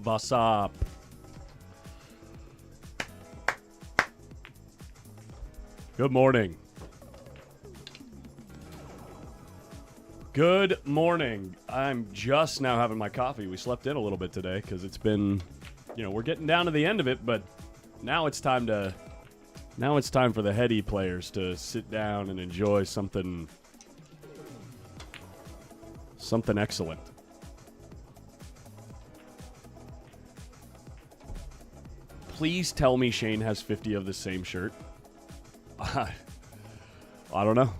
What's up? Good morning. Good morning. I'm just now having my coffee. We slept in a little bit today because it's been, we're getting down to the end of it, but now it's time for the heady players to sit down and enjoy something excellent. Please tell me Shane has 50 of the same shirt. I don't know.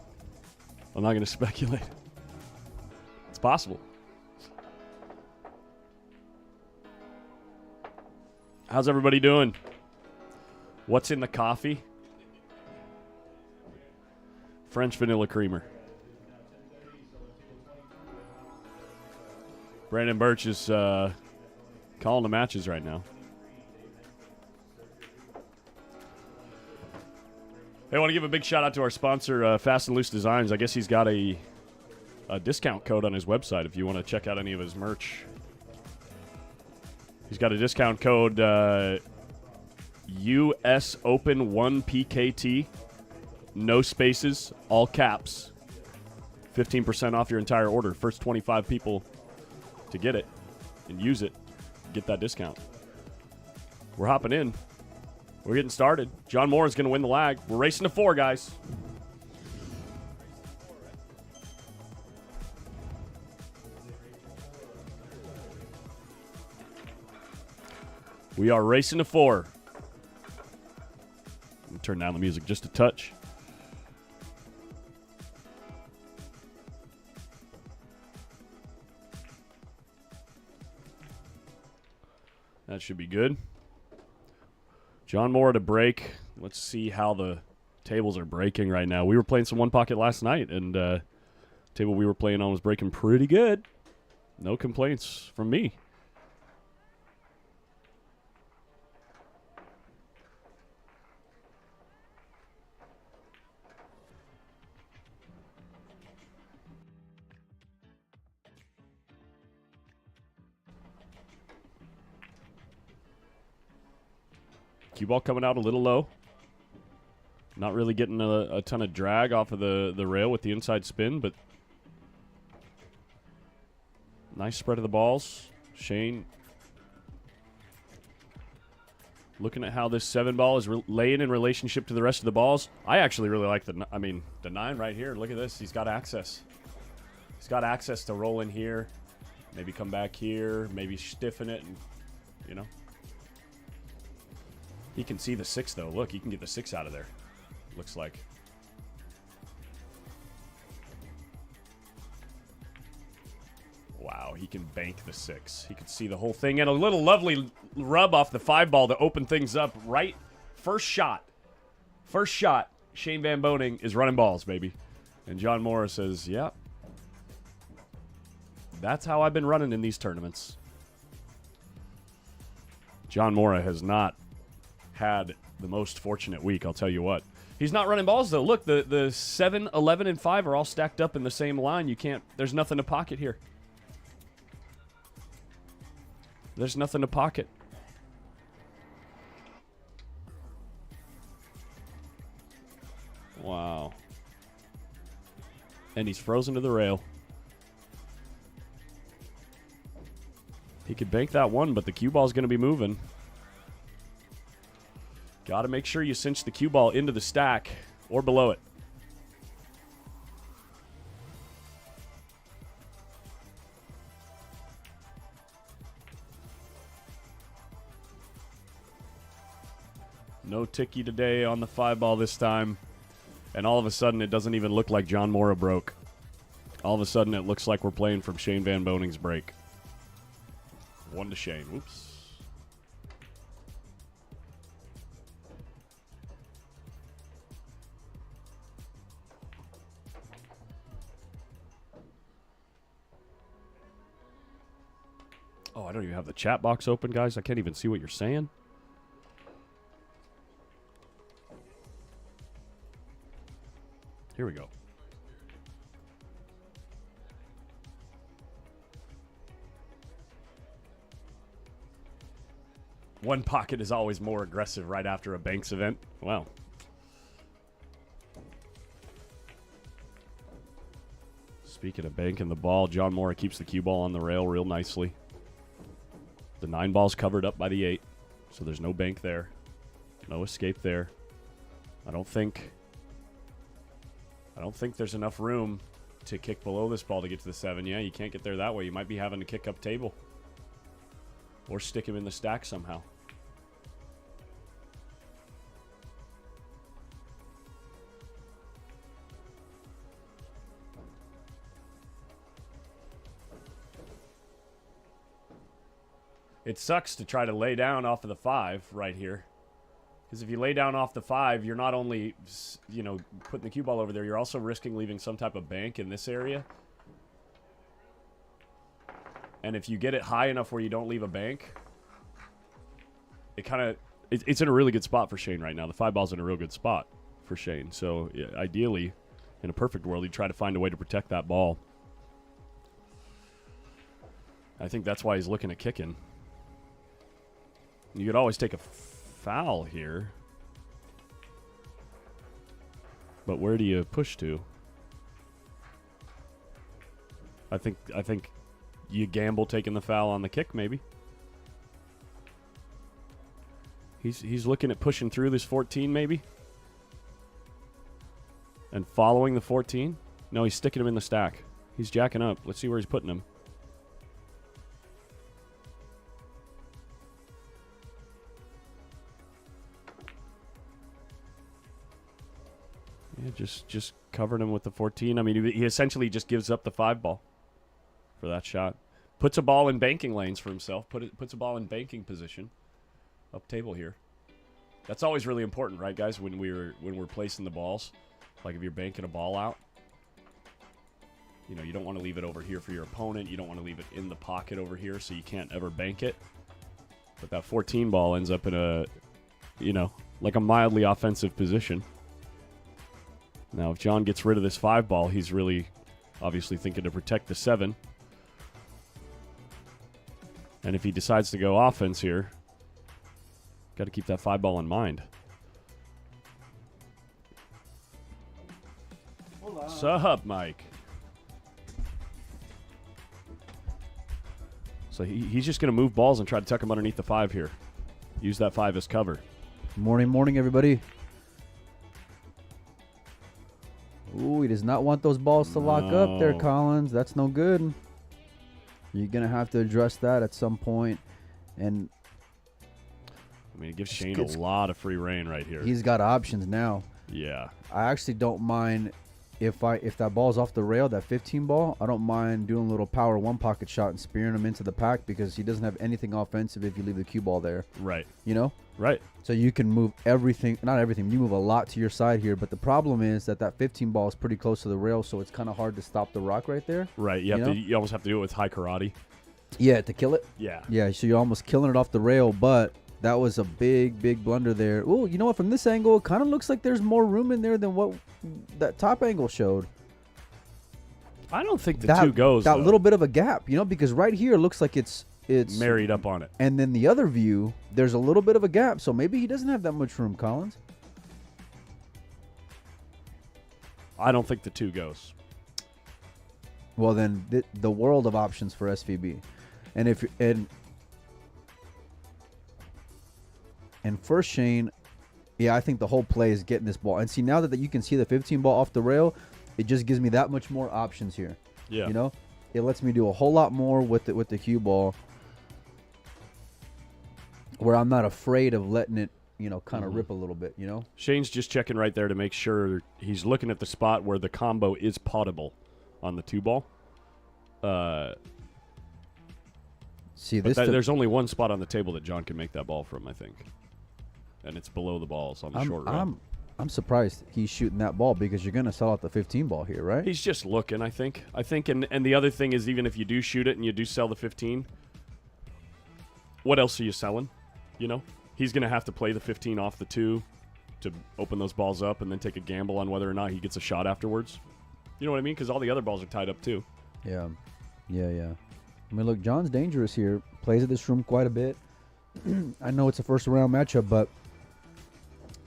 I'm not going to speculate. It's possible. How's everybody doing? What's in the coffee? French vanilla creamer. Brandon Birch is calling the matches right now. Hey, I want to give a big shout out to our sponsor, Fast and Loose Designs. I guess he's got a discount code on his website if you want to check out any of his merch. He's got a discount code US Open 1 PKT, no spaces, all caps. 15% off your entire order. First 25 people to get it and use it, get that discount. We're hopping in. We're getting started. John Moore is going to win the lag. We're racing to 4, guys. We are racing to 4. Turn down the music just a touch. That should be good. John Moore to break. Let's see how the tables are breaking right now. We were playing some one pocket last night, and table we were playing on was breaking pretty good. No complaints from me. Cue ball coming out a little low. Not really getting a ton of drag off of the rail with the inside spin, but nice spread of the balls. Shane looking at how this 7 ball is laying in relationship to the rest of the balls. I actually really like the 9 right here. Look at this. He's got access. He's got access to roll in here, maybe come back here, maybe stiffen it, and he can see the 6, though. Look, he can get the 6 out of there, looks like. Wow, he can bank the 6. He can see the whole thing. And a little lovely rub off the 5 ball to open things up right. First shot. Shane Van Boning is running balls, baby. And John Morris says, yep. That's how I've been running in these tournaments. John Mora has not had the most fortunate week, I'll tell you what. He's not running balls, though. Look, the 7, 11, and 5 are all stacked up in the same line. There's nothing to pocket here. There's nothing to pocket. Wow. And he's frozen to the rail. He could bank that 1, but the cue ball's going to be moving. Got to make sure you cinch the cue ball into the stack or below it. No ticky today on the 5 ball this time. And all of a sudden, it doesn't even look like John Mora broke. All of a sudden, it looks like we're playing from Shane Van Boning's break. 1 to Shane. Whoops. Oh, I don't even have the chat box open, guys. I can't even see what you're saying. Here we go. One pocket is always more aggressive right after a banks event. Wow. Speaking of banking the ball, John Mora keeps the cue ball on the rail real nicely. The 9 ball's covered up by the 8, so there's no bank there. No escape there. I don't think there's enough room to kick below this ball to get to the 7. Yeah, you can't get there that way. You might be having to kick up table. Or stick him in the stack somehow. It sucks to try to lay down off of the 5 right here. Because if you lay down off the 5, you're not only, you know, putting the cue ball over there, you're also risking leaving some type of bank in this area. And if you get it high enough where you don't leave a bank, it's in a really good spot for Shane right now. The 5 ball's in a real good spot for Shane. So yeah, ideally, in a perfect world, you'd try to find a way to protect that ball. I think that's why he's looking at kicking. You could always take a foul here. But where do you push to? I think you gamble taking the foul on the kick, maybe. He's looking at pushing through this 14, maybe. And following the 14. No, he's sticking him in the stack. He's jacking up. Let's see where he's putting him. Yeah, just covered him with the 14. I mean, he essentially just gives up the 5 ball for that shot. Puts a ball in banking lanes for himself. Puts a ball in banking position. Up table here. That's always really important, right, guys? When we're placing the balls, like if you're banking a ball out, you know, you don't want to leave it over here for your opponent. You don't want to leave it in the pocket over here, so you can't ever bank it. But that 14 ball ends up in a, you know, like a mildly offensive position. Now, if John gets rid of this 5 ball, he's really obviously thinking to protect the 7. And if he decides to go offense here, got to keep that 5 ball in mind. What's up, Mike? So he's just going to move balls and try to tuck him underneath the 5 here. Use that 5 as cover. Morning, everybody. Ooh, he does not want those balls to lock up there, Collins. That's no good. You're going to have to address that at some point. And I mean, it gives Shane a lot of free reign right here. He's got options now. Yeah. I actually don't mind if that ball's off the rail, that 15 ball, I don't mind doing a little power 1 pocket shot and spearing him into the pack because he doesn't have anything offensive if you leave the cue ball there. Right. You know? Right. So you can move everything, not everything, you move a lot to your side here, but the problem is that 15 ball is pretty close to the rail, so it's kind of hard to stop the rock right there. Right. You almost have to do it with high karate. Yeah, to kill it. Yeah. Yeah, so you're almost killing it off the rail, but that was a big blunder there. Oh, you know what? From this angle, it kind of looks like there's more room in there than what that top angle showed. I don't think the 2 goes, that though. little bit of a gap, you know, because right here it looks like it's married up on it. And then the other view, there's a little bit of a gap, so maybe he doesn't have that much room, Collins. I don't think the 2 goes. Well, then the world of options for SVB. And first Shane, yeah, I think the whole play is getting this ball. And see, now that you can see the 15 ball off the rail, it just gives me that much more options here. Yeah. You know? It lets me do a whole lot more with the cue ball where I'm not afraid of letting it, you know, kind of rip a little bit, you know? Shane's just checking right there to make sure he's looking at the spot where the combo is potable on the 2 ball. See, there's only one spot on the table that John can make that ball from, I think. And it's below the balls on the short run. I'm surprised he's shooting that ball because you're going to sell out the 15 ball here, right? He's just looking, I think. And the other thing is, even if you do shoot it and you do sell the 15, what else are you selling? You know? He's going to have to play the 15 off the 2 to open those balls up and then take a gamble on whether or not he gets a shot afterwards. You know what I mean? Because all the other balls are tied up too. Yeah. I mean, look, John's dangerous here. Plays at this room quite a bit. I know it's a first round matchup, but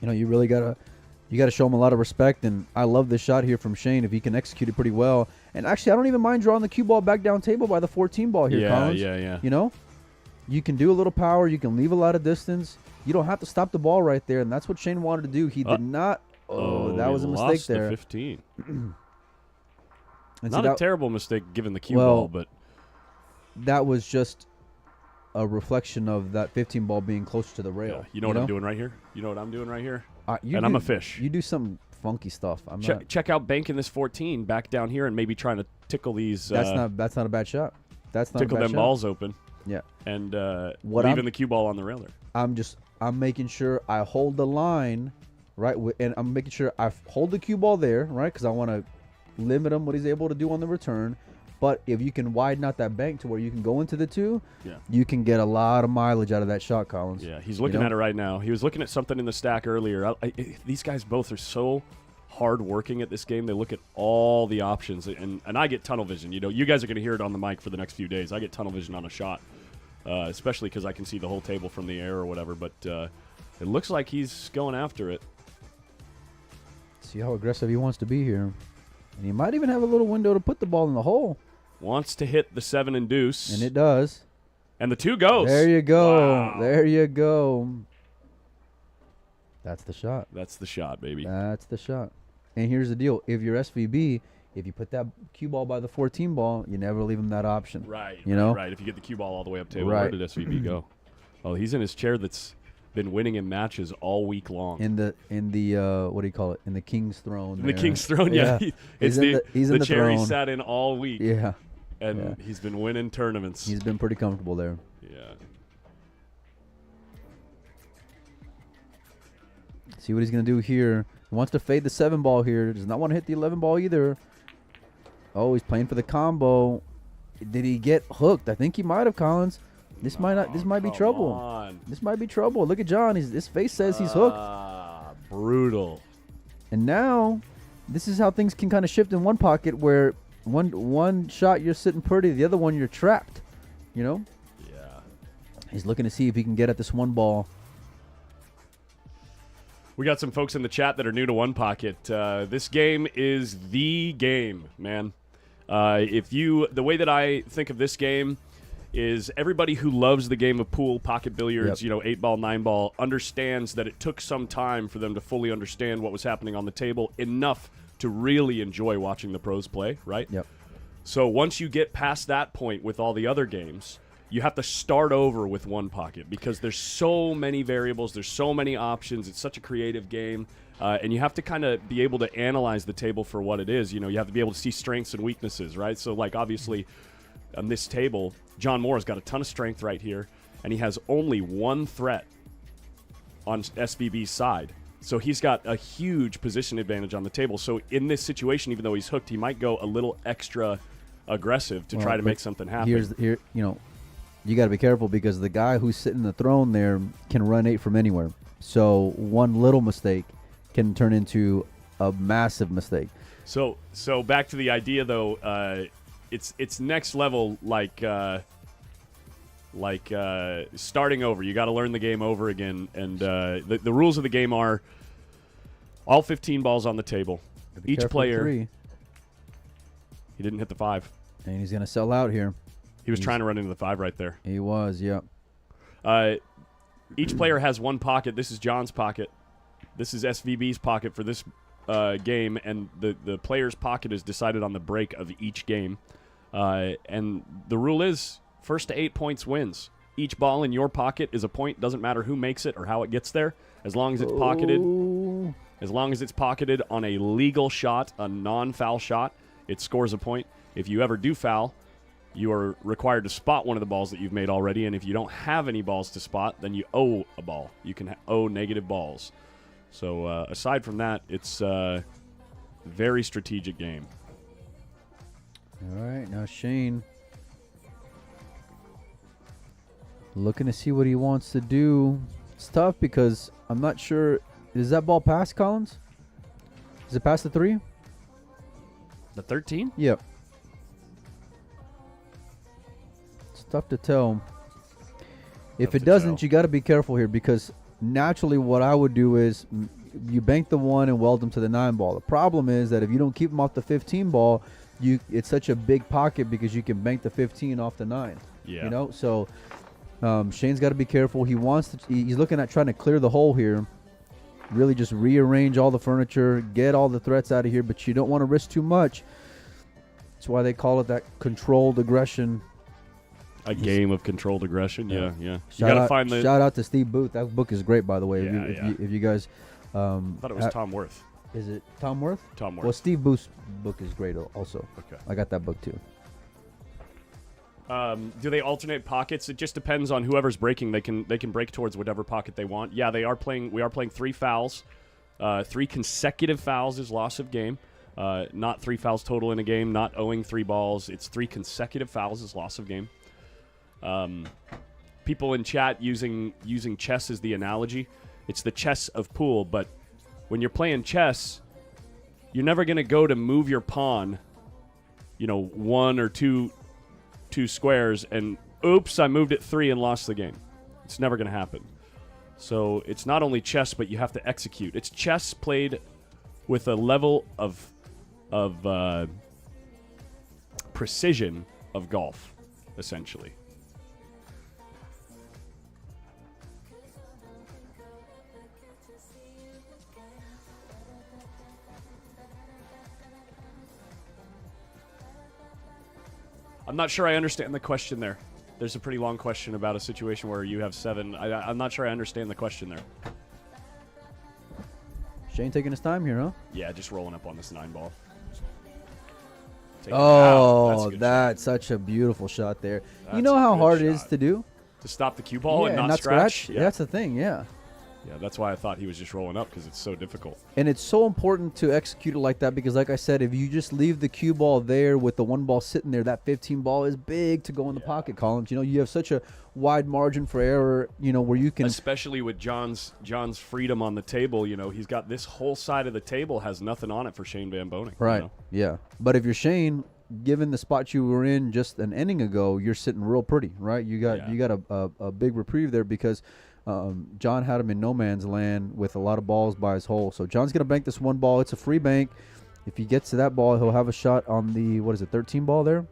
you really gotta show him a lot of respect. And I love this shot here from Shane if he can execute it pretty well. And actually, I don't even mind drawing the cue ball back down table by the 14 ball here, Collins. Yeah. You can do a little power. You can leave a lot of distance. You don't have to stop the ball right there, and that's what Shane wanted to do. He did not. Oh, that was a mistake lost there. The 15. And Not a terrible mistake given the cue ball, but that was just a reflection of that 15 ball being closer to the rail. Yeah. You know what I'm doing right here? You know what I'm doing right here? And I'm a fish. You do some funky stuff. Check out banking this 14 back down here and maybe trying to tickle these. That's not a bad shot. That's not tickle a bad them shot. balls open. Yeah. And leaving the cue ball on the rail there. I'm making sure I hold the line, right, and I'm making sure I hold the cue ball there, right, because I want to limit him what he's able to do on the return. But if you can widen out that bank to where you can go into the 2, you can get a lot of mileage out of that shot, Collins. Yeah, he's looking at it right now. He was looking at something in the stack earlier. These guys both are so hard working at this game. They look at all the options, and I get tunnel vision. You guys are going to hear it on the mic for the next few days. I get tunnel vision on a shot, especially because I can see the whole table from the air or whatever. But it looks like he's going after it. See how aggressive he wants to be here. And he might even have a little window to put the ball in the hole. Wants to hit the 7 and deuce. And it does. And the 2 goes. There you go. Wow. There you go. That's the shot. That's the shot, baby. That's the shot. And here's the deal. If you're SVB, if you put that cue ball by the 14 ball, you never leave him that option. Right. Right. If you get the cue ball all the way up table, where did SVB go? Oh, he's in his chair that's been winning in matches all week long. In the what do you call it? In the King's Throne. In the King's Throne, yeah. He's in the chair throne. he sat in all week. Yeah. And he's been winning tournaments. He's been pretty comfortable there. Yeah. See what he's going to do here. He wants to fade the 7 ball here. Does not want to hit the 11 ball either. Oh, he's playing for the combo. Did he get hooked? I think he might have, Collins. This might be trouble. On. This might be trouble. Look at John. His face says he's hooked. Brutal. And now, this is how things can kind of shift in one pocket where one shot you're sitting pretty, the other one you're trapped. Yeah. He's looking to see if he can get at this 1 ball. We got some folks in the chat that are new to One Pocket. This game is the game, man. The way that I think of this game is everybody who loves the game of pool, pocket billiards, 8 ball, 9 ball, understands that it took some time for them to fully understand what was happening on the table enough to really enjoy watching the pros play, right? Yep. So once you get past that point with all the other games, you have to start over with One Pocket because there's so many variables, there's so many options, it's such a creative game, and you have to kind of be able to analyze the table for what it is. You have to be able to see strengths and weaknesses, right? So, obviously, on this table, John Moore's got a ton of strength right here, and he has only 1 threat on SVB's side. So he's got a huge position advantage on the table. So in this situation, even though he's hooked, he might go a little extra aggressive to try to make something happen. You got to be careful because the guy who's sitting in the throne there can run 8 from anywhere. So one little mistake can turn into a massive mistake. So back to the idea though, it's next level starting over. You got to learn the game over again, and the rules of the game are all 15 balls on the table. Each player. 3. He didn't hit the 5, and he's gonna sell out here. He was trying to run into the 5 right there. He was, yeah. Each player has 1 pocket. This is John's pocket. This is SVB's pocket for this game, and the player's pocket is decided on the break of each game. And the rule is first to 8 points wins. Each ball in your pocket is a point. Doesn't matter who makes it or how it gets there. As long as it's pocketed, on a legal shot, a non-foul shot, it scores a point. If you ever do foul, you are required to spot one of the balls that you've made already. And if you don't have any balls to spot, then you owe a ball. You can owe negative balls. So aside from that, it's a very strategic game. All right, now Shane looking to see what he wants to do. It's tough because I'm not sure. Is that ball past Collins? Is it past the 3? The 13? Yep. It's tough to tell. If of it the doesn't, tail. you got to be careful here because naturally what I would do is you bank the 1 and weld them to the 9 ball. The problem is that if you don't keep them off the 15 ball, it's such a big pocket because you can bank the 15 off the 9. Yeah. You know, so Shane's got to be careful. He's looking at trying to clear the hole here. Really just rearrange all the furniture, get all the threats out of here, but you don't want to risk too much. That's why they call it that controlled aggression. A game of controlled aggression. Yeah. You Shout gotta out, find the. shout out to Steve Booth. That book is great, by the way. Yeah, if you guys, I thought it was Tom Worth. Is it Tom Worth? Tom Worth. Well, Steve Booth's book is great also. Okay. I got that book too. Do they alternate pockets? It just depends on whoever's breaking. They can break towards whatever pocket they want. Yeah, we are playing 3 fouls. 3 consecutive fouls is loss of game. Not 3 fouls total in a game. Not owing 3 balls. It's 3 consecutive fouls is loss of game. People in chat using chess as the analogy. It's the chess of pool, but when you're playing chess, you're never going to go to move your pawn, 1 or 2 squares, and oops, I moved it 3 and lost the game. It's never going to happen. So it's not only chess, but you have to execute. It's chess played with a level of precision of golf, essentially. I'm not sure I understand the question there. There's a pretty long question about a situation where you have 7. I'm not sure I understand the question there. Shane taking his time here, huh? Yeah, just rolling up on this 9 ball. Take it out. Oh, That's a good that's such a beautiful shot there. That's you know a how good hard it is shot. to do? To stop the cue ball yeah, and not scratch? Yeah. That's the thing, yeah. Yeah, that's why I thought he was just rolling up because it's so difficult. And it's so important to execute it like that because, like I said, if you just leave the cue ball there with the 1 ball sitting there, that 15 ball is big to go in the pocket, Collins. You have such a wide margin for error, where you can. Especially with John's freedom on the table, he's got this whole side of the table has nothing on it for Shane Van Boning. Right, yeah. But if you're Shane, given the spot you were in just an inning ago, you're sitting real pretty, right? You got a big reprieve there because John had him in no man's land with a lot of balls by his hole. So John's going to bank this 1 ball. It's a free bank. If he gets to that ball, he'll have a shot on the, 13 ball there?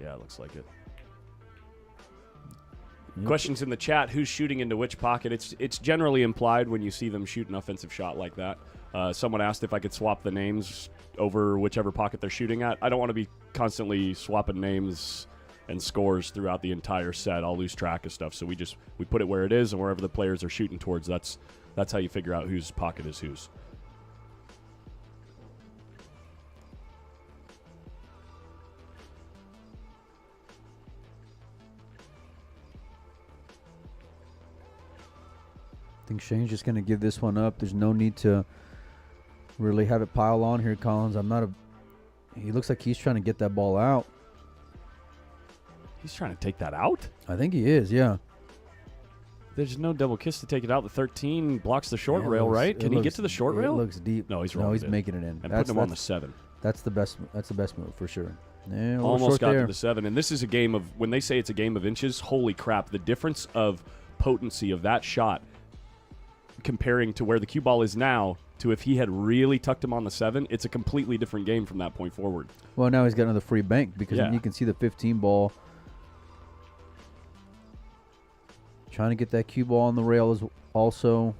Yeah, it looks like it. Yep. Questions in the chat, who's shooting into which pocket? It's generally implied when you see them shoot an offensive shot like that. Someone asked if I could swap the names over whichever pocket they're shooting at. I don't want to be constantly swapping names and scores throughout the entire set. I'll lose track of stuff. So we put it where it is, and wherever the players are shooting towards, that's how you figure out whose pocket is whose. I think Shane's just going to give this one up. There's no need to really have it pile on here, Collins. He looks like he's trying to get that ball out. He's trying to take that out? I think he is, yeah. There's no double kiss to take it out. The 13 blocks the short rail, right? Can he get to the short rail? It looks deep. No, he's making it in. And putting him on the 7. That's the best move for sure. Yeah, almost got there to the 7. And this is a game of, when they say it's a game of inches, holy crap, the difference of potency of that shot comparing to where the cue ball is now to if he had really tucked him on the 7, it's a completely different game from that point forward. Well, now he's got another free bank because you can see the 15 ball. Trying to get that cue ball on the rail is also.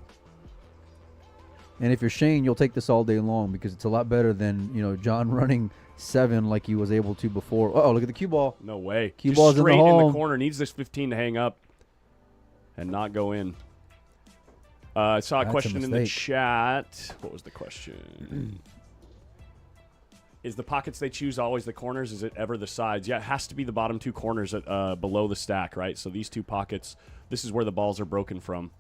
And if you're Shane, you'll take this all day long because it's a lot better than, John running 7 like he was able to before. Oh, look at the cue ball. No way. Cue ball's straight in the hole. In the corner. Needs this 15 to hang up and not go in. I saw a question in the chat. What was the question? Is the pockets they choose always the corners? Is it ever the sides? Yeah, it has to be the bottom 2 corners at, below the stack, right? So these 2 pockets, this is where the balls are broken from.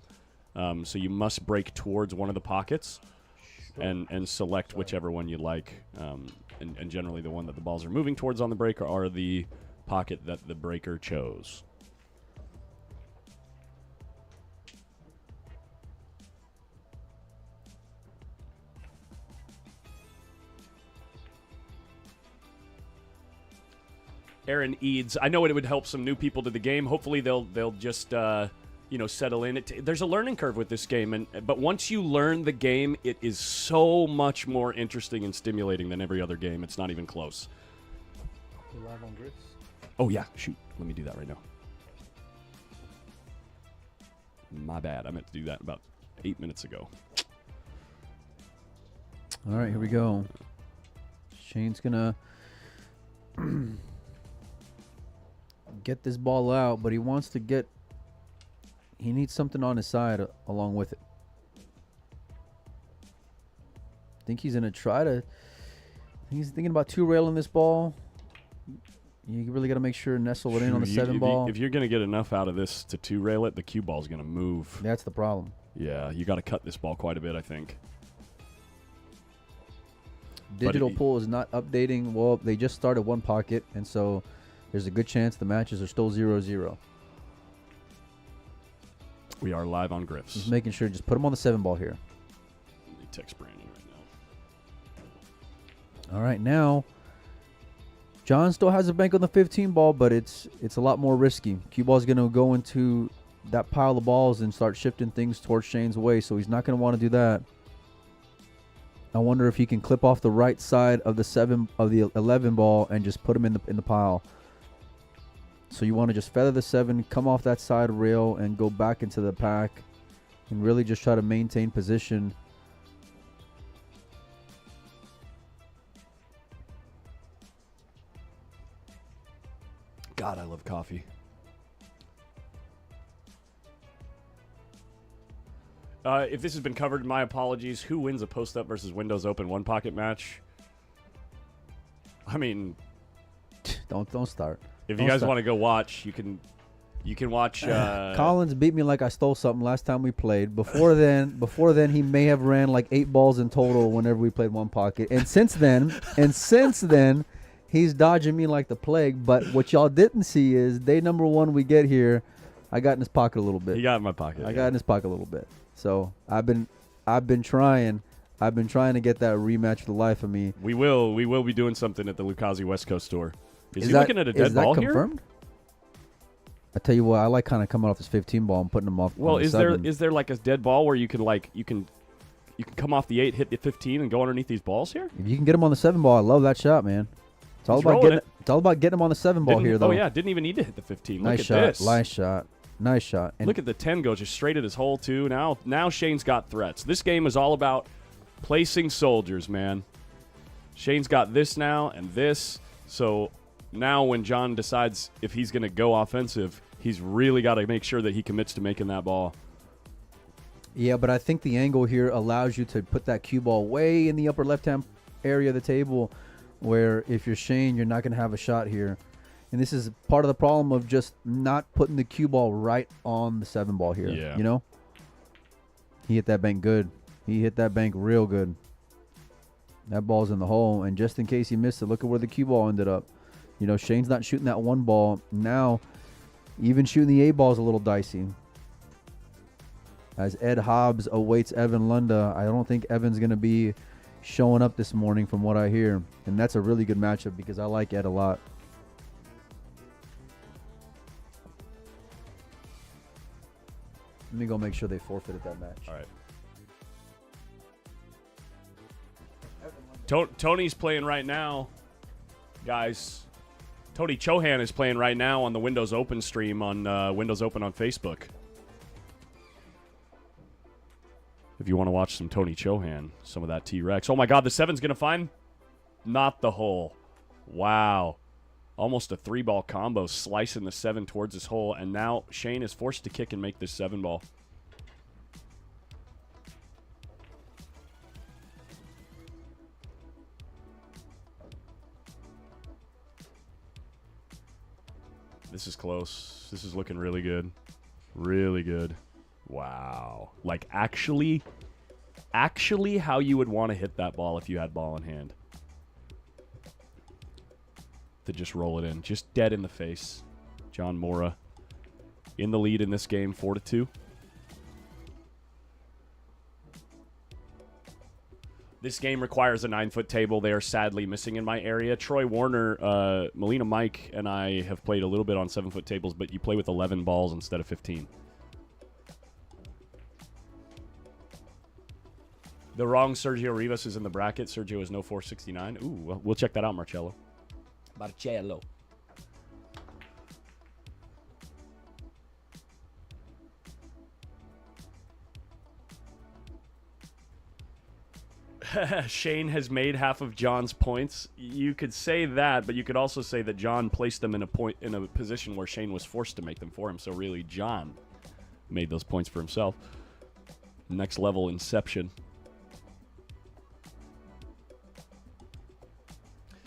So you must break towards one of the pockets and select whichever one you like. And generally the one that the balls are moving towards on the break are the pocket that the breaker chose. Aaron Eads. I know it would help some new people to the game. Hopefully they'll just settle in. There's a learning curve with this game, but once you learn the game, it is so much more interesting and stimulating than every other game. It's not even close. We're live on Griffs. Oh yeah, shoot. Let me do that right now. My bad. I meant to do that about 8 minutes ago. All right, here we go. Shane's gonna get this ball out, but he wants to get. He needs something on his side along with it. I think he's gonna try to. He's thinking about two railing this ball. You really got to make sure nestle it in on the 7 ball. If you're going to get enough out of this to 2-rail it, the cue ball is going to move. That's the problem. Yeah, you got to cut this ball quite a bit, I think. Digital pool is not updating. Well, they just started one pocket, and so there's a good chance the matches are still 0-0. We are live on Griffs. Just making sure, just put them on the 7 ball here. Let me text Brandon right now. All right, now John still has a bank on the 15 ball, but it's a lot more risky. Cue ball is going to go into that pile of balls and start shifting things towards Shane's way, so he's not going to want to do that. I wonder if he can clip off the right side of the 11 ball and just put him in the pile. So you want to just feather the 7, come off that side rail, and go back into the pack, and really just try to maintain position. God, I love coffee. If this has been covered, my apologies. Who wins a post-up versus Windows Open 1-pocket match? I mean, don't start. If you guys want to go watch, you can watch. Collins beat me like I stole something last time we played. Before then, he may have ran like 8 balls in total whenever we played 1-pocket. And since then, he's dodging me like the plague. But what y'all didn't see is day number 1 we get here, I got in his pocket a little bit. He got in my pocket. I got in his pocket a little bit. So I've been trying to get that rematch for the life of me. We will be doing something at the Lucazi West Coast store. Is he looking at a dead ball here? Is that confirmed? I tell you what, I like kind of coming off this 15 ball and putting them off. Well, is there like a dead ball where you can come off the 8, hit the 15, and go underneath these balls here? If you can get him on the 7 ball, I love that shot, man. It's all about getting him on the 7 ball here, though. Oh yeah, didn't even need to hit the 15. Nice Look shot, at this. Nice shot. And look at the 10 go just straight at his hole too. Now Shane's got threats. This game is all about placing soldiers, man. Shane's got this now and this. So now when John decides if he's going to go offensive, he's really got to make sure that he commits to making that ball. Yeah, but I think the angle here allows you to put that cue ball way in the upper left-hand area of the table, where if you're Shane, you're not going to have a shot here. And this is part of the problem of just not putting the cue ball right on the 7 ball here. Yeah. You know? He hit that bank good. He hit that bank real good. That ball's in the hole. And just in case he missed it, look at where the cue ball ended up. You know, Shane's not shooting that 1 ball. Now, even shooting the 8 ball is a little dicey. As Ed Hobbs awaits Evan Lunda, I don't think Evan's going to be showing up this morning from what I hear. And that's a really good matchup because I like Ed a lot. Let me go make sure they forfeited that match. All right. Tony's playing right now, guys. Tony Chohan is playing right now on the Windows Open stream on Windows Open on Facebook. If you want to watch some Tony Chohan, some of that T-Rex. Oh, my God, the 7's going to find not the hole. Wow. Almost a 3-ball combo, slicing the 7 towards his hole, and now Shane is forced to kick and make this 7 ball. This is close. This is looking really good. Really good. Wow. Like, actually how you would want to hit that ball if you had ball in hand. To just roll it in. Just dead in the face. John Mora in the lead in this game, 4-2. This game requires a 9-foot table. They are sadly missing in my area. Troy Warner, Melina Mike, and I have played a little bit on 7-foot tables, but you play with 11 balls instead of 15. The wrong Sergio Rivas is in the bracket. Sergio is no 469. Ooh, well, we'll check that out, Marcello. Marcello. Shane has made half of John's points. You could say that, but you could also say that John placed them in a position where Shane was forced to make them for him. So really, John made those points for himself. Next level inception.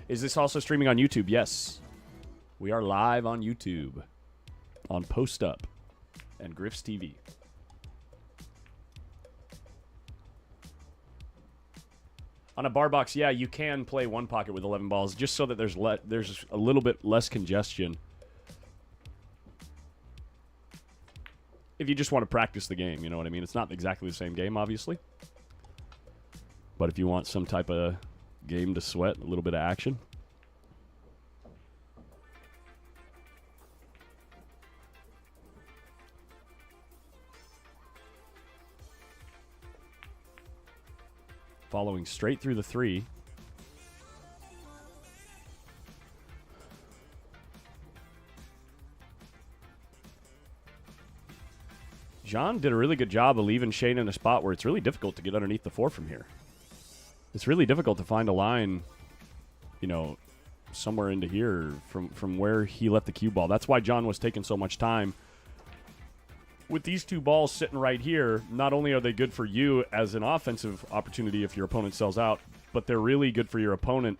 Is this also streaming on YouTube? Yes. We are live on YouTube, on PostUp and Griff's TV. On a bar box, yeah, you can play one pocket with 11 balls, just so that there's a little bit less congestion. If you just want to practice the game, you know what I mean? It's not exactly the same game, obviously. But if you want some type of game to sweat, a little bit of action. Following straight through the 3. John did a really good job of leaving Shane in a spot where it's really difficult to get underneath the 4 from here. It's really difficult to find a line, you know, somewhere into here from where he left the cue ball. That's why John was taking so much time. With these 2 balls sitting right here, not only are they good for you as an offensive opportunity if your opponent sells out, but they're really good for your opponent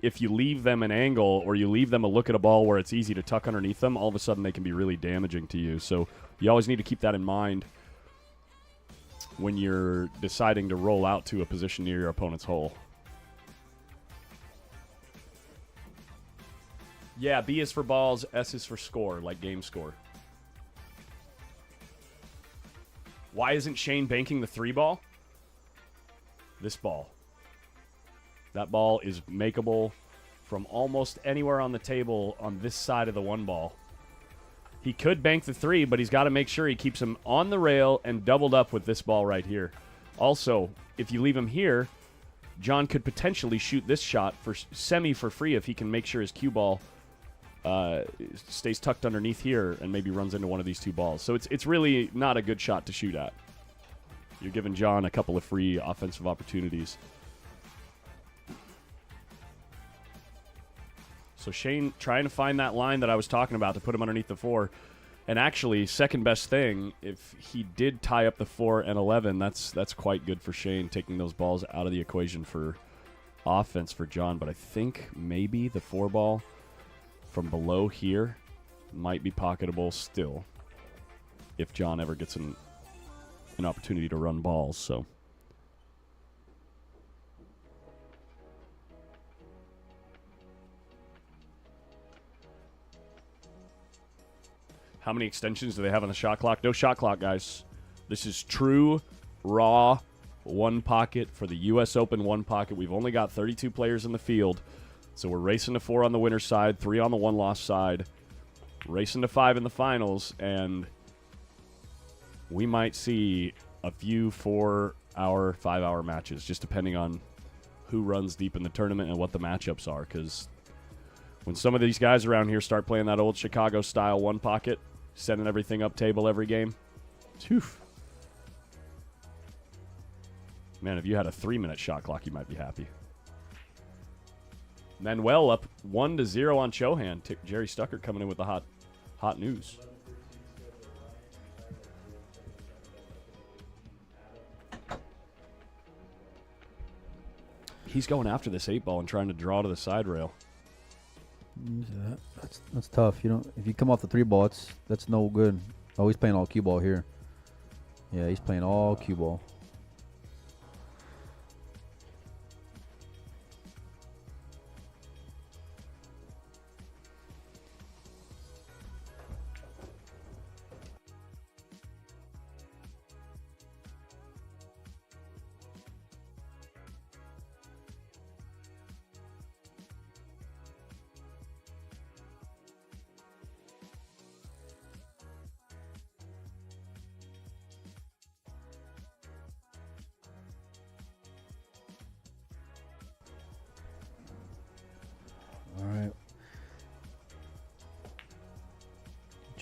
if you leave them an angle or you leave them a look at a ball where it's easy to tuck underneath them. All of a sudden they can be really damaging to you. So you always need to keep that in mind when you're deciding to roll out to a position near your opponent's hole. Yeah, B is for balls, S is for score, like game score. Why isn't Shane banking the 3 ball? This ball. That ball is makeable from almost anywhere on the table on this side of the 1 ball. He could bank the 3, but he's got to make sure he keeps him on the rail and doubled up with this ball right here. Also, if you leave him here, John could potentially shoot this shot for semi for free if he can make sure his cue ball stays tucked underneath here and maybe runs into one of these 2 balls. So it's really not a good shot to shoot at. You're giving John a couple of free offensive opportunities. So Shane trying to find that line that I was talking about to put him underneath the 4. And actually, second best thing, if he did tie up the 4 and 11, that's quite good for Shane, taking those balls out of the equation for offense for John. But I think maybe the 4 ball from below here might be pocketable still if John ever gets an opportunity to run balls. So how many extensions do they have on the shot clock? No shot clock, guys. This is true, raw, 1 pocket for the U.S. Open 1 pocket. We've only got 32 players in the field. So we're racing to 4 on the winner's side, 3 on the 1-loss side, racing to 5 in the finals, and we might see a few 4-hour, 5-hour matches, just depending on who runs deep in the tournament and what the matchups are. Because when some of these guys around here start playing that old Chicago-style 1 pocket, setting everything up table every game, phew. Man, if you had a 3-minute shot clock, you might be happy. Manuel up 1-0 on Chohan. Jerry Stucker coming in with the hot news. He's going after this 8 ball and trying to draw to the side rail. That's tough. You know, if you come off the 3 ball, that's no good. Oh, he's playing all cue ball here. Yeah, he's playing all cue ball.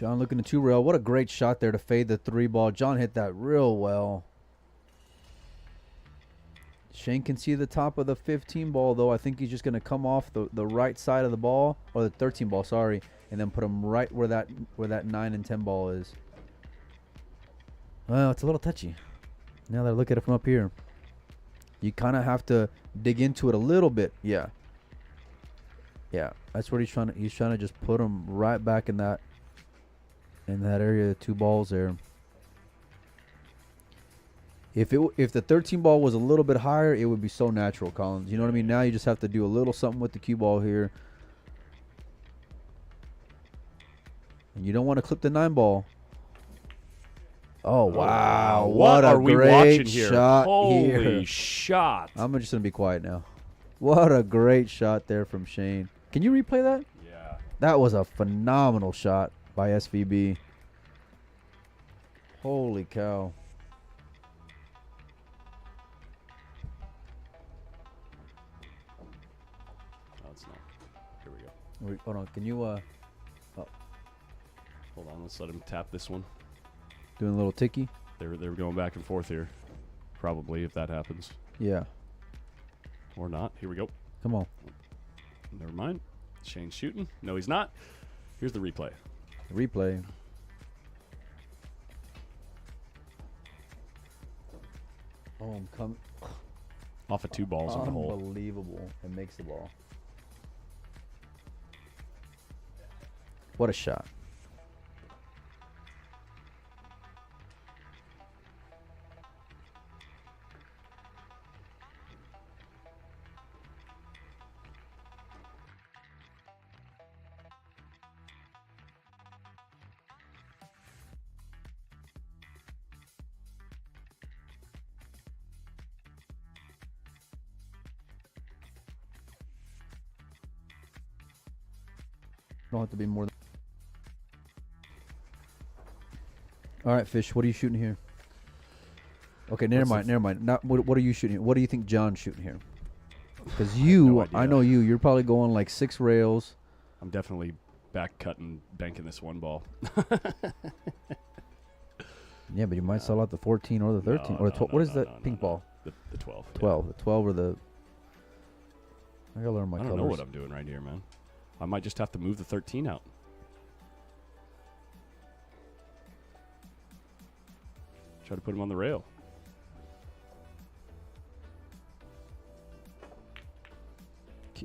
John looking to 2-rail. What a great shot there to fade the 3 ball. John hit that real well. Shane can see the top of the 15 ball, though. I think he's just going to come off the right side of the ball, or the 13 ball, sorry, and then put him right where that 9 and 10 ball is. Well, it's a little touchy. Now that I look at it from up here, you kind of have to dig into it a little bit. Yeah. Yeah, that's what he's trying to. He's trying to just put him right back in that area. The 2 balls there. If the 13 ball was a little bit higher, it would be so natural, Collins. You know what I mean? Now you just have to do a little something with the cue ball here. And you don't want to clip the 9 ball. Oh, wow. What are we watching here? Shot Holy here. shot. I'm just going to be quiet now. What a great shot there from Shane. Can you replay that? Yeah. That was a phenomenal shot by SVB. Holy cow. No, it's not. Here we go. Hold on. Can you Hold on. Let's let him tap this one. doing a little ticky? They were going back and forth here. Probably, if that happens. Yeah. Or not. Here we go. Come on. Never mind. Shane's shooting. No, he's not. Here's the replay. Replay. Oh, come. Off of 2 balls in the hole. Unbelievable. It makes the ball. What a shot. Don't have to be more than. All right, Fish. What are you shooting here? Okay, never mind. Not what are you shooting? What do you think John's shooting here? Because no I idea. know you. You're probably going like 6 rails. I'm definitely back cutting, banking this 1 ball. Yeah, but you might sell out the 14 or the 13 or the 12. What is that pink ball? The 12. 12. The 12 or the. I gotta learn my I colors. don't know what I'm doing right here, man. I might just have to move the 13 out. Try to put him on the rail.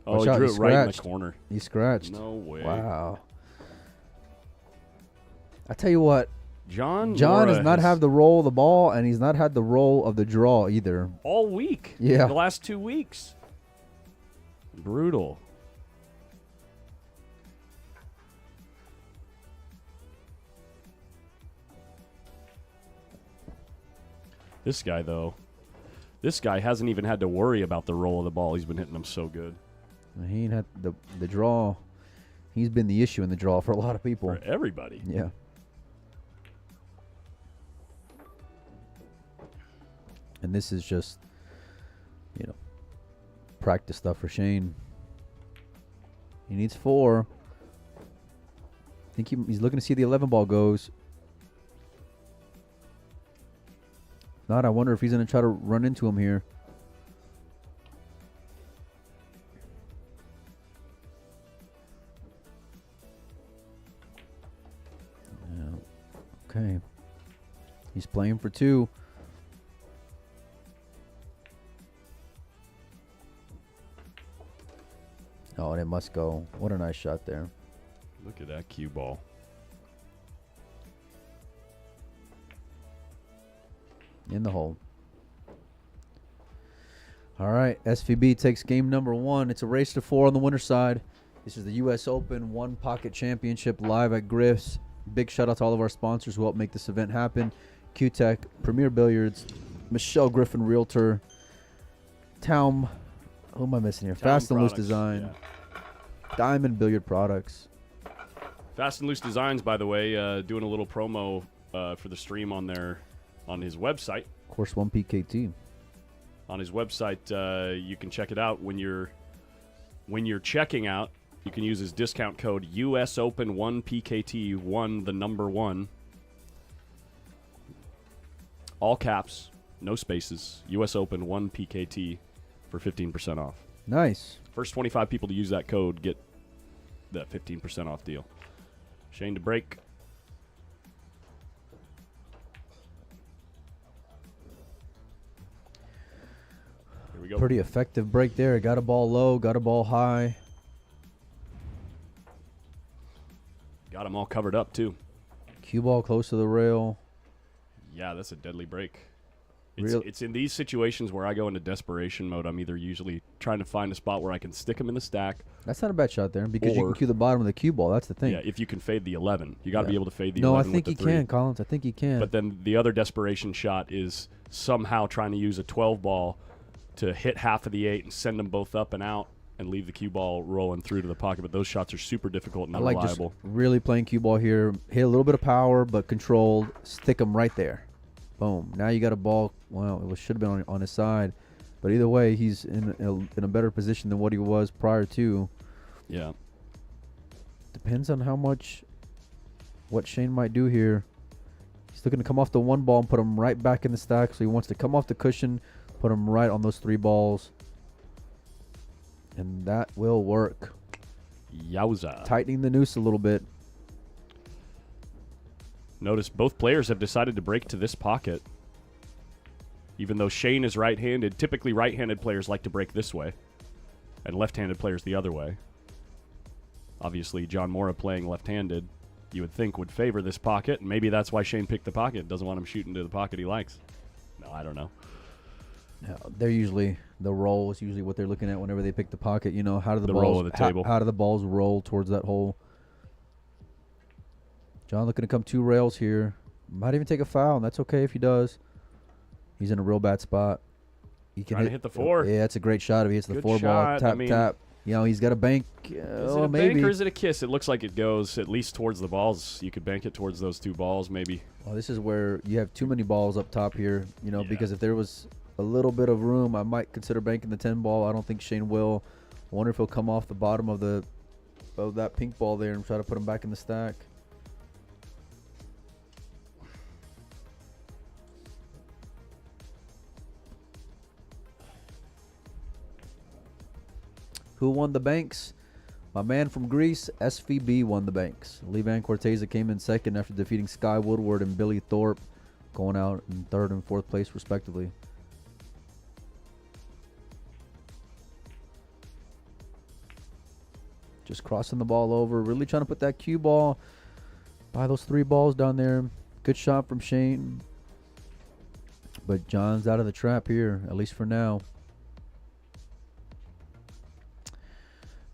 Oh, he drew it right in the corner. He scratched. No way. Wow. I tell you what, John does not have the roll of the ball, and he's not had the roll of the draw either. all week. Yeah. The last 2 weeks. Brutal. This guy, though, hasn't even had to worry about the roll of the ball. He's been hitting them so good. He ain't had the draw. He's been the issue in the draw for a lot of people. For everybody. Yeah. And this is just, practice stuff for Shane. He needs 4. I think he's looking to see the 11 ball goes. If not, I wonder if he's going to try to run into him here. Yeah. Okay. He's playing for 2. Oh, and it must go. What a nice shot there. Look at that cue ball. In the hole. All right, SVB takes game number 1. It's a race to 4 on the winner's side. This is the U.S. Open One Pocket Championship live at Griff's. Big shout out to all of our sponsors who helped make this event happen. Q-Tech, Premier Billiards, Michelle Griffin Realtor, Town. Who am I missing here? Town Fast and Loose Products, Design, yeah. Diamond Billiard Products. Fast and Loose Designs, by the way, doing a little promo for the stream on his website. Course 1 PKT. On his website, you can check it out when you're checking out. You can use his discount code US Open 1 PKT 1, the number 1. All caps, no spaces. US Open 1 PKT for 15% off. Nice. First 25 people to use that code get that 15% off deal. Shane to break. Here we go. Pretty effective break there. Got a ball low, got a ball high. Got them all covered up, too. Cue ball close to the rail. Yeah, that's a deadly break. Real- It's in these situations where I go into desperation mode. I'm either usually trying to find a spot where I can stick them in the stack. That's not a bad shot there because you Or- can cue the bottom of the cue ball. That's the thing. Yeah, if you can fade the 11. You got to Yeah. be able to fade the No, I 11 think with you the 3. can, Collins. I think you can. But then the other desperation shot is somehow trying to use a 12 ball to hit half of the 8 and send them both up and out and leave the cue ball rolling through to the pocket. But those shots are super difficult and I like unreliable. just really playing cue ball here. Hit a little bit of power, but controlled. Stick them right there. Boom. Now you got a ball. Well, it should have been on his side. But either way, he's in a better position than what he was prior to. Yeah. Depends on how much what Shane might do here. He's looking to come off the 1 ball and put him right back in the stack. So he wants to come off the cushion, put him right on those 3 balls. And that will work. Yowza. Tightening the noose a little bit. Notice both players have decided to break to this pocket. Even though Shane is right-handed, typically right-handed players like to break this way, and left-handed players the other way. Obviously, John Mora playing left-handed, you would think would favor this pocket, and maybe that's why Shane picked the pocket. Doesn't want him shooting to the pocket he likes. No, I don't know. They're usually the roll is usually what they're looking at whenever they pick the pocket. You know, how do the The roll balls of the table. How do the balls roll towards that hole? John looking to come 2 rails here. Might even take a foul, and that's okay if he does. He's in a real bad spot. He can Trying to hit the 4. Yeah, that's a great shot if he hits the Good 4 ball. shot. Tap, I mean, tap. You know, he's got a bank. Is it Oh, a maybe. bank or is it a kiss? It looks like it goes at least towards the balls. You could bank it towards those 2 balls, maybe. Well, this is where you have too many balls up top here, you know, Yeah. because if there was a little bit of room, I might consider banking the 10 ball. I don't think Shane will. I wonder if he'll come off the bottom of that pink ball there and try to put him back in the stack. Who won the banks? My man from Greece, SVB, won the banks. Lee Van Corteza came in second after defeating Sky Woodward and Billy Thorpe, going out in 3rd and 4th place, respectively. Just crossing the ball over, really trying to put that cue ball by those 3 balls down there. Good shot from Shane. But John's out of the trap here, at least for now.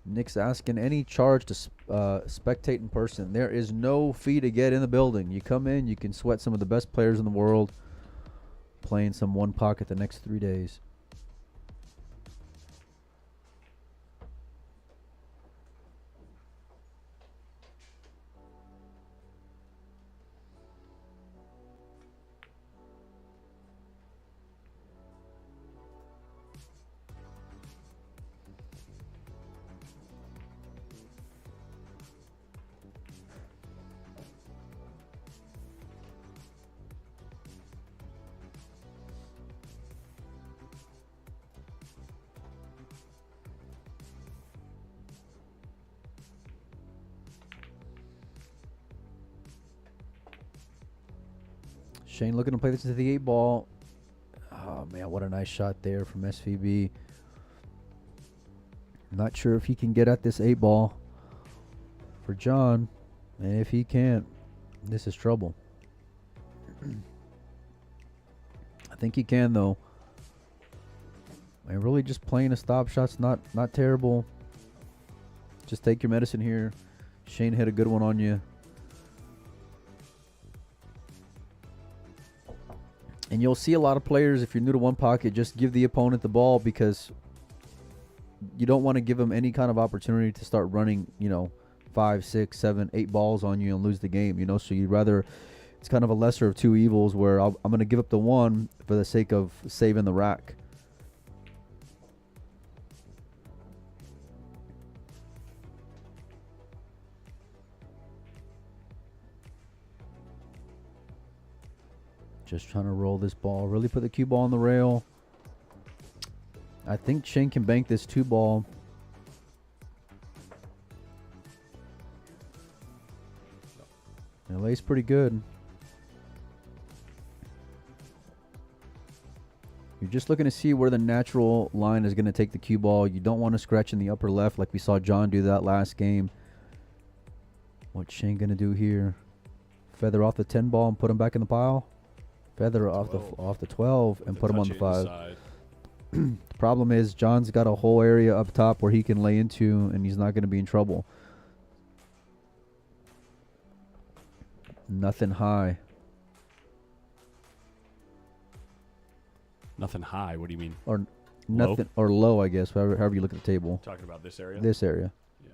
Nick's asking, any charge to spectate in person? There is no fee to get in the building. You come in, you can sweat some of the best players in the world playing some 1 pocket the next 3 days. Shane looking to play this into the 8 ball. Oh, man, what a nice shot there from SVB. Not sure if he can get at this 8 ball for John. And if he can't, this is trouble. I think he can, though. And really just playing a stop shot's not terrible. Just take your medicine here. Shane hit a good one on you. And you'll see a lot of players, if you're new to 1 pocket, just give the opponent the ball because you don't want to give them any kind of opportunity to start running, 5, 6, 7, 8 balls on you and lose the game, So you'd rather, it's kind of a lesser of 2 evils where I'm going to give up the 1 for the sake of saving the rack. Just trying to roll this ball. Really put the cue ball on the rail. I think Shane can bank this 2-ball. It lays pretty good. You're just looking to see where the natural line is going to take the cue ball. You don't want to scratch in the upper left like we saw John do that last game. What's Shane going to do here? Feather off the 10 ball and put him back in the pile? Feather off the 12 and put him on the 5. The problem is John's got a whole area up top where he can lay into, and he's not going to be in trouble. Nothing high. Nothing high. What do you mean? Or nothing low? Or low, I guess. However you look at the table. Talking about this area. This area. Yeah.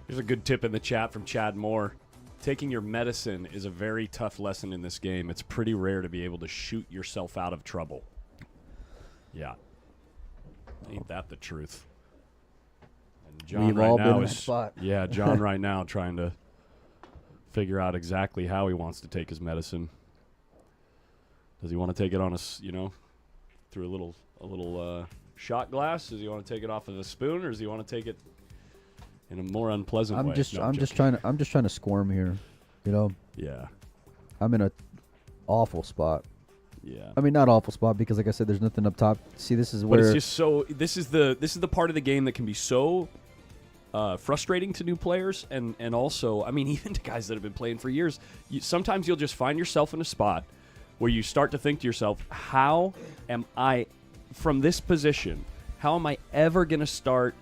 Here's a good tip in the chat from Chad Moore. Taking your medicine is a very tough lesson in this game. It's pretty rare to be able to shoot yourself out of trouble. Yeah. Ain't that the truth? And John We've right all now been in is that spot. Yeah, John right now trying to figure out exactly how he wants to take his medicine. Does he want to take it on through a little shot glass? Does he want to take it off of a spoon, or does he want to take it in a more unpleasant way? I'm just trying to squirm here, you know. Yeah. I'm in a awful spot. Yeah. I mean, not awful spot because, like I said, there's nothing up top. See, this is where. But it's just so. This is the part of the game that can be so frustrating to new players, and also, I mean, even to guys that have been playing for years. Sometimes you'll just find yourself in a spot where you start to think to yourself, "How am I, from this position? How am I ever going to start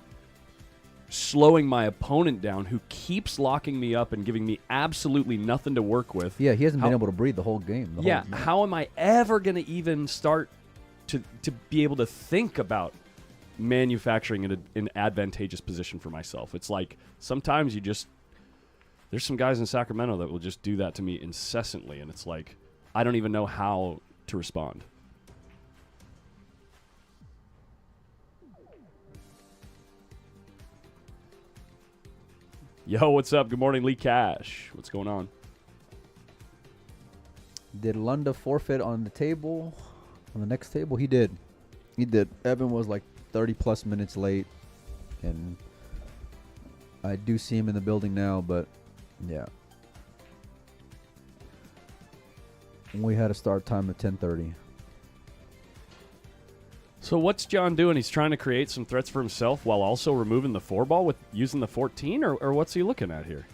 slowing my opponent down, who keeps locking me up and giving me absolutely nothing to work with?" Yeah, he hasn't been able to breathe the whole game. How am I ever going to even start to be able to think about manufacturing an advantageous position for myself? It's like sometimes there's some guys in Sacramento that will just do that to me incessantly, and it's like I don't even know how to respond. Yo, what's up? Good morning, Lee Cash. What's going on? Did Lunda forfeit on the table? On the next table? He did. Evan was like 30-plus minutes late, and I do see him in the building now, but yeah. We had a start time of 10:30. So what's John doing? He's trying to create some threats for himself while also removing the 4-ball with using the 14, or what's he looking at here?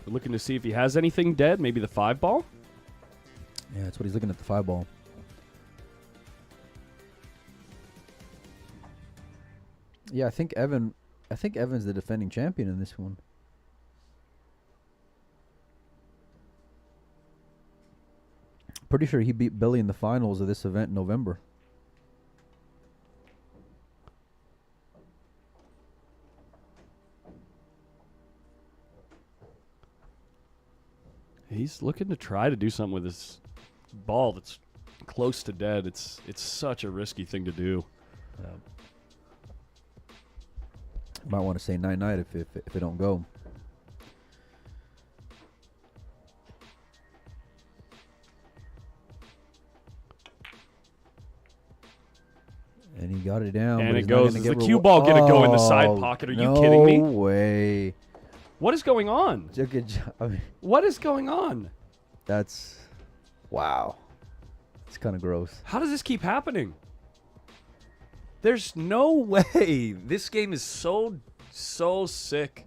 We're looking to see if he has anything dead, maybe the 5-ball? Yeah, that's what he's looking at, the 5-ball. Yeah, I think Evan's the defending champion in this one. Pretty sure he beat Billy in the finals of this event in November. He's looking to try to do something with this ball that's close to dead. It's such a risky thing to do. Might want to say night-night if it don't go. And he got it down. And it goes. Is the cue ball going to go in the side pocket? Are you kidding me? No way. What is going on? Good job. I mean, what is going on? That's... Wow. It's kind of gross. How does this keep happening? There's no way. This game is so sick.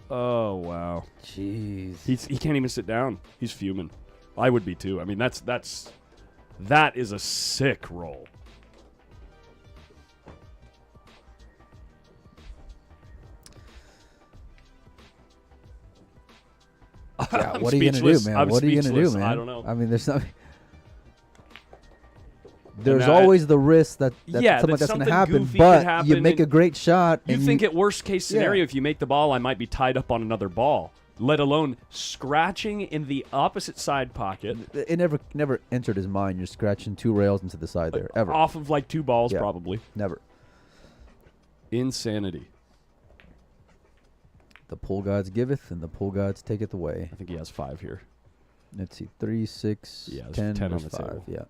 Oh, wow. Jeez. He can't even sit down. He's fuming. I would be too. I mean, that is a sick roll. Yeah, what are you gonna do, man? What are you gonna do, man? I don't know. I mean, there's nothing. There's And always the risk that something that like that's going to something happen, goofy but could happen, you make a and great shot. You and think at worst case scenario, if you make the ball, I might be tied up on another ball, let alone scratching in the opposite side pocket. It never entered his mind. You're scratching 2 rails into the side there, ever. Off of like 2 balls, probably. Never. Insanity. The pool gods giveth, and the pool gods taketh away. I think he has 5 here. Let's see, 3, 6, Yeah, there's 10, 10 on there's the 5. table. Yeah.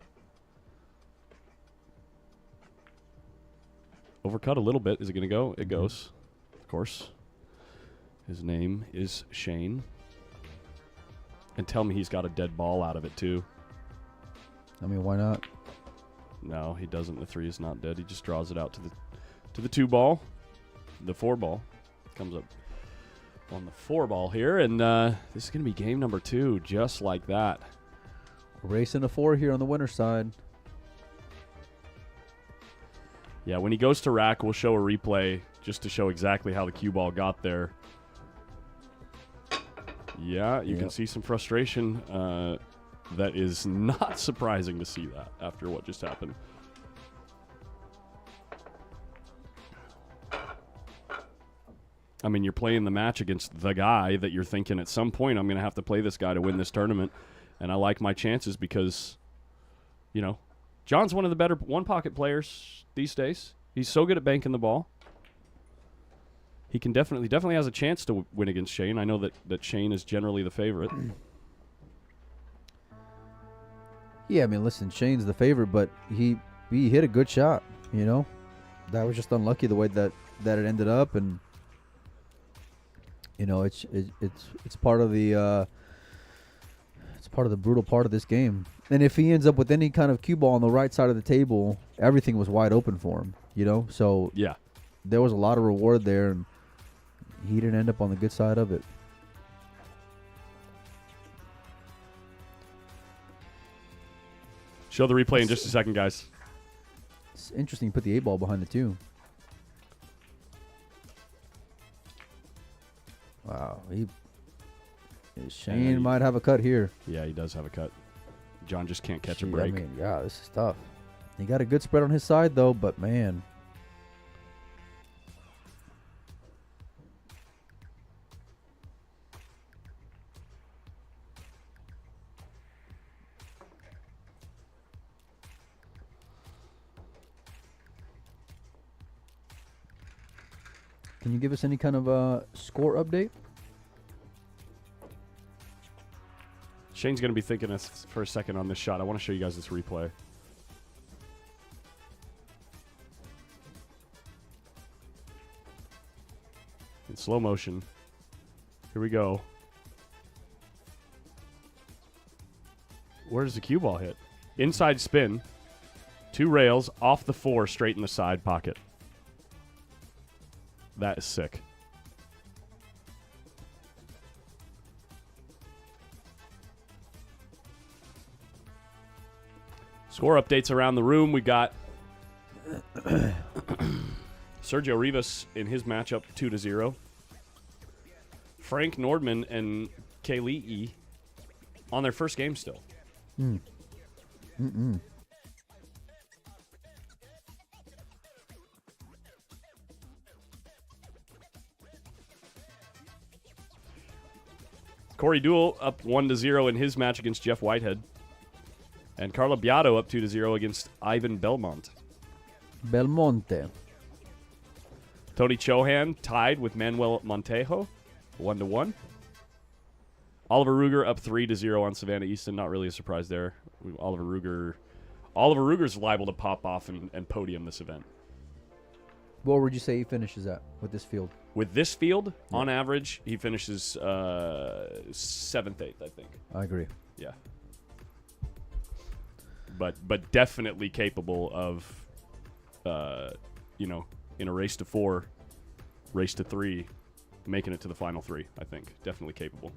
Overcut a little bit. Is it going to go? It goes. Of course. His name is Shane. And tell me he's got a dead ball out of it, too. I mean, why not? No, he doesn't. The 3 is not dead. He just draws it out to the 2 ball. The 4 ball comes up on the 4 ball here. And this is going to be game number 2, just like that. Racing a 4 here on the winner's side. Yeah, when he goes to rack, we'll show a replay just to show exactly how the cue ball got there. Yeah, you can see some frustration. That is not surprising to see that after what just happened. I mean, you're playing the match against the guy that you're thinking at some point, I'm going to have to play this guy to win this tournament. And I like my chances because, you know, John's one of the better one-pocket players these days. He's so good at banking the ball. He can definitely has a chance to win against Shane. I know that Shane is generally the favorite. Yeah, I mean, listen, Shane's the favorite, but he hit a good shot, you know? That was just unlucky the way that it ended up, and you know, it's part of the brutal part of this game. And if he ends up with any kind of cue ball on the right side of the table, everything was wide open for him, you know? So yeah, there was a lot of reward there, and he didn't end up on the good side of it. Show the replay in just a second, guys. It's interesting you put the 8 ball behind the 2. Wow, Shane might have a cut here. Yeah, he does have a cut. John just can't catch a break. I mean, yeah, this is tough. He got a good spread on his side, though, but man. Can you give us any kind of score update? Shane's going to be thinking for a second on this shot. I want to show you guys this replay. In slow motion. Here we go. Where does the cue ball hit? Inside spin. 2 rails, off the 4, straight in the side pocket. That is sick. Score updates around the room. We got Sergio Rivas in his matchup 2-0. Frank Nordman and Kali'i on their first game still. Corey Duel up 1-0 in his match against Jeff Whitehead. And Carlo Biado up 2-0 against Ivan Belmont. Belmonte. Tony Chohan tied with Manuel Montejo, 1-1. Oliver Ruger up 3-0 on Savannah Easton. Not really a surprise there. Oliver Ruger's liable to pop off and podium this event. What would you say he finishes at with this field? With this field, on average, he finishes 7th, 8th, I think. I agree. Yeah. But definitely capable of, in a race to 4, race to 3, making it to the final 3, I think. Definitely capable.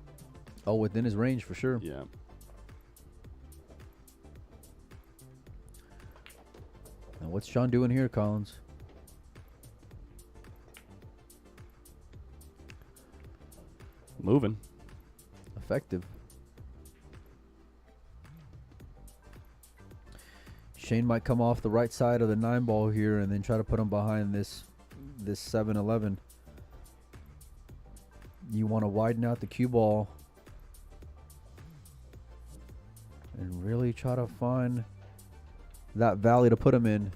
Oh, within his range for sure. Yeah. Now what's Sean doing here, Collins? Moving. Effective. Shane might come off the right side of the 9 ball here and then try to put him behind this 7-11. You want to widen out the cue ball and really try to find that valley to put him in.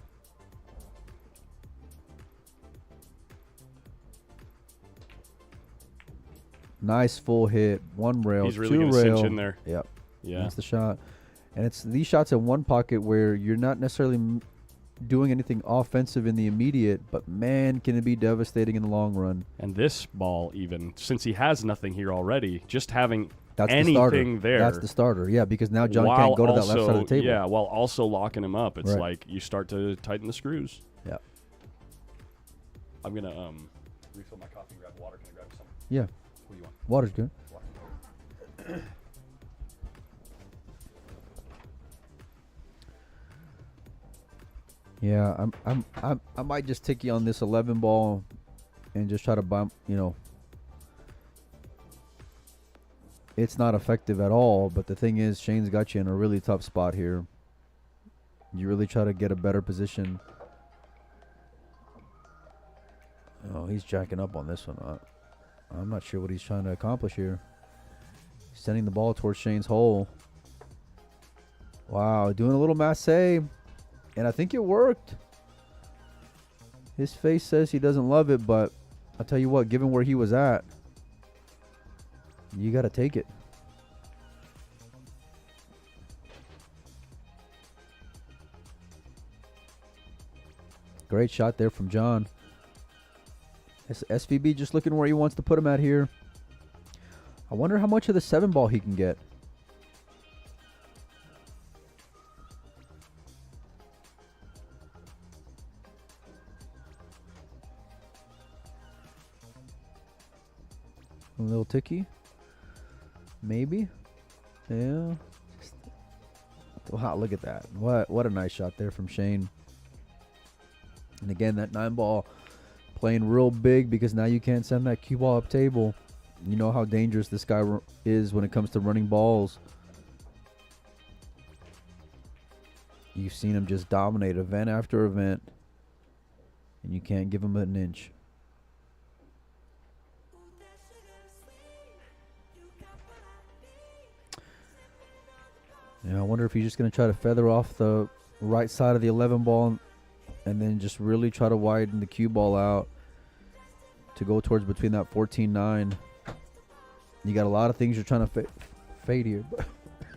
Nice full hit, 1 rail, He's really 2 going to rail. cinch in there. Yep. Yeah. That's the shot. And it's these shots in one pocket where you're not necessarily doing anything offensive in the immediate, but man, can it be devastating in the long run. And this ball, even, since he has nothing here already, just having That's anything the starter. there. That's the starter, yeah, because now John while can't go to that also, left side of the table. Yeah, while also locking him up. It's Right. like you start to tighten the screws. Yeah. I'm going to refill my coffee and grab water. Can I grab some? Yeah. What do you want? Water's good. Yeah, I might just take you on this 11 ball and just try to bump, you know. It's not effective at all, but the thing is Shane's got you in a really tough spot here. You really try to get a better position. Oh, he's jacking up on this one. I'm not sure what he's trying to accomplish here. He's sending the ball towards Shane's hole. Wow, doing a little masse. And I think it worked. His face says he doesn't love it, but I'll tell you what, given where he was at, you got to take it. Great shot there from John. SVB just looking where he wants to put him at here. I wonder how much of the 7 ball he can get. A little ticky. Maybe. Yeah. Wow, look at that. What a nice shot there from Shane. And again, that 9 ball playing real big because now you can't send that cue ball up table. You know how dangerous this guy is when it comes to running balls. You've seen him just dominate event after event, and you can't give him an inch. Yeah, I wonder if he's just going to try to feather off the right side of the 11 ball and then just really try to widen the cue ball out to go towards between that 14-9. You got a lot of things you're trying to fade here.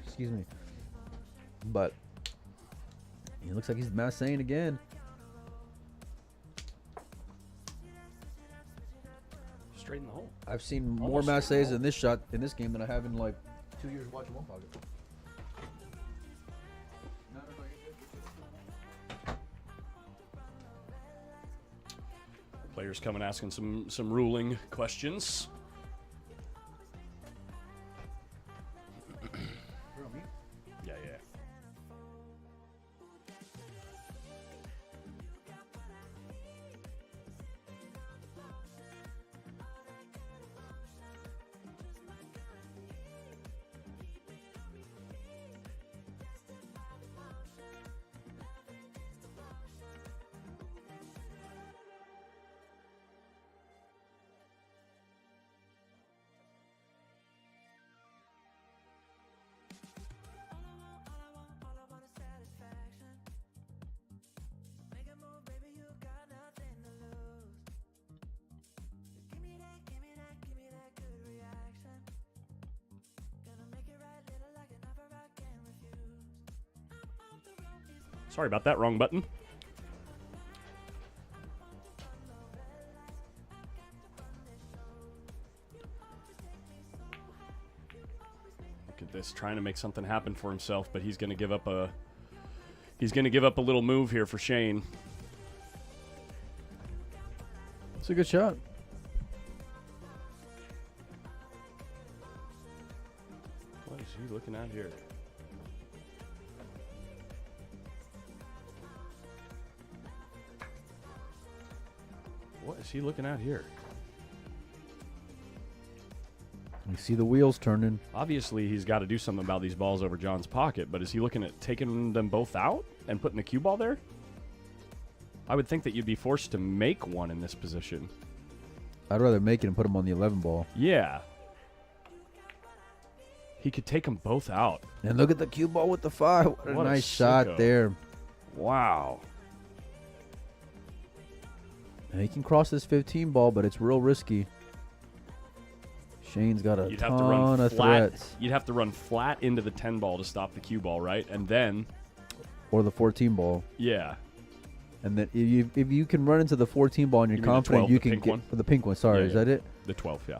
Excuse me. But it looks like he's massing again. Straight in the hole. I've seen more masses in this shot in this game than I have in like 2 years watching one pocket. Players coming asking some ruling questions. Yeah. Sorry about that, wrong button. Look at this, trying to make something happen for himself, but he's going to give up a little move here for Shane. It's a good shot. What is he looking at here? What is he looking at here? You see the wheels turning. Obviously, he's got to do something about these balls over John's pocket, but is he looking at taking them both out and putting the cue ball there? I would think that you'd be forced to make one in this position. I'd rather make it and put them on the 11 ball. Yeah. He could take them both out. And look at the cue ball with the 5. What a nice shot there. Wow. And he can cross this 15 ball, but it's real risky. Shane's got a ton of threats. You'd have to run flat into the 10 ball to stop the cue ball, right? And then... Or the 14 ball. Yeah. And then if you can run into the 14 ball and you're confident, you can get... The pink one, sorry. Is that it? The 12, yeah.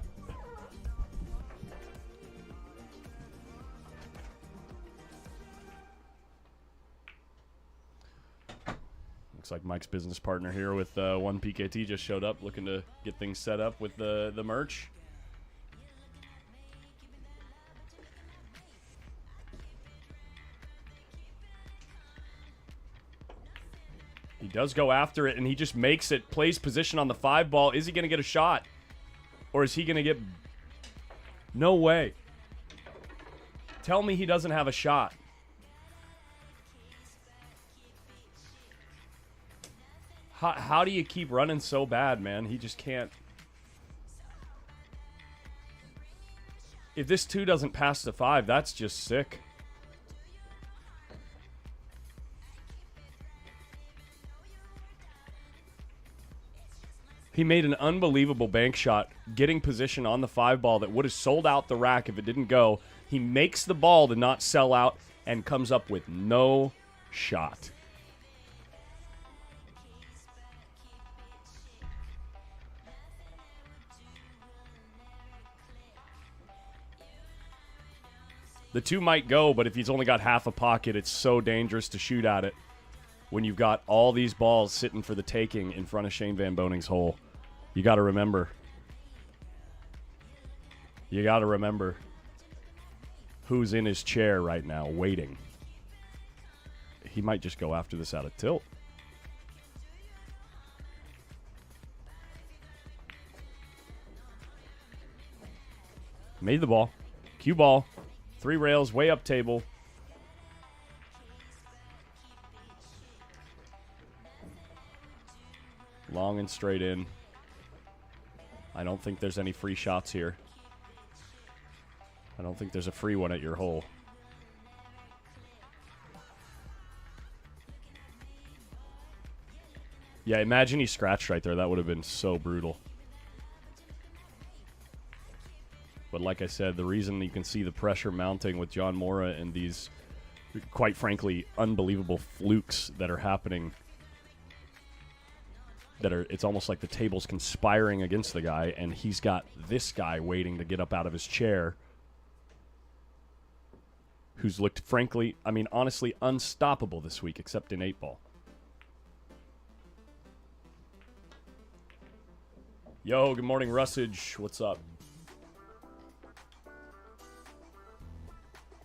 Looks like Mike's business partner here with one PKT just showed up looking to get things set up with the merch. He does go after it, and he just makes it, plays position on the 5 ball. Is he going to get a shot? Or is he going to get... No way. Tell me he doesn't have a shot. How do you keep running so bad, man? He just can't. If this 2 doesn't pass the 5, that's just sick. He made an unbelievable bank shot, getting position on the 5 ball that would have sold out the rack if it didn't go. He makes the ball to not sell out and comes up with no shot. The 2 might go, but if he's only got half a pocket, it's so dangerous to shoot at it when you've got all these balls sitting for the taking in front of Shane Van Boning's hole. You got to remember. You got to remember who's in his chair right now waiting. He might just go after this out of tilt. Made the ball. Cue ball. 3 rails, way up table. Long and straight in. I don't think there's any free shots here. I don't think there's a free one at your hole. Yeah, imagine he scratched right there. That would have been so brutal. But like I said, the reason you can see the pressure mounting with John Mora and these, quite frankly, unbelievable flukes that are happening, it's almost like the table's conspiring against the guy, and he's got this guy waiting to get up out of his chair, who's looked, frankly, I mean, honestly, unstoppable this week, except in 8-ball. Yo, good morning, Russage. What's up?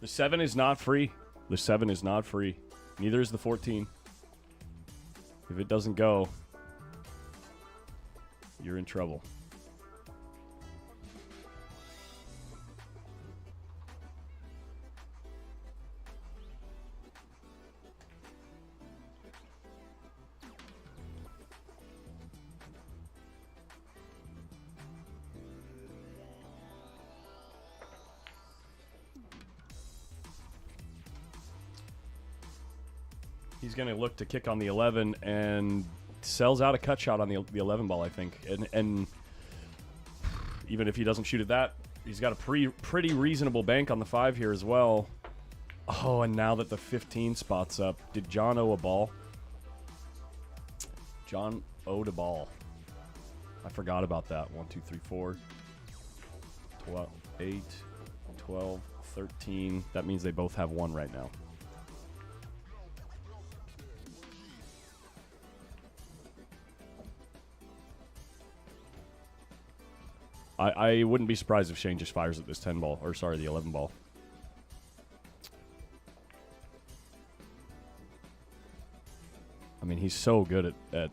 The 7 is not free. The 7 is not free. Neither is the 14. If it doesn't go, you're in trouble. He's going to look to kick on the 11 and sells out a cut shot on the 11 ball, I think. And even if he doesn't shoot at that, he's got a pretty reasonable bank on the 5 here as well. Oh, and now that the 15 spot's up, did John owe a ball? John owed a ball. I forgot about that. 1, 2, 3, 4, 12, 8, 12, 13. That means they both have 1 right now. I wouldn't be surprised if Shane just fires at this 10 ball, or sorry, the 11 ball. I mean, he's so good at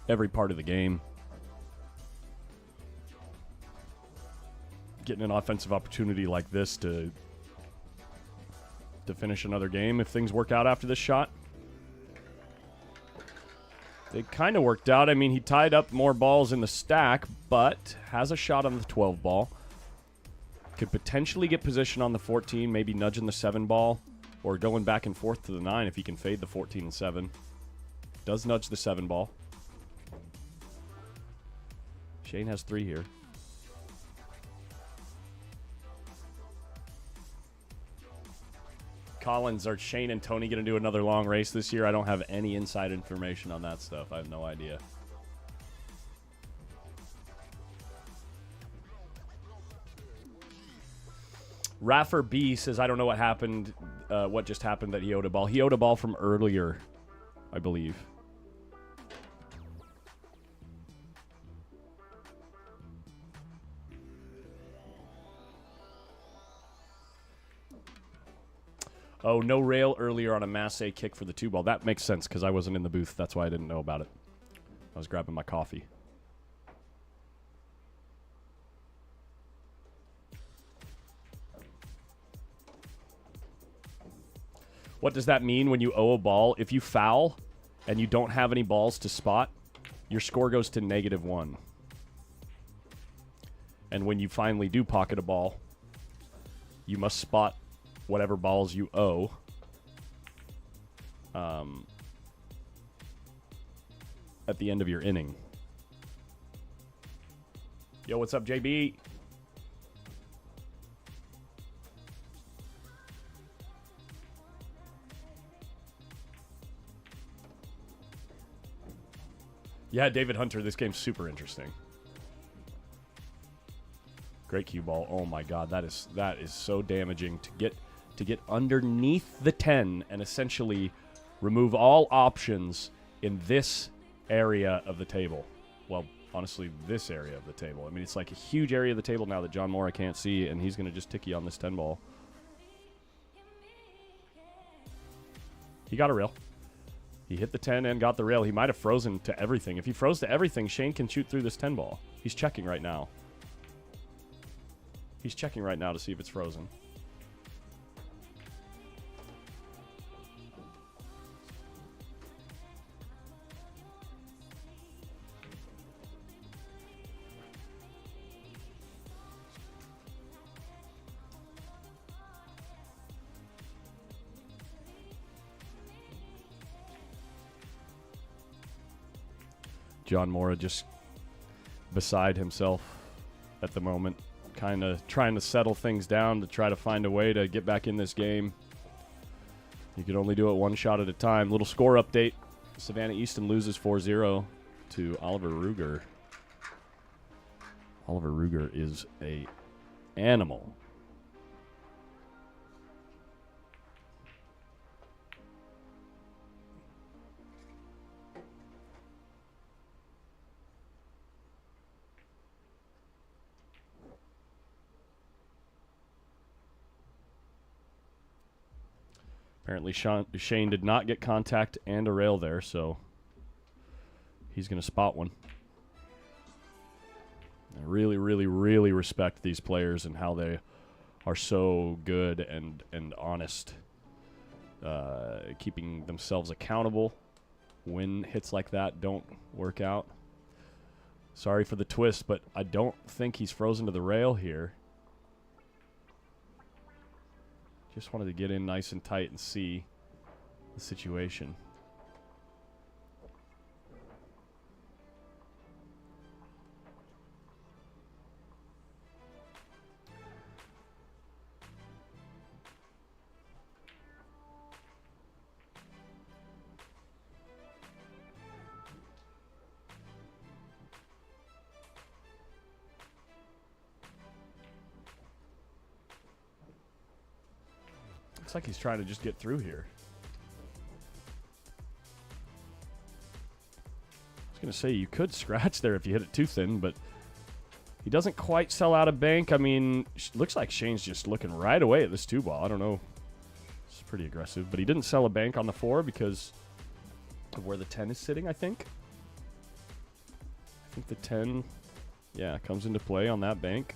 every part of the game. getting an offensive opportunity like this to finish another game if things work out after this shot. It kind of worked out. I mean, he tied up more balls in the stack, but has a shot on the 12 ball. Could potentially get position on the 14, maybe nudging the 7 ball, or going back and forth to the 9 if he can fade the 14 and 7. Does nudge the 7 ball. Shane has 3 here. Collins, are Shane and Tony going to do another long race this year? I don't have any inside information on that stuff. I have no idea. Raffer B says, I don't know what happened, what just happened that he owed a ball. He owed a ball from earlier, I believe. Oh, no rail earlier on a Masse kick for the 2 ball. That makes sense because I wasn't in the booth. That's why I didn't know about it. I was grabbing my coffee. What does that mean when you owe a ball? If you foul and you don't have any balls to spot, your score goes to -1. And when you finally do pocket a ball, you must spot whatever balls you owe. At the end of your inning. Yo, what's up, JB? Yeah, David Hunter, this game's super interesting. Great cue ball. Oh my god, that is so damaging to get underneath the 10 and essentially remove all options in this area of the table. Well, honestly, this area of the table. I mean, it's like a huge area of the table now that John Mora can't see, and he's going to just ticky on this 10 ball. He got a rail. He hit the 10 and got the rail. He might have frozen to everything. If he froze to everything, Shane can shoot through this 10 ball. He's checking right now. He's checking right now to see if it's frozen. John Mora just beside himself at the moment, kind of trying to settle things down to try to find a way to get back in this game. You can only do it one shot at a time. Little score update. Savannah Easton loses 4-0 to Oliver Ruger. Oliver Ruger is a animal. Apparently Shane did not get contact and a rail there, so he's going to spot one. I really, really, really respect these players and how they are so good and honest, keeping themselves accountable when hits like that don't work out. Sorry for the twist, but I don't think he's frozen to the rail here. Just wanted to get in nice and tight and see the situation. Looks like he's trying to just get through here. I was going to say you could scratch there if you hit it too thin, but he doesn't quite sell out a bank. I mean, looks like Shane's just looking right away at this 2 ball. I don't know. It's pretty aggressive, but he didn't sell a bank on the 4 because of where the 10 is sitting, I think. I think the 10, yeah, comes into play on that bank.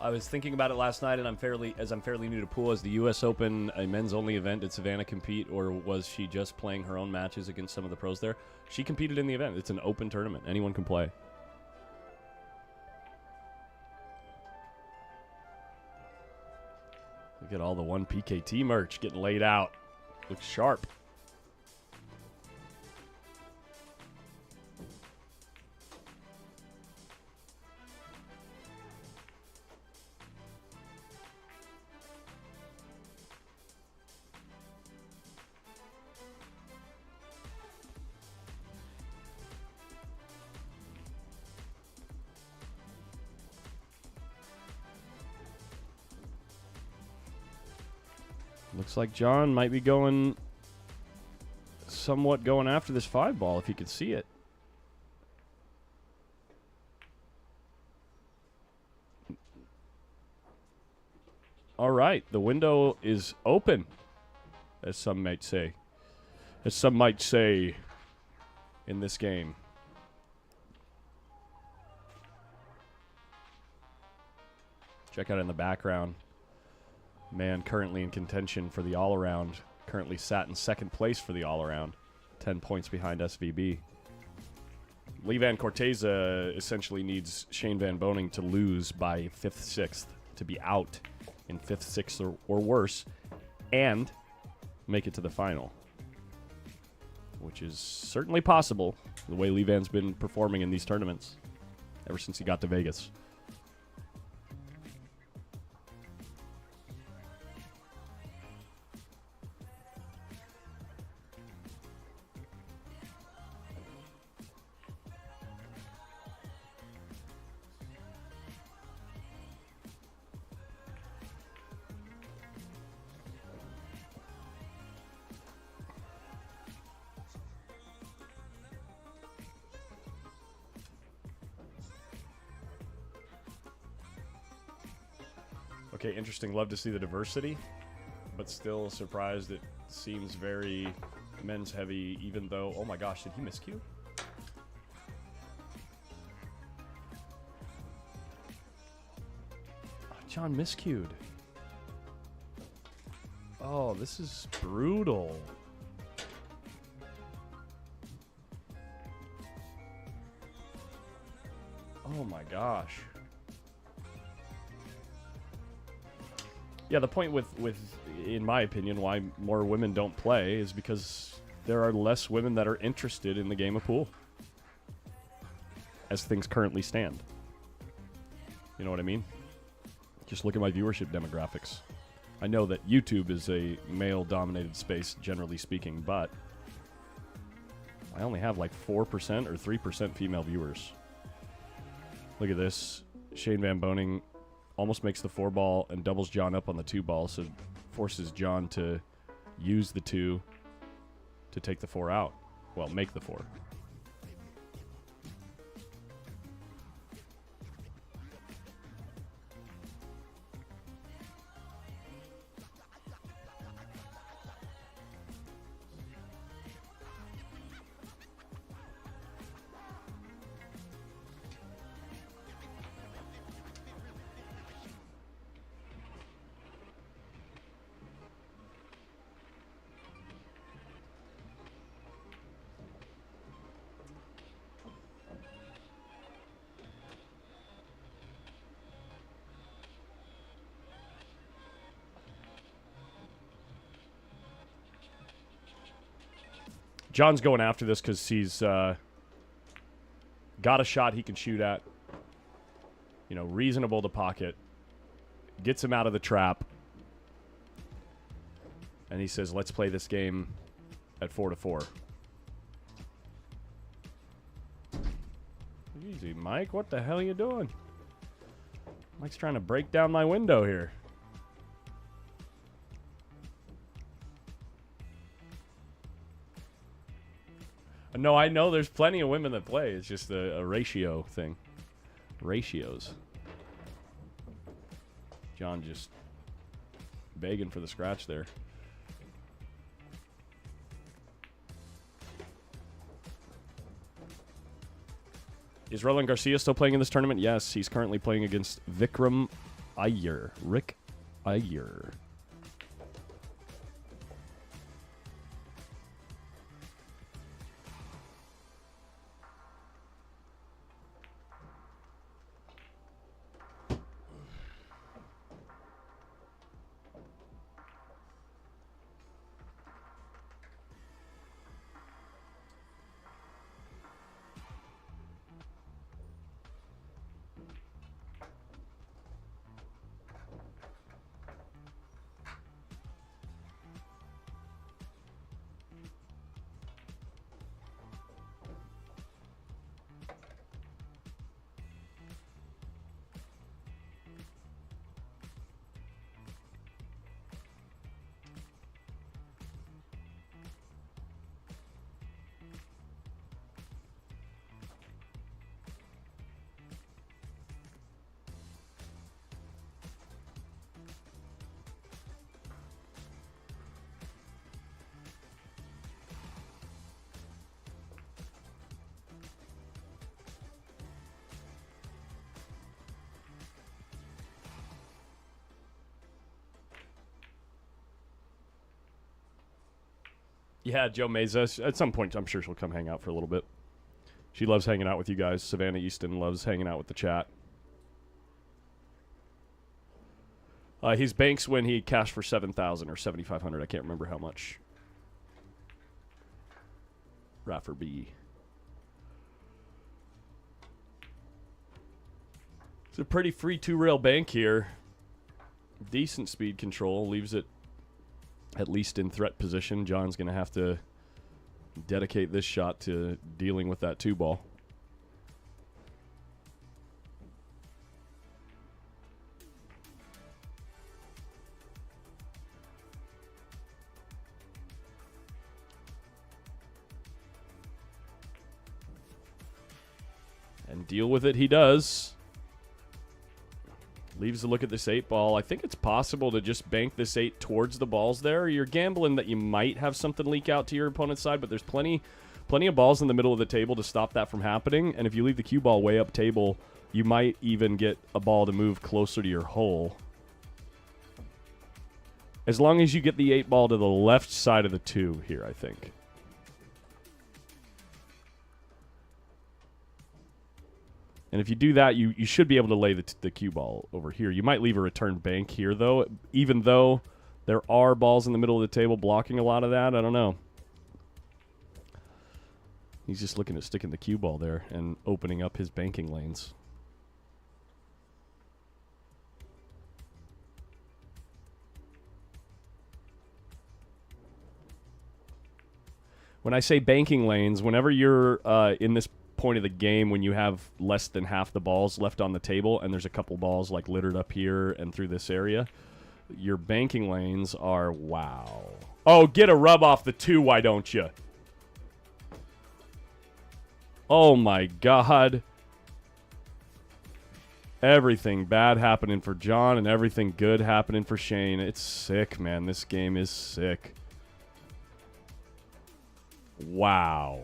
I was thinking about it last night, and I'm fairly new to pool. Is the U.S. Open a men's-only event? Did Savannah compete, or was she just playing her own matches against some of the pros there? She competed in the event. It's an open tournament. Anyone can play. Look at all the one PKT merch getting laid out. Looks sharp. Looks like John might be somewhat going after this 5-ball if he could see it. All right, the window is open, as some might say. As some might say in this game. Check out in the background. Man currently in contention for the all-around. Currently sat in second place for the all-around. 10 points behind SVB. Lee Van Corteza essentially needs Shane Van Boening to lose by 5th, 6th to be out in 5th, 6th or worse and make it to the final. Which is certainly possible the way Lee Van's been performing in these tournaments ever since he got to Vegas. Okay, interesting. Love to see the diversity, but still surprised it seems very men's heavy, even though, oh my gosh, did he miscue? Oh, John miscued. Oh, this is brutal. Oh my gosh. Yeah, the point with, in my opinion, why more women don't play is because there are less women that are interested in the game of pool as things currently stand. You know what I mean? Just look at my viewership demographics. I know that YouTube is a male-dominated space, generally speaking, but I only have like 4% or 3% female viewers. Look at this. Shane Van Boening almost makes the 4-ball and doubles John up on the 2-ball, so forces John to use the 2 to take the 4 out. Well, make the 4. John's going after this because he's got a shot he can shoot at. You know, reasonable to pocket. Gets him out of the trap. And he says, let's play this game at 4-4. Easy, Mike. What the hell are you doing? Mike's trying to break down my window here. No, I know there's plenty of women that play. It's just a ratio thing. Ratios. John just begging for the scratch there. Is Roland Garcia still playing in this tournament? Yes, he's currently playing against Vikram Iyer. Rick Iyer. Yeah, Joe Meza. At some point, I'm sure she'll come hang out for a little bit. She loves hanging out with you guys. Savannah Easton loves hanging out with the chat. He's banks when he cashed for 7,000 or 7,500. I can't remember how much. Raffer B. It's a pretty free two-rail bank here. Decent speed control. Leaves it at least in threat position. John's going to have to dedicate this shot to dealing with that two ball. And deal with it he does. Leaves a look at this 8-ball. I think it's possible to just bank this 8 towards the balls there. You're gambling that you might have something leak out to your opponent's side, but there's plenty of balls in the middle of the table to stop that from happening. And if you leave the cue ball way up table, you might even get a ball to move closer to your hole. As long as you get the 8-ball to the left side of the 2 here, I think. And if you do that, you should be able to lay the cue ball over here. You might leave a return bank here, though. Even though there are balls in the middle of the table blocking a lot of that, I don't know. He's just looking at sticking the cue ball there and opening up his banking lanes. When I say banking lanes, whenever you're in this point of the game when you have less than half the balls left on the table and there's a couple balls like littered up here and through this area, your banking lanes are wow. Oh, get a rub off the 2, why don't you? Oh my God. Everything bad happening for John and everything good happening for Shane. It's sick, man. This game is sick. Wow.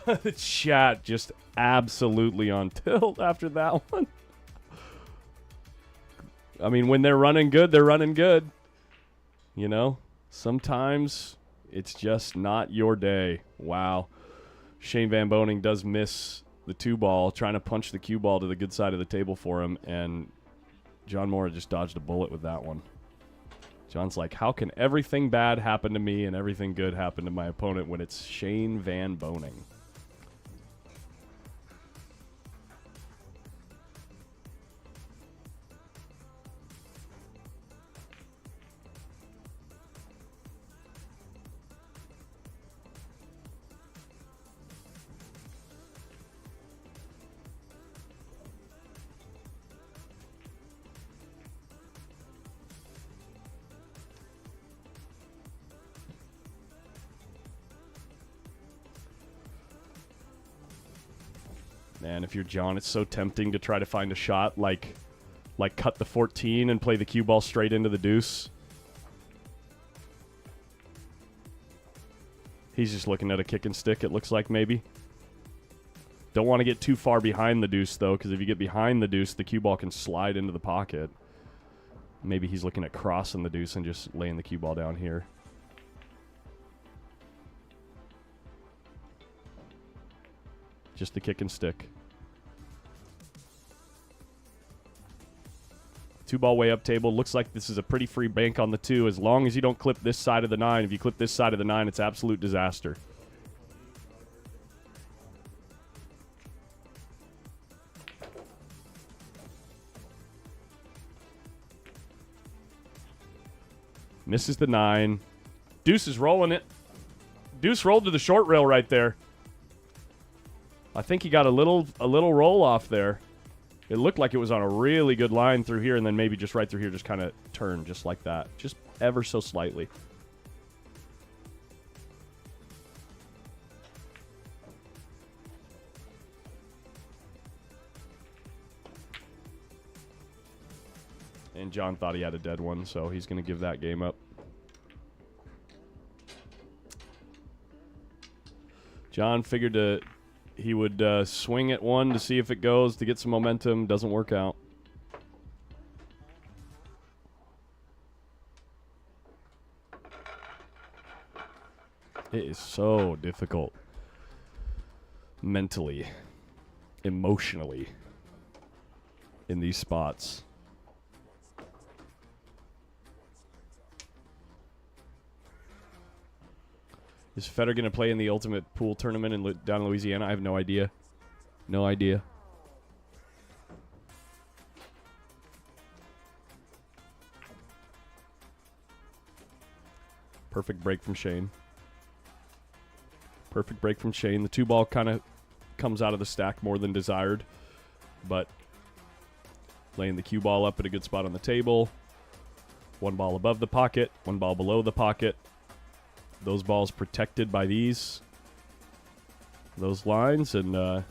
The chat just absolutely on tilt after that one. I mean, when they're running good, they're running good. You know, sometimes it's just not your day. Wow. Shane Van Boning does miss the 2-ball, trying to punch the cue ball to the good side of the table for him, and John Mora just dodged a bullet with that one. John's like, how can everything bad happen to me and everything good happen to my opponent when it's Shane Van Boning? Man, if you're John, it's so tempting to try to find a shot like cut the 14 and play the cue ball straight into the deuce. He's just looking at a kick and stick, it looks like, maybe. Don't want to get too far behind the deuce, though, because if you get behind the deuce, the cue ball can slide into the pocket. Maybe he's looking at crossing the deuce and just laying the cue ball down here. Just the kick and stick. 2-ball way up table. Looks like this is a pretty free bank on the 2. As long as you don't clip this side of the 9. If you clip this side of the 9, it's absolute disaster. Misses the 9. Deuce is rolling it. Deuce rolled to the short rail right there. I think he got a little roll off there. It looked like it was on a really good line through here, and then maybe just right through here just kind of turned just like that. Just ever so slightly. And John thought he had a dead one, so he's going to give that game up. John figured he would swing at one to see if it goes, to get some momentum. Doesn't work out. It is so difficult. Mentally. Emotionally. In these spots. Is Federer going to play in the Ultimate Pool Tournament down in Louisiana? I have no idea. No idea. Perfect break from Shane. Perfect break from Shane. The 2-ball kind of comes out of the stack more than desired. But laying the cue ball up at a good spot on the table. 1 ball above the pocket. 1 ball below the pocket. Those balls protected by those lines, and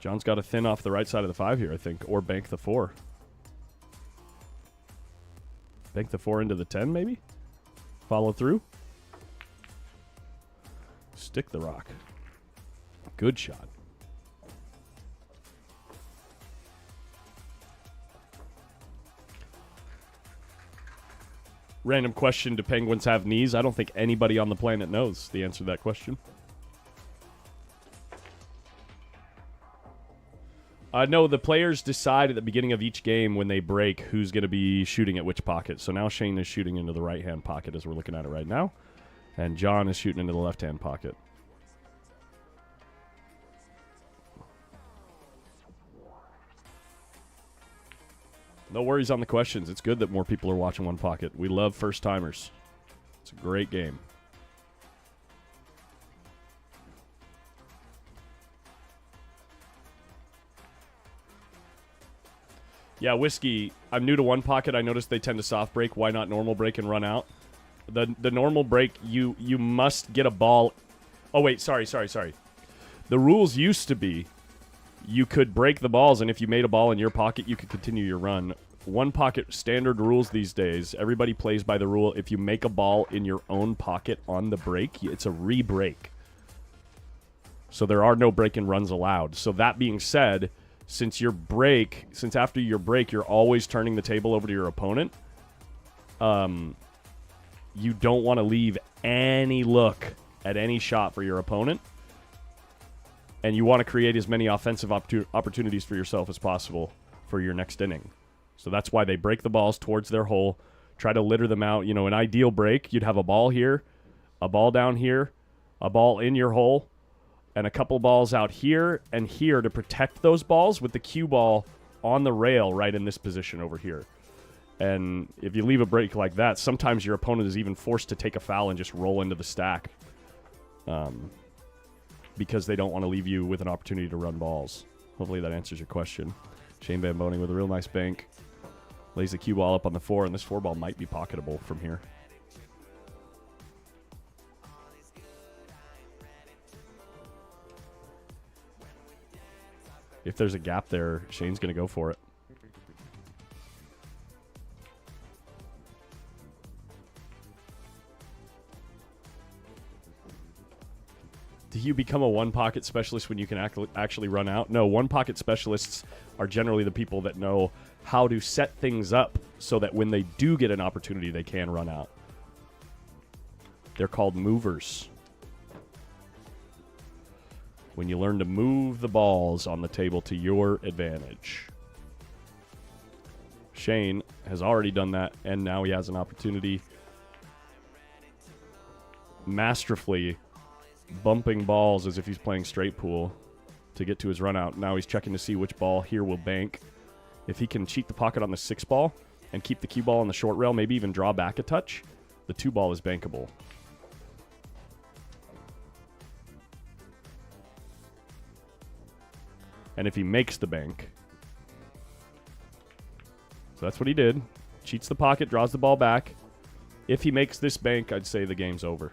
John's got to thin off the right side of the 5 here, I think, or bank the 4. Bank the 4 into the 10, maybe? Follow through? Stick the rock. Good shot. Random question, do penguins have knees? I don't think anybody on the planet knows the answer to that question. No, the players decide at the beginning of each game when they break who's going to be shooting at which pocket. So now Shane is shooting into the right-hand pocket as we're looking at it right now. And John is shooting into the left-hand pocket. No worries on the questions. It's good that more people are watching One Pocket. We love first-timers. It's a great game. Yeah, Whiskey, I'm new to One Pocket. I noticed they tend to soft break. Why not normal break and run out? The normal break, you must get a ball. Oh, wait, sorry. The rules used to be you could break the balls, and if you made a ball in your pocket, you could continue your run. One Pocket standard rules these days, everybody plays by the rule. If you make a ball in your own pocket on the break, it's a re-break. So there are no break and runs allowed. So that being said, since after your break, you're always turning the table over to your opponent, you don't want to leave any look at any shot for your opponent. And you want to create as many offensive opportunities for yourself as possible for your next inning. So that's why they break the balls towards their hole, try to litter them out. You know, an ideal break, you'd have a ball here, a ball down here, a ball in your hole, and a couple balls out here and here to protect those balls with the cue ball on the rail right in this position over here. And if you leave a break like that, sometimes your opponent is even forced to take a foul and just roll into the stack. Because they don't want to leave you with an opportunity to run balls. Hopefully that answers your question. Shane Van Boning with a real nice bank. Lays the cue ball up on the 4, and this 4 ball might be pocketable from here. If there's a gap there, Shane's going to go for it. Do you become a one-pocket specialist when you can actually run out? No, one-pocket specialists are generally the people that know how to set things up so that when they do get an opportunity, they can run out. They're called movers. When you learn to move the balls on the table to your advantage. Shane has already done that, and now he has an opportunity. Masterfully bumping balls as if he's playing straight pool to get to his run out. Now he's checking to see which ball here will bank. If he can cheat the pocket on the 6 ball and keep the cue ball on the short rail, maybe even draw back a touch, the 2 ball is bankable. And if he makes the bank, so that's what he did. Cheats the pocket, draws the ball back. If he makes this bank, I'd say the game's over.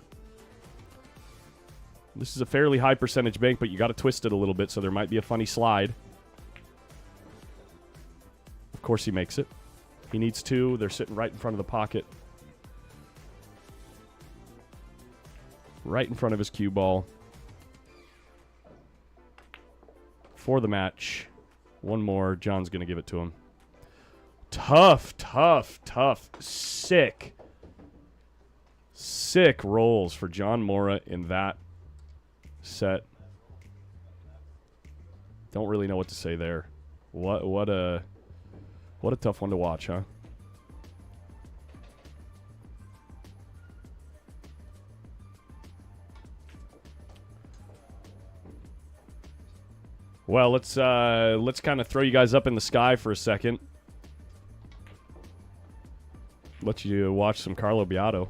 This is a fairly high percentage bank, but you got to twist it a little bit, so there might be a funny slide. Of course he makes it. He needs 2. They're sitting right in front of the pocket. Right in front of his cue ball. For the match. One more. John's going to give it to him. Tough, tough, tough. Sick rolls for John Mora in that set. Don't really know what to say there. What a tough one to watch, huh? Well, let's kind of throw you guys up in the sky for a second. Let you watch some Carlo Biado.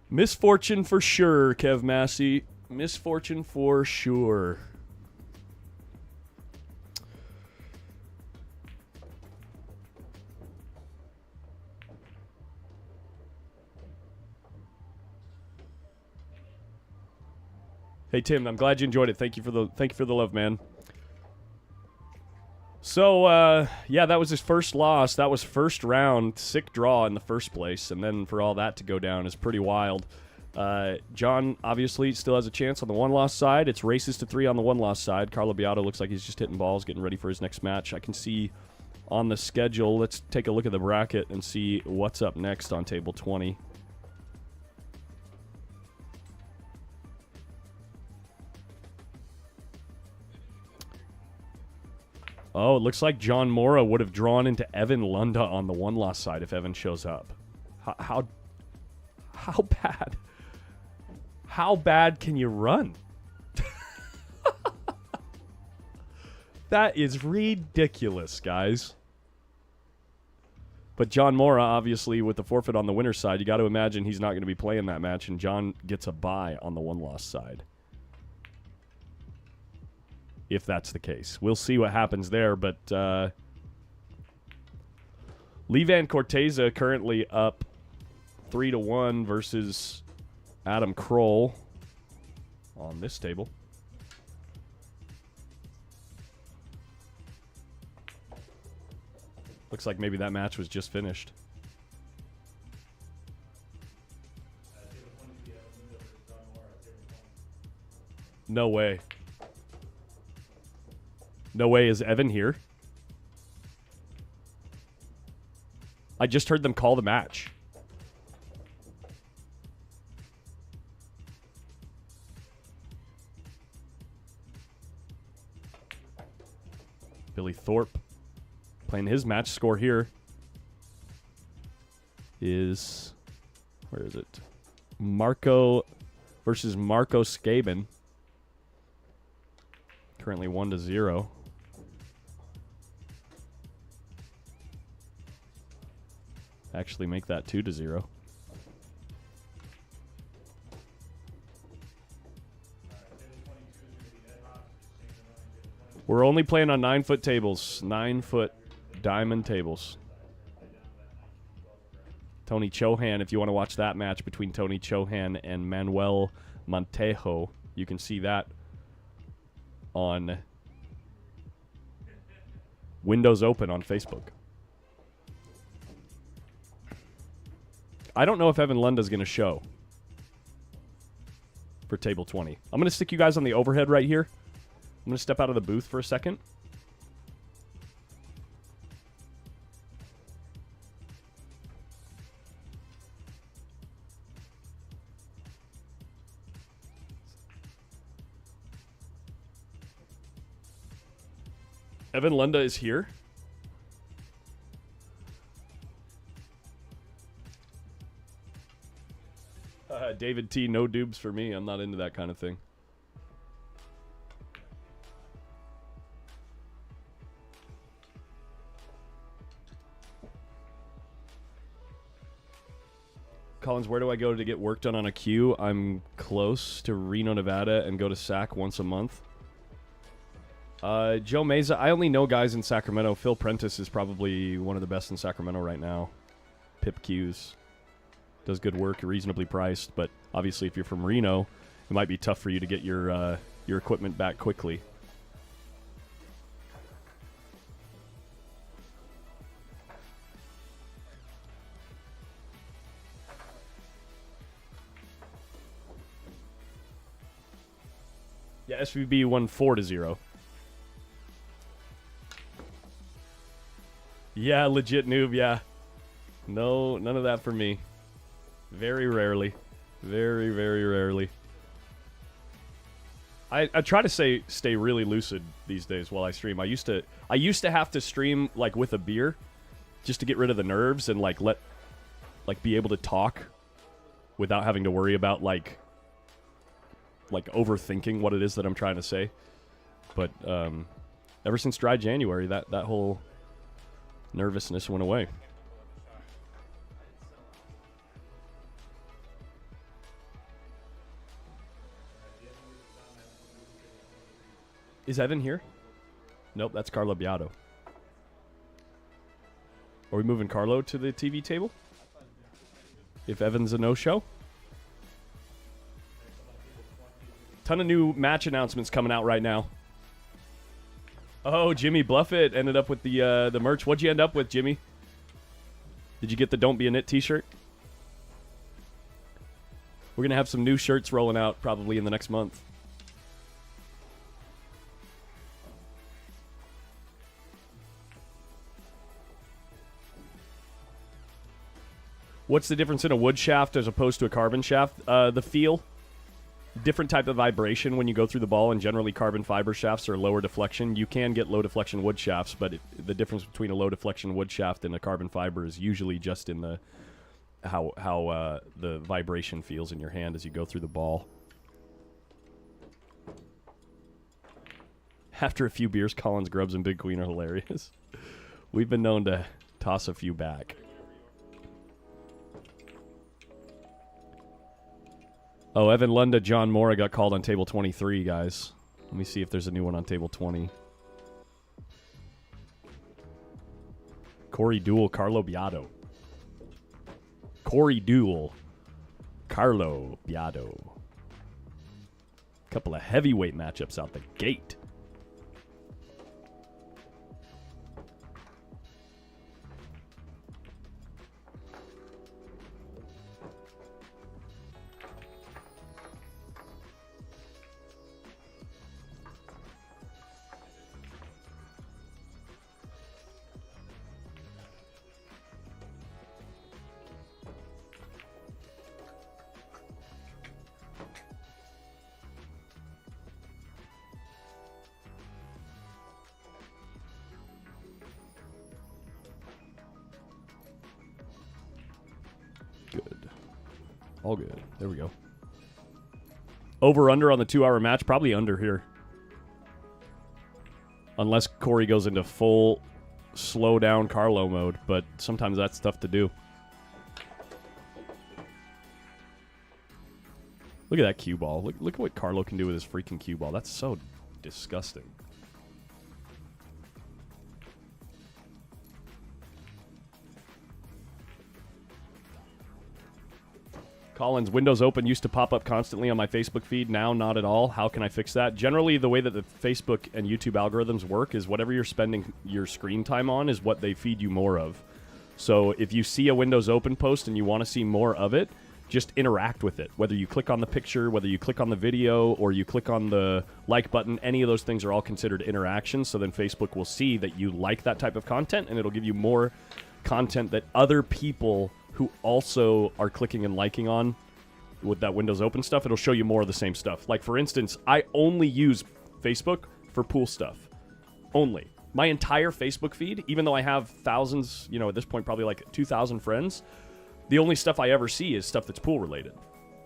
Misfortune for sure, Kev Massey. Misfortune for sure. Hey Tim, I'm glad you enjoyed it. Thank you for the love, man. So yeah, that was his first loss. That was first round. Sick draw in the first place, and then for all that to go down is pretty wild. John obviously still has a chance on the 1-loss side. It's races to 3 on the 1-loss side. Carlo Biado looks like he's just hitting balls, getting ready for his next match. I can see on the schedule. Let's take a look at the bracket and see what's up next on table 20. Oh, it looks like John Mora would have drawn into Evan Lunda on the 1-loss side if Evan shows up. How bad? How bad can you run? That is ridiculous, guys. But John Mora, obviously, with the forfeit on the winner's side, you got to imagine he's not going to be playing that match, and John gets a bye on the 1-loss side. If that's the case. We'll see what happens there, but Levan Corteza currently up 3-1 versus Adam Kroll on this table. Looks like maybe that match was just finished. No way. No way is Evan here. I just heard them call the match. Billy Thorpe playing his match. Score here is, where is it? Marco versus Marco Skaben. Currently 1-0. Actually make that 2-0. We're only playing on 9-foot tables. 9-foot diamond tables. Tony Chohan, if you want to watch that match between Tony Chohan and Manuel Montejo, you can see that on Windows Open on Facebook. I don't know if Evan Lunda's going to show for table 20. I'm going to stick you guys on the overhead right here. I'm going to step out of the booth for a second. Evan Lunda is here. David T, no dubs for me. I'm not into that kind of thing. Collins, where do I go to get work done on a queue? I'm close to Reno, Nevada, and go to SAC once a month. Joe Meza, I only know guys in Sacramento. Phil Prentice is probably one of the best in Sacramento right now. Pip queues. Does good work, reasonably priced, but obviously if you're from Reno, it might be tough for you to get your equipment back quickly. Yeah, SVB won 4-0. Yeah, legit noob, yeah. No, none of that for me. Very rarely. Very, very rarely. I try to stay really lucid these days while I stream. I used to have to stream like with a beer just to get rid of the nerves and like be able to talk without having to worry about like overthinking what it is that I'm trying to say. But ever since dry January, that whole nervousness went away. Is Evan here? Nope, that's Carlo Biado. Are we moving Carlo to the TV table? If Evan's a no-show? Ton of new match announcements coming out right now. Oh, Jimmy Bluffett ended up with the merch. What'd you end up with, Jimmy? Did you get the Don't Be a Nit t-shirt? We're going to have some new shirts rolling out probably in the next month. What's the difference in a wood shaft as opposed to a carbon shaft? The feel. Different type of vibration when you go through the ball, and generally carbon fiber shafts are lower deflection. You can get low deflection wood shafts, but the difference between a low deflection wood shaft and a carbon fiber is usually just in the how the vibration feels in your hand as you go through the ball. After a few beers, Collins, Grubbs, and Big Queen are hilarious. We've been known to toss a few back. Oh, Evan Lunda, John Mora got called on table 23, guys. Let me see if there's a new one on table 20. Corey Duel, Carlo Biado. Corey Duel, Carlo Biado. Couple of heavyweight matchups out the gate. All good. There we go. Over under on the 2-hour match? Probably under here. Unless Corey goes into full slow down Carlo mode, but sometimes that's tough to do. Look at that cue ball. Look at what Carlo can do with his freaking cue ball. That's so disgusting. Collins, Windows Open used to pop up constantly on my Facebook feed. Now, not at all. How can I fix that? Generally, the way that the Facebook and YouTube algorithms work is whatever you're spending your screen time on is what they feed you more of. So if you see a Windows Open post and you want to see more of it, just interact with it. Whether you click on the picture, whether you click on the video, or you click on the like button, any of those things are all considered interactions. So then Facebook will see that you like that type of content, and it'll give you more content that other people who also are clicking and liking on with that Windows Open stuff, it'll show you more of the same stuff. Like, for instance, I only use Facebook for pool stuff. Only. My entire Facebook feed, even though I have thousands, at this point probably like 2,000 friends, the only stuff I ever see is stuff that's pool related,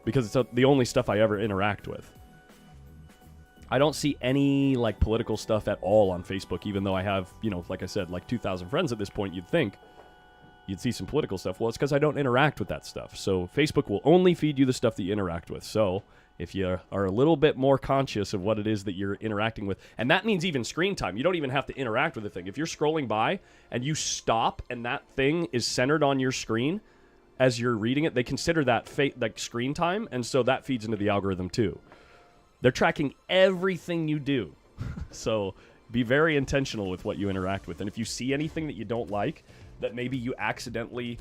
because it's the only stuff I ever interact with. I don't see any like political stuff at all on Facebook, even though I have, like I said, like 2,000 friends at this point. You'd think you'd see some political stuff. Well, it's because I don't interact with that stuff. So Facebook will only feed you the stuff that you interact with. So if you are a little bit more conscious of what it is that you're interacting with, and that means even screen time. You don't even have to interact with the thing. If you're scrolling by and you stop and that thing is centered on your screen as you're reading it, they consider that like screen time, and so that feeds into the algorithm too. They're tracking everything you do. So be very intentional with what you interact with. And if you see anything that you don't like, that maybe you accidentally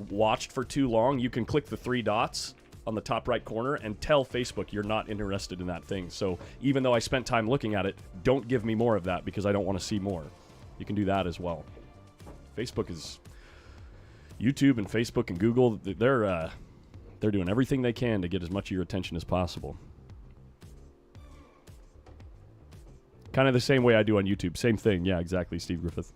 watched for too long, you can click the 3 dots on the top right corner and tell Facebook you're not interested in that thing. So even though I spent time looking at it, don't give me more of that because I don't want to see more. You can do that as well. Facebook is... YouTube and Facebook and Google, they're doing everything they can to get as much of your attention as possible. Kind of the same way I do on YouTube. Same thing. Yeah, exactly, Steve Griffith.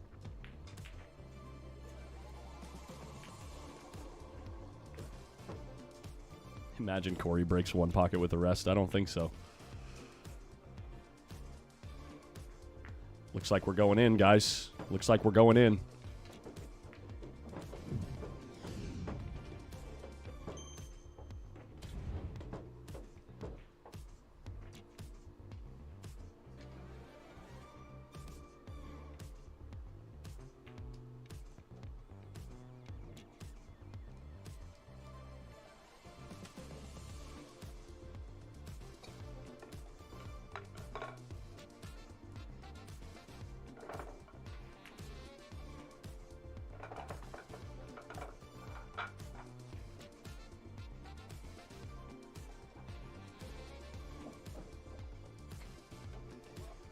Imagine Corey breaks one pocket with the rest. I don't think so. Looks like we're going in, guys. Looks like we're going in.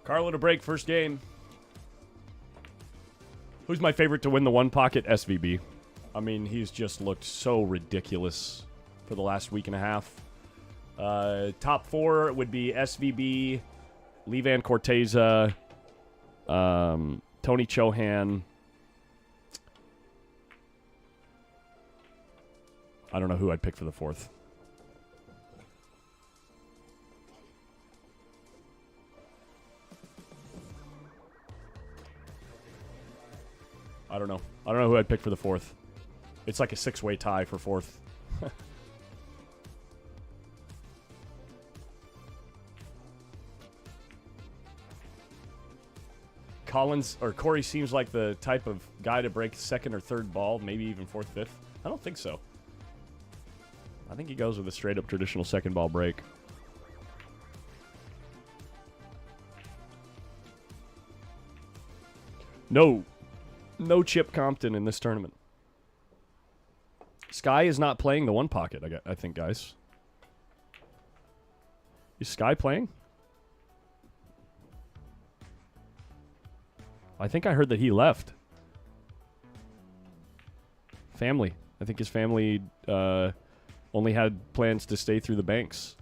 Carlo to break first game. Who's my favorite to win the one pocket? SVB. I mean, he's just looked so ridiculous for the last week and a half. Top 4 would be SVB, Levan Corteza, Tony Chohan. I don't know who I'd pick for the 4th. I don't know. I don't know who I'd pick for the 4th. It's like a 6-way tie for 4th. Corey seems like the type of guy to break 2nd or 3rd ball, maybe even 4th, 5th. I don't think so. I think he goes with a straight up traditional 2nd ball break. No Chip Compton in this tournament. Sky is not playing the one pocket, I think, guys. Is Sky playing? I think I heard that he left. Family. I think his family only had plans to stay through the banks.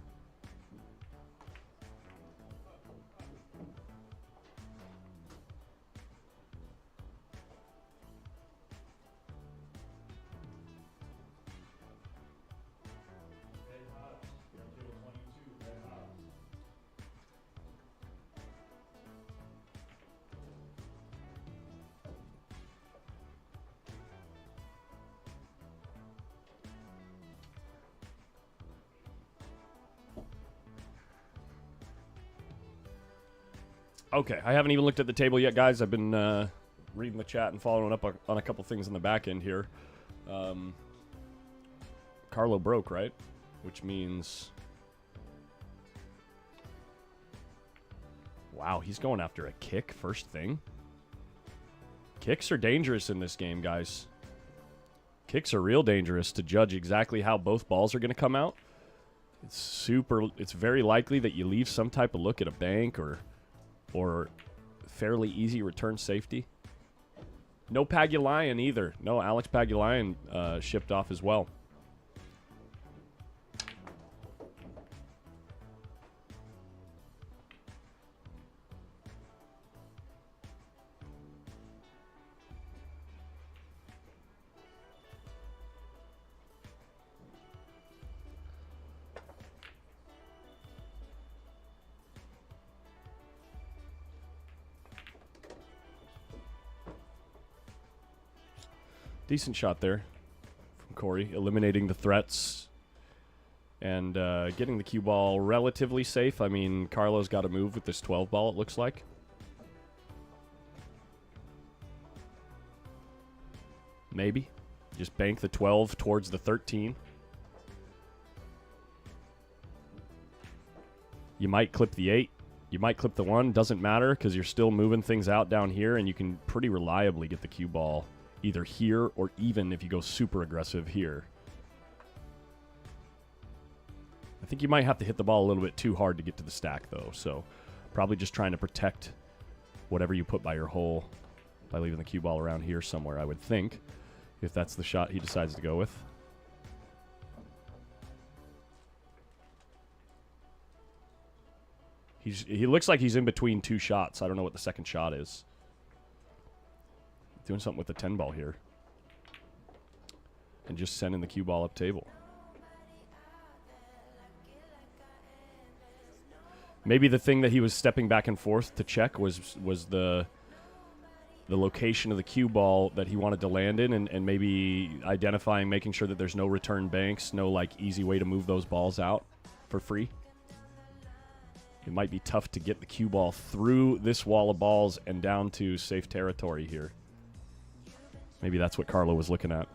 Okay, I haven't even looked at the table yet, guys. I've been reading the chat and following up on a couple things in the back end here. Carlo broke, right? Which means... Wow, he's going after a kick first thing. Kicks are dangerous in this game, guys. Kicks are real dangerous to judge exactly how both balls are going to come out. It's very likely that you leave some type of look at a bank or fairly easy return safety. No Pagulayan either. No, Alex Pagulayan shipped off as well. Decent shot there from Corey, eliminating the threats and getting the cue ball relatively safe. I mean, Carlo's got to move with this 12 ball, it looks like. Maybe. Just bank the 12 towards the 13. You might clip the 8. You might clip the 1. Doesn't matter because you're still moving things out down here, and you can pretty reliably get the cue ball either here or even if you go super aggressive here. I think you might have to hit the ball a little bit too hard to get to the stack, though. So probably just trying to protect whatever you put by your hole by leaving the cue ball around here somewhere, I would think, if that's the shot he decides to go with. He looks like he's in between two shots. I don't know what the second shot is. Doing something with the 10 ball here. And just sending the cue ball up table. Maybe the thing that he was stepping back and forth to check was the location of the cue ball that he wanted to land in, and maybe identifying, making sure that there's no return banks, no like easy way to move those balls out for free. It might be tough to get the cue ball through this wall of balls and down to safe territory here. Maybe that's what Carlo was looking at.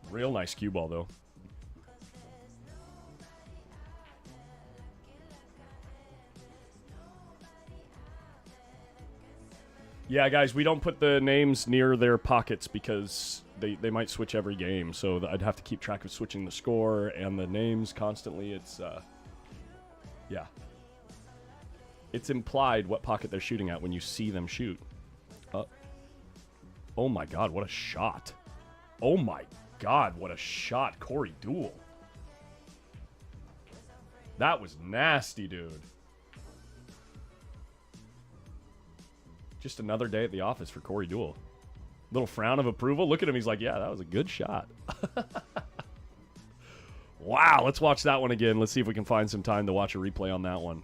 Real nice cue ball, though. Yeah, guys, we don't put the names near their pockets because they might switch every game. So I'd have to keep track of switching the score and the names constantly. It's, yeah. It's implied what pocket they're shooting at when you see them shoot. Oh my God, what a shot. Oh my God, what a shot, Corey Deuel. That was nasty, dude. Just another day at the office for Corey Deuel. Little frown of approval. Look at him, he's like, yeah, that was a good shot. Wow, let's watch that one again. Let's see if we can find some time to watch a replay on that one.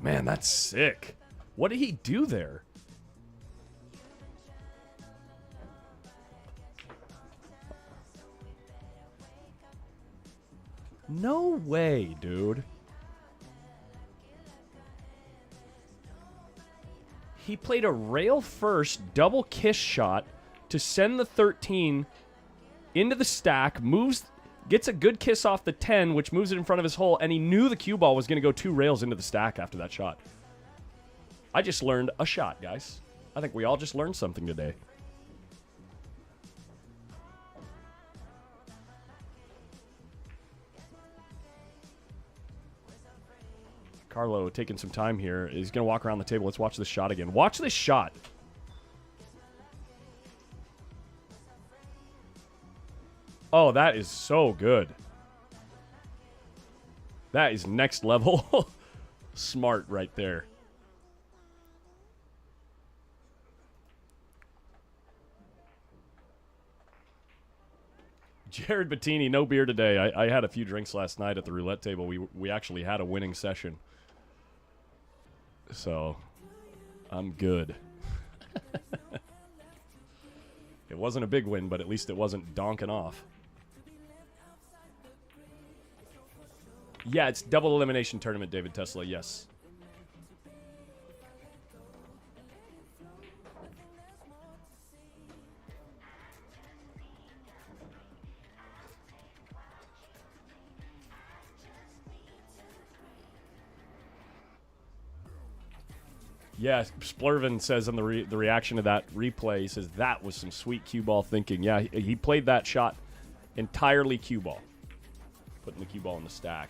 Man, that's sick. What did he do there? No way, dude. He played a rail first double kiss shot to send the 13 into the stack, moves, gets a good kiss off the 10, which moves it in front of his hole, and he knew the cue ball was going to go 2 rails into the stack after that shot. I just learned a shot, guys. I think we all just learned something today. Carlo taking some time here. He's going to walk around the table. Let's watch this shot again. Watch this shot. Oh, that is so good. That is next level smart right there. Jared Bettini, no beer today. I had a few drinks last night at the roulette table. We actually had a winning session. So, I'm good. It wasn't a big win, but at least it wasn't donking off. Yeah, it's double elimination tournament, David Tesla, yes. Yeah, Splurvin says on the reaction to that replay, he says that was some sweet cue ball thinking. Yeah, he played that shot entirely cue ball. Putting the cue ball in the stack.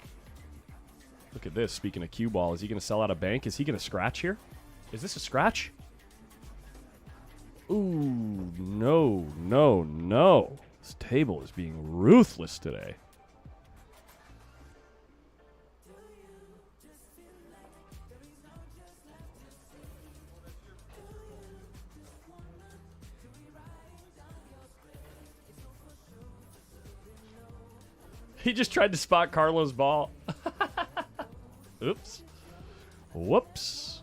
Look at this. Speaking of cue ball, is he going to sell out a bank? Is he going to scratch here? Is this a scratch? Ooh, no, no, no. This table is being ruthless today. He just tried to spot Carlo's ball. Oops. Whoops.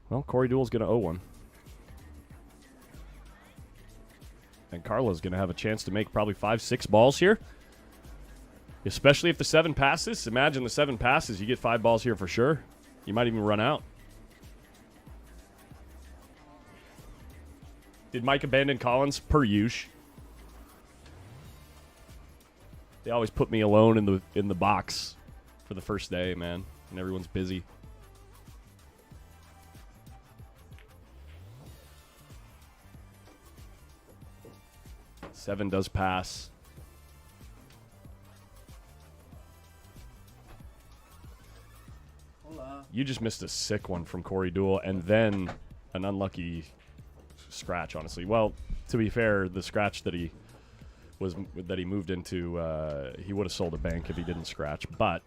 Well, Corey Deuel's going to owe one. And Carlo's going to have a chance to make probably 5-6 balls here. Especially if the 7 passes. Imagine the 7 passes. You get 5 balls here for sure. You might even run out. Did Mike abandon Collins? Per usual. They always put me alone in the box for the first day, man. And everyone's busy. Seven does pass. You just missed a sick one from Corey Deuel, and then an unlucky scratch, honestly. Well, to be fair, the scratch that he moved into, he would have sold a bank if he didn't scratch. But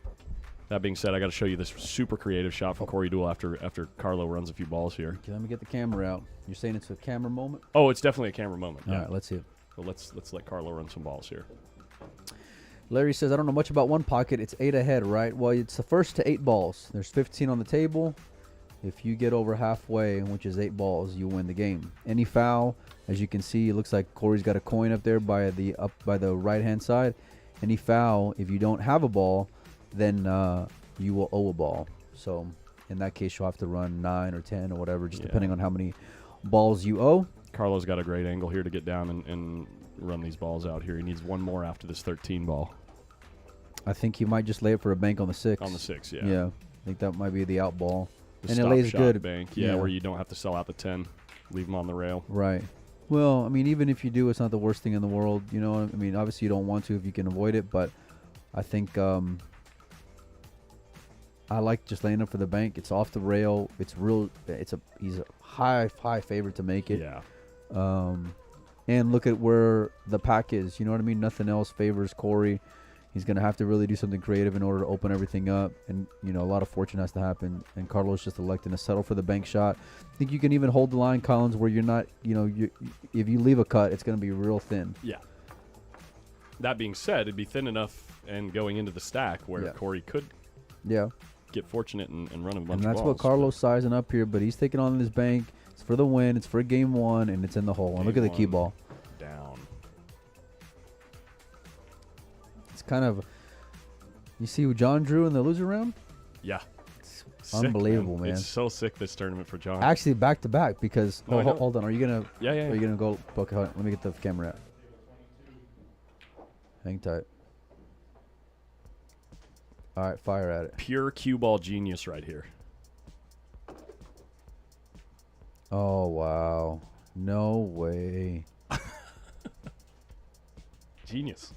that being said, I got to show you this super creative shot from Corey Deuel after Carlo runs a few balls here. Okay, let me get the camera out. You're saying it's a camera moment? Oh, it's definitely a camera moment. All Yeah. right, let's see it. So let's let Carlo run some balls here. Larry says, I don't know much about one pocket. It's 8 ahead, right? Well, it's the first to 8 balls. There's 15 on the table. If you get over halfway, which is 8 balls, you win the game. Any foul, as you can see, it looks like Corey's got a coin up there by the right-hand side. Any foul, if you don't have a ball, then you will owe a ball. So in that case, you'll have to run 9 or 10 or whatever, just depending on how many balls you owe. Carlo's got a great angle here to get down and run these balls out here. He needs one more after this 13 ball. I think he might just lay it for a bank on the 6. On the 6, yeah. Yeah, I think that might be the out ball. The and it lays good. Bank, yeah, where you don't have to sell out the 10. Leave them on the rail. Right. Well, I mean, even if you do, it's not the worst thing in the world. You know, I mean, obviously you don't want to if you can avoid it, but I think I like just laying up for the bank. It's off the rail. It's real. He's a high favorite to make it. Yeah. And look at where the pack is. You know what I mean? Nothing else favors Corey. He's going to have to really do something creative in order to open everything up. And, you know, a lot of fortune has to happen. And Carlos just electing to settle for the bank shot. I think you can even hold the line, Collins, where you're not, you know, if you leave a cut, it's going to be real thin. Yeah. That being said, it'd be thin enough and going into the stack where Corey could get fortunate and run a bunch of balls. And that's what Carlos sizing up here. But he's taking on this bank. It's for the win. It's for game 1, and it's in the hole. And look at the cue ball. Down. It's kind of, you see who John drew in the loser round? Yeah. It's sick, unbelievable, man. It's so sick, this tournament for John. Actually, back to back, because hold on. Are you gonna? Yeah. Are you gonna go? Okay, hold on. Let me get the camera out. Hang tight. All right, fire at it. Pure cue ball genius right here. Oh wow! No way. Genius.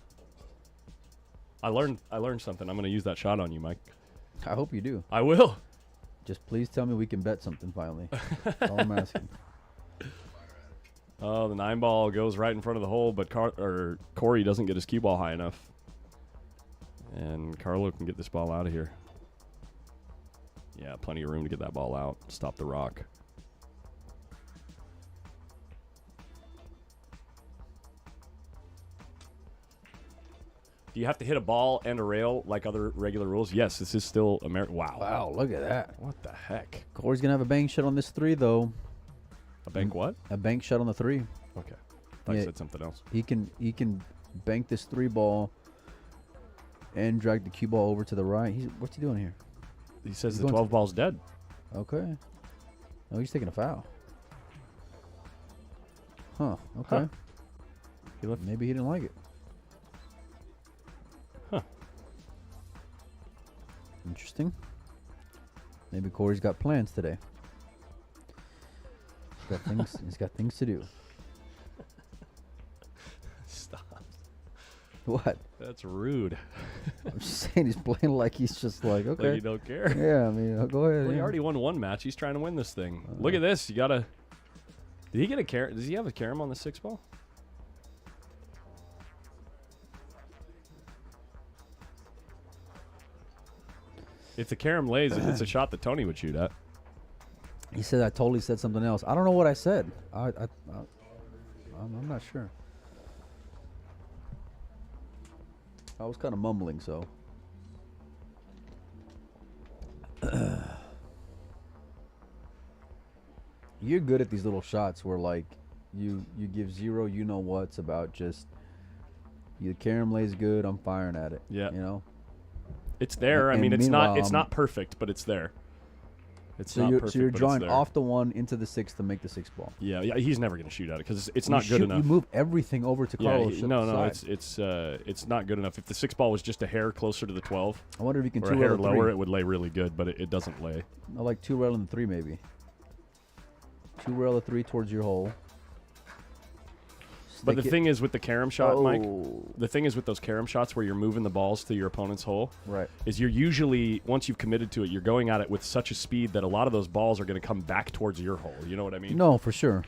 I learned something. I'm going to use that shot on you, Mike. I hope you do. I will. Just please tell me we can bet something finally. That's all I'm asking. Oh, the 9 ball goes right in front of the hole, but Corey doesn't get his cue ball high enough. And Carlo can get this ball out of here. Yeah, plenty of room to get that ball out. Stop the rock. Do you have to hit a ball and a rail like other regular rules? Yes, this is still American. Wow. Wow, look at that. What the heck? Corey's going to have a bank shot on this 3, though. A bank what? A bank shot on the 3. Okay. I thought you said something else. He can bank this 3 ball and drag the cue ball over to the right. What's he doing here? He says the 12 ball's dead. Okay. Oh, he's taking a foul. Huh. Okay. Maybe he didn't like it. Huh. Interesting. Maybe Corey's got plans today. He's got things to do. Stop. What? That's rude. I'm just saying he's playing like he's just like, okay. Like you don't care. Yeah, I mean, go ahead. Well, he yeah. already won one match. He's trying to win this thing. Look at this. You gotta. Did he get a carom? Does he have a carom on the 6-ball? If the carom lays, it's a shot that Tony would shoot at. He said I totally said something else. I don't know what I said. I'm not sure. I was kind of mumbling, so. You're good at these little shots where like you give zero you know what's about just the carom lays good, I'm firing at it. Yeah. You know? It's there. I And mean, it's meanwhile, not perfect, but it's there. It's So not you're, perfect, so you're but it's drawing there. off the 1 into the 6 to make the 6 ball. Yeah, he's never going to shoot at it because it's You not good shoot- enough. You move everything over to Yeah, Carlos. no, side. it's not good enough. If the 6 ball was just a hair closer to the 12 I wonder if you can or a 2 hair rail the 3. lower, it would lay really good, but it doesn't lay. I like 2 rail and 3 maybe. 2 rail the 3 towards your hole. But the Stick it- thing is with the carom shot, Mike, Oh. the thing is with those carom shots where you're moving the balls to your opponent's hole, Right. is you're usually, once you've committed to it, you're going at it with such a speed that a lot of those balls are going to come back towards your hole. You know what I mean? No, for sure,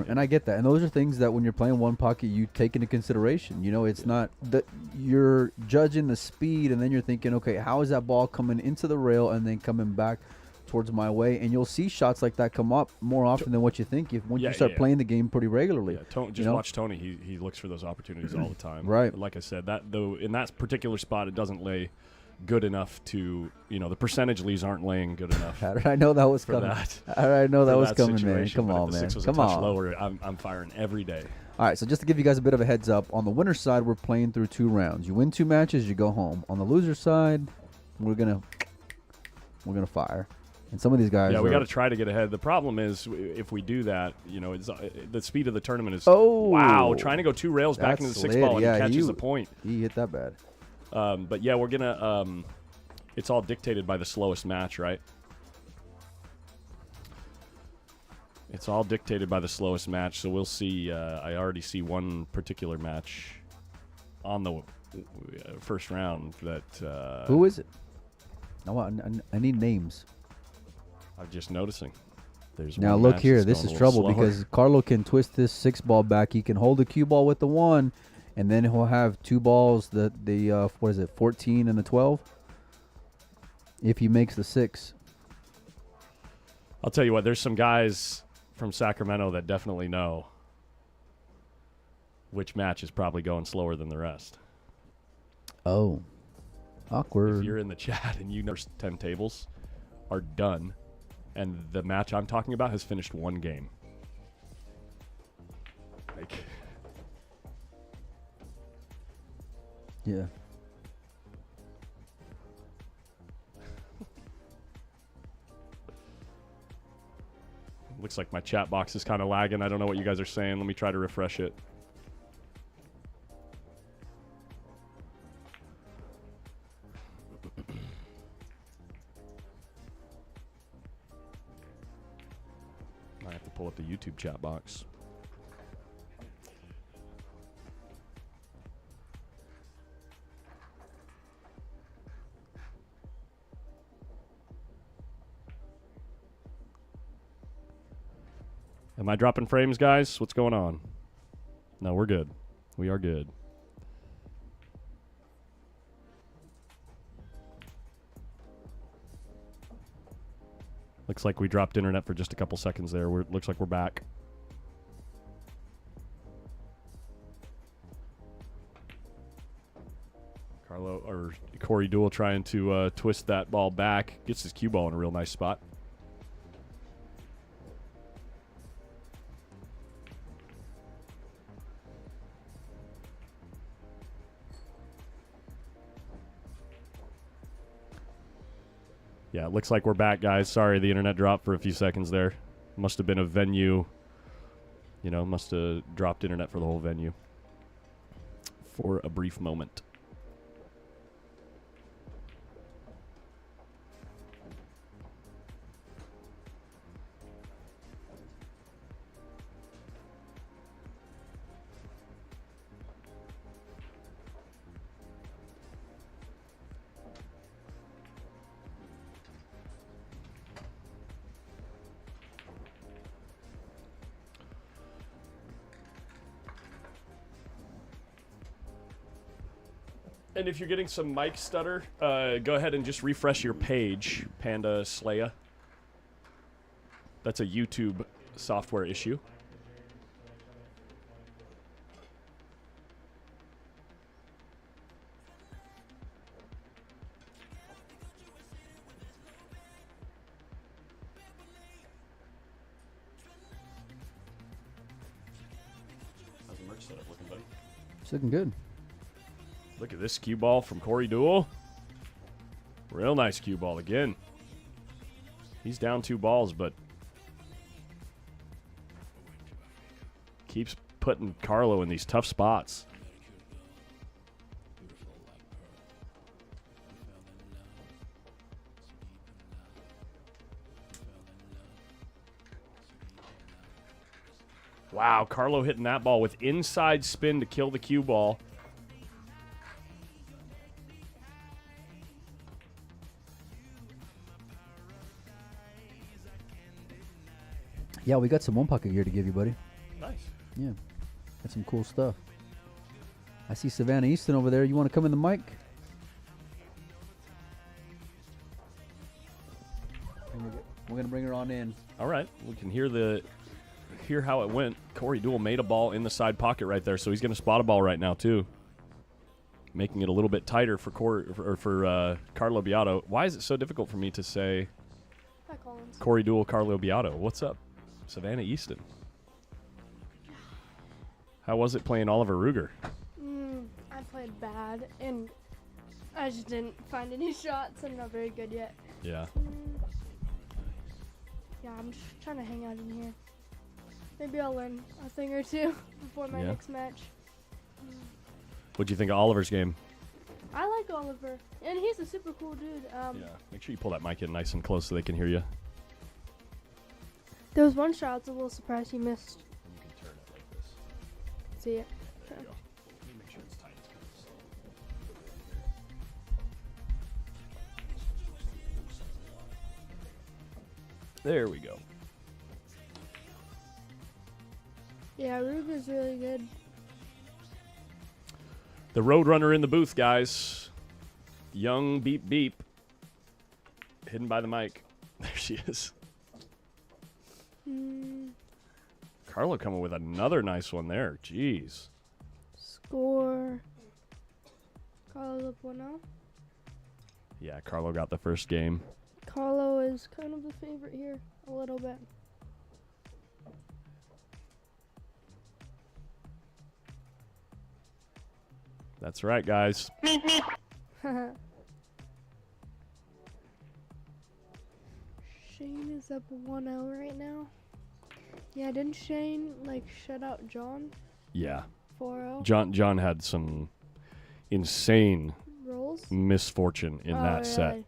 and I get that. And those are things that when you're playing one pocket, you take into consideration. You know, it's not that you're judging the speed, and then you're thinking, okay, how is that ball coming into the rail and then coming back towards my way? And you'll see shots like that come up more often than what you think once you start playing the game pretty regularly. Yeah, just watch Tony. He looks for those opportunities all the time. Right. But like I said, that though in that particular spot, it doesn't lay good enough to, the percentage leads aren't laying good enough. How did I know that was for coming? that. How did I know that for was that coming, man? situation. Come But on, if the man. 6 was Come a touch on. lower, I'm firing every day. All right, so just to give you guys a bit of a heads up, on the winner's side, we're playing through 2 rounds. You win 2 matches, you go home. On the loser's side, we're gonna fire. And some of these guys, Yeah, we got to try to get ahead. The problem is if we do that, it's the speed of the tournament is wow. Trying to go 2 rails back into the 6 ball and he catches the point. He hit that bad. But yeah, we're gonna. It's all dictated by the slowest match, right? It's all dictated by the slowest match. So we'll see. I already see one particular match on the first round that. Who is it? I need names. I'm just noticing. There's Now one look match here, that's this going is a trouble little slower. because Carlo can twist this 6 ball back. He can hold the cue ball with the 1, and then he'll have 2 balls, the 14 and the 12. If he makes the 6. I'll tell you what. There's some guys from Sacramento that definitely know which match is probably going slower than the rest. Oh, awkward. If you're in the chat and you know 10 tables are done, and the match I'm talking about has finished 1 game. Like, Yeah. looks like my chat box is kind of lagging. I don't know what you guys are saying. Let me try to refresh it. I have to pull up the YouTube chat box. Am I dropping frames, guys? What's going on? No, we're good. We are good. Looks like we dropped internet for just a couple seconds there. Looks like we're back. Carlo or Corey Duel trying to twist that ball back. Gets his cue ball in a real nice spot. Yeah, it looks like we're back, guys. Sorry, the internet dropped for a few seconds there. Must have been a venue. Must have dropped internet for the whole venue. for a brief moment. And if you're getting some mic stutter, go ahead and just refresh your page, Panda Slaya. That's a YouTube software issue. How's the merch setup looking, buddy? It's looking good. Look at this cue ball from Corey Deuel. Real nice cue ball again. He's down 2 balls, but keeps putting Carlo in these tough spots. Wow, Carlo hitting that ball with inside spin to kill the cue ball. Yeah, we got some one pocket gear to give you, buddy. Nice. Yeah, got some cool stuff. I see Savannah Easton over there. You want to come in the mic? We're gonna bring her on in. All right, we can hear how it went. Corey Deuel made a ball in the side pocket right there, so he's going to spot a ball right now too, making it a little bit tighter for Carlo Biado. Why is it so difficult for me to say Hi, Collins. Corey Deuel, Carlo Biado? What's up, Savannah Easton? How was it playing Oliver Ruger? I played bad, and I just didn't find any shots. I'm not very good yet. Yeah. Yeah, I'm just trying to hang out in here. Maybe I'll learn a thing or two before my next match. What'd you think of Oliver's game? I like Oliver, and he's a super cool dude. Yeah. Make sure you pull that mic in nice and close so they can hear you. There was one shot I was a little surprised he missed. You can turn it like this. See it? There you go. Let me make sure it's tight. There we go. Yeah, Ruger's really good. The Roadrunner in the booth, guys. Young Beep Beep. Hidden by the mic. There she is. Carlo coming with another nice one there. Jeez. Score. Carlo up 1-0. Yeah, Carlo got the first game. Carlo is kind of the favorite here, a little bit. That's right, guys. Shane is up 1-0 right now. Yeah, didn't Shane shut out John? Yeah. 4-0. John had some insane Rolls? misfortune in that set.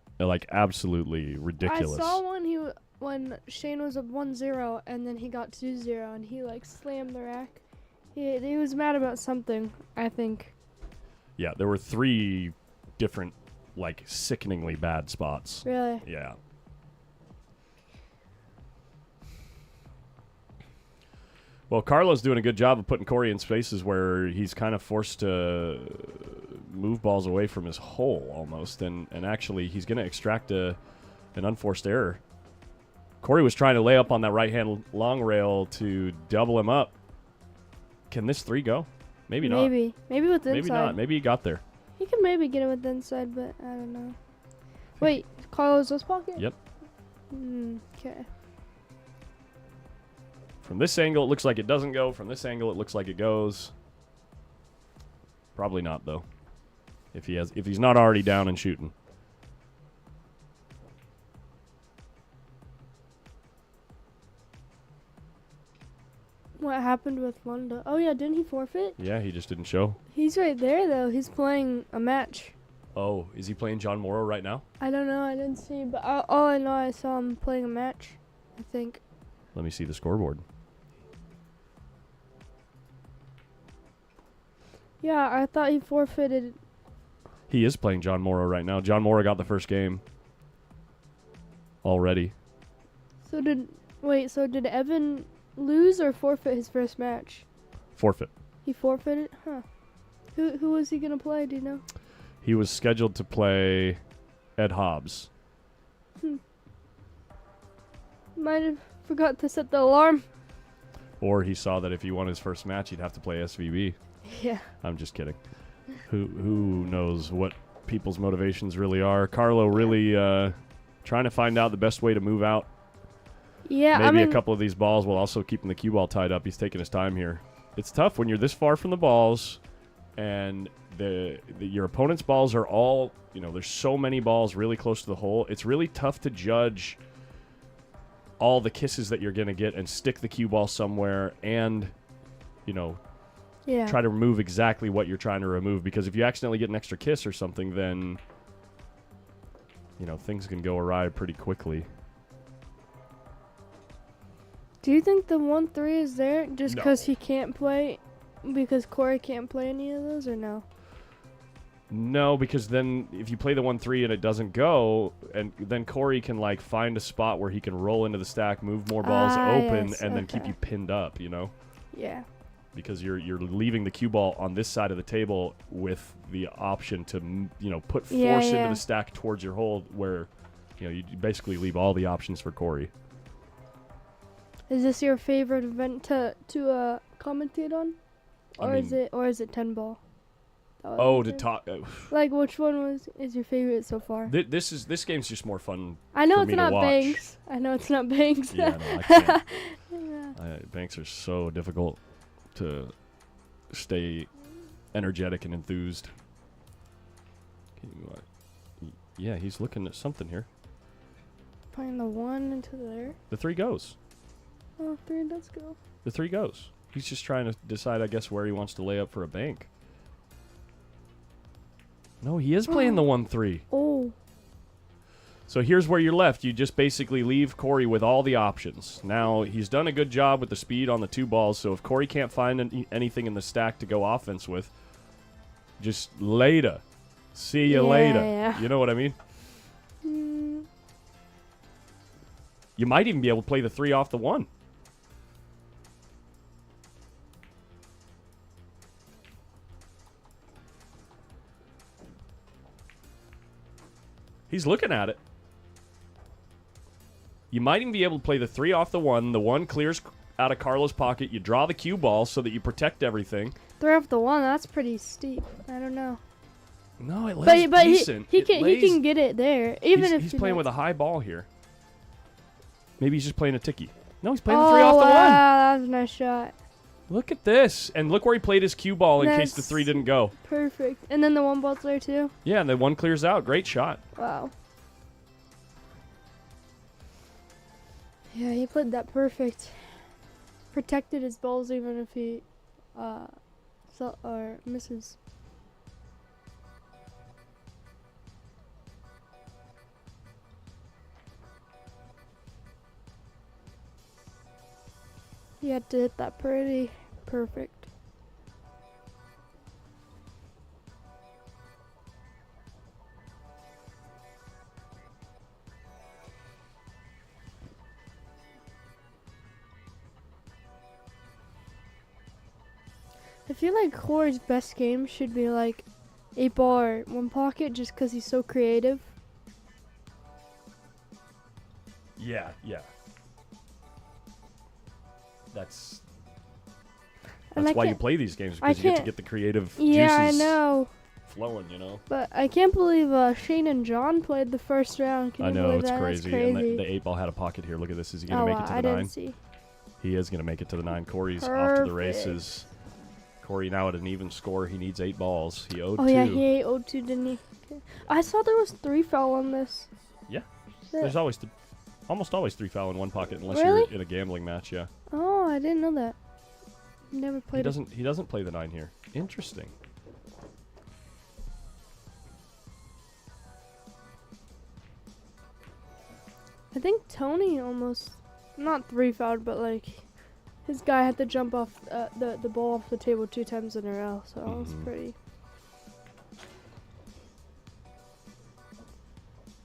Absolutely ridiculous. I saw one when Shane was up 1-0 and then he got 2-0 and he slammed the rack. He was mad about something, I think. Yeah, there were 3 different sickeningly bad spots. Really? Yeah. Well, Carlo's doing a good job of putting Corey in spaces where he's kind of forced to move balls away from his hole almost, and actually he's going to extract an unforced error. Corey was trying to lay up on that right-hand long rail to double him up. Can this 3 go? Maybe not. Maybe with the Maybe inside. not. Maybe he got there. He can maybe get it with the inside, but I don't know. Wait, Carlo's this pocket? Yep. Okay. From this angle, it looks like it doesn't go. From this angle, it looks like it goes. Probably not, though. If he's not already down and shooting. What happened with Wanda? Oh yeah, didn't he forfeit? Yeah, he just didn't show. He's right there though. He's playing a match. Oh, is he playing John Morrow right now? I don't know. I didn't see, but all I know, I saw him playing a match. I think. Let me see the scoreboard. Yeah, I thought he forfeited. He is playing John Morrow right now. John Morrow got the first game already. So did Evan lose or forfeit his first match? Forfeit. He forfeited? Huh. Who was he gonna play, do you know? He was scheduled to play Ed Hobbs. Might have forgot to set the alarm. Or he saw that if he won his first match, he'd have to play SVB. Yeah. I'm just kidding. Who knows what people's motivations really are? Carlo really trying to find out the best way to move out. Yeah, Maybe a couple of these balls while also keeping the cue ball tied up. He's taking his time here. It's tough when you're this far from the balls and your opponent's balls are all, there's so many balls really close to the hole. It's really tough to judge all the kisses that you're going to get and stick the cue ball somewhere and, try to remove exactly what you're trying to remove. Because if you accidentally get an extra kiss or something, then, things can go awry pretty quickly. Do you think the 1-3 is there just No. because he can't play? Because Corey can't play any of those, or no? No, because then if you play the 1-3 and it doesn't go, and then Corey can find a spot where he can roll into the stack, move more balls open, yes, and then keep okay. you pinned up, Yeah. Because you're leaving the cue ball on this side of the table with the option to put force into the stack towards your hole, where you basically leave all the options for Corey. Is this your favorite event to commentate on, or is it 10 ball? Oh, to talk. Which one is your favorite so far? This game's just more fun. I know for it's me to not watch. Banks. I know it's not Banks. Yeah, no, I can't. Yeah. Banks are so difficult to stay energetic and enthused. Yeah, he's looking at something here. Playing the 1 into there. The 3 goes. Oh, 3 does go. The 3 goes. He's just trying to decide, I guess, where he wants to lay up for a bank. No, he is playing the 1-3. Oh. So here's where you're left. You just basically leave Corey with all the options. Now, he's done a good job with the speed on the 2 balls, so if Corey can't find anything in the stack to go offense with, just later. See you later. Yeah. You know what I mean? You might even be able to play the 3 off the 1. He's looking at it. You might even be able to play the 3 off the 1. The 1 clears out of Carlo's pocket. You draw the cue ball so that you protect everything. 3 off the 1, that's pretty steep. I don't know. No, it lays But decent. he can get it there. He's playing with a high ball here. Maybe he's just playing a ticky. No, he's playing the 3 off the 1. Wow, that was a nice shot. Look at this. And look where he played his cue ball in case the 3 didn't go. Perfect. And then the 1 ball's there too. Yeah, and the 1 clears out. Great shot. Wow. Yeah, he played that perfect. Protected his balls even if he misses. He had to hit that pretty perfect. I feel like Corey's best game should be 8 ball or 1 pocket just because he's so creative. Yeah. That's why you play these games, because you get to get the creative Yeah, I juices know. flowing, But I can't believe Shane and John played the first round. Can I you know, believe it's that? crazy. That's crazy. And the 8 ball had a pocket here. Look at this. Is he going to make it to the I 9? didn't see. He is going to make it to the 9. Corey's off to Perfect. the races. Corey now at an even score. He needs 8 balls. He owed 2. Oh yeah, he owed 2, didn't he? Okay. I saw there was 3 foul on this. Yeah. There's almost always 3 foul in 1 pocket unless Really? you're in a gambling match, yeah. Oh, I didn't know that. Never He played it. doesn't. He doesn't play the 9 here. Interesting. I think Tony almost, not 3-fouled, but like his guy had to jump off the ball off the table 2 times in a row. So it was pretty.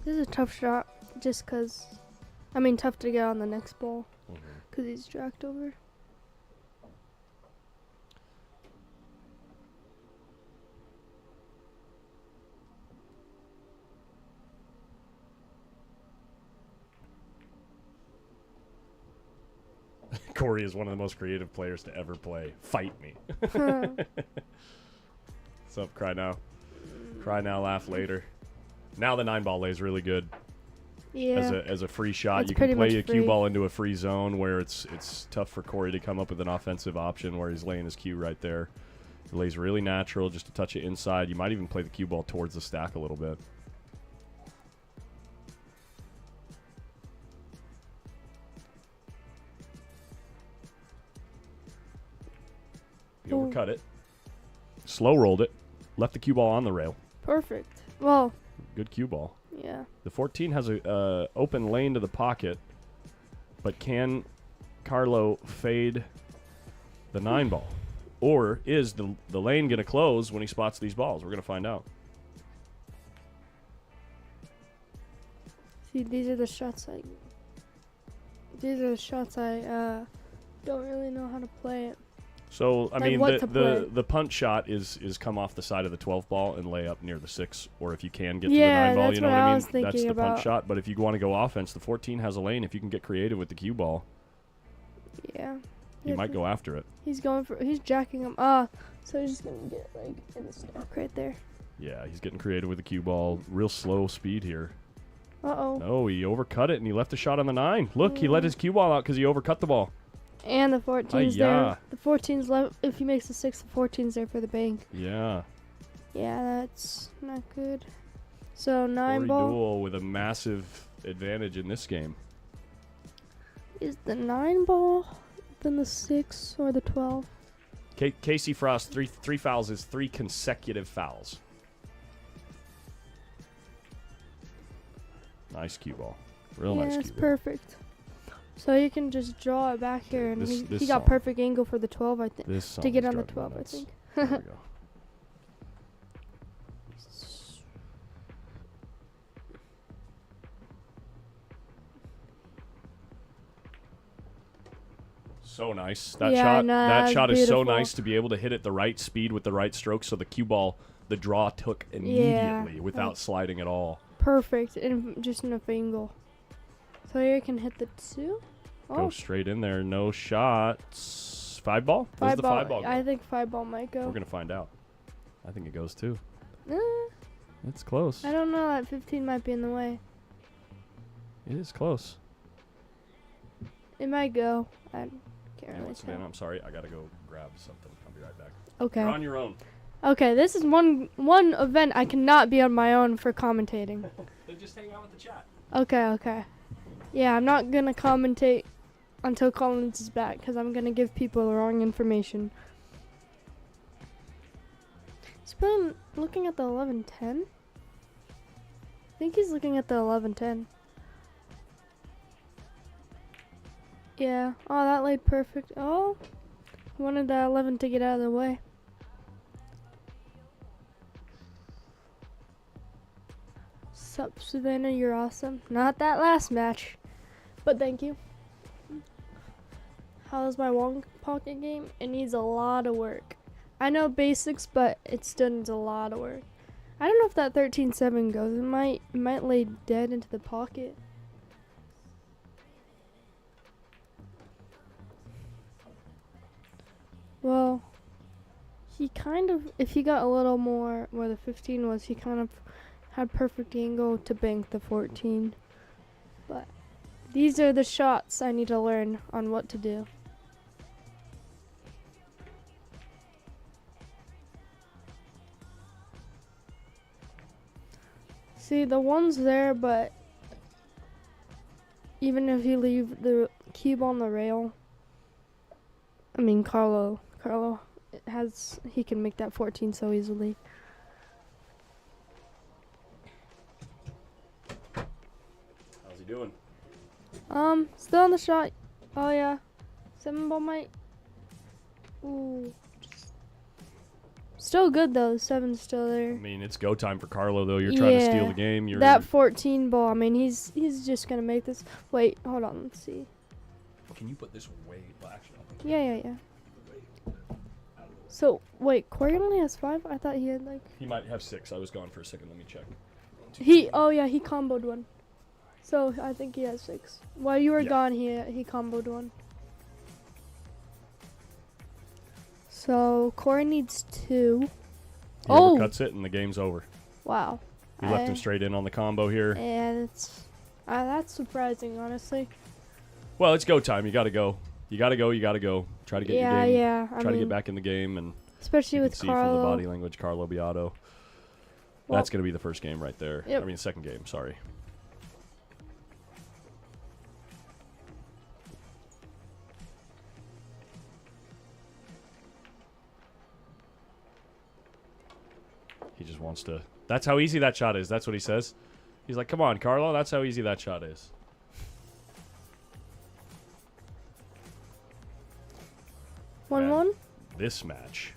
This is a tough shot, just cause, I mean, tough to get on the next ball, cause he's dragged over. Corey is one of the most creative players to ever play. Fight me. What's up, Cry Now? Cry Now, laugh later. Now the 9 ball lays really good. Yeah. As a free shot. It's You can pretty play much a cue free. ball into a free zone where it's tough for Corey to come up with an offensive option where he's laying his cue right there. It lays really natural, just to touch it inside. You might even play the cue ball towards the stack a little bit. You overcut it. Slow rolled it. Left the cue ball on the rail. Perfect. Well, Good cue ball. yeah. The 14 has a open lane to the pocket, but can Carlo fade the 9 ball? Or is the lane going to close when he spots these balls? We're going to find out. See, these are the shots I don't really know how to play it. So, I Like mean, what to play. the punch shot is come off the side of the 12 ball and lay up near the 6, or if you can get to the Yeah, 9 ball, that's you know what what I I mean? was That's thinking the punch about. shot. But if you want to go offense, the 14 has a lane. If you can get creative with the cue ball, Yeah. you might go after it. He's jacking him. So he's just gonna get like in the stack right there. Yeah, he's getting creative with the cue ball. Real slow speed here. Uh-oh. Oh, he overcut it, and he left a shot on the 9. Look, he let his cue ball out because he overcut the ball. And the 14's Ay-ya. there. The 14's left. If he makes the 6, the 14's there for the bank. Yeah. Yeah, that's not good. So 9 Corey ball. Deuel with a massive advantage in this game. Is the 9 ball then the 6 or the 12? Casey Frost, three fouls is 3 consecutive fouls. Nice cue ball. Real nice it's cue ball. perfect. So you can just draw it back here, and This he got song. perfect angle for the 12, I think. This song To get is on the driving me 12, I nuts. think. There we go. So nice. That Yeah, shot. no, That that's shot is so beautiful. nice to be able to hit it the right speed with the right stroke. So the cue ball, the draw took immediately without like- sliding at all. Perfect, and just enough angle. So here you can hit the 2. Go straight in there. No shots. 5 ball? Where's 5 the ball. 5 ball go? I think 5 ball might go. We're gonna find out. I think it goes too. Eh, It's close. I don't know. That 15 might be in the way. It is close. It might go. I can't Yeah, really once again, tell. I'm sorry. I gotta go grab something. I'll be right back. Okay. You're on your own. Okay, this is one event I cannot be on my own for commentating. Then just hang out with the chat. Okay. Yeah, I'm not gonna commentate until Collins is back because I'm gonna give people the wrong information. He's been looking at the 11-10. I think he's looking at the 11-10. Yeah. Oh, that laid perfect. Oh, wanted that 11 to get out of the way. Sup, Savannah, you're awesome. Not that last match, but thank you. How's my long pocket game? It needs a lot of work. I know basics, but it still needs a lot of work. I don't know if that 13-7 goes. It might lay dead into the pocket. Well, he kind of, if he got a little more where the 15 was, he kind of had perfect angle to bank the 14. But these are the shots I need to learn on what to do. See, the one's there, but even if you leave the cube on the rail, I mean, Carlo Carlo he can make that 14 so easily. How's he doing? Still on the shot. Oh yeah, 7 ball might. Ooh. Still good though. 7's still there. I mean, it's go time for Carlo though. You're trying to steal the game. You're that 14 ball. I mean, he's just gonna make this. Wait, hold on. Let's see. Can you put this way? Well, actually, Yeah. So wait, Corey only has 5. I thought he had like. he might have 6. I was gone for a second. Let me check. He comboed one. So I think he has 6. While you were Yeah. gone, he comboed one. So Corey needs 2. He overcuts it and the game's over. Wow. We left him straight in on the combo here. And that's surprising, honestly. Well, it's go time. You got to go. You got to go. Try to get your game. Yeah. Try to get back in the game, and especially you with can see Carlo. from the body language, Carlo Biado. Well, That's going to be the first game right there. Yep. I mean, second game. Sorry. He just wants to. That's how easy that shot is. That's what he says. He's like, come on, Carlo. That's how easy that shot is. One. This match.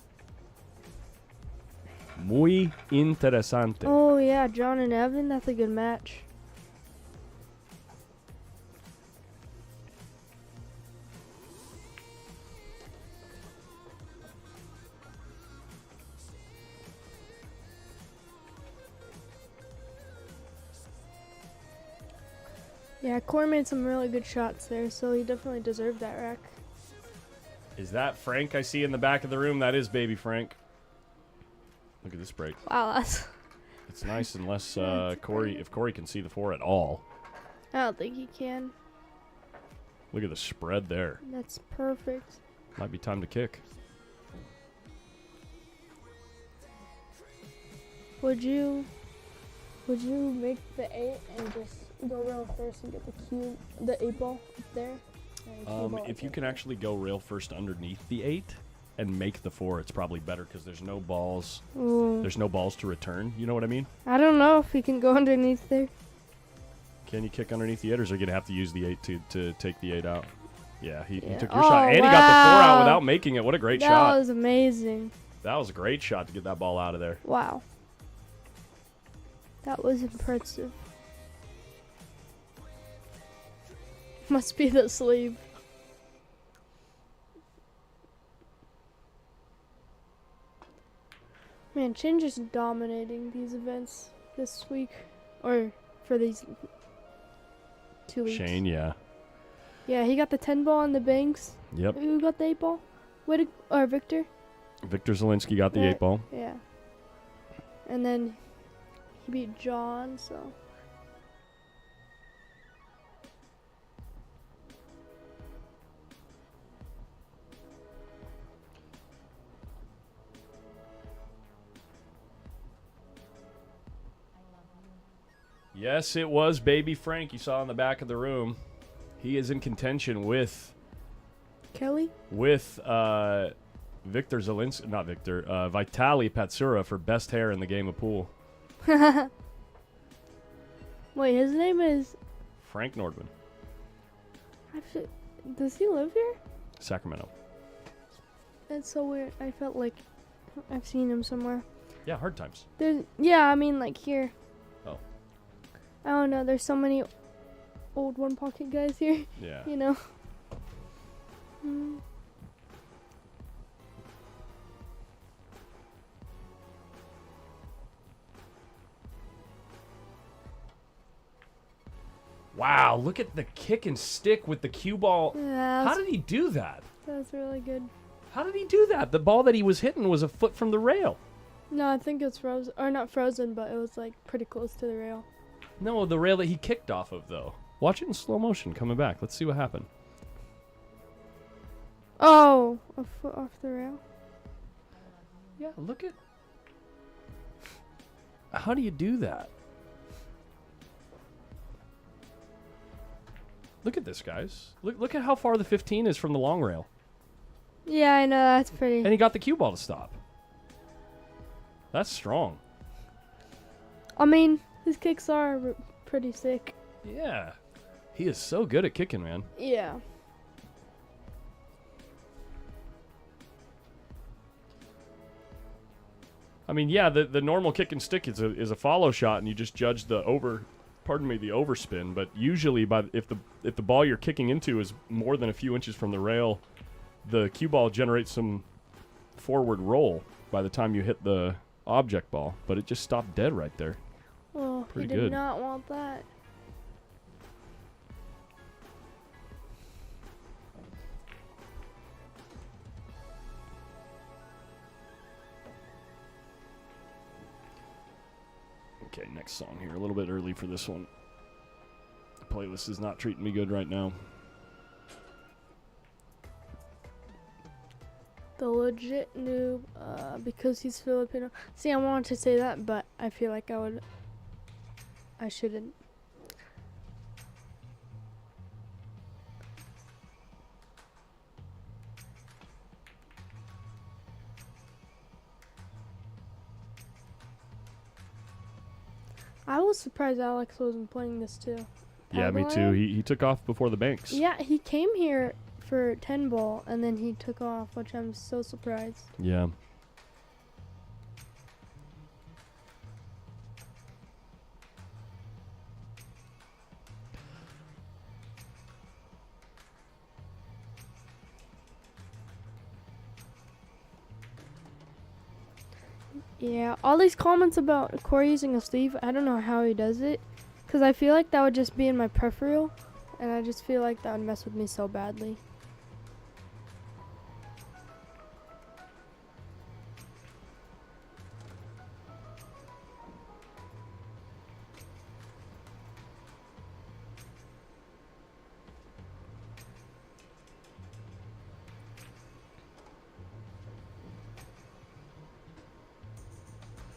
Muy interesante. Oh yeah, John and Evan. That's a good match. Yeah, Corey made some really good shots there, so he definitely deserved that rack. Is that Frank I see in the back of the room? That is baby Frank. Look at this break. Wow, that's. It's nice unless Corey, if Corey can see the 4 at all. I don't think he can. Look at the spread there. That's perfect. Might be time to kick. Would you make the 8 and just go rail first and get the 8 ball up there? If you can actually go rail first underneath the 8 and make the 4, it's probably better because there's no balls. Ooh. There's no balls to return. You know what I mean? I don't know if he can go underneath there. Can you kick underneath the 8, or is he going to have to use the 8 to take the 8 out? Yeah, he took your Oh, shot. And he got the 4 out without making it. What a great shot. That was amazing. That was a great shot to get that ball out of there. Wow. That was impressive. Must be the sleeve. Man, Chin just dominating these events this week. Or for these 2 weeks. Shane, yeah. Yeah, he got the 10 ball on the banks. Yep. Who got the 8 ball? Victor? Victor Zielinski got the 8 ball. Yeah. And then he beat John, so. Yes, it was baby Frank you saw in the back of the room. He is in contention with Kelly? Victor Zielinski, not Victor, Vitali Patsura for best hair in the game of pool. Wait, his name is. Frank Nordman, Does he live here? Sacramento. That's so weird. I felt like I've seen him somewhere. Yeah, hard times. Yeah, I mean like here. Oh. I don't know. There's so many old one pocket guys here. Yeah. You know. Mm. Wow, look at the kick and stick with the cue ball. Yeah, How did he do that? that's really good. How did he do that? The ball that he was hitting was a foot from the rail. No, I think it's frozen, or not frozen, but it was like pretty close to the rail. No, the rail that he kicked off of, though. Watch it in slow motion coming back. Let's see what happened. Oh, a foot off the rail. Yeah, look at... How do you do that? Look at this, guys. Look at how far the 15 is from the long rail. Yeah, I know, that's pretty. And he got the cue ball to stop. That's strong. I mean, his kicks are pretty sick. Yeah. He is so good at kicking, man. Yeah. I mean, yeah, the normal kick and stick is a follow shot, and you just judge the overspin. But usually, if the ball you're kicking into is more than a few inches from the rail, the cue ball generates some forward roll by the time you hit the object ball. But it just stopped dead right there. Well, Pretty he did good. not want that. Okay, next song here. A little bit early for this one. The playlist is not treating me good right now. The legit noob, because he's Filipino. See, I wanted to say that, but I feel like I shouldn't. I was surprised Alex wasn't playing this too. Yeah, me too. He took off before the banks. Yeah, he came here for 10 ball and then he took off, which I'm so surprised. Yeah. Yeah, all these comments about Corey using a sleeve, I don't know how he does it. Because I feel like that would just be in my peripheral. And I just feel like that would mess with me so badly.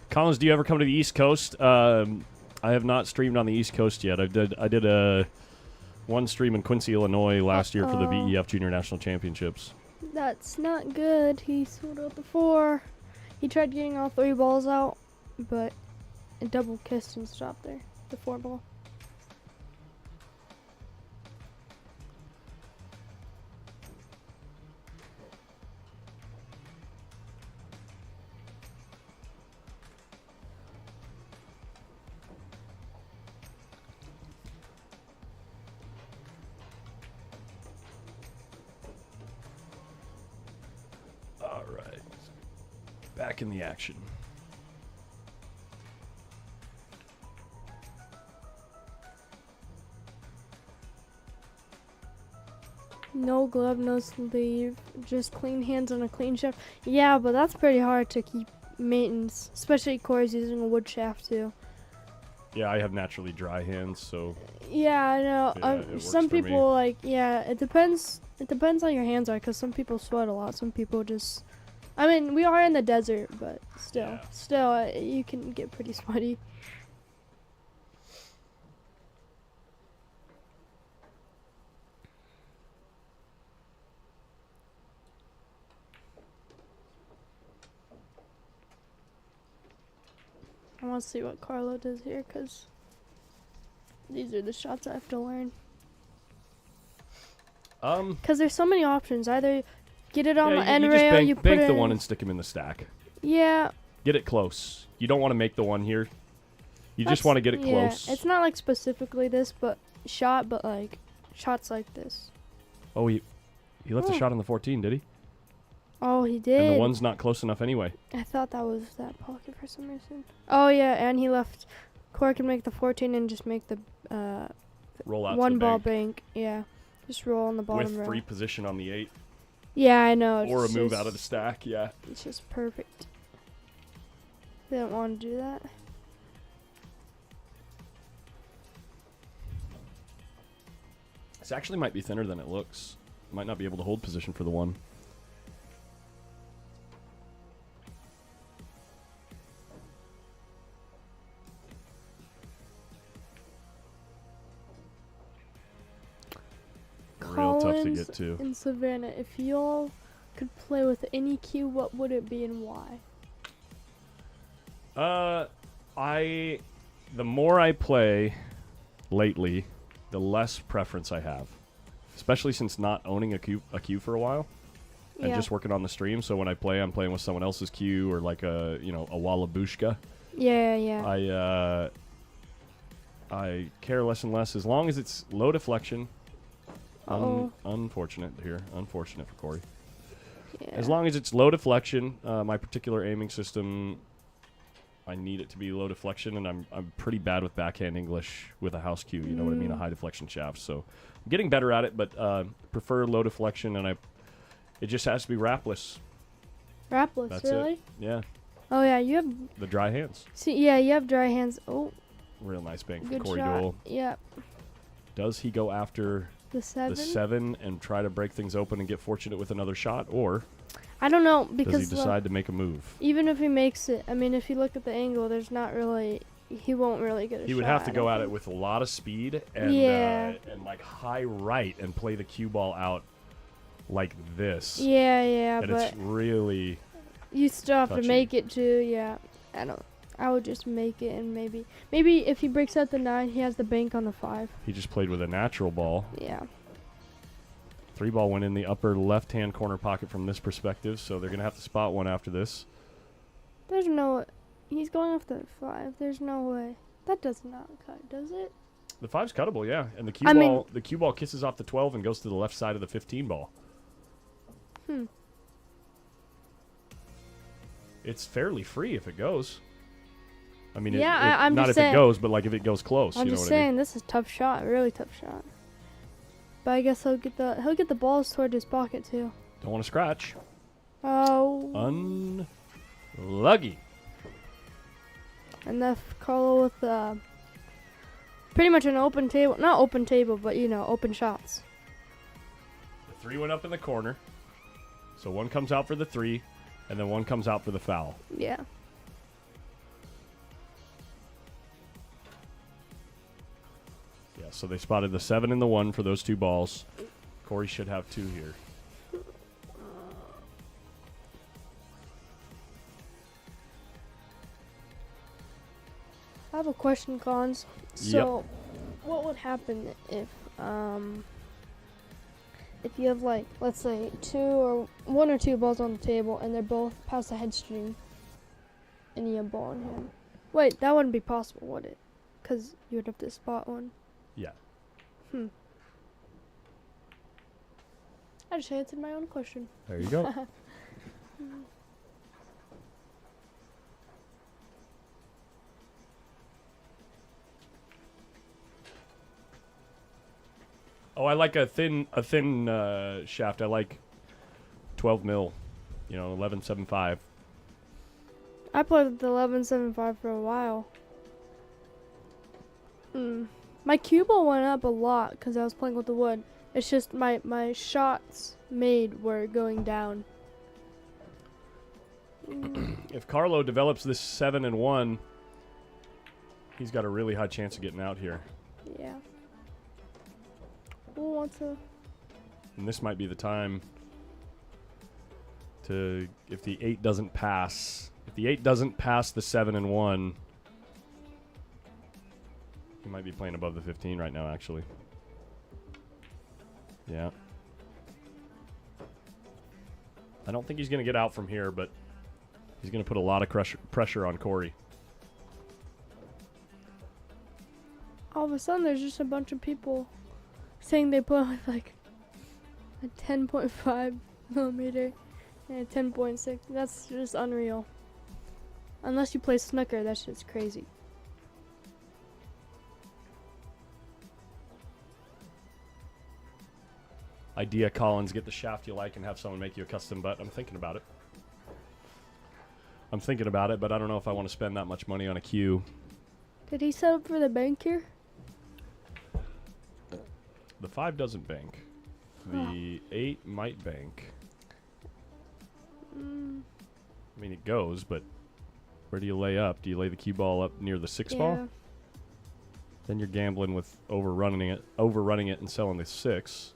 Collins, do you ever come to the East Coast? I have not streamed on the East Coast yet. I did a one stream in Quincy, Illinois last year for the VEF Junior National Championships. That's not good. He sold out the 4. He tried getting all 3 balls out, but it double kissed and stopped there. The 4 ball. All right. Back in the action. No glove, no sleeve, just clean hands on a clean shaft. Yeah, but that's pretty hard to keep maintenance, especially Corey's using a wood shaft too. Yeah, I have naturally dry hands, so Yeah, I know. Yeah, it works Some for me. people like, yeah, it depends. It depends on your hands are, because some people sweat a lot. Some people just, I mean, we are in the desert, but still, you can get pretty sweaty. I want to see what Carlo does here, because these are the shots I have to learn. Because there's so many options. Either get it on the end you just rail, bank, you put bank it the in. one and stick him in the stack. Yeah. Get it close. You don't want to make the one here. You just want to get it close. It's not like specifically this, but like shots like this. Oh, he left a Oh. shot on the 14, did he? Oh, he did. And the one's not close enough anyway. I thought that was that pocket for some reason. Oh yeah, and he left. Corey can make the 14 and just make the Roll out one to the ball bank. bank. Yeah, just roll on the bottom With row. free position on the 8. Yeah, I know. Or a it's move just- out of the stack, yeah. It's just perfect. They don't want to do that. This actually might be thinner than it looks. Might not be able to hold position for the one. Real tough to Collins get to. in Savannah, if y'all could play with any cue, what would it be and why? The more I play lately, the less preference I have. Especially since not owning a queue for a while. And just working on the stream. So when I play, I'm playing with someone else's queue or like a Wallabushka. Yeah. I care less and less as long as it's low deflection. Unfortunate here. Unfortunate for Corey. Yeah. As long as it's low deflection, my particular aiming system, I need it to be low deflection, and I'm pretty bad with backhand English with a house cue. You know what I mean? A high deflection shaft. So I'm getting better at it, but prefer low deflection, and it just has to be wrapless. Wrapless, That's really? it. Yeah. Oh yeah, you have The dry hands. See, yeah, you have dry hands. Oh, Real nice bang for good Corey shot. Deuel. Yeah. Does he go after The 7. the 7 and try to break things open and get fortunate with another shot, or I don't know does because he decide to make a move? even if he makes it, I mean, if you look at the angle, there's not really. He won't really get a shot. He would have to I go don't at it think. with a lot of speed and Yeah. and like high right and play the cue ball out like this. Yeah, And but it's really you still have touchy. to make it too. Yeah, I would just make it, and maybe if he breaks out the 9, he has the bank on the 5. he just played with a natural ball. Yeah. 3 ball went in the upper left-hand corner pocket from this perspective, so they're going to have to spot one after this. There's no. He's going off the 5. There's no way. That does not cut, does it? The 5's cuttable, yeah. And the cue ball kisses off the 12 and goes to the left side of the 15 ball. It's fairly free if it goes. I mean, Yeah, I'm not just if saying. it goes, but like if it goes close. I'm you know just what I saying mean? this is a tough shot, really tough shot. But I guess he'll get the balls toward his pocket too. Don't want to scratch. Oh. Unlucky. And that's Carlo with pretty much an open table, not open table, but open shots. The 3 went up in the corner. So one comes out for the 3, and then one comes out for the foul. Yeah. Yeah, so they spotted the 7 and the 1 for those 2 balls. Corey should have 2 here. I have a question, Cons. So, what would happen if you have, like, let's say 1 or 2 balls on the table and they're both past the head string and you have ball in hand? Wait, that wouldn't be possible, would it? Because you would have to spot one. Yeah. I just answered my own question. There you go. Oh, I like a thin shaft. I like 12 mil, 11.75. I played with the 11.75 for a while. My cue ball went up a lot because I was playing with the wood. It's just my shots made were going down. If Carlo develops this 7 and 1, he's got a really high chance of getting out here. Yeah. Who wants to? And this might be the time to, if the 8 doesn't pass the 7 and 1, he might be playing above the 15 right now, actually. Yeah. I don't think he's going to get out from here, but he's going to put a lot of pressure on Corey. All of a sudden, there's just a bunch of people saying they play with like a 10.5 millimeter and a 10.6. That's just unreal. Unless you play snooker, that's just crazy. Idea, Collins, get the shaft you like and have someone make you a custom butt. I'm thinking about it. But I don't know if I want to spend that much money on a cue. Did he set up for the bank here? The 5 doesn't bank. The 8 might bank. I mean, it goes, but where do you lay up? Do you lay the cue ball up near the 6 ball? Then you're gambling with overrunning it and selling the 6.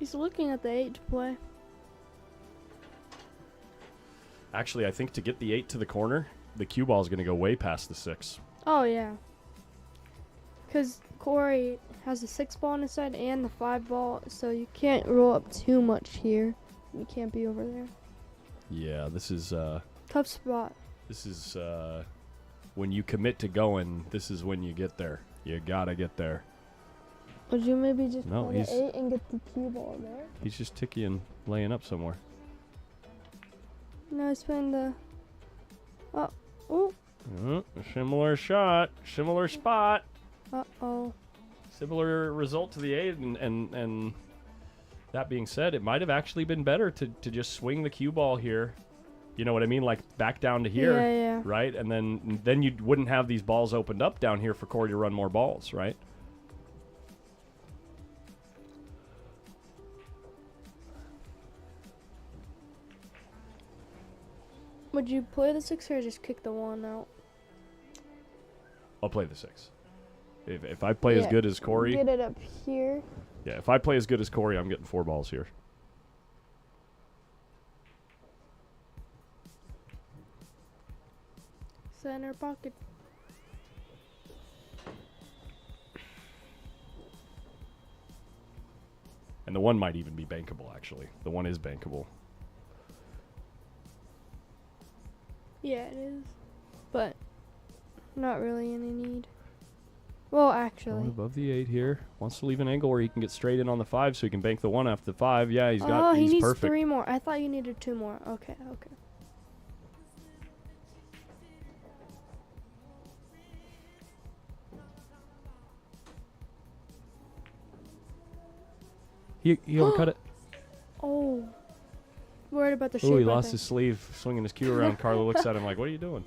He's looking at the 8 to play. Actually, I think to get the 8 to the corner, the cue ball is going to go way past the 6. Oh, yeah. Because Corey has a 6 ball on his side and the 5 ball, so you can't roll up too much here. You can't be over there. Yeah, this is Tough spot. this is when you commit to going, this is when you get there. You got to get there. Would you maybe just No, play he's- the 8 and get the cue ball there? He's just ticky and laying up somewhere. No, he's playing the... Oh. Ooh. Similar shot, similar spot. Uh-oh. Similar result to the 8, and that being said, it might have actually been better to just swing the cue ball here. You know what I mean? Like back down to here, Yeah, yeah. right? And then you wouldn't have these balls opened up down here for Corey to run more balls, right? Would you play the 6 or just kick the 1 out? I'll play the 6. If I play as Yeah, good as Corey, Get it up here. yeah, if I play as good as Corey, I'm getting 4 balls here. Center pocket. And the 1 might even be bankable, actually. The 1 is bankable. Yeah, it is. But not really any need. Well, Going actually. above the 8 here. Wants to leave an angle where he can get straight in on the 5 so he can bank the 1 after the 5. Yeah, he's got. Oh, he He's needs perfect. 3 more. I thought you needed 2 more. Okay, okay. He overcut it. Oh. Worried about the shape. Oh, he I lost think. his sleeve swinging his cue around. Carlo looks at him like, what are you doing?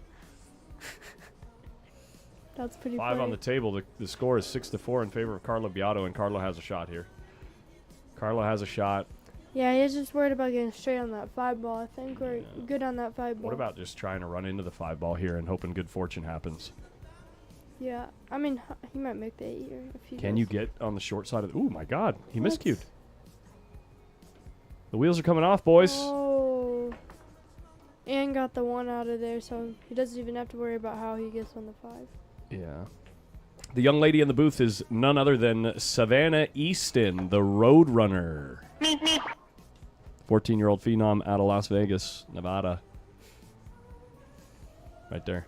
That's pretty 5 funny. on the table. The score is 6-4 in favor of Carlo Biado, and Carlo has a shot here. Carlo has a shot. Yeah, he's just worried about getting straight on that 5 ball. I think we're Yeah. good on that 5 ball. What about just trying to run into the 5 ball here and hoping good fortune happens? Yeah, I mean, he might make the 8 here if he Can does. you get on the short side of the... Ooh, my God. He Let's- miscued. The wheels are coming off, boys. Oh. And got the 1 out of there, so he doesn't even have to worry about how he gets on the 5. Yeah. The young lady in the booth is none other than Savannah Easton, the Road Runner. 14-year-old phenom out of Las Vegas, Nevada. Right there.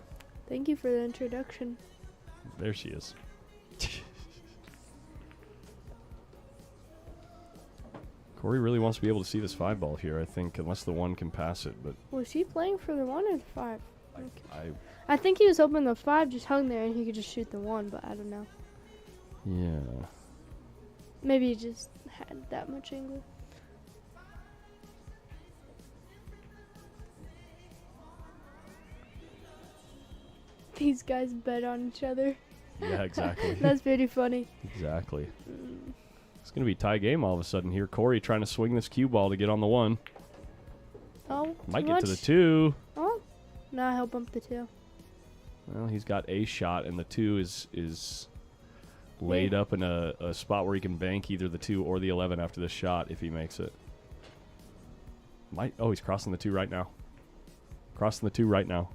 Thank you for the introduction. There she is. Corey really wants to be able to see this 5 ball here, I think, unless the 1 can pass it. But Was he playing for the 1 or the 5? I I think he was hoping the 5 just hung there and he could just shoot the 1, but I don't know. yeah. Maybe he just had that much angle. These guys bet on each other. Yeah, exactly. That's pretty funny. Exactly. Mm. It's going to be a tie game all of a sudden here. Corey trying to swing this cue ball to get on the 1. Oh, Might too get to the much? 2. Oh, no, he'll bump the 2. Well, he's got a shot, and the 2 is laid up in a spot where he can bank either the 2 or the 11 after this shot if he makes it. He's crossing the 2 right now. Crossing the 2 right now.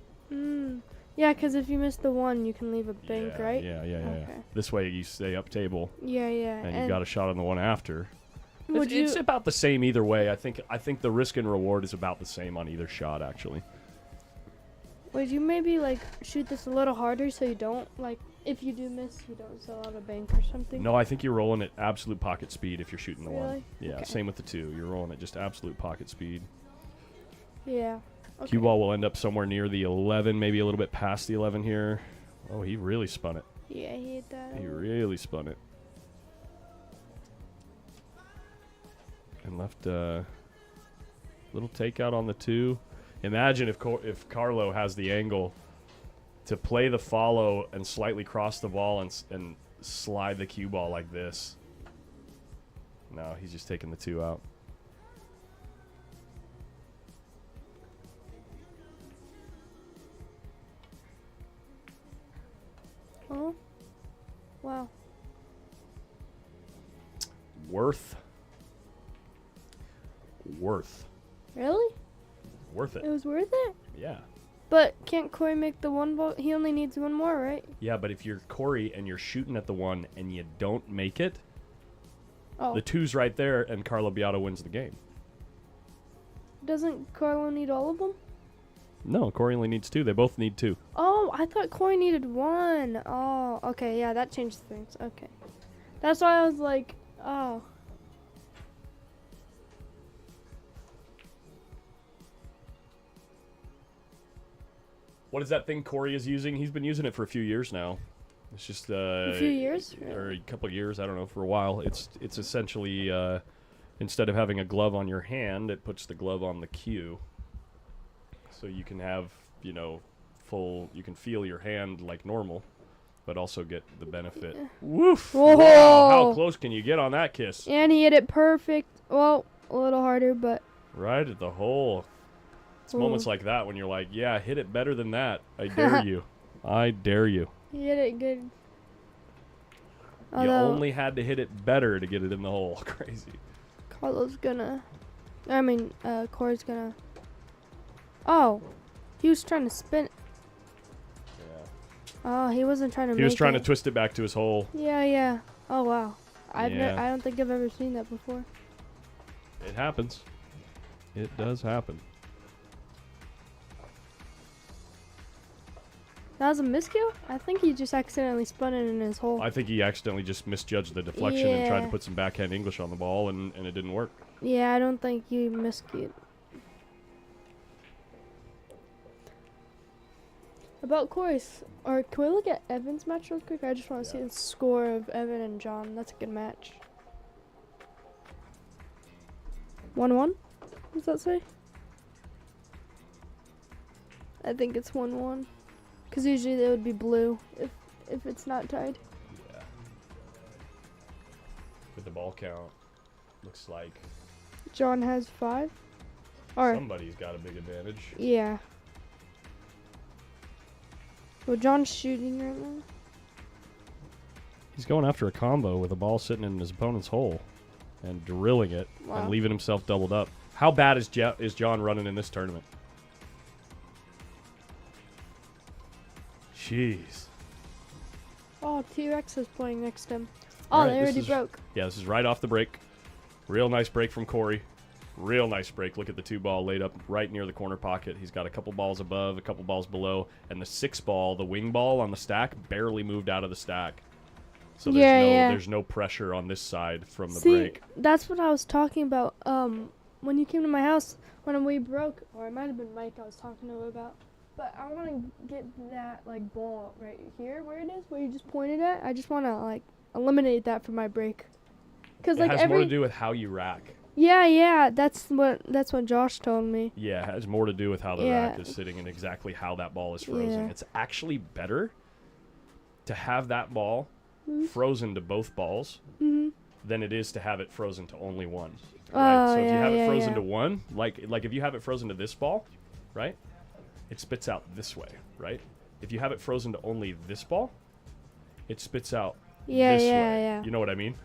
Yeah, because if you miss the 1, you can leave a bank, Yeah, right? Yeah. Okay. This way you stay up table, Yeah, yeah. and you got a shot on the 1 after. Would It's you? about the same either way. I think the risk and reward is about the same on either shot, actually. Would you maybe like shoot this a little harder so you don't like if you do miss you don't sell out a bank or something? No, I think you're rolling at absolute pocket speed if you're shooting the 1. Really? Yeah, Okay. same with the 2. You're rolling at just absolute pocket speed. Yeah. Okay. Cue ball will end up somewhere near the 11, maybe a little bit past the 11 here. Oh, he really spun it. Yeah, he hit that. He really spun it. And left a little takeout on the 2. Imagine if Carlo has the angle to play the follow and slightly cross the ball and slide the cue ball like this. No, he's just taking the 2 out. Oh. Wow. Worth worth. Really? Worth It it. was worth it? Yeah. But can't Corey make the one ball? He only needs one more, right? Yeah, but if you're Corey and you're shooting at the 1 and you don't make it, Oh. the 2's right there and Carlo Biado wins the game. Doesn't Carlo need all of them? No, Corey only needs 2. They both need 2. Oh, I thought Corey needed 1. Oh, okay. Yeah, that changed things. Okay. That's why I was like, oh. What is that thing Corey is using? He's been using it for a few years now. It's just A few years? or a couple of years. I don't know. For a while, it's essentially instead of having a glove on your hand, it puts the glove on the cue, so you can have full. You can feel your hand like normal, but also get the benefit. Yeah. Woof! Whoa. Wow, how close can you get on that kiss? And he hit it perfect. Well, a little harder, but. Right at the hole. It's Ooh. moments like that when you're like, yeah, hit it better than that. I dare you. I dare you. He hit it good. You Although only had to hit it better to get it in the hole. Crazy. Corey's gonna. Oh, he was trying to spin. Yeah. Oh, he wasn't trying to. He was make trying it. to twist it back to his hole. Yeah, yeah. Oh wow. I Yeah. don't think I've ever seen that before. It happens. It does happen. That was a miscue? I think he just accidentally spun it in his hole. I think he accidentally just misjudged the deflection and tried to Yeah. put some backhand English on the ball, and it didn't work. Yeah, I don't think you miscued. About Corey's, or can we look at Evan's match real quick? I just want to see Yeah. the score of Evan and John. That's a good match. 1-1? What does that say? I think it's 1-1. Because usually they would be blue if it's not tied. Yeah. With the ball count, looks like John has 5. Or, somebody's got a big advantage. yeah. Well, John's shooting right now. He's going after a combo with a ball sitting in his opponent's hole and drilling it Wow. and leaving himself doubled up. How bad is John running in this tournament? Jeez. Oh, T-Rex is playing next to him. All Oh, right, they this already is- broke. Yeah, this is right off the break. Real nice break from Corey. Real nice break. Look at the 2 ball laid up right near the corner pocket. He's got a couple balls above, a couple balls below, and the 6 ball, the wing ball on the stack, barely moved out of the stack. So there's no pressure on this side from the break. That's what I was talking about. When you came to my house, when we broke, or it might have been Mike I was talking to about. But I want to get that like ball right here, where it is, where you just pointed at. I just want to like eliminate that from my break. Cause It has more to do with how you rack. Yeah, that's what Josh told me. Yeah, it has more to do with how the Yeah. rack is sitting and exactly how that ball is frozen. Yeah. It's actually better to have that ball frozen to both balls than it is to have it frozen to only one. Right? Oh, So if you yeah, have it yeah, frozen yeah. to one, like if you have it frozen to this ball, right? It spits out this way, right? If you have it frozen to only this ball, it spits out Yeah, this yeah, way. yeah. You know what I mean?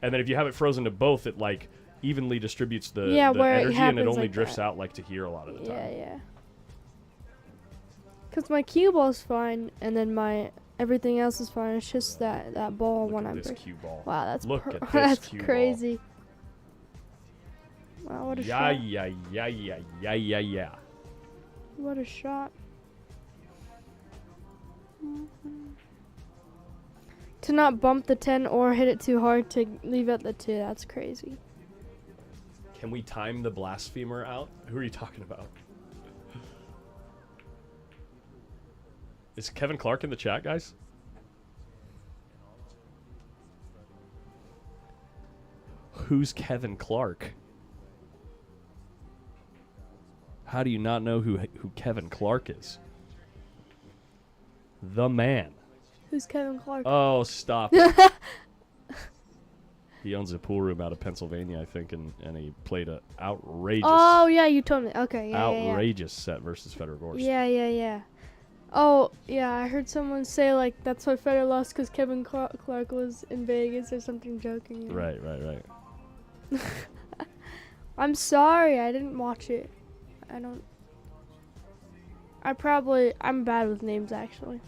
And then if you have it frozen to both, it like evenly distributes the Yeah, where it energy and it happens only like drifts that. out like to here a lot of the time. Yeah. Cause my cue ball's fine, and then my everything else is fine. It's just that ball Look when at I'm this breaking. cue ball. Wow, that's Look at this that's cue ball. crazy. Wow, what a Yeah, shot! yeah. What a shot! To not bump the 10 or hit it too hard to leave at the 2, that's crazy. Can we time the blasphemer out? Who are you talking about? Is Kevin Clark in the chat, guys? Who's Kevin Clark? How do you not know who Kevin Clark is? The man. Who's Kevin Clark? Oh, stop it. He owns a pool room out of Pennsylvania, I think, and he played a outrageous, Oh yeah, you told me. Okay, yeah, outrageous set versus Federer Gorst. yeah. Oh yeah, I heard someone say like that's why Federer lost because Kevin Clark was in Vegas or something, joking. Right. I'm sorry, I didn't watch it. I'm bad with names actually.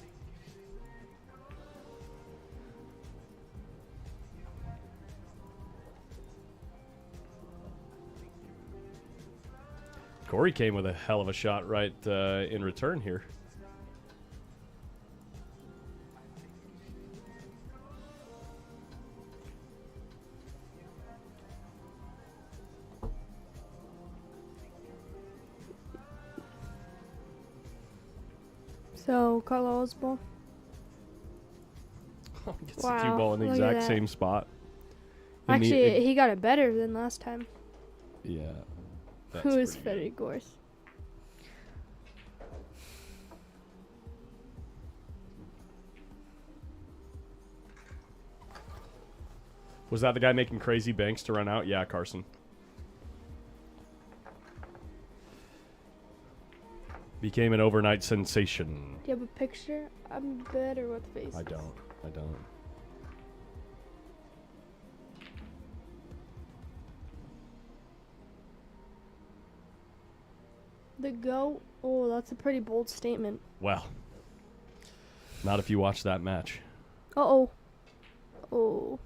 Corey came with a hell of a shot right in return here. So Carlos ball. Gets the cue ball in the Look at exact that. same spot. Actually, he got it better than last time. Yeah. That's Who is pretty Fetty Gorse? good. Was that the guy making crazy banks to run out? Yeah, Carson. Became an overnight sensation. Do you have a picture? I'm better with faces. I don't. The GOAT? Oh, that's a pretty bold statement. Well, not if you watch that match. Uh-oh. Oh.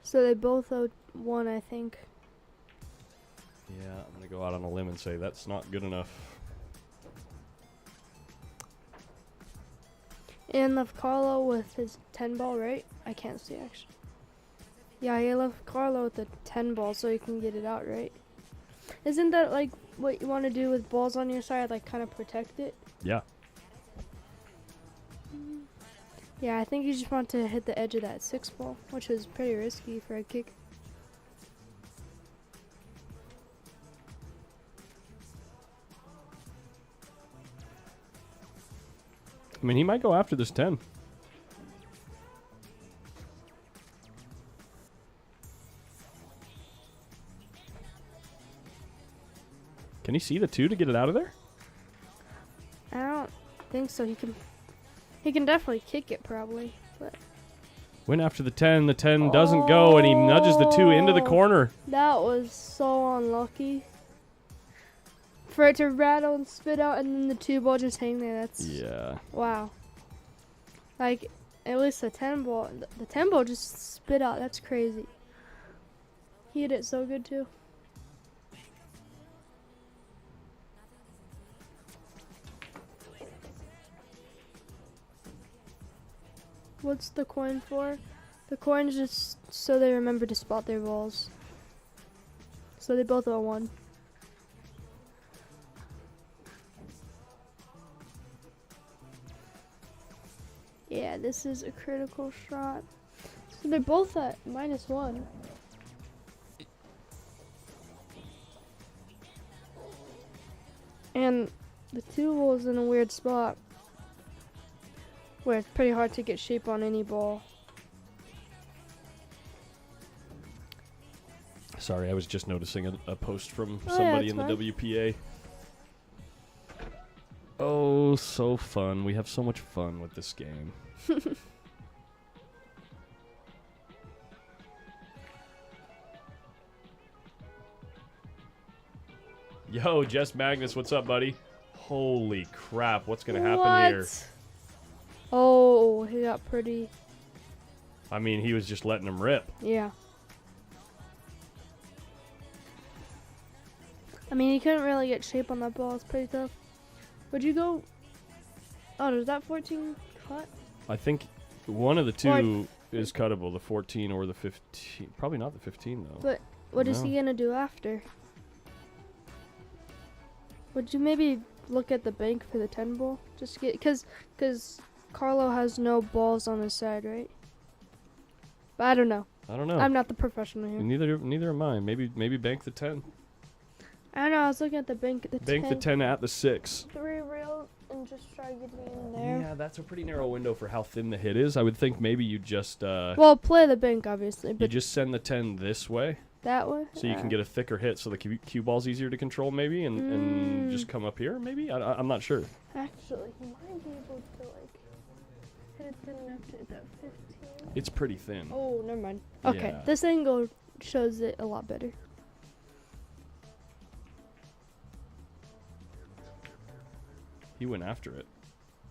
So they both won, I think. Yeah, I'm going to go out on a limb and say that's not good enough. And left Carlo with his 10 ball, right? I can't see, actually. Yeah, he left Carlo with the 10 ball so he can get it out, right? Isn't that like what you want to do with balls on your side, like kind of protect it? Yeah. Yeah, I think you just want to hit the edge of that 6 ball, which is pretty risky for a kick. I mean, he might go after this 10. Can he see the 2 to get it out of there? I don't think so. He can definitely kick it probably, but Went after the 10. The 10 doesn't go, and he nudges the 2 into the corner. that was so unlucky. For it to rattle and spit out, and then the 2 ball just hang there. That's Yeah. wow. Like at least the 10 ball, the 10 ball just spit out. That's crazy. He hit it so good too. What's the coin for? The coin's just so they remember to spot their balls. So they both owe 1. Yeah, this is a critical shot. So they're both at -1. And the 2 ball is in a weird spot where it's pretty hard to get shape on any ball. Sorry, I was just noticing a post from Oh, yeah, somebody it's in the fine. WPA. Oh, so fun. We have so much fun with this game. Yo, Jess Magnus, what's up, buddy? Holy crap, what's going to happen here? Oh, he got pretty. I mean, he was just letting him rip. Yeah. I mean, he couldn't really get shape on that ball. It's pretty tough. Would you go? Oh, does that 14 cut? I think one of the two is cuttable, the 14 or the 15. Probably not the 15, though. But what is No. he going to do after? Would you maybe look at the bank for the 10 ball? Just to get, because Carlo has no balls on his side, right? But I don't know. I don't know. I'm not the professional here. Neither am I. Maybe bank the 10. I don't know. I was looking at the bank. Bank the 10 at the 6. 3 reels and just try getting in there. Yeah, that's a pretty narrow window for how thin the hit is. I would think maybe you just Well, play the bank obviously, you but just send the 10 this way, that way. so you can get a thicker hit, so the cue ball's easier to control, maybe, and just come up here, maybe. I'm not sure. Actually, he might be able to like hit it thin enough to hit that 15. It's pretty thin. Oh, never mind. Okay, Yeah. this angle shows it a lot better. He went after it.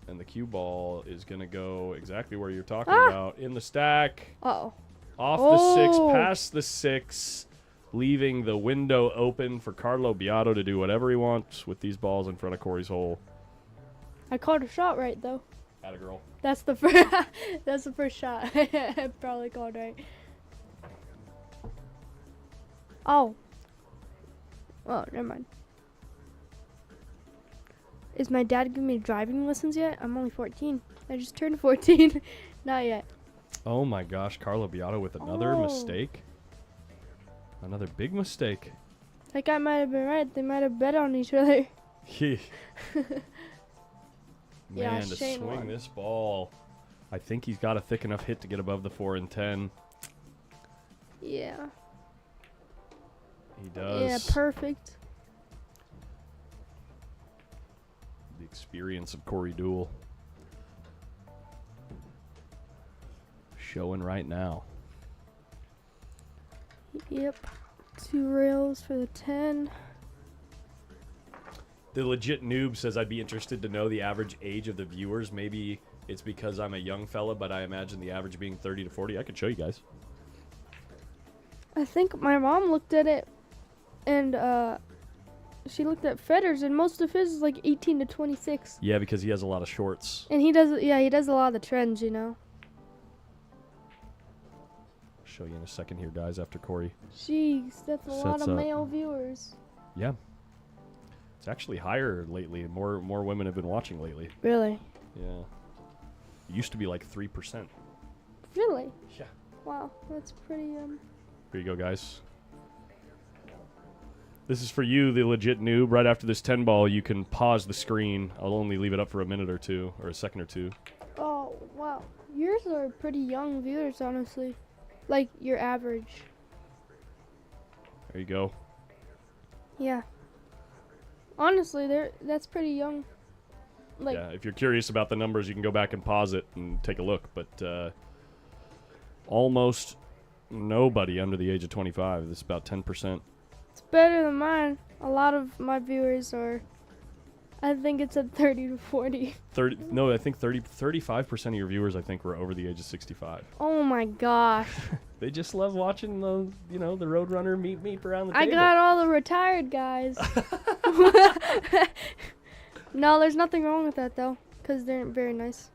And the cue ball is going to go exactly where you're talking about. In the stack. Uh-oh. Off the 6, past the 6. Leaving the window open for Carlo Biado to do whatever he wants with these balls in front of Corey's hole. I called a shot right, though. Atta girl. That's the first. That's the first shot. I probably called right. Oh. Oh, never mind. Is my dad giving me driving lessons yet? I'm only 14. I just turned 14. Not yet. Oh my gosh, Carlo Biado with another mistake. Another big mistake. That guy might have been right. They might have bet on each other. Man, to Shane swing won. this ball. I think he's got a thick enough hit to get above the 4 and 10. Yeah. He does. Yeah, perfect. The experience of Corey Deuel. Showing right now. Yep. 2 rails for the 10. The legit noob says I'd be interested to know the average age of the viewers. Maybe it's because I'm a young fella, but I imagine the average being 30 to 40. I could show you guys. I think my mom looked at it, and she looked at Federer's, and most of his is like 18 to 26. Yeah, because he has a lot of shorts. And he does, he does a lot of the trends, you know. Show you in a second here, guys, after Corey. Jeez, that's a lot Sets of up. male viewers. Yeah. It's actually higher lately. More women have been watching lately. Really? Yeah. It used to be like 3%. Really? Yeah. Wow, that's pretty, Here you go, guys. This is for you, the legit noob. Right after this 10 ball, you can pause the screen. I'll only leave it up for a minute or two, or a second or two. Oh, wow. Yours are pretty young viewers, honestly. Like, your average. There you go. Yeah. Honestly, that's pretty young. Like, Yeah, if you're curious about the numbers, you can go back and pause it and take a look. But almost nobody under the age of 25. This is about 10%. it's better than mine. A lot of my viewers are, I think it's at 30 to 40. 30. No, I think 35% of your viewers, I think, were over the age of 65. Oh my gosh. They just love watching the, the Roadrunner meep around the table. I got all the retired guys. No, there's nothing wrong with that, though, because they're very nice.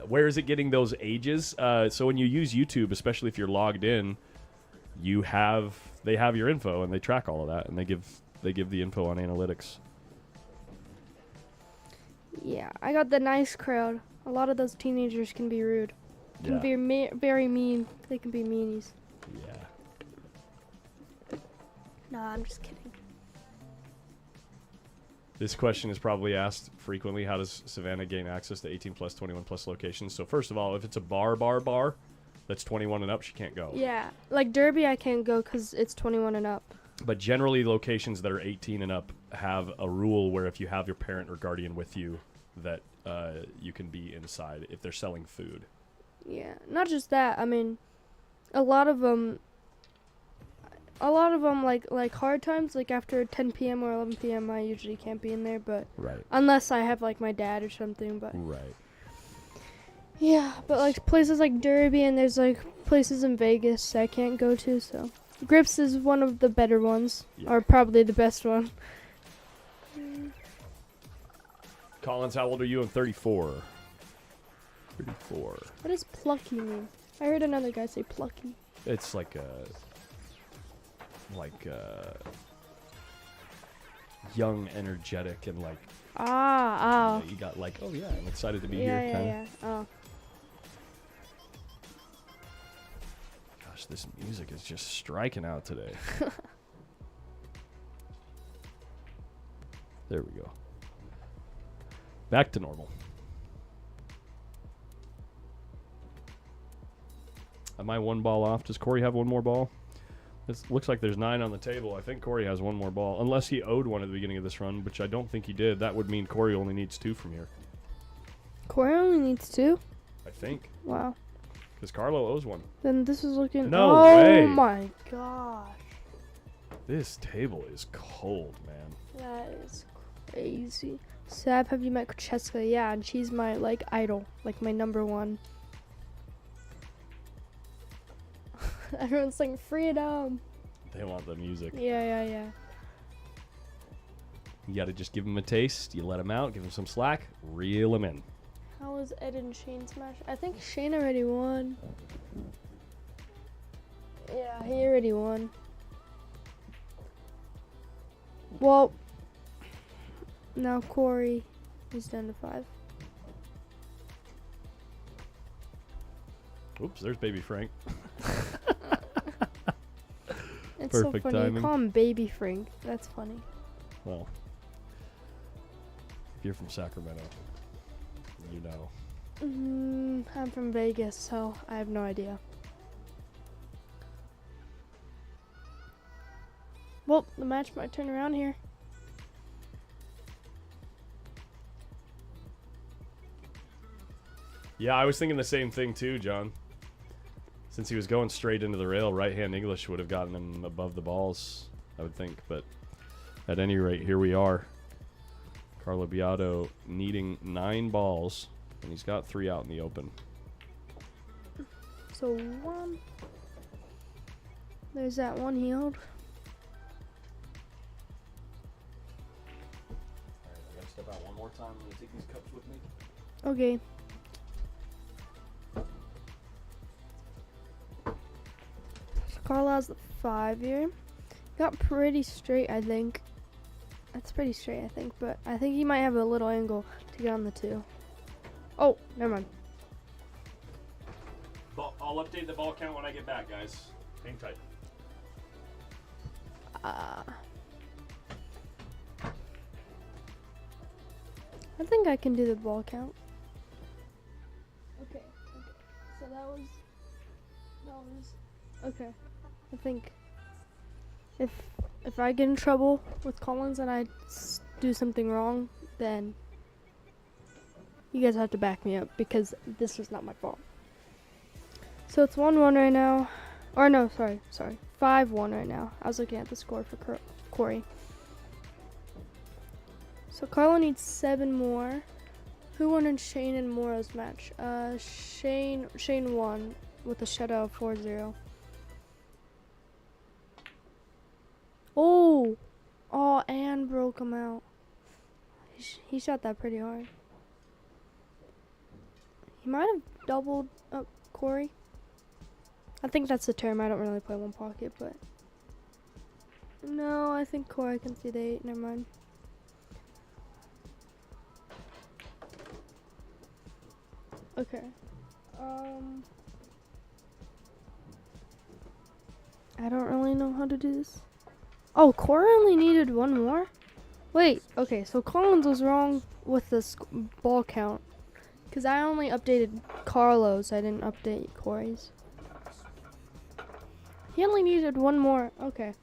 Where is it getting those ages? So when you use YouTube, especially if you're logged in, they have your info and they track all of that, and they give the info on analytics. Yeah, I got the nice crowd. A lot of those teenagers can be rude. Can be very mean. They can be meanies. Yeah. Nah, I'm just kidding. This question is probably asked frequently. How does Savannah gain access to 18 plus, 21 plus locations? So first of all, if it's a bar that's 21 and up, she can't go. Yeah, like Derby, I can't go because it's 21 and up. But generally, locations that are 18 and up have a rule where if you have your parent or guardian with you, that you can be inside if they're selling food. Yeah, not just that. I mean, a lot of them like hard times, like after 10 p.m. or 11 p.m. I usually can't be in there, but Right. unless I have like my dad or something. But Right. yeah, but like places like Derby and there's like places in Vegas I can't go to. So Grips is one of the better ones, Yeah. or probably the best one. Collins, how old are you? I'm 34. 34. What does plucky mean? I heard another guy say plucky. It's like young, energetic, and like you got like, oh yeah, I'm excited to be here. Yeah. Oh. Gosh, this music is just striking out today. There we go. Back to normal. Am I one ball off? Does Corey have one more ball? It looks like there's 9 on the table. I think Corey has one more ball. Unless he owed one at the beginning of this run, which I don't think he did. That would mean Corey only needs 2 from here. Corey only needs 2? I think. Wow. Because Carlo owes one. Then this is looking. No oh way. my gosh. This table is cold, man. That is crazy. Sab, have you met Francesca? Yeah, and she's my like idol, like my number one. Everyone's like freedom. They want the music. Yeah. You got to just give them a taste. You let them out, give them some slack, reel them in. How was Ed and Shane smash? I think Shane already won. Yeah, he already won. Well, now Corey is down to 5. Oops, there's Baby Frank. It's Perfect so funny. timing. You call him Baby Frank. That's funny. Well, if you're from Sacramento, you know. I'm from Vegas, so I have no idea. Well, the match might turn around here. Yeah, I was thinking the same thing too, John. Since he was going straight into the rail, right-hand English would have gotten him above the balls, I would think. But at any rate, here we are. Carlo Biado needing 9 balls, and he's got 3 out in the open. So 1. There's that one healed. Alright, I gotta step out one more time. I'm gonna take these cups with me. Okay. So Carlo has the 5 here. Got pretty straight, I think. That's pretty straight, I think. But I think he might have a little angle to get on the 2. Oh, never mind. I'll update the ball count when I get back, guys. Hang tight. I think I can do the ball count. Okay. So that was okay. I think if I get in trouble with Collins and I do something wrong, then you guys have to back me up because this was not my fault. So it's 1-1 right now. Or no, sorry. 5-1 right now. I was looking at the score for Corey. So Carlo needs 7 more. Who won in Shane and Moro's match? Shane won with a shutout of 4-0. Oh, and broke him out. He shot that pretty hard. He might have doubled up Corey. I think that's the term. I don't really play one pocket, but no, I think Corey can see the 8. Never mind. Okay. I don't really know how to do this. Oh, Corey only needed 1 more? Wait, okay, so Collins was wrong with the ball count. Because I only updated Carlo's, I didn't update Corey's. He only needed 1 more. Okay.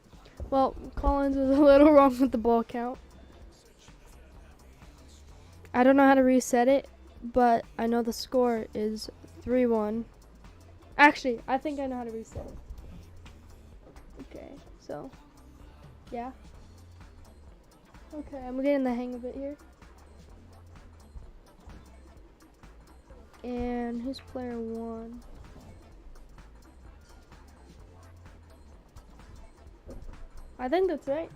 Well, Collins was a little wrong with the ball count. I don't know how to reset it, but I know the score is 3-1. Actually, I think I know how to reset it. Okay, so, yeah. Okay, I'm getting the hang of it here. And who's player 1? I think that's right.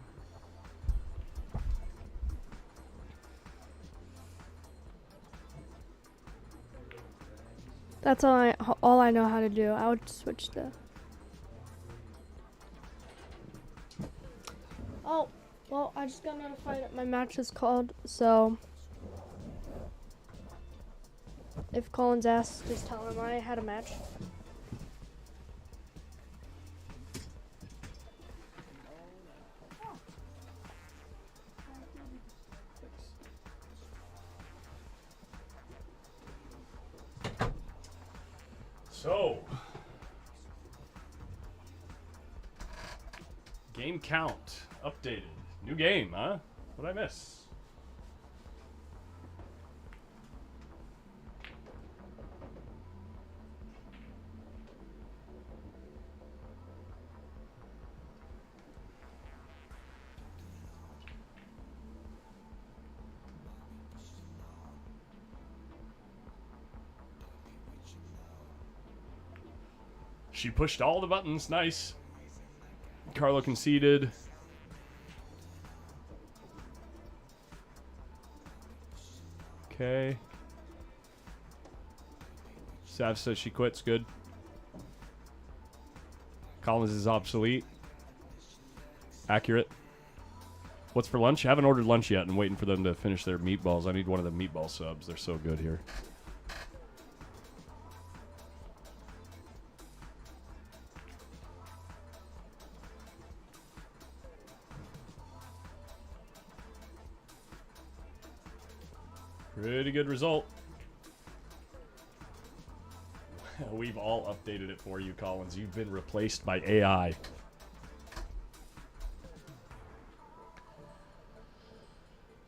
That's all I know how to do. I would switch the. Oh, well, I just got notified that my match is called, so if Collins asks, just tell him I had a match. So, game count updated. New game, huh? What'd I miss? She pushed all the buttons. Nice. Carlo conceded. Okay. Sav says she quits. Good. Collins is obsolete. Accurate. What's for lunch? I haven't ordered lunch yet. I'm waiting for them to finish their meatballs. I need one of the meatball subs. They're so good here. Pretty good result. We've all updated it for you, Collins. You've been replaced by AI.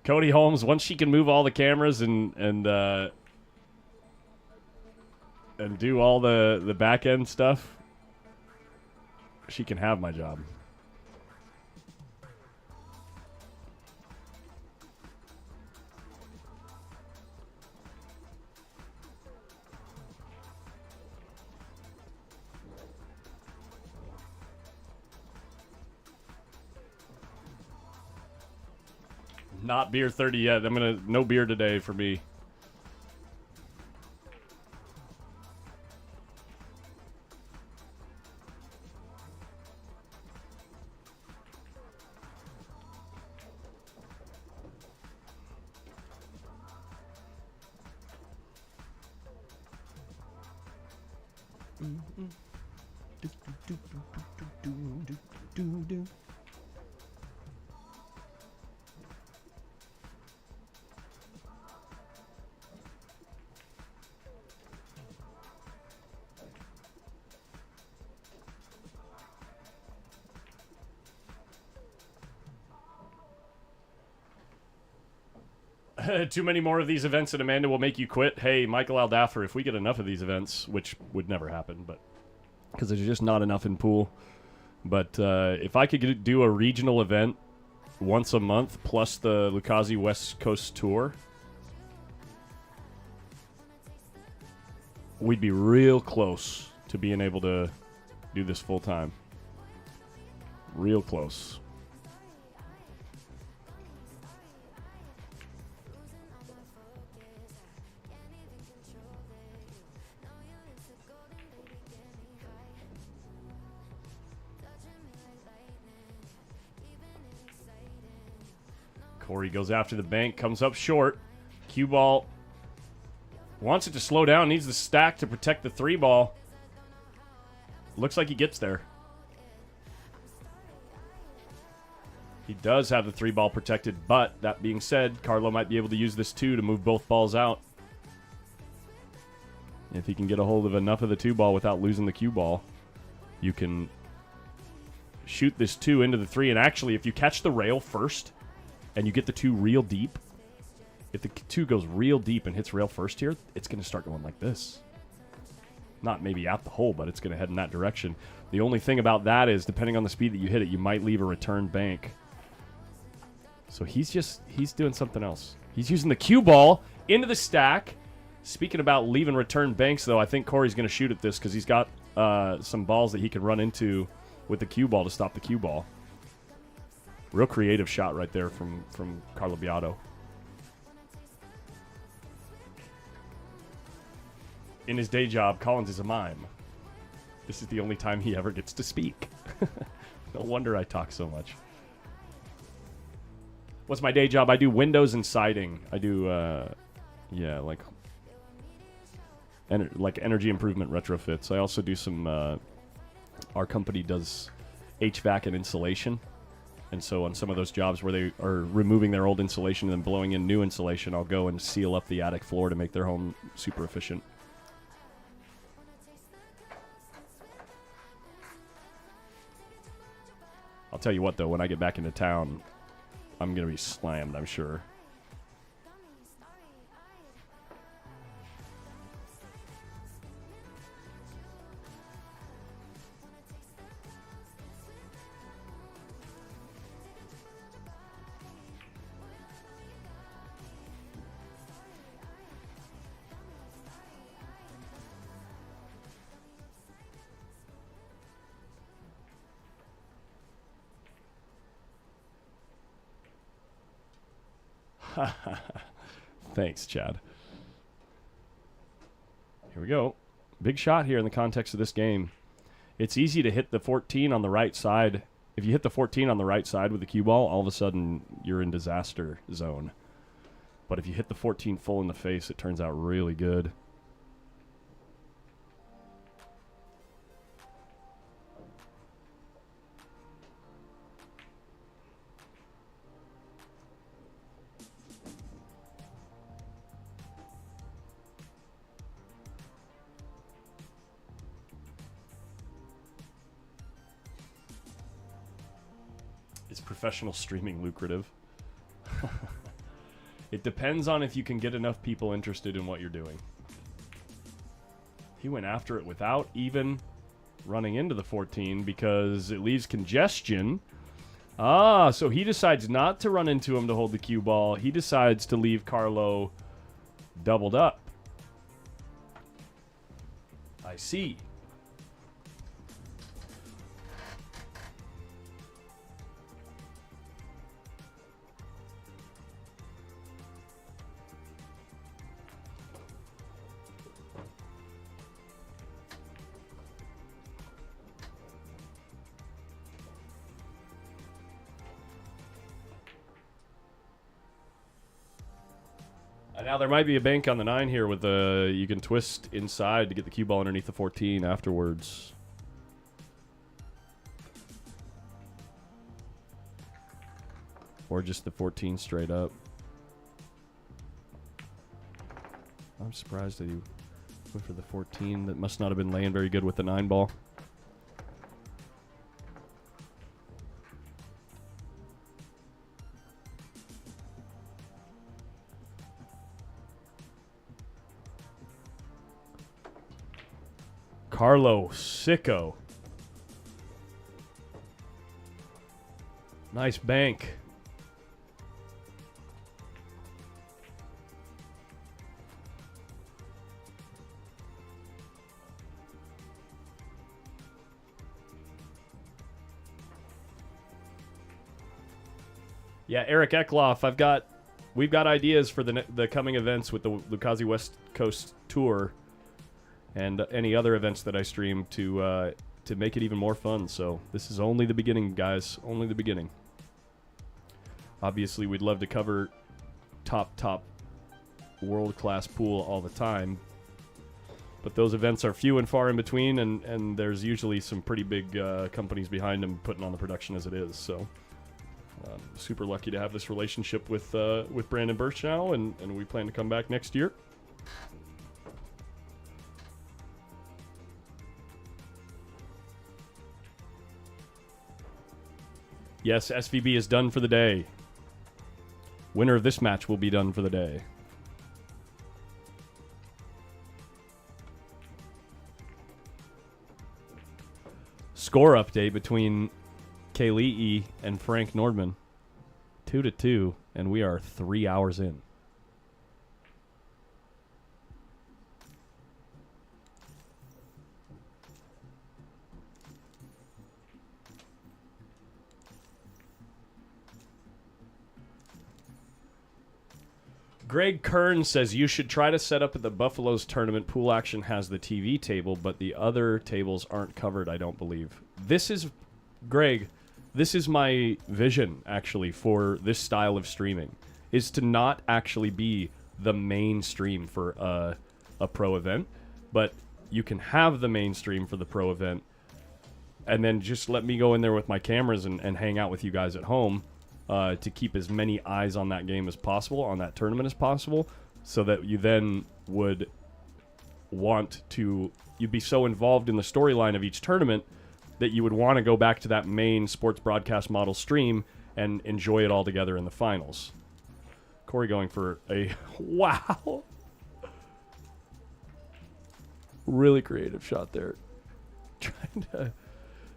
Cody Holmes, once she can move all the cameras and do all the back end stuff, she can have my job. Not beer 30 yet. No beer today for me. Too many more of these events and Amanda will make you quit. Hey, Michael Aldaffer, if we get enough of these events, which would never happen, but because there's just not enough in pool. But if I could do a regional event once a month plus the Lucchese West Coast Tour, we'd be real close to being able to do this full time. Real close. Corey goes after the bank, comes up short. Cue ball wants it to slow down, needs the stack to protect the 3 ball. Looks like he gets there. He does have the 3 ball protected, but that being said, Carlo might be able to use this 2 to move both balls out. If he can get a hold of enough of the 2 ball without losing the cue ball, you can shoot this 2 into the 3. And actually, if you catch the rail first and you get the 2 real deep, if the 2 goes real deep and hits rail first here, it's going to start going like this. Not maybe at the hole, but it's going to head in that direction. The only thing about that is, depending on the speed that you hit it, you might leave a return bank. So he's doing something else. He's using the cue ball into the stack. Speaking about leaving return banks, though, I think Corey's going to shoot at this because he's got some balls that he can run into with the cue ball to stop the cue ball. Real creative shot right there from Carlo Biado. In his day job, Collins is a mime. This is the only time he ever gets to speak. No wonder I talk so much. What's my day job? I do windows and siding. I do, like energy improvement retrofits. I also do some, our company does HVAC and insulation. And so on some of those jobs where they are removing their old insulation and then blowing in new insulation, I'll go and seal up the attic floor to make their home super efficient. I'll tell you what, though, when I get back into town, I'm going to be slammed, I'm sure. Thanks, Chad. Here we go. Big shot here in the context of this game. It's easy to hit the 14 on the right side. If you hit the 14 on the right side with the cue ball, all of a sudden you're in disaster zone. But if you hit the 14 full in the face, it turns out really good. Is professional streaming lucrative? It depends on if you can get enough people interested in what you're doing. He went after it without even running into the 14 because it leaves congestion. Ah, so he decides not to run into him to hold the cue ball. He decides to leave Carlo doubled up. I see. Now there might be a bank on the 9 here with the you can twist inside to get the cue ball underneath the 14 afterwards. Or just the 14 straight up. I'm surprised that he went for the 14. That must not have been laying very good with the 9 ball. Carlo sicko. Nice bank. Yeah, Eric Eckloff, we've got ideas for the coming events with the Lukazi West Coast Tour and any other events that I stream to make it even more fun. So this is only the beginning, guys. Only the beginning. Obviously, we'd love to cover top world-class pool all the time. But those events are few and far in between, and there's usually some pretty big companies behind them putting on the production as it is. So super lucky to have this relationship with Brandon Birch now, and we plan to come back next year. Yes, SVB is done for the day. Winner of this match will be done for the day. Score update between Kaylee and Frank Nordman. 2-2, and we are 3 hours in. Greg Kern says you should try to set up at the Buffaloes tournament. Pool Action has the TV table, but the other tables aren't covered, I don't believe. Greg, this is my vision, actually, for this style of streaming, is to not actually be the main stream for a pro event, but you can have the main stream for the pro event, and then just let me go in there with my cameras and hang out with you guys at home. To keep as many eyes on that game as possible, on that tournament as possible, so that you then would you'd be so involved in the storyline of each tournament that you would want to go back to that main sports broadcast model stream and enjoy it all together in the finals. Corey going for a wow. Really creative shot there.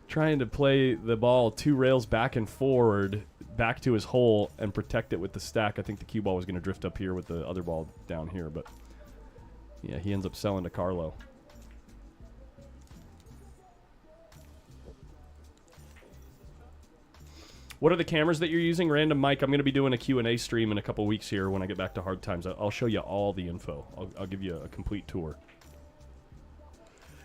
Trying to play the ball 2 rails back and forward, back to his hole, and protect it with the stack. I think the cue ball was going to drift up here with the other ball down here, but yeah, he ends up selling to Carlo. What are the cameras that you're using? Random Mike, I'm going to be doing a Q&A stream in a couple weeks here when I get back to Hard Times. I'll show you all the info. I'll give you a complete tour.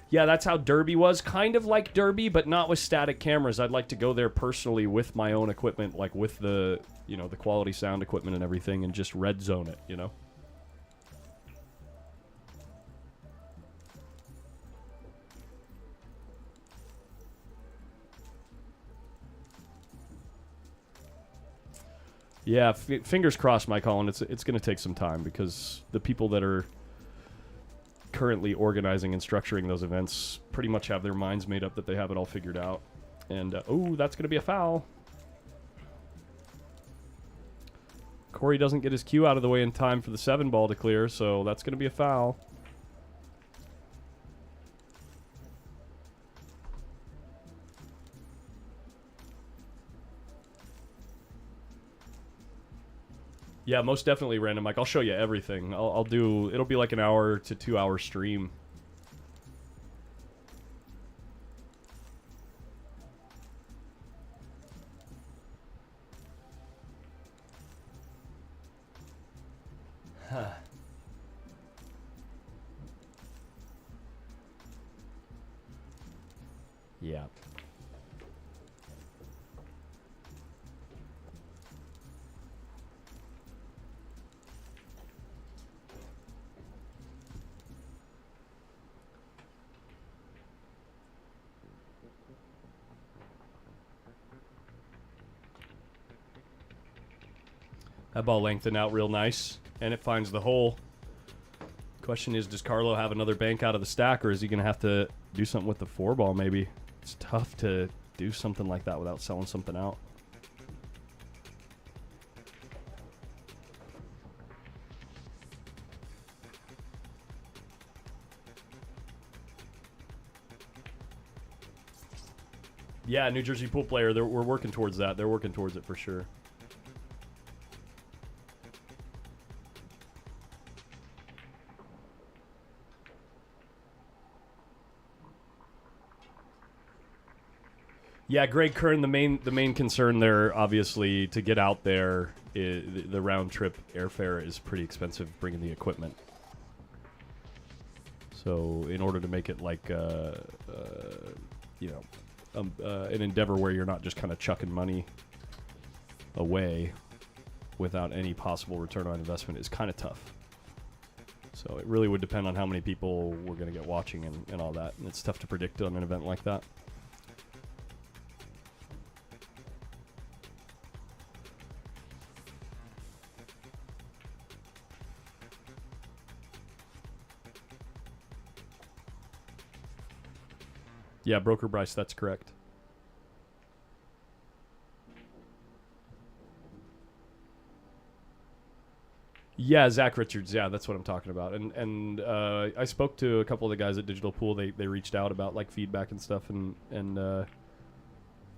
Yeah, that's how Derby was. Kind of like Derby, but not with static cameras. I'd like to go there personally with my own equipment, like with the, you know, the quality sound equipment and everything, and just red zone it, you know? Yeah, fingers crossed, Mike Holland. It's going to take some time because the people that are currently organizing and structuring those events pretty much have their minds made up that they have it all figured out. And, oh, that's going to be a foul. Corey doesn't get his cue out of the way in time for the 7 ball to clear, so that's going to be a foul. Yeah, most definitely, Random Mike. I'll show you everything. I'll do... It'll be like an hour to 2 hour stream. Huh. Yeah. That ball lengthened out real nice, and it finds the hole. Question is, does Carlo have another bank out of the stack, or is he going to have to do something with the 4 ball maybe? It's tough to do something like that without selling something out. Yeah, New Jersey pool player, we're working towards that. They're working towards it for sure. Yeah, Greg Kern, the main concern there, obviously, to get out there, the round trip airfare is pretty expensive bringing the equipment. So in order to make it like, you know, an endeavor where you're not just kind of chucking money away without any possible return on investment is kind of tough. So it really would depend on how many people we're going to get watching and all that. And it's tough to predict on an event like that. Yeah, Broker Bryce, that's correct. Yeah, Zach Richards. Yeah, that's what I'm talking about. And I spoke to a couple of the guys at Digital Pool. They reached out about like feedback and stuff, and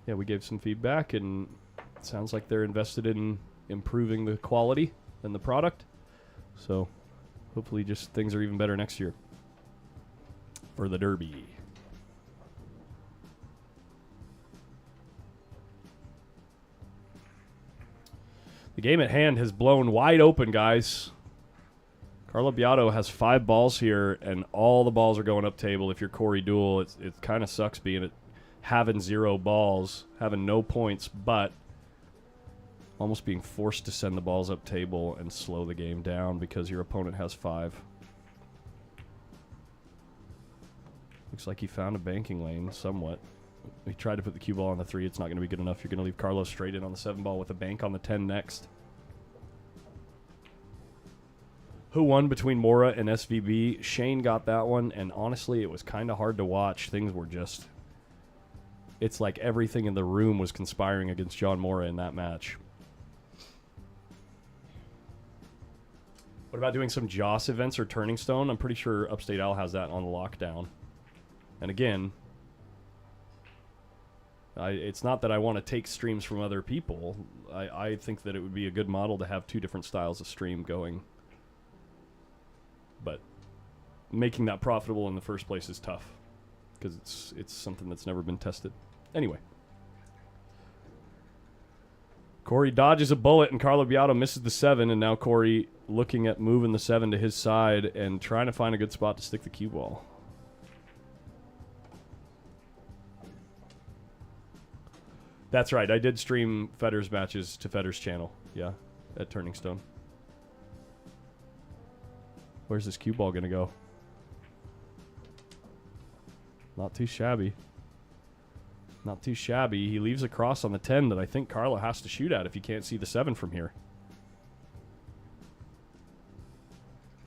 yeah, we gave some feedback, and it sounds like they're invested in improving the quality and the product. So hopefully, just things are even better next year for the Derby. The game at hand has blown wide open, guys. Carlo Biado has 5 balls here, and all the balls are going up table. If you're Corey Deuel, it kind of sucks having 0 balls, having no points, but almost being forced to send the balls up table and slow the game down because your opponent has 5. Looks like he found a banking lane somewhat. He tried to put the cue ball on the 3. It's not going to be good enough. You're going to leave Carlos straight in on the 7 ball with a bank on the 10 next. Who won between Mora and SVB? Shane got that one, and honestly, it was kind of hard to watch. Things were just... It's like everything in the room was conspiring against John Mora in that match. What about doing some Joss events or Turning Stone? I'm pretty sure Upstate Al has that on lockdown. And again... it's not that I want to take streams from other people. I think that it would be a good model to have 2 different styles of stream going. But making that profitable in the first place is tough because it's something that's never been tested. Anyway. Corey dodges a bullet, and Carlo Biado misses the 7, and now Corey looking at moving the 7 to his side and trying to find a good spot to stick the cue ball. That's right. I did stream Federer's matches to Federer's channel. Yeah, at Turning Stone. Where's this cue ball going to go? Not too shabby. Not too shabby. He leaves a cross on the 10 that I think Carlo has to shoot at if you can't see the 7 from here.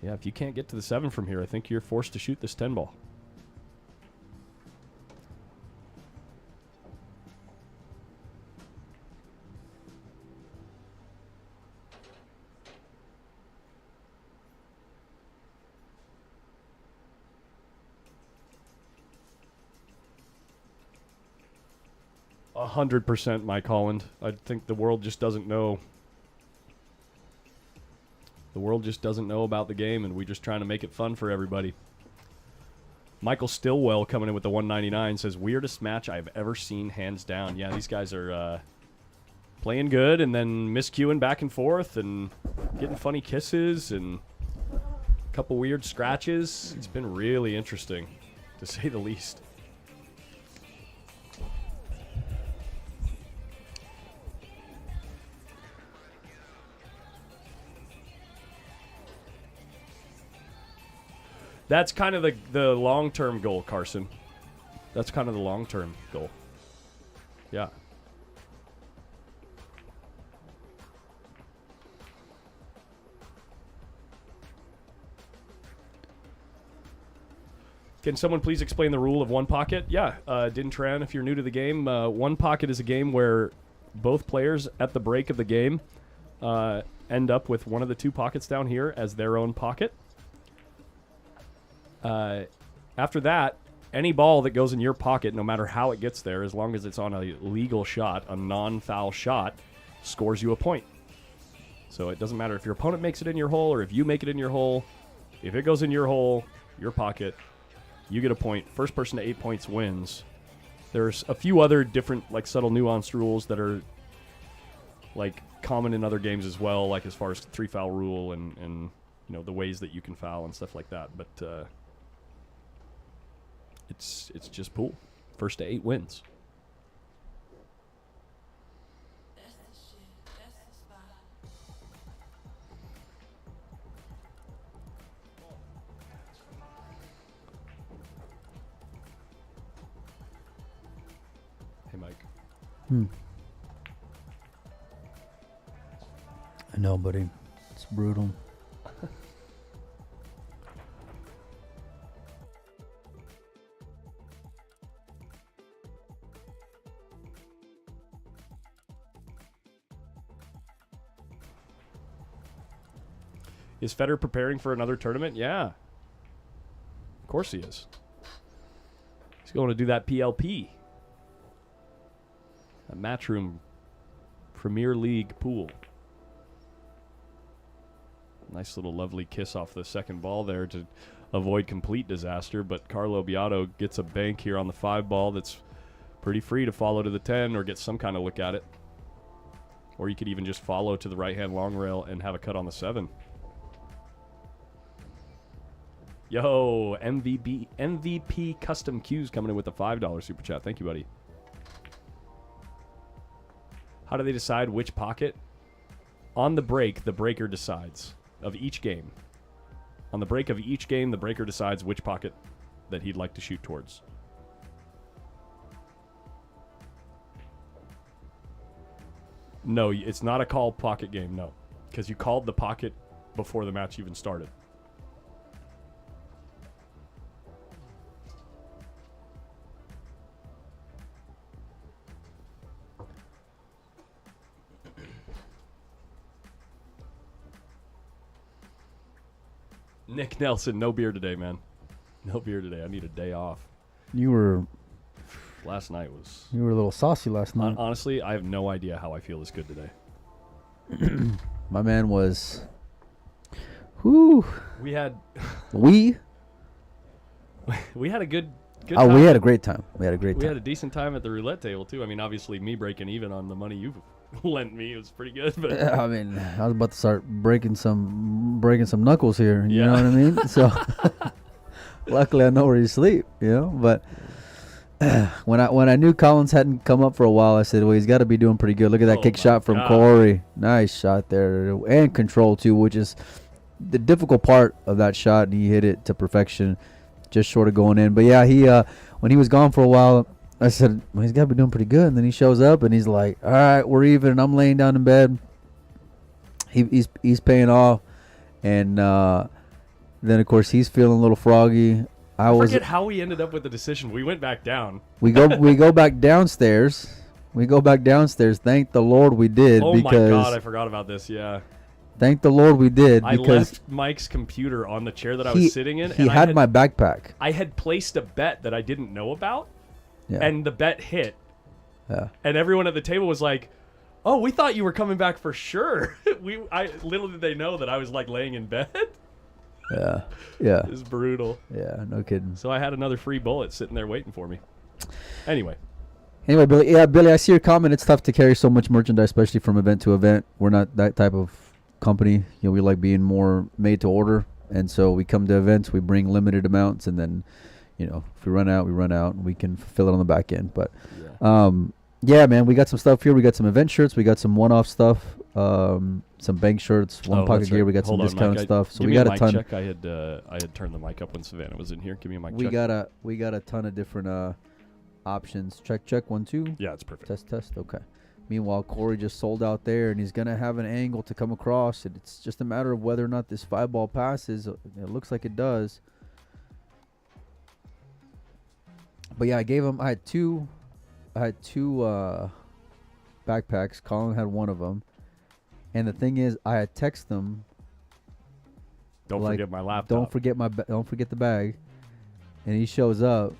Yeah, if you can't get to the 7 from here, I think you're forced to shoot this 10 ball. A 100% Mike Holland. I think the world just doesn't know. The world just doesn't know about the game, and we're just trying to make it fun for everybody. Michael Stillwell coming in with the 199 says, weirdest match I've ever seen, hands down. Yeah, these guys are playing good and then miscuing back and forth and getting funny kisses and a couple weird scratches. It's been really interesting, to say the least. That's kind of the long-term goal, Carson. That's kind of the long-term goal. Yeah. Can someone please explain the rule of one pocket? Yeah, Din Tran, if you're new to the game, one pocket is a game where both players at the break of the game end up with one of the two pockets down here as their own pocket. After that, any ball that goes in your pocket, no matter how it gets there, as long as it's on a legal shot, a non-foul shot, scores you a point. So it doesn't matter if your opponent makes it in your hole or if you make it in your hole. If it goes in your hole, your pocket, you get a point. First person to 8 points wins. There's a few other different, like, subtle nuanced rules that are, like, common in other games as well, like as far as 3-foul rule and you know, the ways that you can foul and stuff like that. But it's just pool. First to 8 wins. Hey, Mike. I know, buddy. It's brutal. Is Federer preparing for another tournament? Yeah. Of course he is. He's going to do that PLP. That Matchroom Premier League pool. Nice little lovely kiss off the second ball there to avoid complete disaster. But Carlo Biado gets a bank here on the 5 ball that's pretty free to follow to the 10 or get some kind of look at it. Or you could even just follow to the right-hand long rail and have a cut on the 7. Yo, MVP Custom Cues coming in with a $5 super chat. Thank you, buddy. How do they decide which pocket? On the break, the breaker decides of each game. On the break of each game, the breaker decides which pocket that he'd like to shoot towards. No, it's not a call pocket game, no. Because you called the pocket before the match even started. Nick Nelson, no beer today, man. No beer today. I need a day off. You were Last night was... a little saucy last night. Honestly, I have no idea how I feel this good today. My man was... Whew. We had... We had a good oh, time. we had a great time. We had a great We time. had a decent time at the roulette table, too. I mean, obviously, me breaking even on the money lent me. It was pretty good. But Yeah, I mean, I was about to start breaking some knuckles here. You Yeah. know what I mean? So, luckily, I know where you sleep. You know, but when I knew Collins hadn't come up for a while, I said, well, he's got to be doing pretty good. Look at that Oh kick my shot from God. Corey. Nice shot there, and control too, which is the difficult part of that shot. And he hit it to perfection, just short of going in. But yeah, he when he was gone for a while, I said, well, he's got to be doing pretty good. And then he shows up and he's like, all right, we're even. And I'm laying down in bed. He's paying off, and then of course he's feeling a little froggy. I forget how we ended up with the decision. We went back down. We go back downstairs. We go back downstairs. Thank the Lord we did. Oh because my God, I forgot about this. Yeah. Thank the Lord we did. I because left Mike's computer on the chair that I was sitting in. He and had my backpack. I had placed a bet that I didn't know about, Yeah. and the bet hit. Yeah. And everyone at the table was like, "Oh, we thought you were coming back for sure." Little did they know that I was like laying in bed. Yeah. Yeah. It was brutal. Yeah. No kidding. So I had another free bullet sitting there waiting for me. Anyway, Billy. Yeah, Billy. I see your comment. It's tough to carry so much merchandise, especially from event to event. We're not that type of company. You know, we like being more made to order, and so we come to events. We bring limited amounts, and then, you know, if we run out, we run out, and we can fulfill it on the back end. But, yeah, man, we got some stuff here. We got some event shirts. We got some one-off stuff. Some bank shirts, one pocket that's gear. right. We got Hold some on, discount Mike. stuff. So Give we me got a a mic ton. check. I had turned the mic up when Savannah was in here. Give me a mic We check. got a ton of different options. Check 1 2. Yeah, it's perfect. Test. Okay. Meanwhile, Corey just sold out there, and he's gonna have an angle to come across. And it's just a matter of whether or not this 5-ball passes. It looks like it does. But yeah, I had two backpacks. Colin had one of them. And the thing is, I had texted them. Don't like, forget my laptop. Don't forget the bag. And he shows up,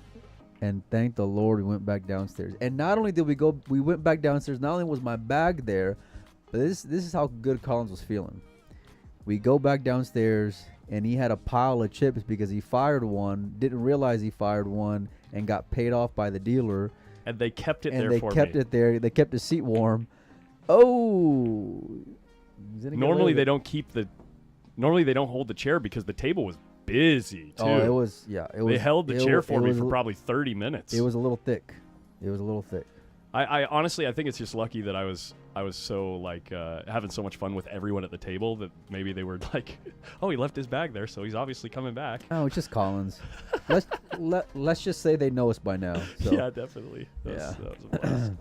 and thank the Lord we went back downstairs. And not only did we went back downstairs. Not only was my bag there, but this is how good Collins was feeling. We go back downstairs, and he had a pile of chips because he fired one, didn't realize he fired one, and got paid off by the dealer. And they kept it And there they for kept me. it there. They kept the seat warm. Oh. Normally they don't hold the chair because the table was busy too. Oh, it was. They held the chair for me for probably 30 minutes. It was a little thick. I honestly, I think it's just lucky that I was so like having so much fun with everyone at the table that maybe they were like, oh, he left his bag there, so he's obviously coming back. Oh, it's just Collins. let's just say they know us by now. So. Yeah, definitely. That was a blast.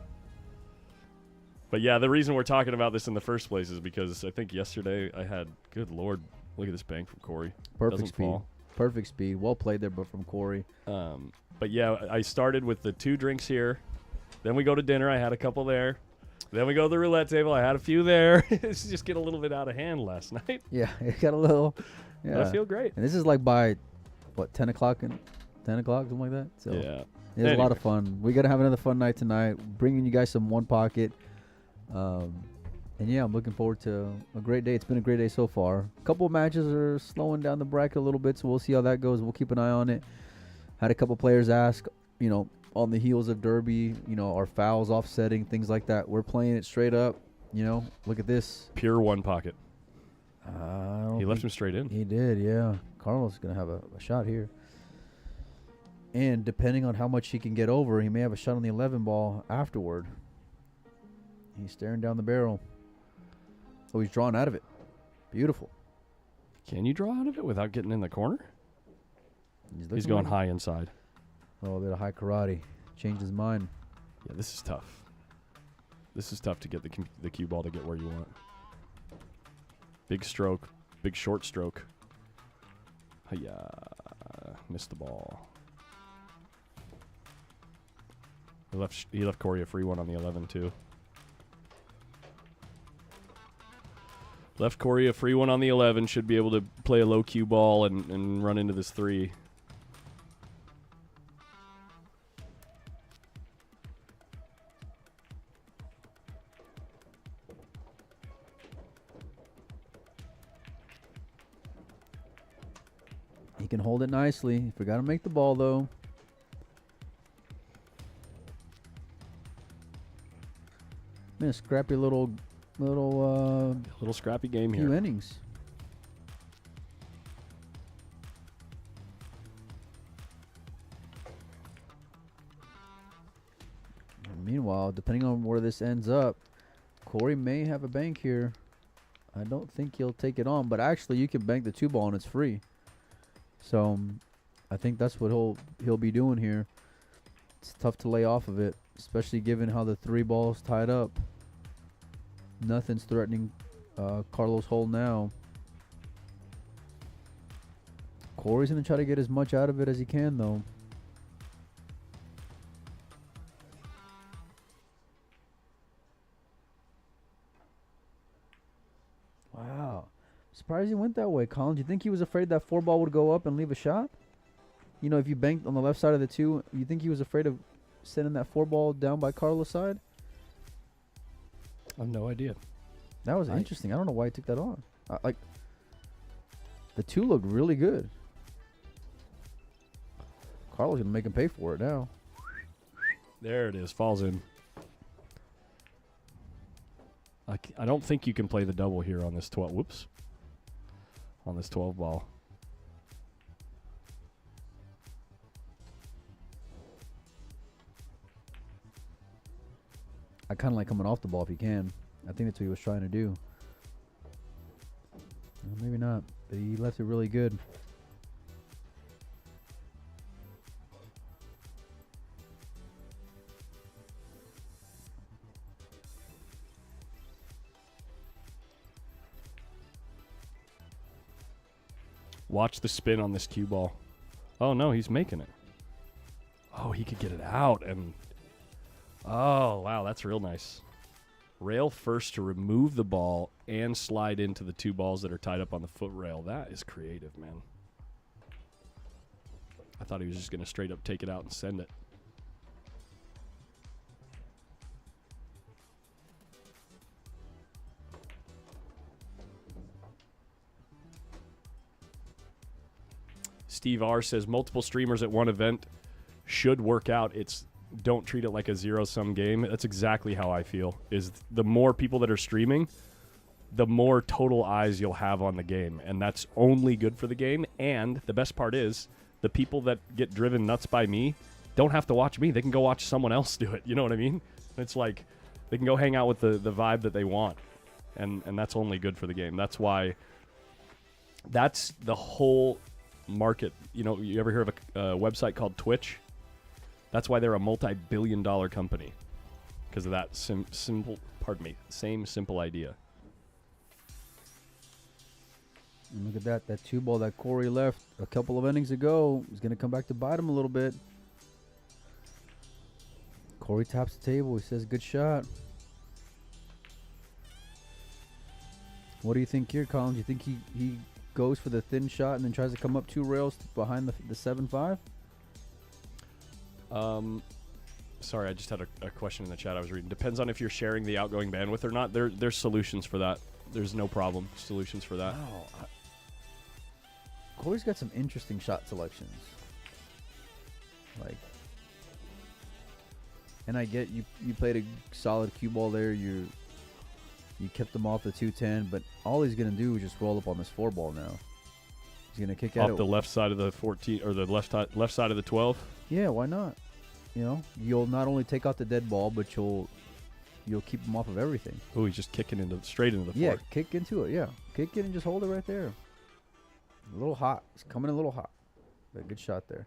But yeah, the reason we're talking about this in the first place is because I think yesterday I had, good Lord, look at this bank from Corey. Perfect Doesn't speed. fall. Perfect speed. Well played there, but from Corey. But yeah, I started with the 2 drinks here. Then we go to dinner. I had a couple there. Then we go to the roulette table. I had a few there. It's just get a little bit out of hand last night. Yeah, it got a little. Yeah, But I feel great. And this is like by, what, 10 o'clock, something like that. So Yeah. it was a lot of fun. We're gonna have another fun night tonight. Bringing you guys some one pocket. And yeah, I'm looking forward to a great day. It's been a great day so far. A couple of matches are slowing down the bracket a little bit, so we'll see how that goes. We'll keep an eye on it. Had a couple players ask, on the heels of Derby, our fouls offsetting, things like that. We're playing it straight up. Look at this. Pure one pocket. He He left him straight in. He did, yeah. Carlos is going to have a shot here. And depending on how much he can get over, he may have a shot on the 11 ball afterward. He's staring down the barrel. Oh, he's drawn out of it. Beautiful. Can you draw out of it without getting in the corner? He's going high inside. Oh, a bit of high karate. Changed his mind. Yeah, this is tough. This is tough to get the cue ball to get where you want. Big stroke. Big short stroke. Hiya. Missed the ball. He left Corey a free one on the 11 too. Left Corey a free one on the 11. Should be able to play a low cue ball and run into this 3. He can hold it nicely. Forgot to make the ball, though. Been a scrappy little scrappy game few here. innings. And meanwhile, depending on where this ends up, Corey may have a bank here. I don't think he'll take it on, but actually you can bank the 2-ball and it's free. So I think that's what he'll be doing here. It's tough to lay off of it, especially given how the 3-ball's tied up. Nothing's threatening Carlos' hole now. Corey's going to try to get as much out of it as he can, though. Wow. Surprised he went that way, Colin. Do you think he was afraid that 4-ball would go up and leave a shot? You know, if you banked on the left side of the 2, you think he was afraid of sending that 4-ball down by Carlos' side? I have no idea. That was interesting. I don't know why he took that on. Like, the 2 looked really good. Carlos going to make him pay for it now. There it is. Falls in. I don't think you can play the double here on this 12. Whoops. On this 12 ball. I kind of like coming off the ball if you can. I think that's what he was trying to do. Well, maybe not, but he left it really good. Watch the spin on this cue ball. Oh, no, he's making it. Oh, he could get it out. And oh, wow, that's real nice. Rail first to remove the ball and slide into the 2 balls that are tied up on the foot rail. That is creative, man. I thought he was just going to straight up take it out and send it. Steve R says multiple streamers at one event should work out. Don't treat it like a zero-sum game. That's exactly how I feel. Is the more people that are streaming, the more total eyes you'll have on the game, and that's only good for the game. And the best part is, the people that get driven nuts by me don't have to watch me. They can go watch someone else do it. You know what I mean? It's like they can go hang out with the vibe that they want, and that's only good for the game. That's why. That's the whole market. You know, you ever hear of a website called Twitch? That's why they're a multi-billion-dollar company, because of that same simple idea. And look at that. That 2-ball that Corey left a couple of innings ago is going to come back to bite him a little bit. Corey taps the table. He says, good shot. What do you think here, Colin? Do you think he goes for the thin shot and then tries to come up 2 rails behind the 7-5? Sorry, I just had a question in the chat I was reading. Depends on if you're sharing the outgoing bandwidth or not. There's solutions for that. There's no problem. Solutions for that. Wow. Corey's got some interesting shot selections. Like, and I get you played a solid cue ball there. You kept him off the 210, but all he's gonna do is just roll up on this 4-ball now. He's gonna kick at it off the left side of the 14 or the left side of the 12. Yeah, why not? You know, you'll not only take out the dead ball, but you'll keep him off of everything. Oh, he's just kicking straight into the yeah, fork. Kick into it. Yeah, kick it and just hold it right there. A little hot. It's coming in a little hot. But good shot there.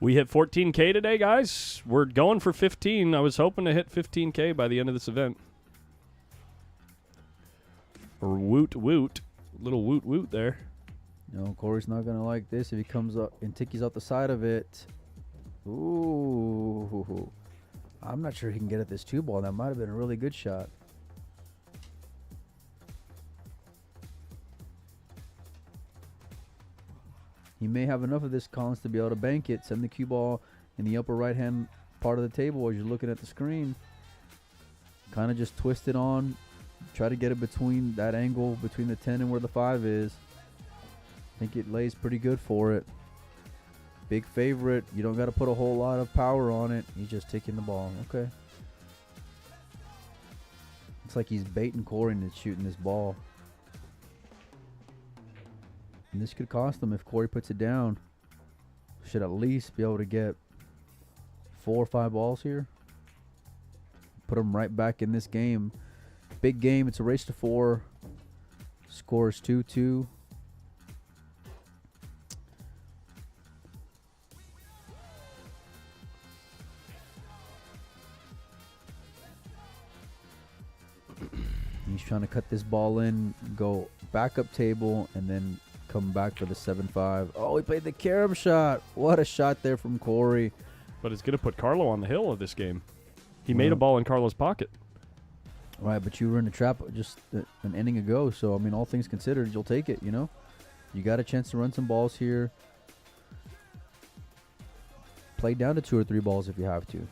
We hit 14K today, guys. We're going for 15. I was hoping to hit 15K by the end of this event. Or woot woot. Little woot woot there. No, Corey's not going to like this if he comes up and tickies out the side of it. Ooh. I'm not sure he can get at this 2-ball. That might have been a really good shot. He may have enough of this, Collins, to be able to bank it. Send the cue ball in the upper right-hand part of the table as you're looking at the screen. Kind of just twist it on. Try to get it between that angle, between the 10 and where the 5 is. I think it lays pretty good for it. Big favorite. You don't got to put a whole lot of power on it. He's just taking the ball. Okay. Looks like he's baiting Corey into shooting this ball. And this could cost him if Corey puts it down. Should at least be able to get 4 or 5 balls here. Put him right back in this game. Big game. It's a race to 4. Score is 2-2. He's trying to cut this ball in, go back up table, and then come back for the 7-5. Oh, he played the carom shot. What a shot there from Corey. But it's going to put Carlo on the hill of this game. He made a ball in Carlo's pocket. Right, but you were in the trap just an inning ago, so, I mean, all things considered, you'll take it, you know? You got a chance to run some balls here. Play down to 2 or 3 balls if you have to.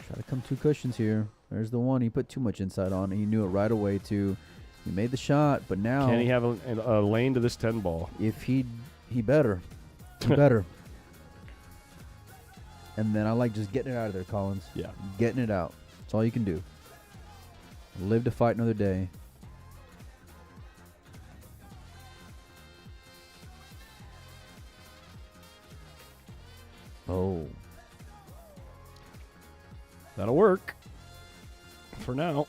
Try to come 2 cushions here. There's the one. He put too much inside on. He knew it right away, too. He made the shot, but now... Can he have a lane to this 10 ball? If he better. He better. And then I like just getting it out of there, Collins. Yeah. Getting it out. That's all you can do. Live to fight another day. Oh. That'll work. For now.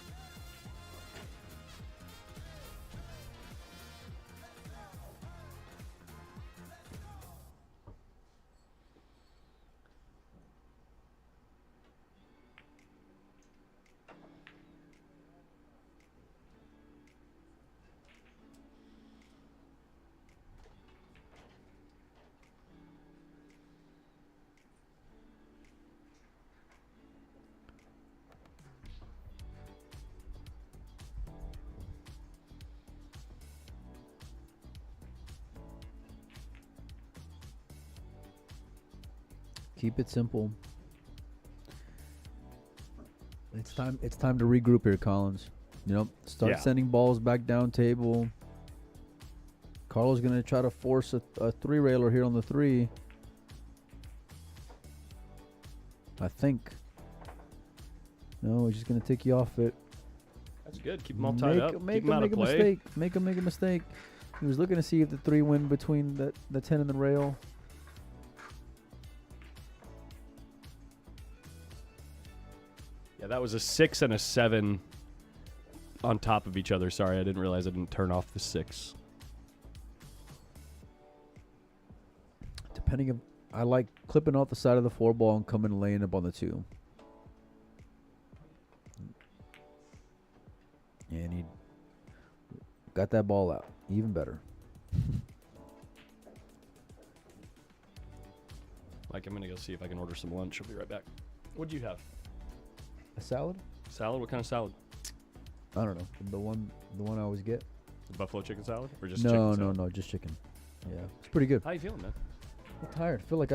Keep it simple. It's time to regroup here, Collins. You know, start sending balls back down table. Carlo's gonna try to force a 3-railer here on the 3. I think. No, he's just gonna take you off it. That's good. Keep them all tied up. Make Keep them him out make of a play. mistake. Make him make a mistake. He was looking to see if the 3 went between the 10 and the rail. Yeah, that was a 6 and a 7 on top of each other. Sorry, I didn't realize I didn't turn off the 6. Depending on, I like clipping off the side of the 4 ball and coming and laying up on the 2. And he got that ball out. Even better. Like, I'm going to go see if I can order some lunch. I'll be right back. What'd you have? A salad? Salad? What kind of salad? I don't know. The one I always get. Buffalo chicken salad? Or just chicken salad? No, just chicken. Yeah, it's pretty good. How you feeling, man? I'm tired. I feel like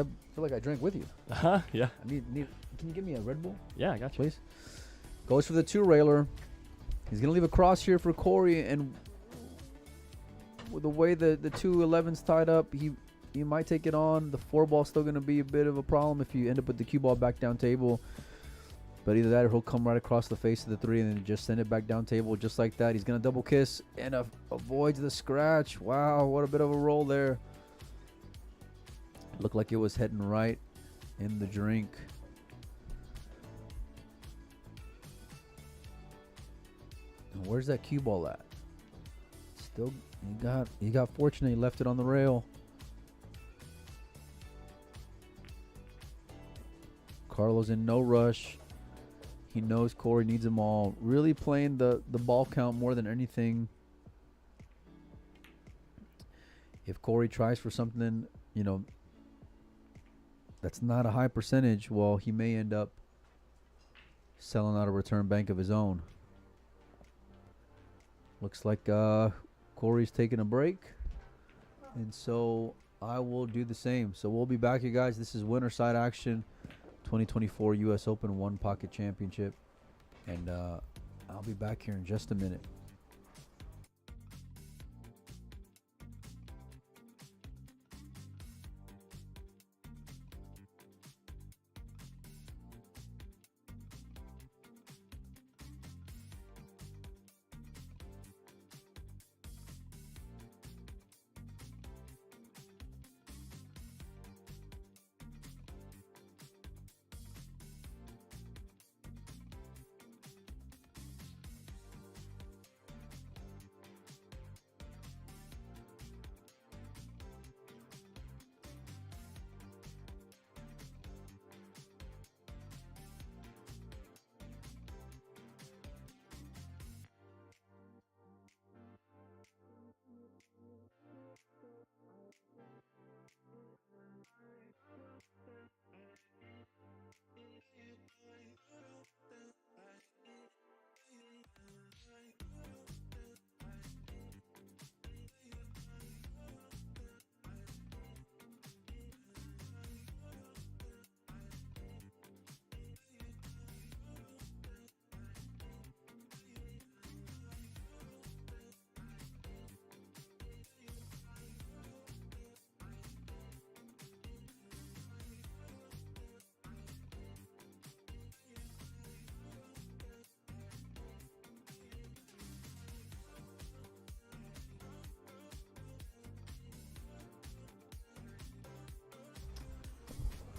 I drank with you. Yeah. I need. Can you give me a Red Bull, Yeah, I got you. please? Goes for the 2-railer. He's gonna leave a cross here for Corey, and with the way the 2-11's tied up, he might take it on. The 4 ball's still gonna be a bit of a problem if you end up with the cue ball back down table. But either that or he'll come right across the face of the 3 and then just send it back down table just like that. He's going to double kiss and avoids the scratch. Wow, what a bit of a roll there. Looked like it was heading right in the drink. And where's that cue ball at? Still, he got fortunate. He left it on the rail. Carlo's in no rush. He knows Corey needs them all. Really playing the ball count more than anything. If Corey tries for something, you know, that's not a high percentage, well, he may end up selling out a return bank of his own. Looks like Corey's taking a break. And so I will do the same. So we'll be back here, guys. This is winner side action. 2024 U.S. Open 1 Pocket Championship. And I'll be back here in just a minute.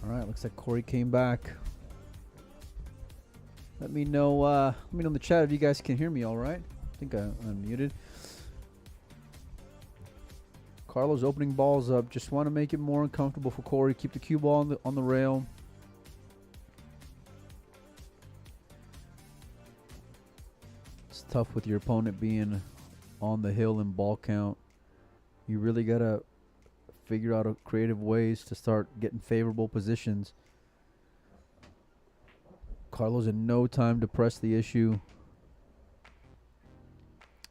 All right, looks like Corey came back. Let me know in the chat if you guys can hear me all right. I think I'm unmuted. Carlos opening balls up. Just want to make it more uncomfortable for Corey. Keep the cue ball on the rail. It's tough with your opponent being on the hill in ball count. You really got to figure out creative ways to start getting favorable positions. Carlos in no time to press the issue.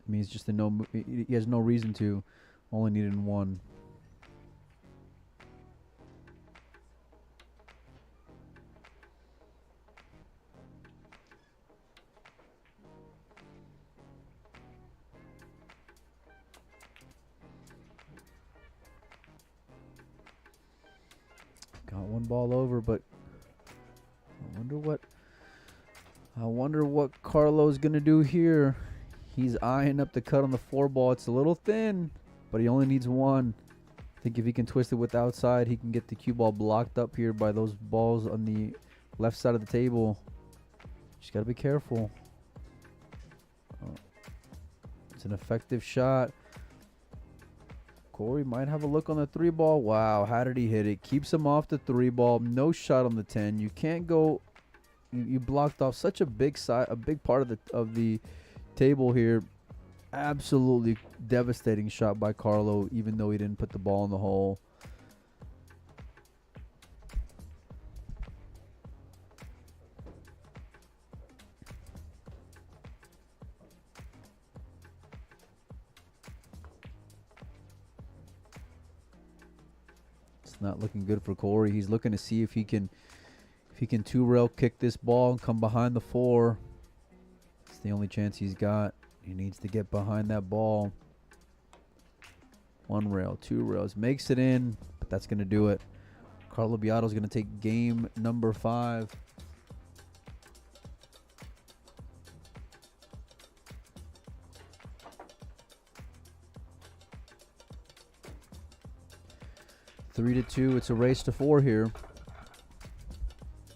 I mean, he's just he has no reason to. Only needed one. Got one ball over, but I wonder what Carlo's gonna do here. He's eyeing up the cut on the 4 ball. It's a little thin, but he only needs one. I think if he can twist it with outside, he can get the cue ball blocked up here by those balls on the left side of the table. Just gotta be careful. Oh. It's an effective shot. Corey might have a look on the 3 ball. Wow, how did he hit it? Keeps him off the 3 ball. No shot on the 10. You can't go. You blocked off such a big part of the table here. Absolutely devastating shot by Carlo, even though he didn't put the ball in the hole. It's not looking good for Corey. He's looking to see if he can 2-rail kick this ball and come behind the 4. It's the only chance he's got. He needs to get behind that ball. 1 rail, 2 rails. Makes it in, but that's going to do it. Carlo Biado is going to take game number 5. Three to 2. It's a race to 4 here.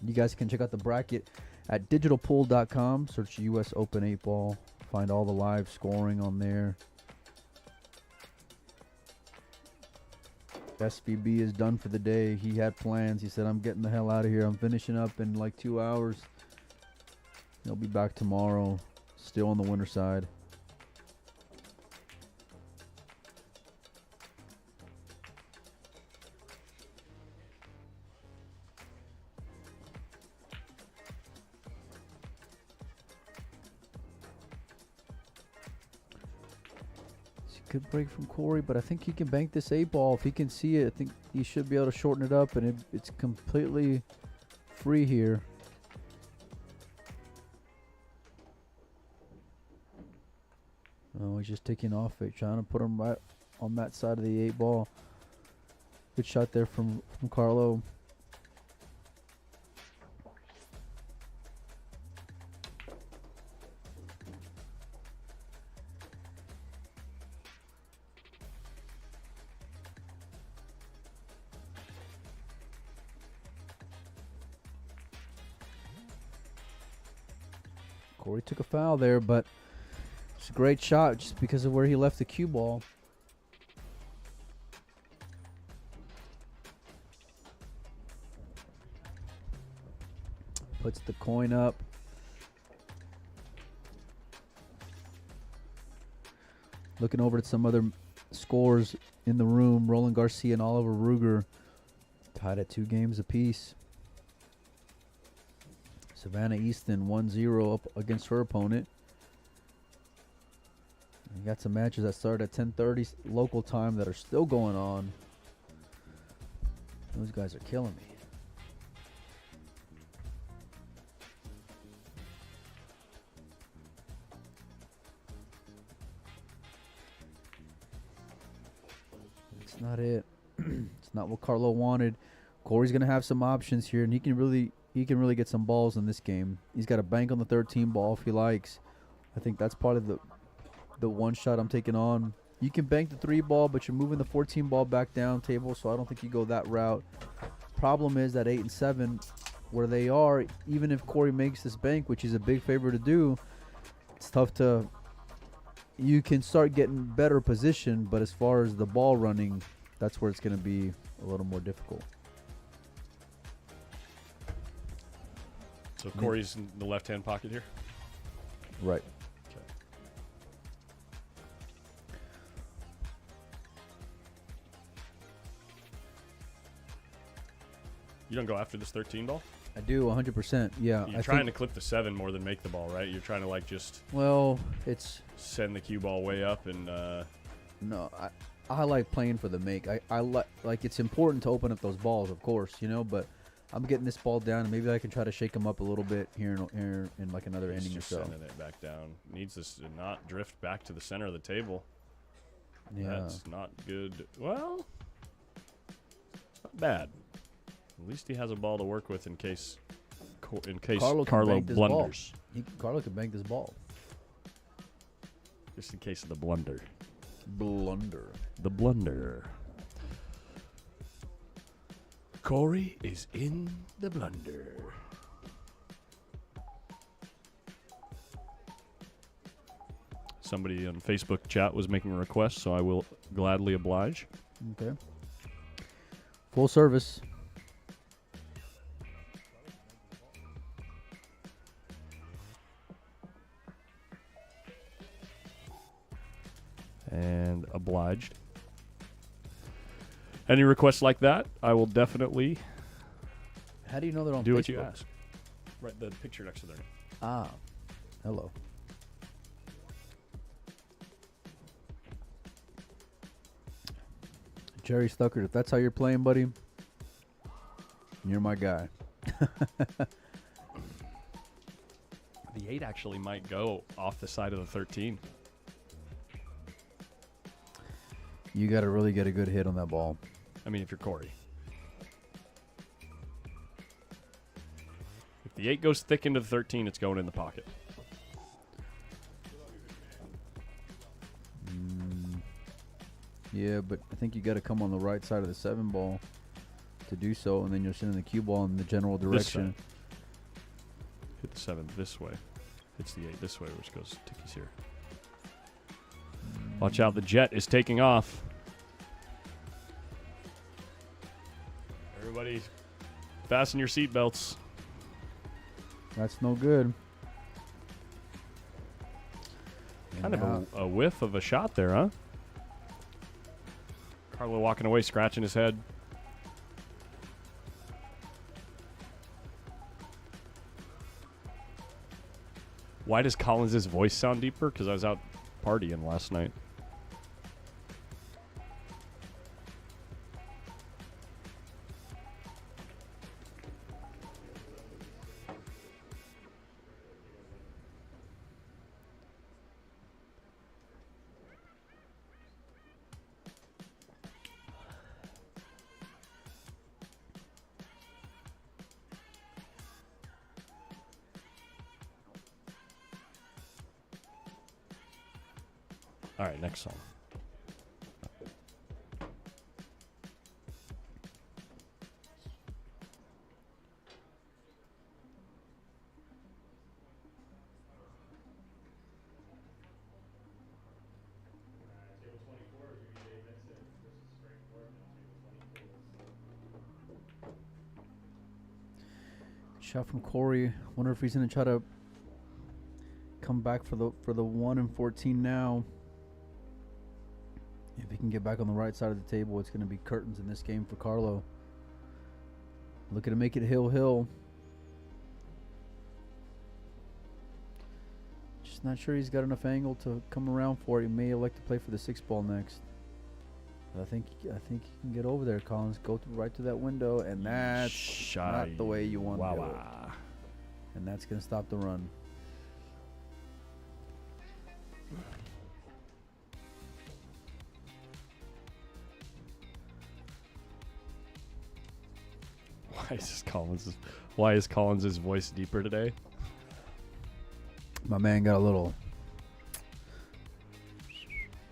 You guys can check out the bracket at digitalpool.com. Search US Open 8 ball. Find all the live scoring on there. SBB is done for the day. He had plans. He said, I'm getting the hell out of here. I'm finishing up in like 2 hours. He'll be back tomorrow. Still on the winner side. Good break from Corey, but I think he can bank this 8 ball. If he can see it, I think he should be able to shorten it up, and it's completely free here. Oh, he's just taking off it, trying to put him right on that side of the 8 ball. Good shot there from Carlo. Corey took a foul there, but it's a great shot just because of where he left the cue ball. Puts the coin up. Looking over at some other scores in the room, Roland Garcia and Oliver Ruger tied at 2 games apiece. Savannah Easton 1-0 up against her opponent. We got some matches that started at 10:30 local time that are still going on. Those guys are killing me. It's not it. It's not what Carlo wanted. Corey's gonna have some options here, and he can really get some balls in this game. He's got a bank on the 13 ball if he likes. I think that's part of the one shot I'm taking on. You can bank the 3 ball, but you're moving the 14 ball back down table, so I don't think you go that route. problem is at 8 and 7, where they are, even if Corey makes this bank, which is a big favor to do, it's tough to. You can start getting better position, but as far as the ball running, that's where it's going to be a little more difficult. So Corey's in the left-hand pocket here. Right. Okay. You don't go after this 13 ball? I do 100%. Yeah. You're trying to clip the 7 more than make the ball, right? You're trying to like just Well, it's send the cue ball way up and no. I like playing for the make. I like it's important to open up those balls, of course, but I'm getting this ball down, and maybe I can try to shake them up a little bit here in like another inning or so. Sending it back down. Needs this to not drift back to the center of the table. Yeah. That's not good. Well, it's not bad. At least he has a ball to work with in case Carlo blunders. Carlo can bank this ball. Just in case of the blunder. Blunder. The blunder. Corey is in the blunder. Somebody on Facebook chat was making a request, so I will gladly oblige. Okay. Full service. And obliged. Any requests like that, I will definitely How do you know they're on do Facebook? what you ask. Right, the picture next to their name. Ah. Hello. Jerry Stuckert, if that's how you're playing, buddy, you're my guy. The 8 actually might go off the side of the 13. You got to really get a good hit on that ball. I mean, if you're Corey. If the 8 goes thick into the 13, it's going in the pocket. Yeah, but I think you got to come on the right side of the 7 ball to do so, and then you're sending the cue ball in the general direction. Hit the 7 this way. Hits the 8 this way, which goes tickies here. Watch out, the jet is taking off. Everybody, fasten your seatbelts. That's no good. Kind of a whiff of a shot there, huh? Carlo walking away, scratching his head. Why does Collins' voice sound deeper? Because I was out partying last night. All right, next song. Shot from Corey. Wonder if he's gonna try to come back for the 1 and 14 now. If he can get back on the right side of the table, it's going to be curtains in this game for Carlo. Looking to make it hill. Just not sure he's got enough angle to come around for it. He may elect to play for the 6 ball next. But I think he can get over there, Collins. Go right to that window, and that's not the way you want to do it. And that's going to stop the run. Why is Collins' voice deeper today? My man got a little.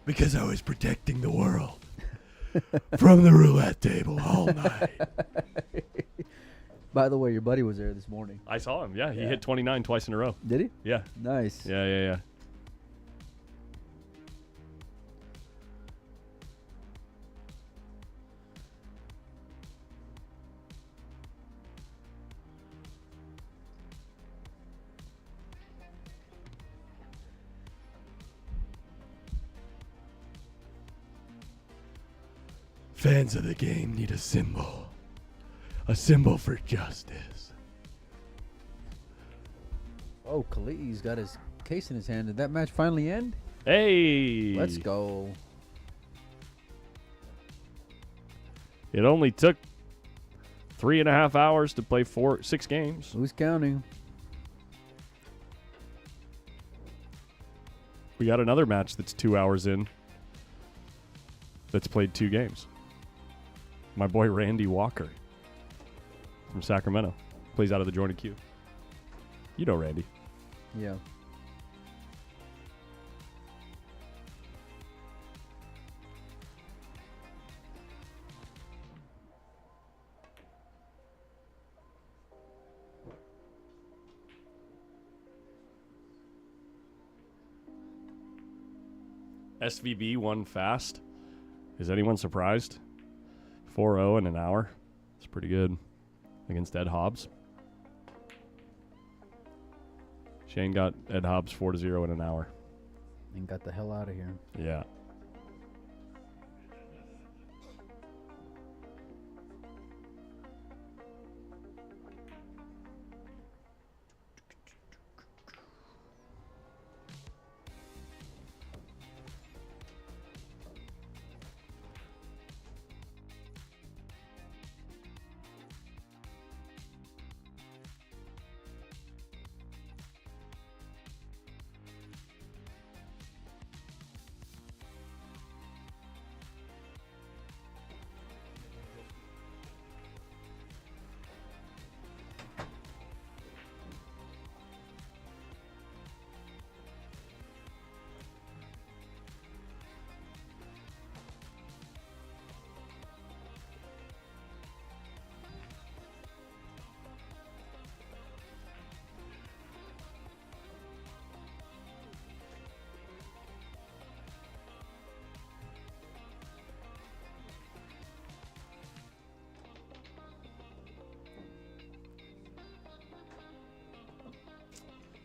Because I was protecting the world from the roulette table all night. By the way, your buddy was there this morning. I saw him. Yeah, he Yeah. hit 29 twice in a row. Did he? Yeah. Nice. Yeah. Fans of the game need a symbol. A symbol for justice. Oh, Khaleesi's got his case in his hand. Did that match finally end? Hey! Let's go. It only took 3.5 hours to play 6 games. Who's counting? We got another match that's 2 hours in that's played 2 games. My boy Randy Walker from Sacramento plays out of the jointed queue. You know Randy. Yeah. SVB won fast. Is anyone surprised? 4-0 in an hour. It's pretty good against Ed Hobbs. Shane got Ed Hobbs 4-0 in an hour. And got the hell out of here. Yeah.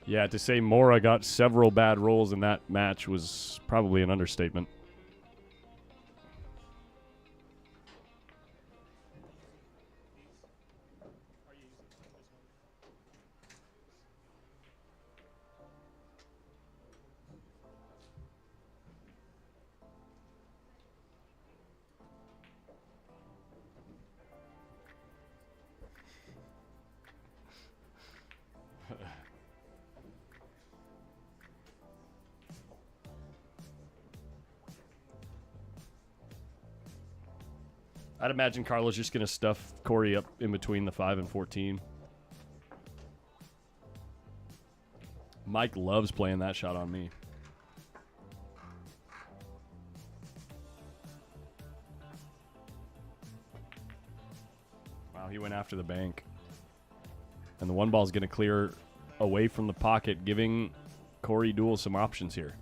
Yeah, to say Mora got several bad rolls in that match was probably an understatement. I'd imagine Carlo's just going to stuff Corey up in between the 5 and 14. Mike loves playing that shot on me. Wow, he went after the bank. And the one ball is going to clear away from the pocket, giving Corey Deuel some options here.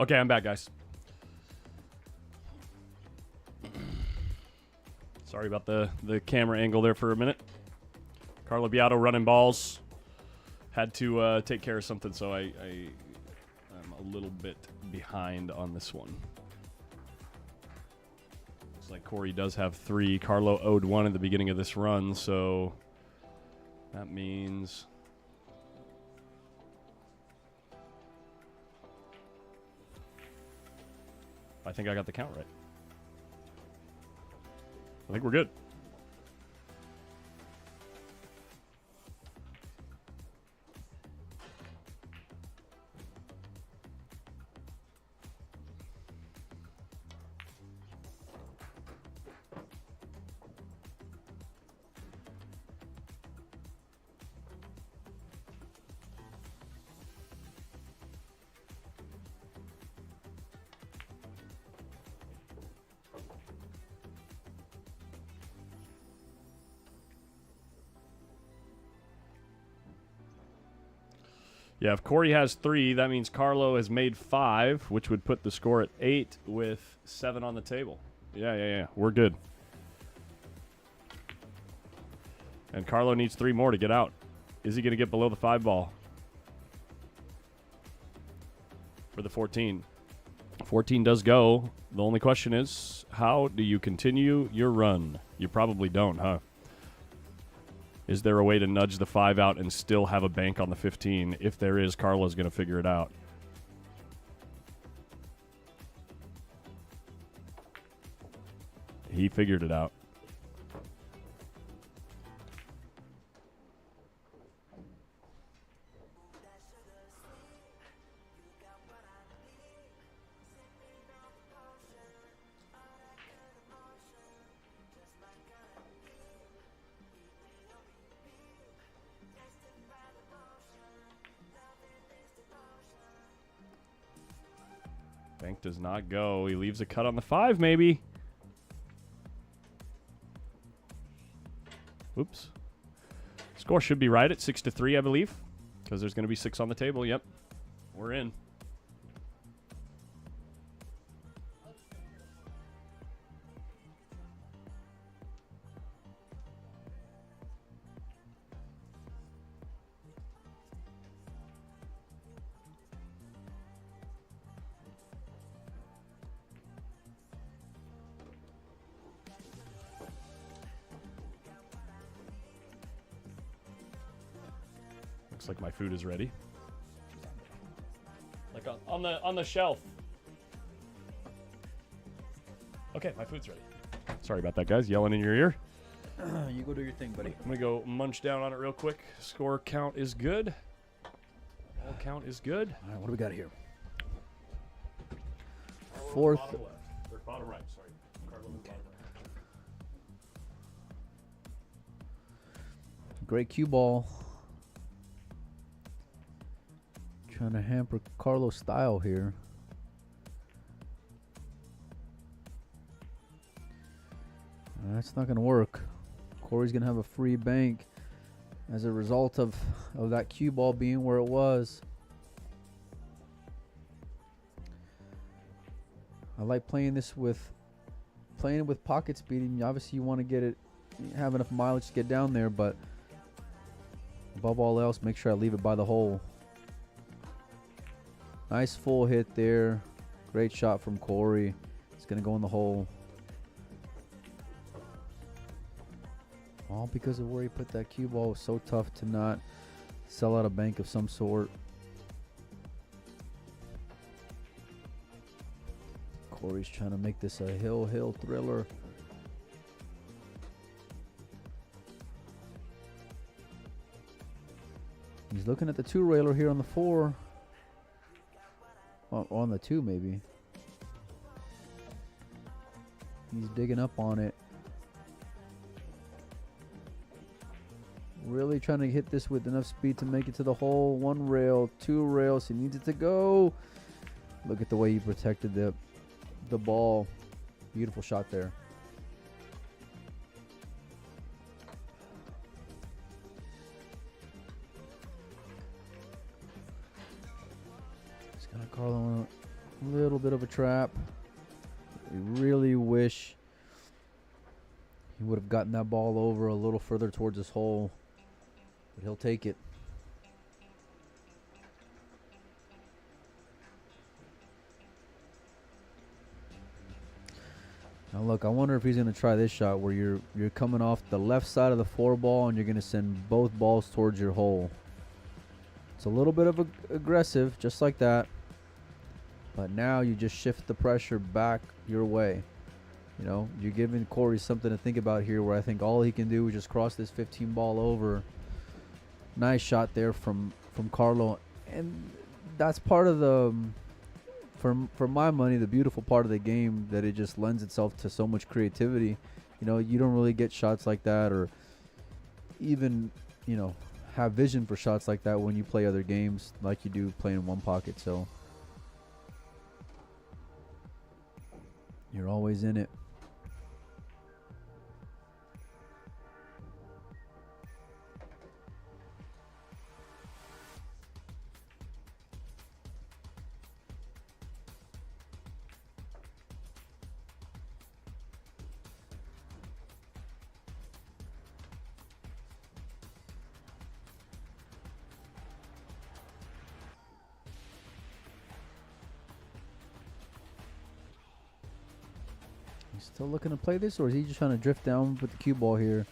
Okay, I'm back, guys. Sorry about the camera angle there for a minute. Carlo Biado running balls. Had to take care of something, so I'm a little bit behind on this one. Looks like Corey does have 3. Carlo owed 1 at the beginning of this run, so that means... I think I got the count right. I think we're good. Yeah, if Corey has 3, that means Carlo has made 5, which would put the score at 8 with 7 on the table. Yeah. We're good. And Carlo needs 3 more to get out. Is he going to get below the 5 ball? For the 14. 14 does go. The only question is, how do you continue your run? You probably don't, huh? Is there a way to nudge the 5 out and still have a bank on the 15? If there is, Carlo's going to figure it out. He figured it out. Bank does not go. He leaves a cut on the 5, maybe. Oops. Score should be right at 6-3, I believe, because there's going to be 6 on the table. Yep. We're in. Looks like my food is ready. Like on the shelf. Okay, my food's ready. Sorry about that, guys. Yelling in your ear. You go do your thing, buddy. I'm gonna go munch down on it real quick. Score count is good. All count is good. All right, what do we got here? 4th. Bottom left. Or bottom right, sorry. Carlo was bottom right. Great cue ball. Trying to hamper Carlo's style here. That's not going to work. Corey's going to have a free bank as a result of that cue ball being where it was. I like playing this with pocket speed. Obviously, you want to get it, have enough mileage to get down there, but above all else, make sure I leave it by the hole. Nice full hit there. Great shot from Corey. It's going to go in the hole. All because of where he put that cue ball. It was so tough to not sell out a bank of some sort. Corey's trying to make this a hill thriller. He's looking at the 2-railer here on the 4. On the 2, maybe. He's digging up on it. Really trying to hit this with enough speed to make it to the hole. 1 rail, 2 rails. He needs it to go. Look at the way he protected the ball. Beautiful shot there. Carlo A little bit of a trap. We really wish he would have gotten that ball over a little further towards his hole. But he'll take it. Now look, I wonder if he's going to try this shot where you're coming off the left side of the 4-ball and you're going to send both balls towards your hole. It's a little bit of aggressive, just like that. But now you just shift the pressure back your way. You know, you're giving Corey something to think about here, where I think all he can do is just cross this 15 ball over. Nice shot there from Carlo. And that's part of the... For my money, the beautiful part of the game, that it just lends itself to so much creativity. You know, you don't really get shots like that, or even, you know, have vision for shots like that when you play other games like you do playing one pocket. So you're always in it. Still looking to play this, or is he just trying to drift down with the cue ball here?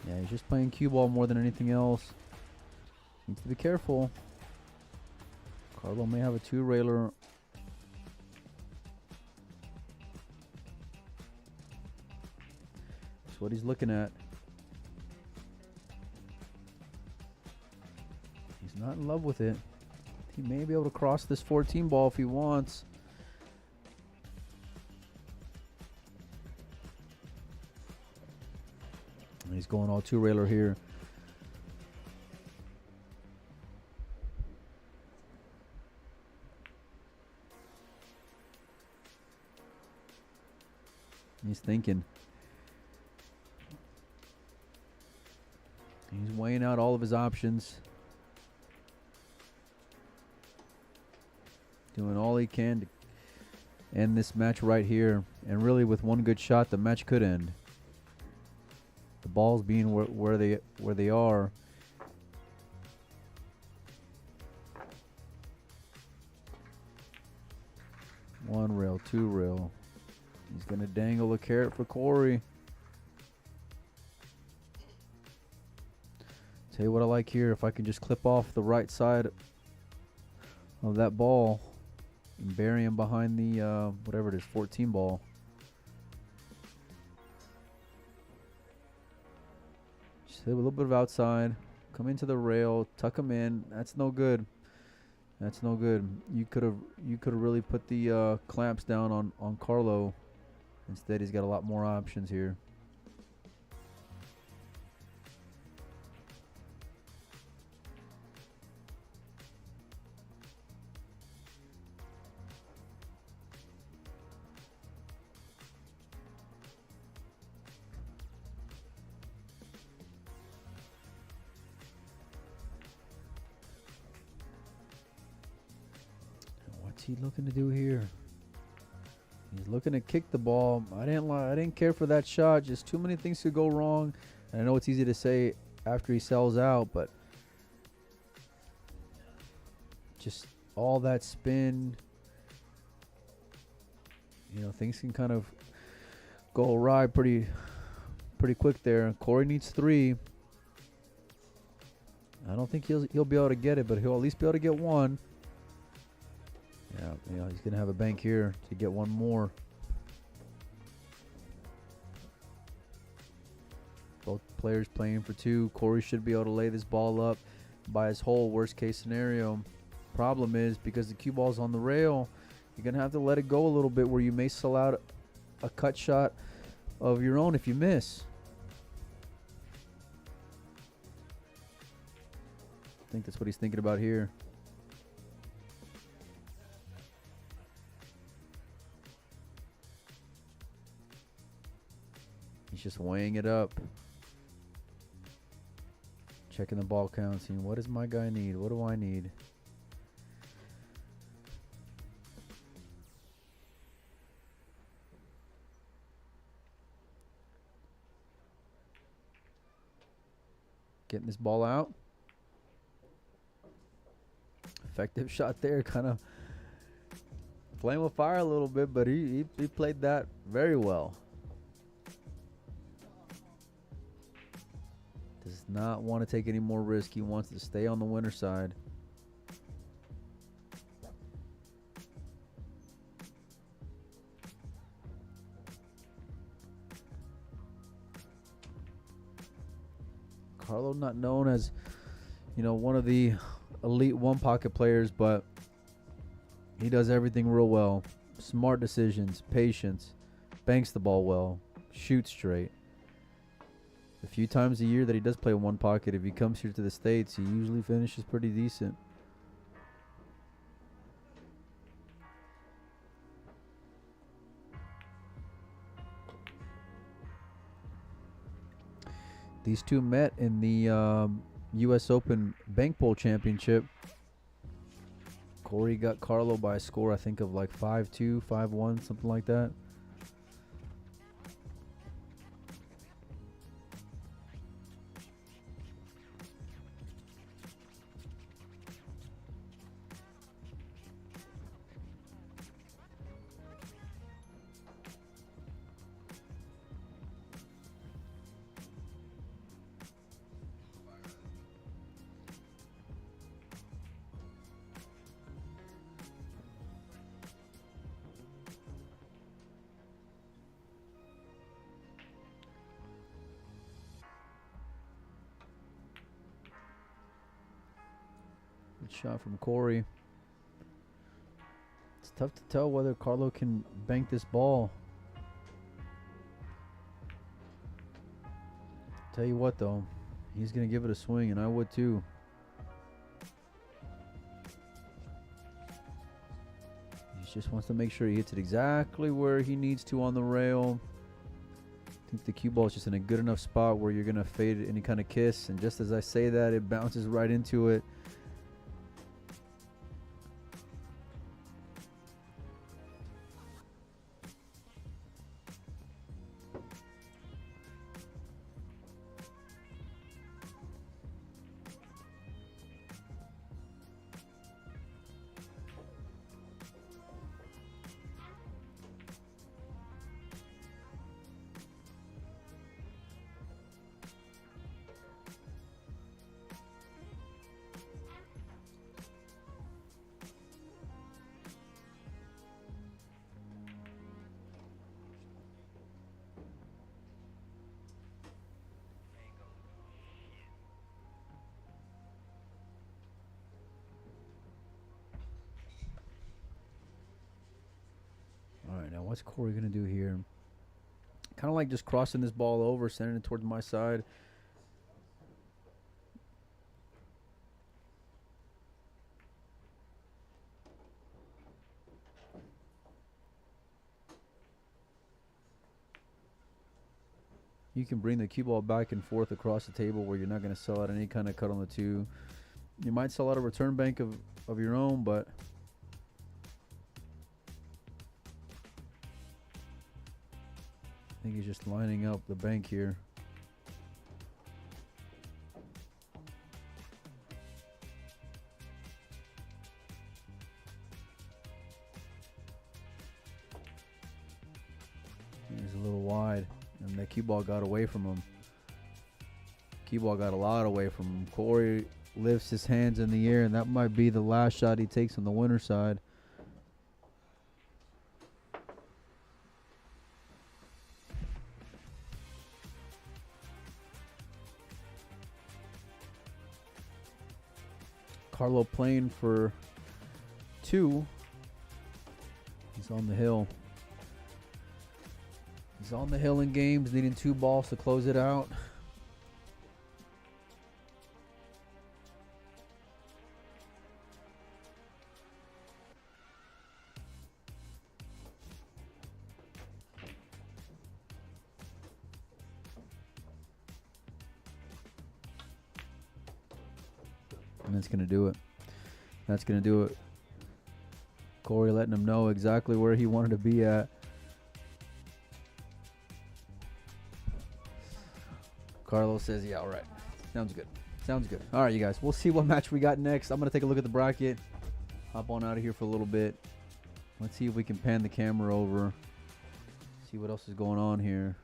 Yeah, he's just playing cue ball more than anything else. Needs to be careful. Carlo may have a 2-railer. That's what he's looking at. He's not in love with it. He may be able to cross this 14 ball if he wants. He's going all 2-railer here. He's thinking. He's weighing out all of his options. Doing all he can to end this match right here. And really, with one good shot, the match could end. The balls being where they are. One rail, 2 rail. He's gonna dangle a carrot for Corey. Tell you what I like here. If I can just clip off the right side of that ball and bury him behind the whatever it is, 14 ball. A little bit of outside, come into the rail, tuck him in. That's no good. That's no good. You could have really put the clamps down on Carlo. Instead, he's got a lot more options here. What's he looking to do here? He's looking to kick the ball. I didn't care for that shot. Just too many things could go wrong. And I know it's easy to say after he sells out, but just all that spin. You know, things can kind of go awry pretty quick there. Corey needs 3. I don't think he'll be able to get it, but he'll at least be able to get 1. Yeah, you know, he's going to have a bank here to get 1 more. Both players playing for 2. Corey should be able to lay this ball up by his hole, worst case scenario. Problem is, because the cue ball's on the rail, you're going to have to let it go a little bit, where you may sell out a cut shot of your own if you miss. I think that's what he's thinking about here. He's just weighing it up. Checking the ball count, seeing what does my guy need? What do I need? Getting this ball out. Effective shot there. Kind of playing with fire a little bit, but he played that very well. Does not want to take any more risk. He wants to stay on the winner side. Carlo not known as, you know, one of the elite one pocket players, but he does everything real well. Smart decisions, patience, banks the ball well, shoots straight. The few times a year that he does play one pocket, if he comes here to the States, he usually finishes pretty decent. These two met in the U.S. Open Bank Bowl Championship. Corey got Carlo by a score, I think, of like 5-2, 5-1, something like that. Good shot from Corey. It's tough to tell whether Carlo can bank this ball. Tell you what, though, he's going to give it a swing, and I would too. He just wants to make sure he hits it exactly where he needs to on the rail. I think the cue ball is just in a good enough spot where you're going to fade any kind of kiss, and just as I say that, it bounces right into it. All right, now what's Corey going to do here? Kind of like just crossing this ball over, sending it towards my side. You can bring the cue ball back and forth across the table where you're not going to sell out any kind of cut on the two. You might sell out a return bank of your own, but I think he's just lining up the bank here. He's a little wide, and the cue ball got away from him. Cue ball got a lot away from him. Corey lifts his hands in the air, and that might be the last shot he takes on the winner side. Carlo playing for two. He's on the hill. He's on the hill in games, needing 2 balls to close it out. And that's going to do it. That's going to do it. Corey letting him know exactly where he wanted to be at. Carlos says, yeah, all right. Sounds good. Sounds good. All right, you guys. We'll see what match we got next. I'm going to take a look at the bracket. Hop on out of here for a little bit. Let's see if we can pan the camera over. See what else is going on here.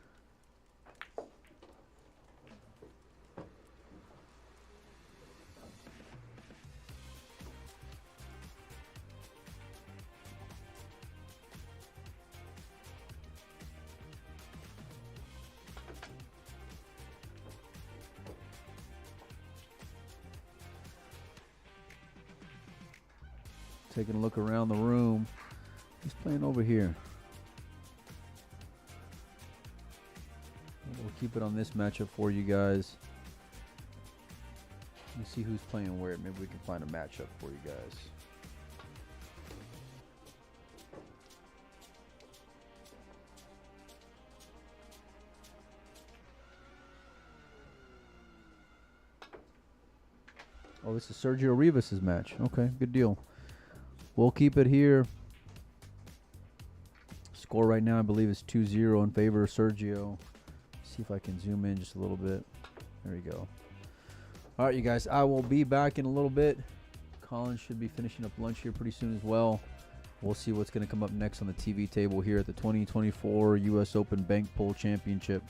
Taking a look around the room. Who's playing over here? We'll keep it on this matchup for you guys. Let me see who's playing where. Maybe we can find a matchup for you guys. Oh, this is Sergio Rivas' match. Okay, good deal. We'll keep it here. Score right now, I believe, is 2-0 in favor of Sergio. See if I can zoom in just a little bit. There you go. All right, you guys. I will be back in a little bit. Colin should be finishing up lunch here pretty soon as well. We'll see what's going to come up next on the TV table here at the 2024 U.S. Open Bank Pull Championship.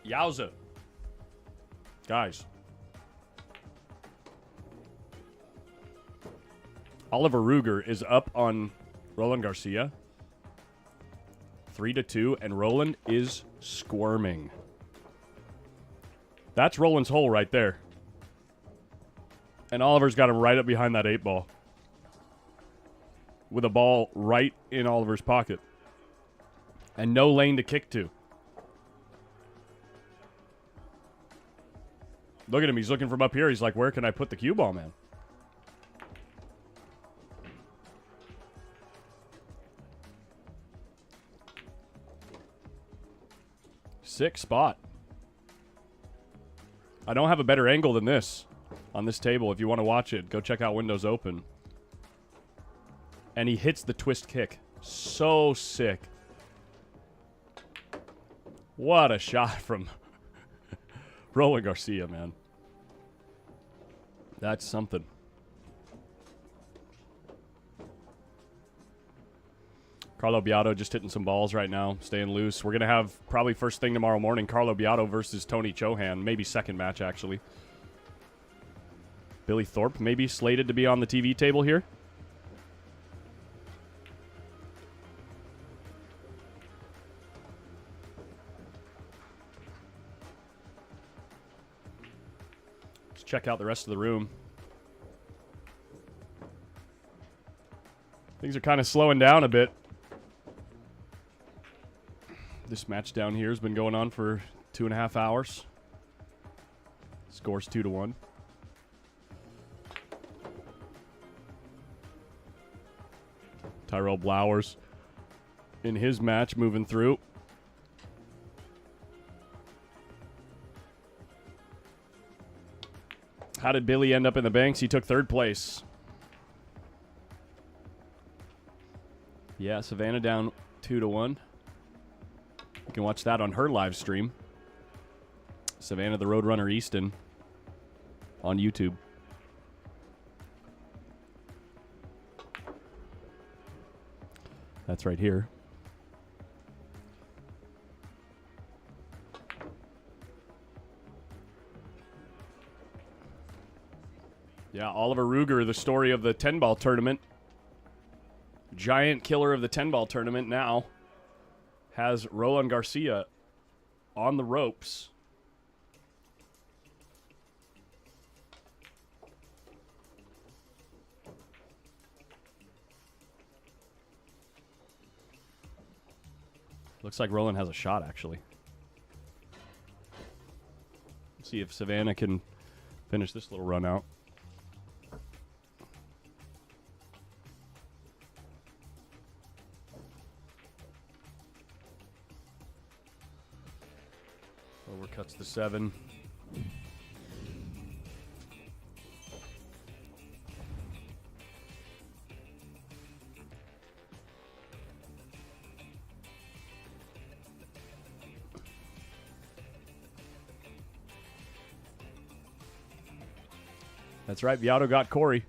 Yowza. Guys, Oliver Ruger is up on Roland Garcia. 3-2, and Roland is squirming. That's Roland's hole right there. And Oliver's got him right up behind that 8-ball. With a ball right in Oliver's pocket. And no lane to kick to. Look at him. He's looking from up here. He's like, where can I put the cue ball, man? Sick spot. I don't have a better angle than this on this table. If you want to watch it, go check out Windows Open. And he hits the twist kick. So sick. What a shot from Roland Garcia, man. That's something. Carlo Biado just hitting some balls right now, staying loose. We're going to have probably first thing tomorrow morning, Carlo Biado versus Tony Chohan. Maybe second match, actually. Billy Thorpe maybe slated to be on the TV table here. Let's check out the rest of the room. Things are kind of slowing down a bit. This match down here has been going on for 2.5 hours. Scores 2-1. Tyrell Blowers in his match moving through. How did Billy end up in the banks? He took third place. Yeah, Savannah down 2-1. You can watch that on her live stream. Savannah the Roadrunner Easton on YouTube. That's right here. Yeah, Oliver Ruger, the story of the 10-ball tournament. Giant killer of the 10-ball tournament now has Roland Garcia on the ropes. Looks like Roland has a shot, actually. Let's see if Savannah can finish this little run out. Overcuts the 7. That's right, Biado got Corey.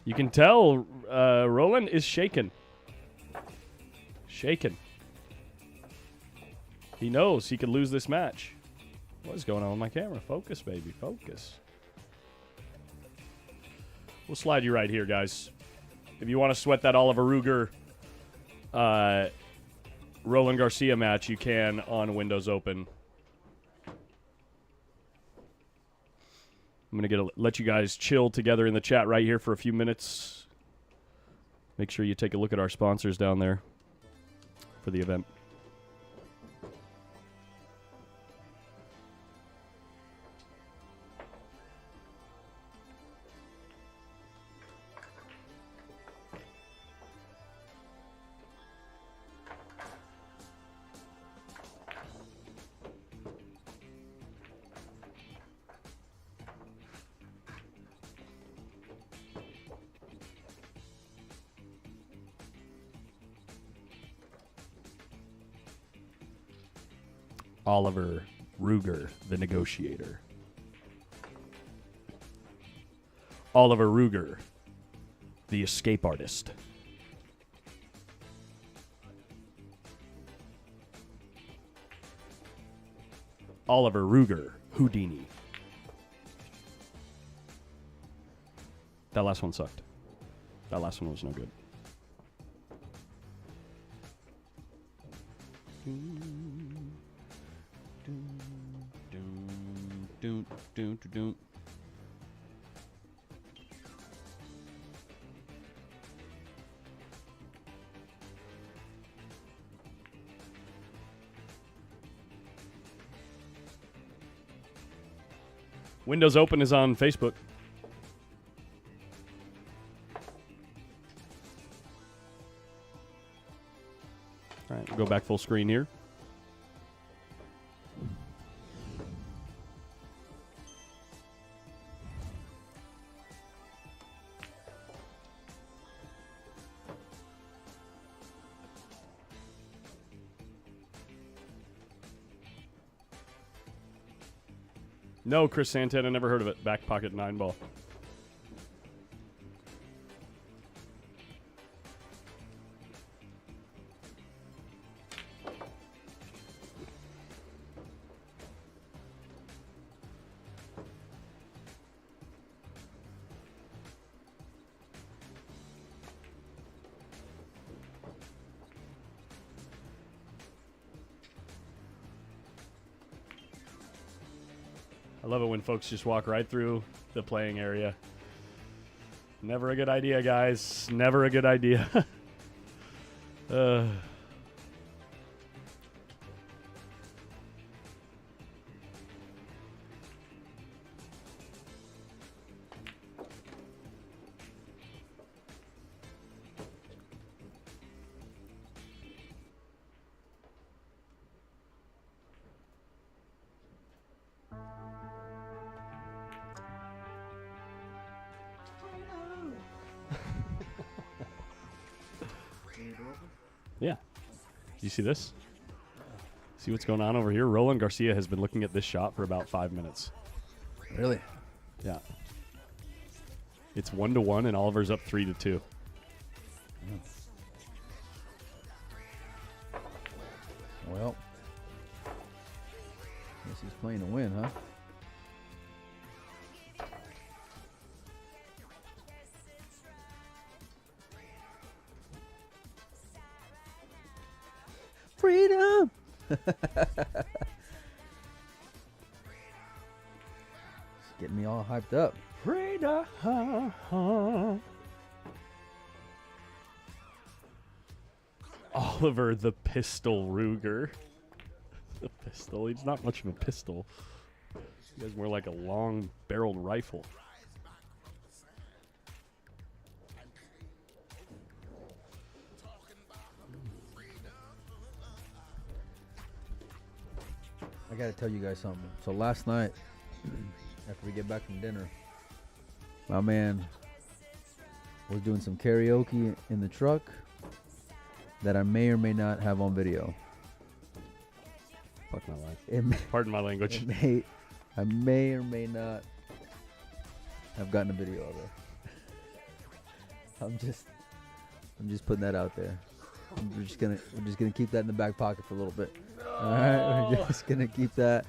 You can tell Roland is shaken. Shaken. He knows he could lose this match. What is going on with my camera? Focus, baby. Focus. We'll slide you right here, guys. If you want to sweat that Oliver Ruger Roland Garcia match, you can on Windows Open. I'm going to let you guys chill together in the chat right here for a few minutes. Make sure you take a look at our sponsors down there for the event. Oliver Ruger, the negotiator. Oliver Ruger, the escape artist. Oliver Ruger, Houdini. That last one sucked. That last one was no good. Windows Open is on Facebook. All right, we'll go back full screen here. No, Chris Santana, never heard of it. Back pocket 9-ball. I love it when folks just walk right through the playing area. Never a good idea, guys. Never a good idea. Yeah. You see this? See what's going on over here? Roland Garcia has been looking at this shot for about 5 minutes. Really? Yeah. It's 1-1, and Oliver's up 3-2. Well, guess he's playing to win, huh? Freedom! It's getting me all hyped up. Freedom. Oliver the Pistol Ruger. The pistol. He's not much of a pistol. He has more like a long-barreled rifle. I gotta tell you guys something. So last night, after we get back from dinner, my man was doing some karaoke in the truck that I may or may not have on video. Fuck my life. Pardon my language. I may or may not have gotten a video of it. I'm just putting that out there. We're just gonna keep that in the back pocket for a little bit. All right, we're just gonna keep that.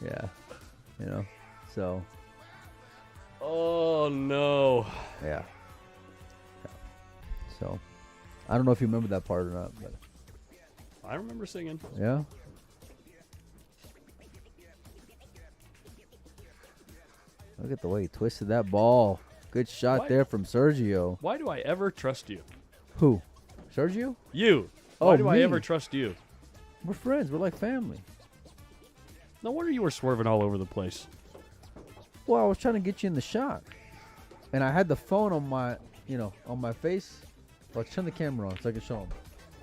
Yeah, you know. So. Oh no. Yeah. So, I don't know if you remember that part or not, but. I remember singing. Yeah. Look at the way he twisted that ball. Good shot there from Sergio. Why do I ever trust you? Who? Sergio? You. Oh, Why do I me? ever trust you? We're friends. We're like family. No wonder you were swerving all over the place. Well, I was trying to get you in the shot. And I had the phone on my, on my face. Well, turn the camera on so I can show him.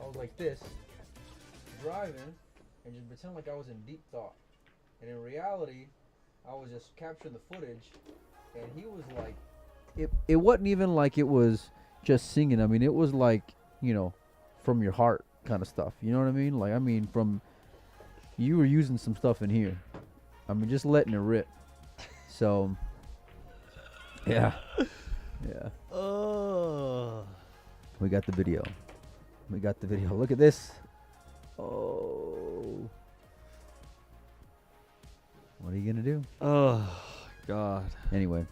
I was like this, driving, and just pretend like I was in deep thought. And in reality, I was just capturing the footage, and he was like, it wasn't even like it was just singing. I mean, it was like, from your heart kind of stuff. You know what I mean? Like, from, you were using some stuff in here. I mean, just letting it rip. So, yeah. Yeah. Oh. We got the video. We got the video. Look at this. Oh. What are you going to do? Oh, God. Anyway.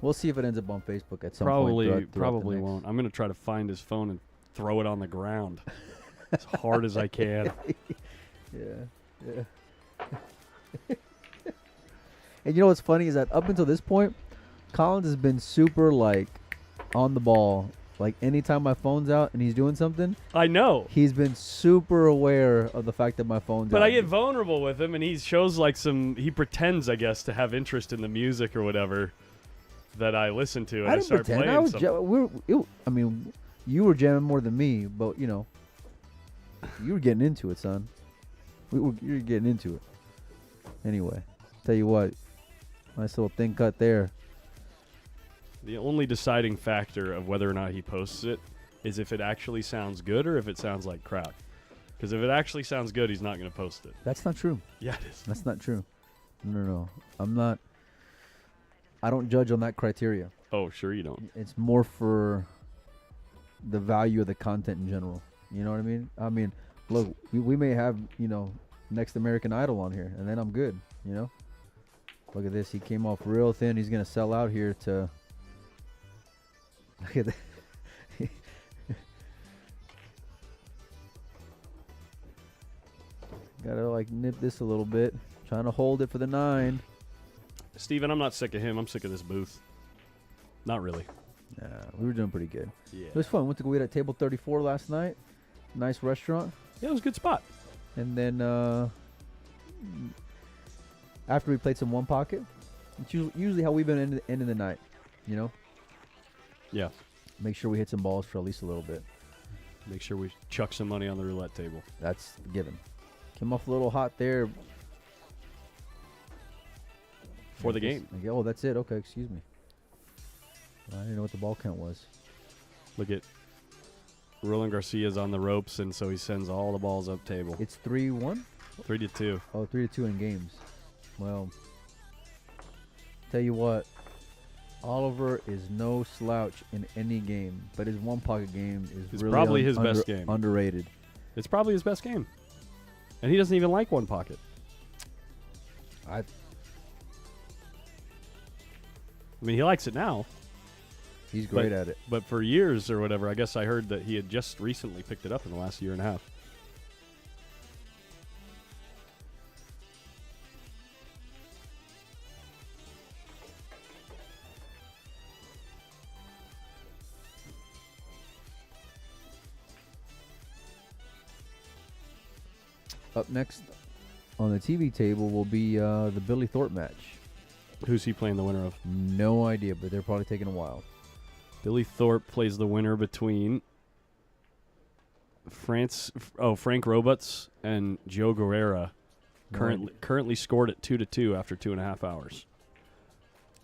We'll see if it ends up on Facebook at some point. Probably won't. I'm going to try to find his phone and throw it on the ground as hard as I can. Yeah. And you know what's funny is that up until this point, Collins has been super, like, on the ball. Like, anytime my phone's out and he's doing something, I know. he's been super aware of the fact that my phone's out. But I get vulnerable with him, and he shows, like, he pretends, I guess, to have interest in the music or whatever that I listen to. And I didn't start pretend. playing I was something. I mean, you were jamming more than me, but, you know, you were getting into it, son. You were getting into it. Anyway, tell you what, nice little thin cut there. The only deciding factor of whether or not he posts it is if it actually sounds good or if it sounds like crap. Because if it actually sounds good, he's not going to post it. That's not true. Yeah, it is. That's not true. No. I'm not. I don't judge on that criteria. Oh, sure you don't. It's more for the value of the content in general. You know what I mean? I mean, look, we may have, you know, Next American Idol on here, and then I'm good, you know? Look at this. He came off real thin. He's going to sell out here to... Look at that. Gotta, like, nip this a little bit. Trying to hold it for the 9. Steven, I'm not sick of him. I'm sick of this booth. Not really. Nah, we were doing pretty good. Yeah. It was fun. Went to go eat at Table 34 last night. Nice restaurant. Yeah, it was a good spot. And then after we played some One Pocket, it's usually how we've been ending the night, you know? Yeah. Make sure we hit some balls for at least a little bit. Make sure we chuck some money on the roulette table. That's given. Came off a little hot there. For the game. Oh, that's it. Okay, excuse me. I didn't know what the ball count was. Look at Roland Garcia's on the ropes, and so he sends all the balls up table. It's 3-1? 3-2. Oh, 3-2 in games. Well, tell you what, Oliver is no slouch in any game, but his One Pocket game is It's really probably his best game. Underrated. It's probably his best game. And he doesn't even like One Pocket. I mean, he likes it now. He's great at it. But for years or whatever, I guess I heard that he had just recently picked it up in the last year and a half. Up next on the TV table will be the Billy Thorpe match. Who's he playing the winner of? No idea, but they're probably taking a while. Billy Thorpe plays the winner between Frank Roberts and Joe Guerrera. Currently scored at 2-2 after 2.5 hours.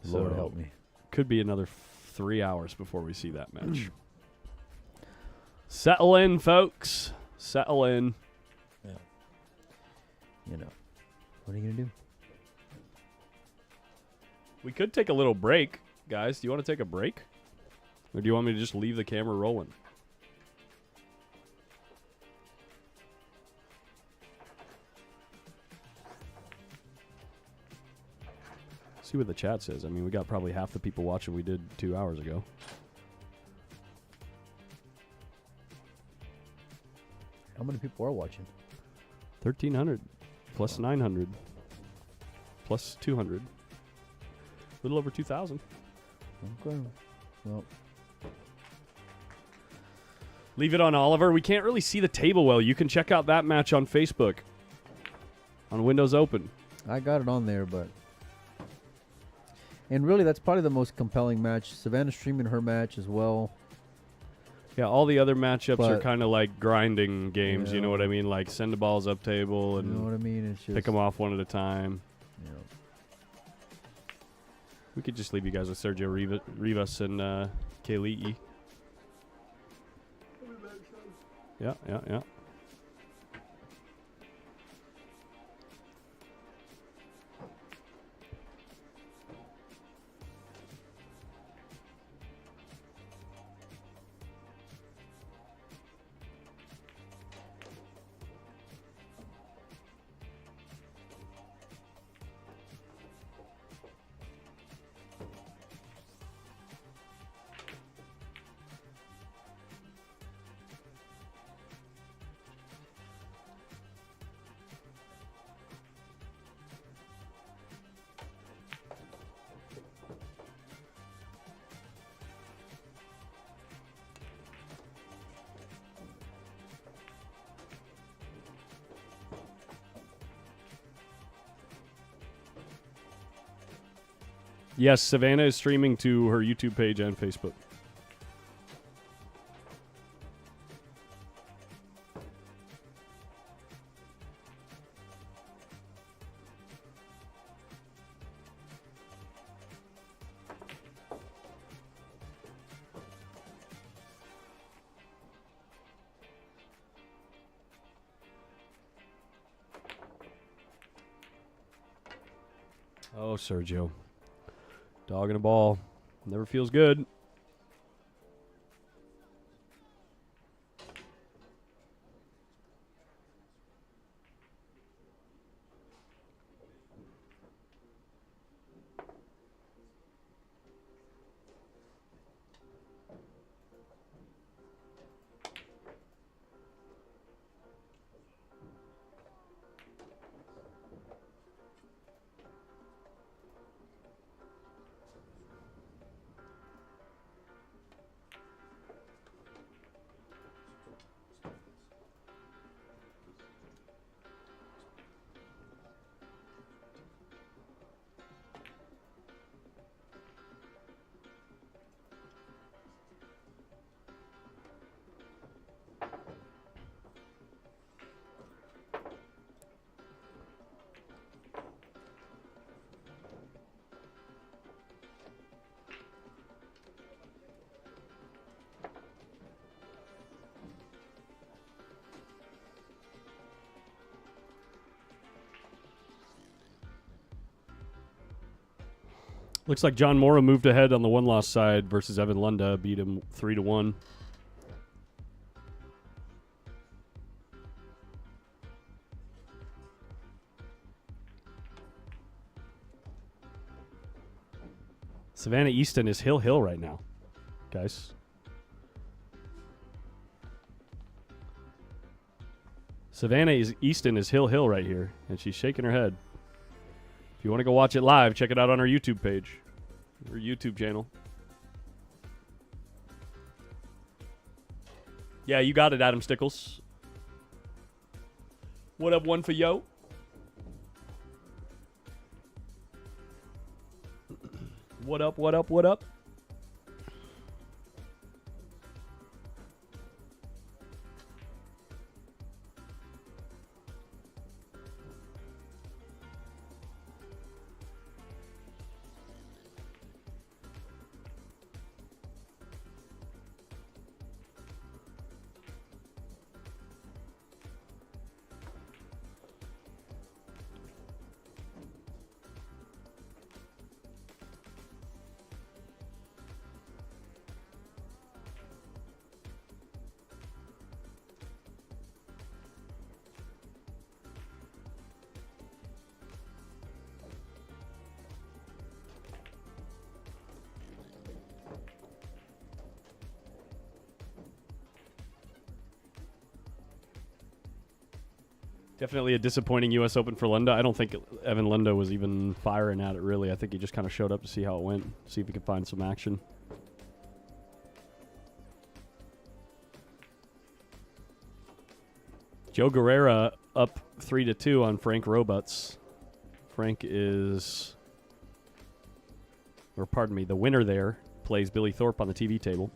Lord help me. Could be another 3 hours before we see that match. Settle in, folks. Settle in. Yeah. You know, what are you going to do? We could take a little break. Guys, do you want to take a break? Or do you want me to just leave the camera rolling? See what the chat says. I mean, we got probably half the people watching we did 2 hours ago. How many people are watching? 1,300 plus 900 plus 200. A little over 2,000. Okay. Well, leave it on Oliver. We can't really see the table well. You can check out that match on Facebook. On Windows Open. I got it on there, but... And really, that's probably the most compelling match. Savannah's streaming her match as well. Yeah, all the other matchups are But- kind of like grinding games. You know Yeah. what I mean? Like send the balls up table and You know what I mean? It's just... pick them off one at a time. You know. We could just leave you guys with Sergio Rivas and Kali'i. Yeah. Yes, Savannah is streaming to her YouTube page and Facebook. Oh, Sergio. Dog and a ball. Never feels good. Looks like John Mora moved ahead on the one-loss side versus Evan Lunda. Beat him 3-1. Savannah Easton is Hill right now, guys. Easton is Hill right here, and she's shaking her head. If you want to go watch it live, check it out on our YouTube page, or YouTube channel. Yeah, you got it, Adam Stickles. What up, one for yo? What up, what up, what up? Definitely a disappointing U.S. Open for Lunda. I don't think Evan Lunda was even firing at it, really. I think he just kind of showed up to see how it went, see if he could find some action. Joe Guerrera up 3-2 on Frank Robuts. Frank is, or pardon me, the winner there plays Billy Thorpe on the TV table.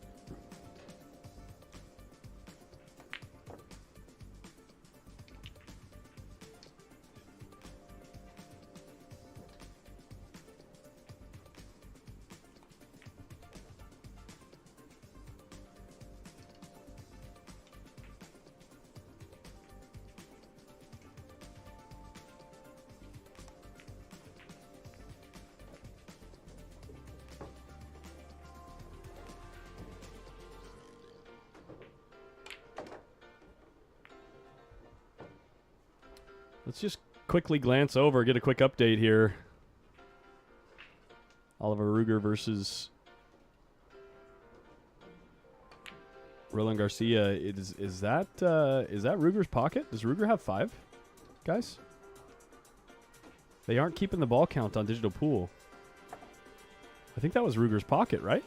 Let's just quickly glance over, get a quick update here. Oliver Ruger versus Roland Garcia. Is that Ruger's pocket? Does Ruger have 5, guys? They aren't keeping the ball count on Digital Pool. I think that was Ruger's pocket, right?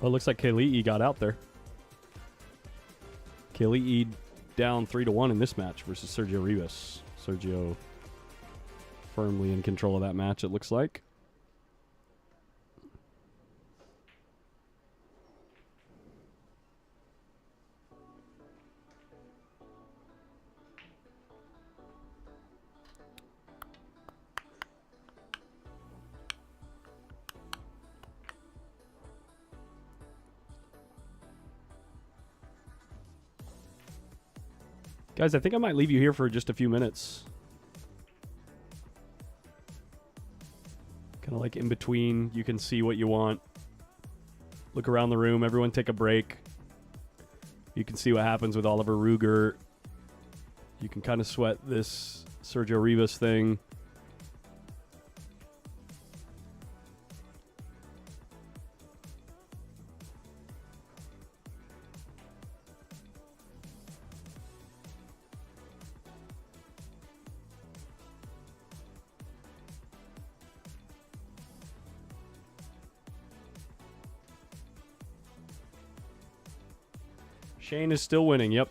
Well, it looks like Kali'i got out there. Kali'i down 3-1 in this match versus Sergio Rivas. Sergio firmly in control of that match, it looks like. Guys, I think I might leave you here for just a few minutes. Kind of like in between. You can see what you want. Look around the room. Everyone take a break. You can see what happens with Oliver Ruger. You can kind of sweat this Sergio Rivas thing. Shane is still winning, yep.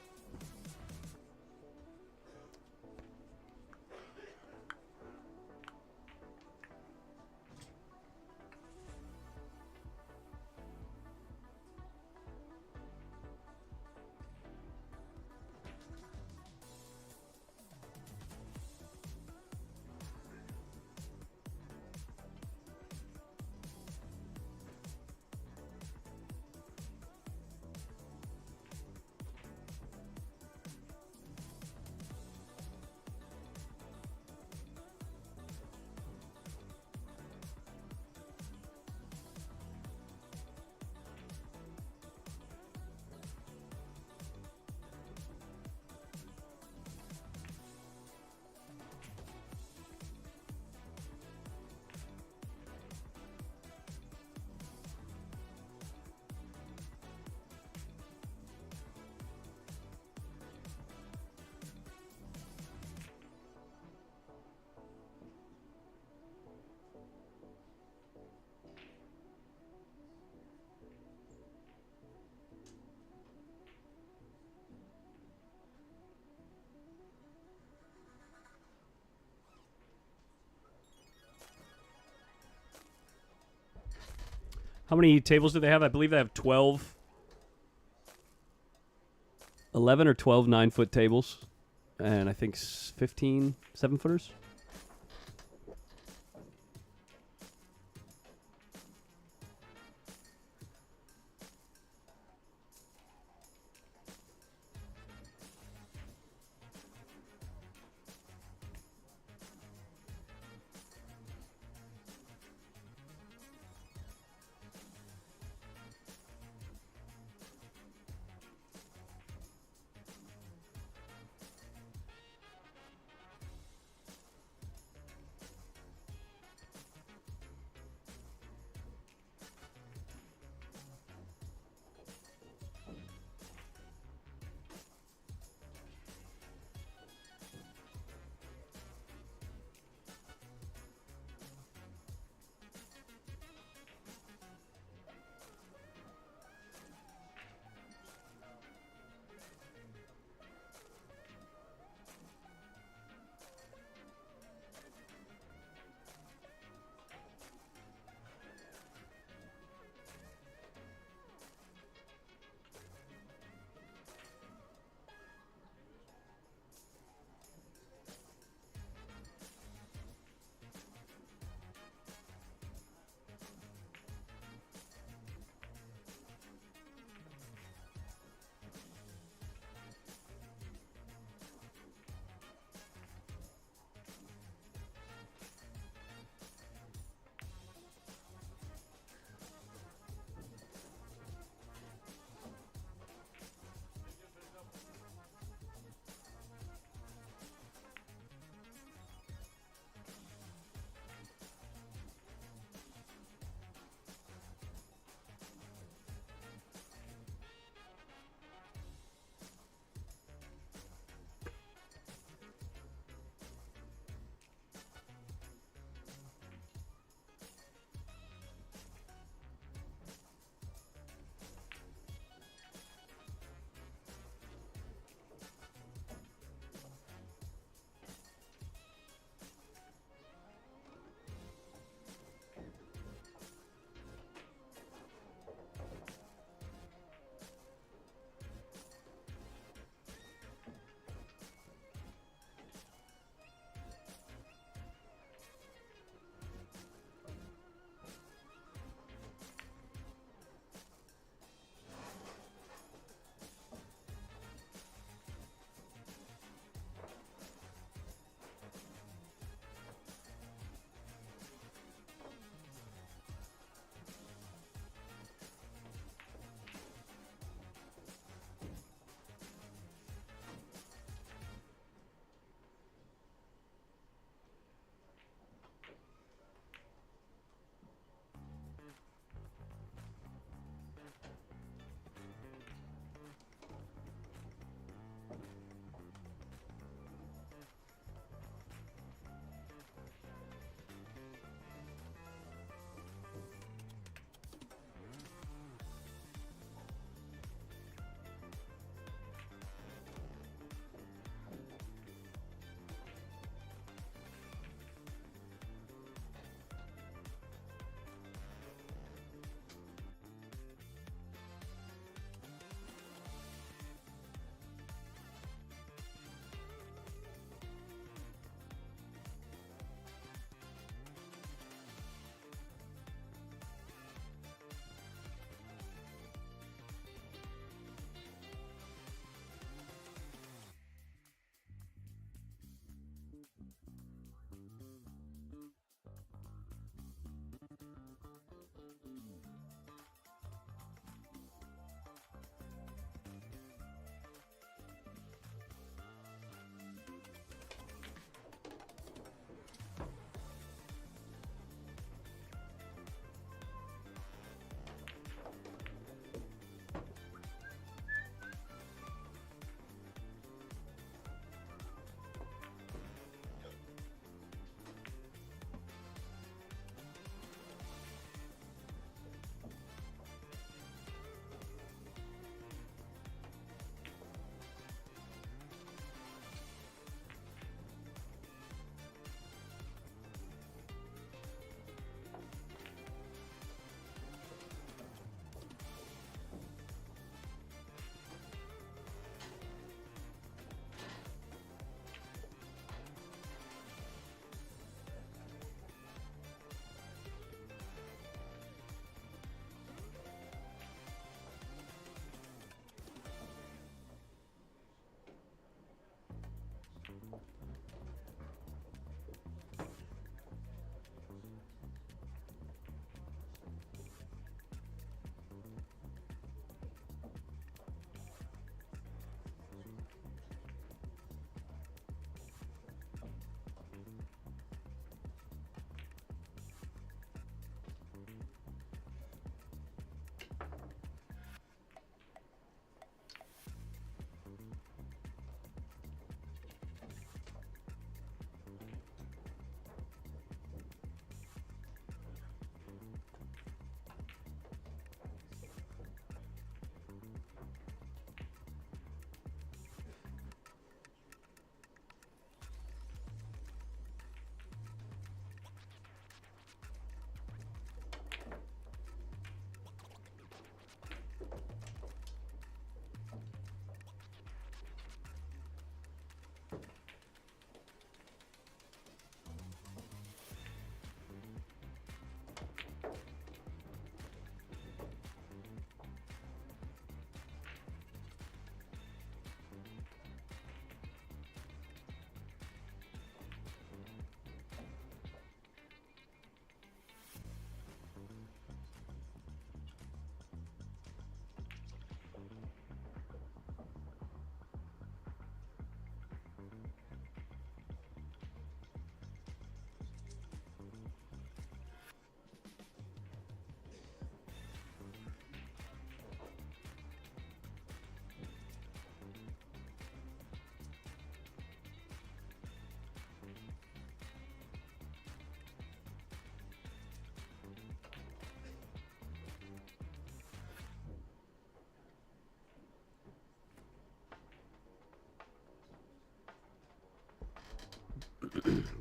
How many tables do they have? I believe they have 12. 11 or 12 9-foot tables. And I think 15 7-footers.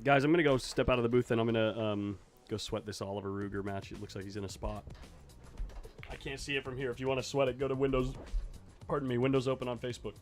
Guys, I'm going to go step out of the booth and I'm going to go sweat this Oliver Ruger match. It looks like he's in a spot. I can't see it from here. If you want to sweat it, go to Windows. Pardon me, Windows Open on Facebook.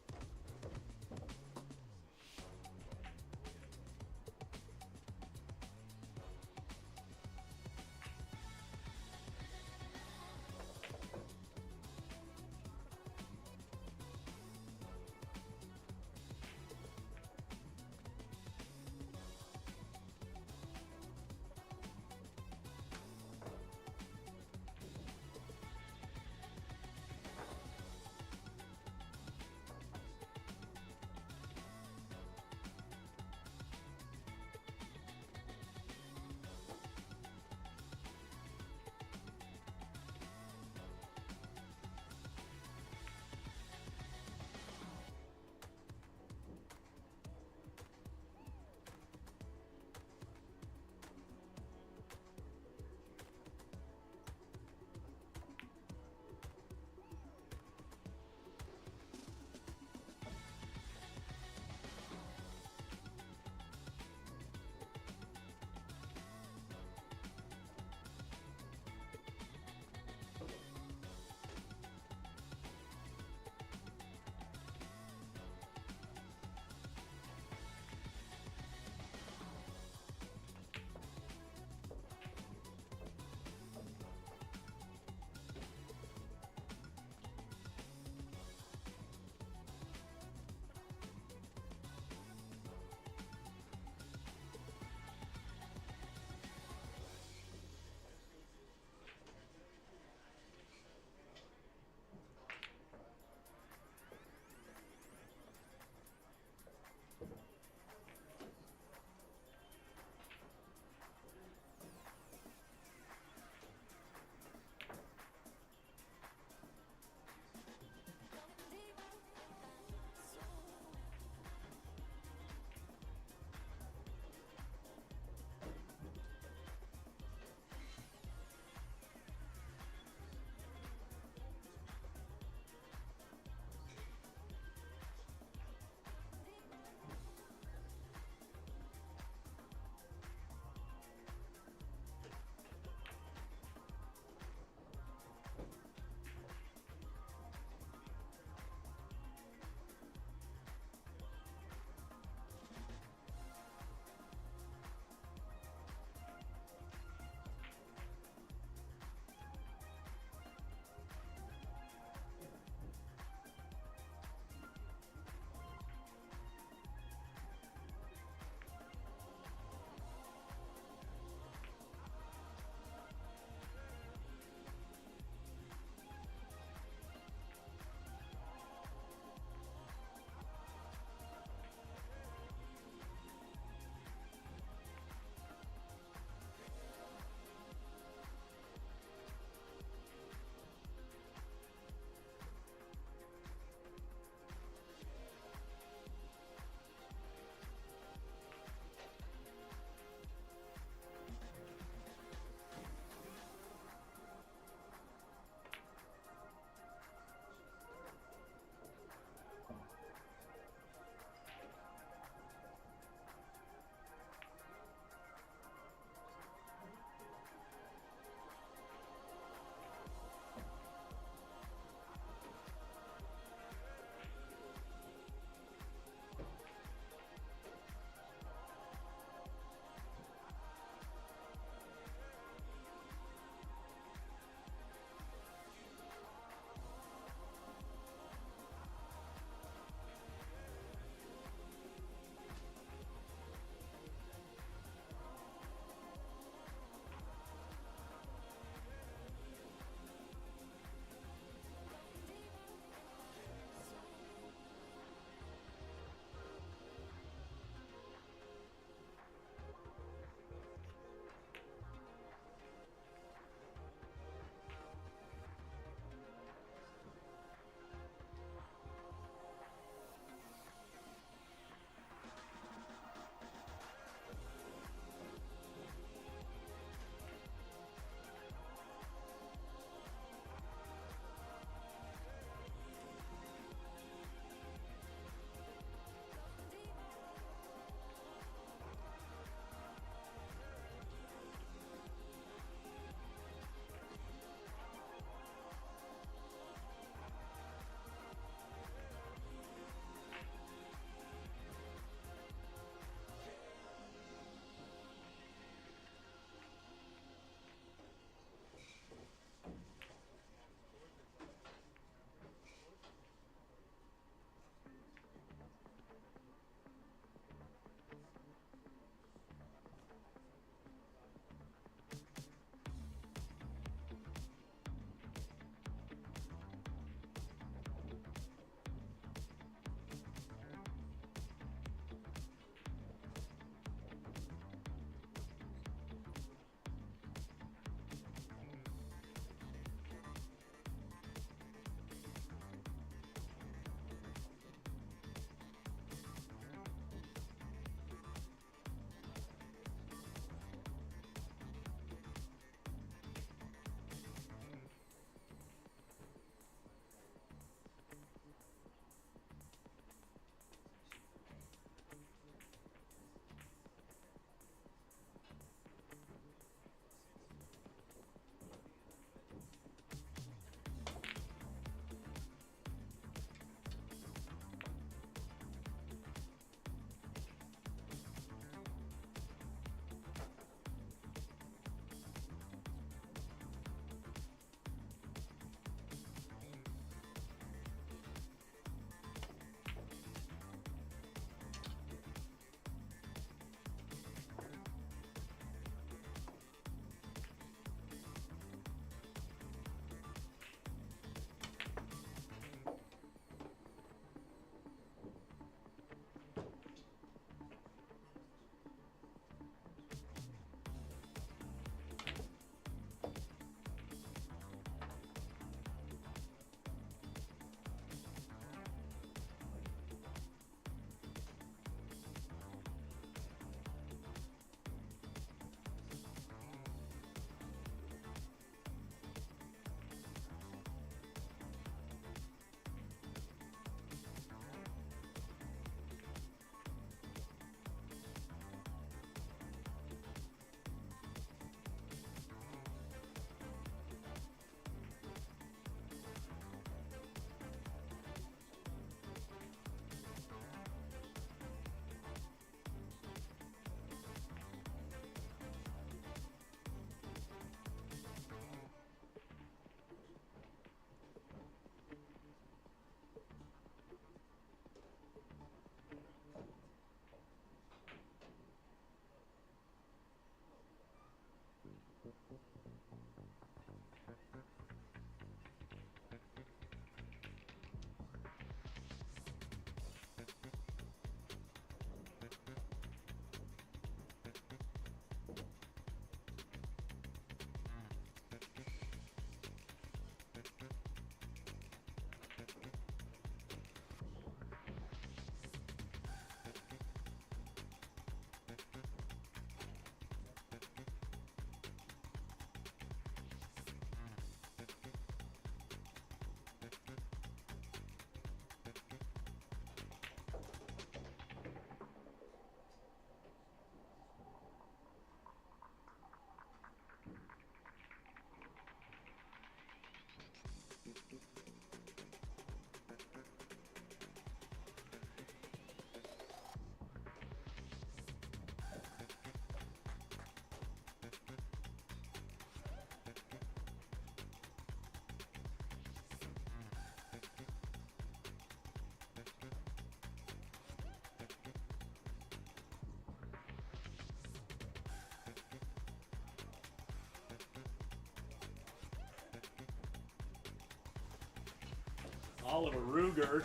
Oliver Ruger.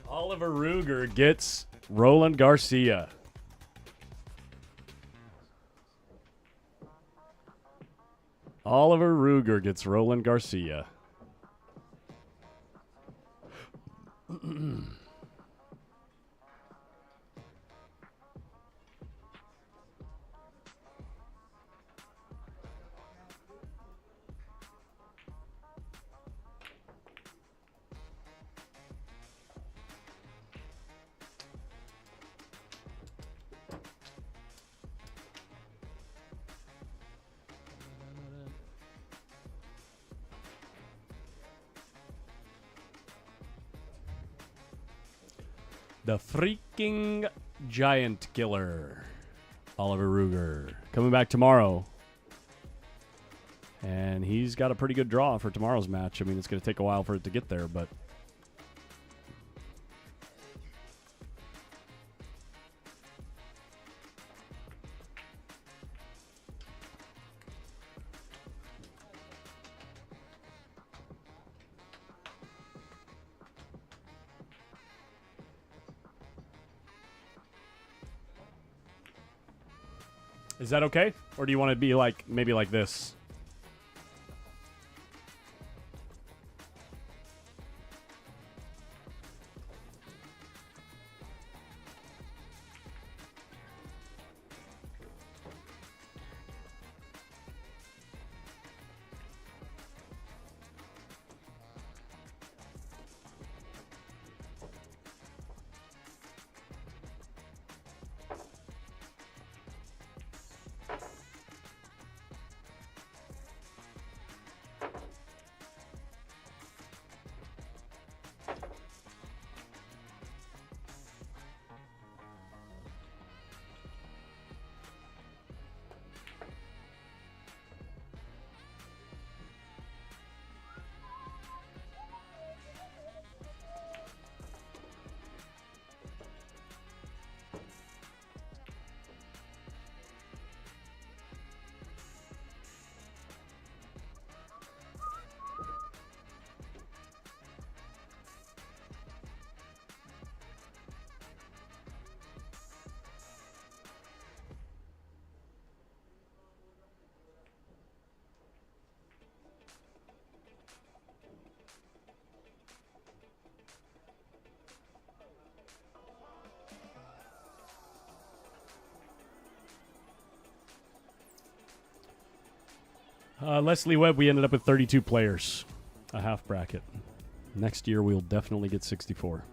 Oliver Ruger gets Roland Garcia. Oliver Ruger gets Roland Garcia. The freaking giant killer, Oliver Ruger, coming back tomorrow. And he's got a pretty good draw for tomorrow's match. I mean, it's going to take a while for it to get there, but... Is that okay? Or do you want to be like, maybe like this? Leslie Webb, we ended up with 32 players, a half bracket. Next year, we'll definitely get 64.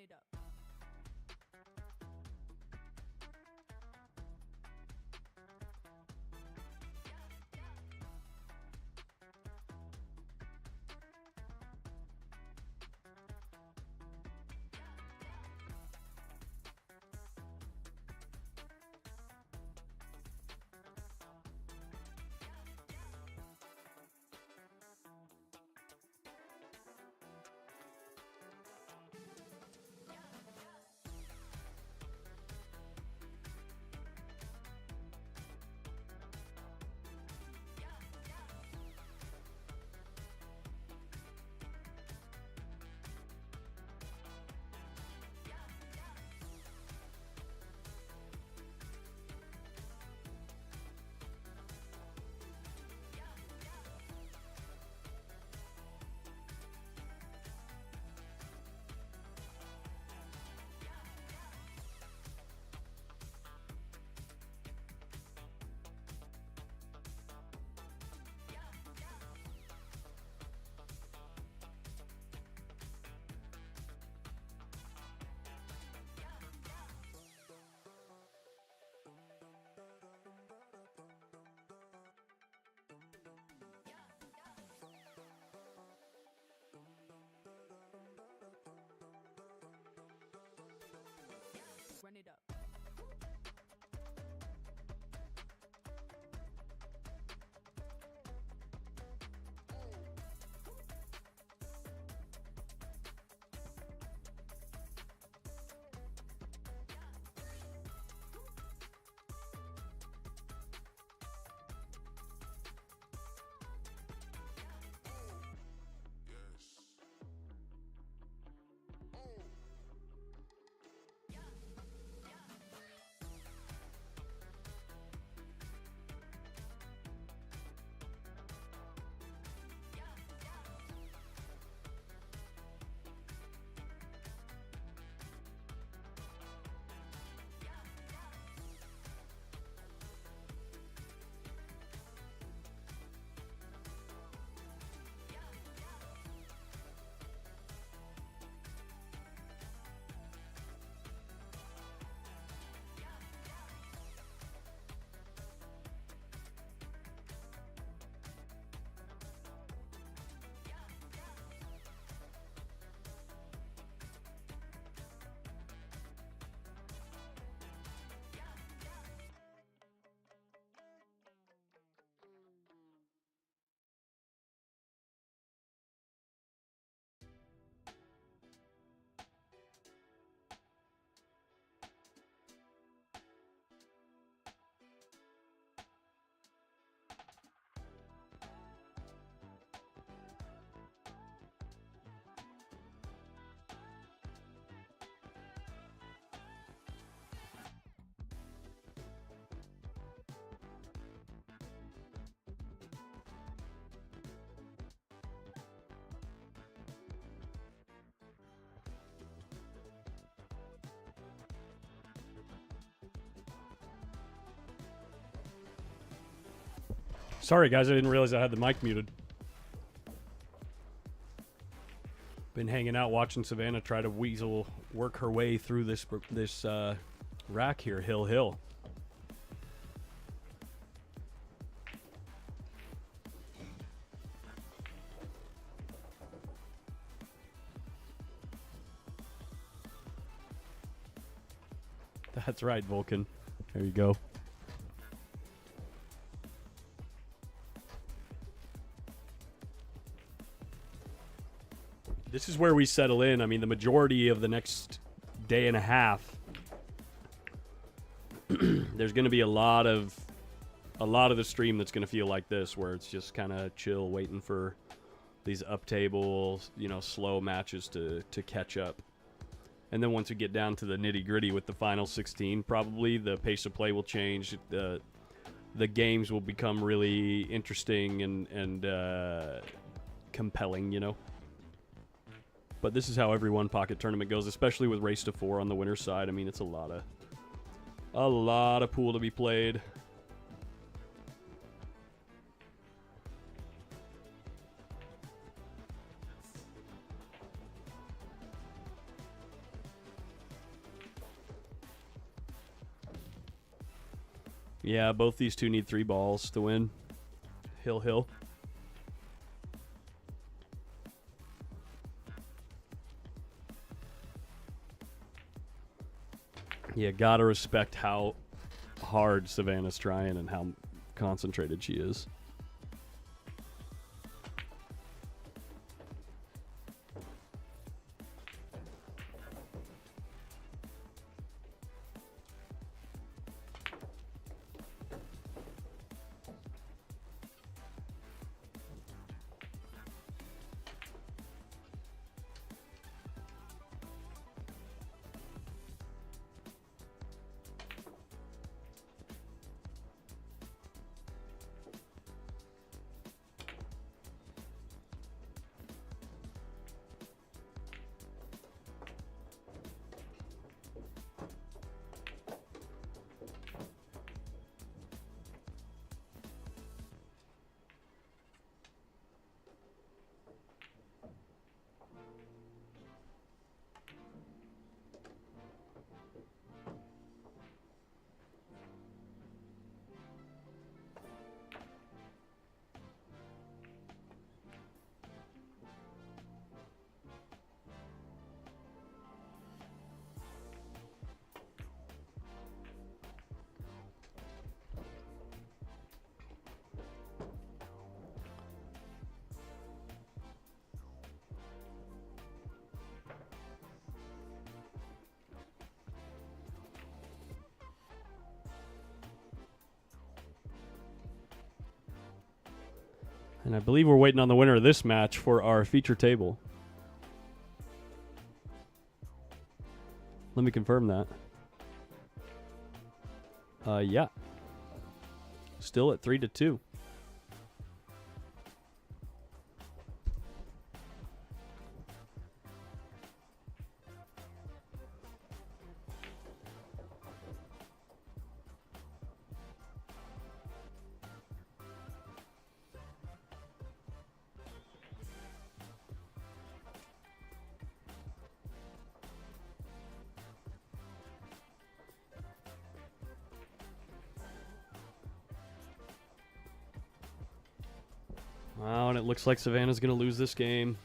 it up. Run it up. Sorry, guys, I didn't realize I had the mic muted. Been hanging out watching Savannah try to weasel work her way through this rack here, hill. That's right, Vulcan. There you go. This is where we settle in. I mean, the majority of the next day and a half, there's going to be a lot of the stream that's going to feel like this, where it's just kind of chill, waiting for these up tables, slow matches to catch up. And then once we get down to the nitty gritty with the final 16, probably the pace of play will change. The games will become really interesting and compelling, But this is how every one pocket tournament goes, especially with race to 4 on the winner's side. I mean, it's a lot of pool to be played. Yeah, both these two need 3 balls to win. Hill. Yeah, gotta respect how hard Savannah's trying and how concentrated she is. And I believe we're waiting on the winner of this match for our feature table. Let me confirm that. Yeah. Still at 3-2. Wow, and it looks like Savannah's going to lose this game.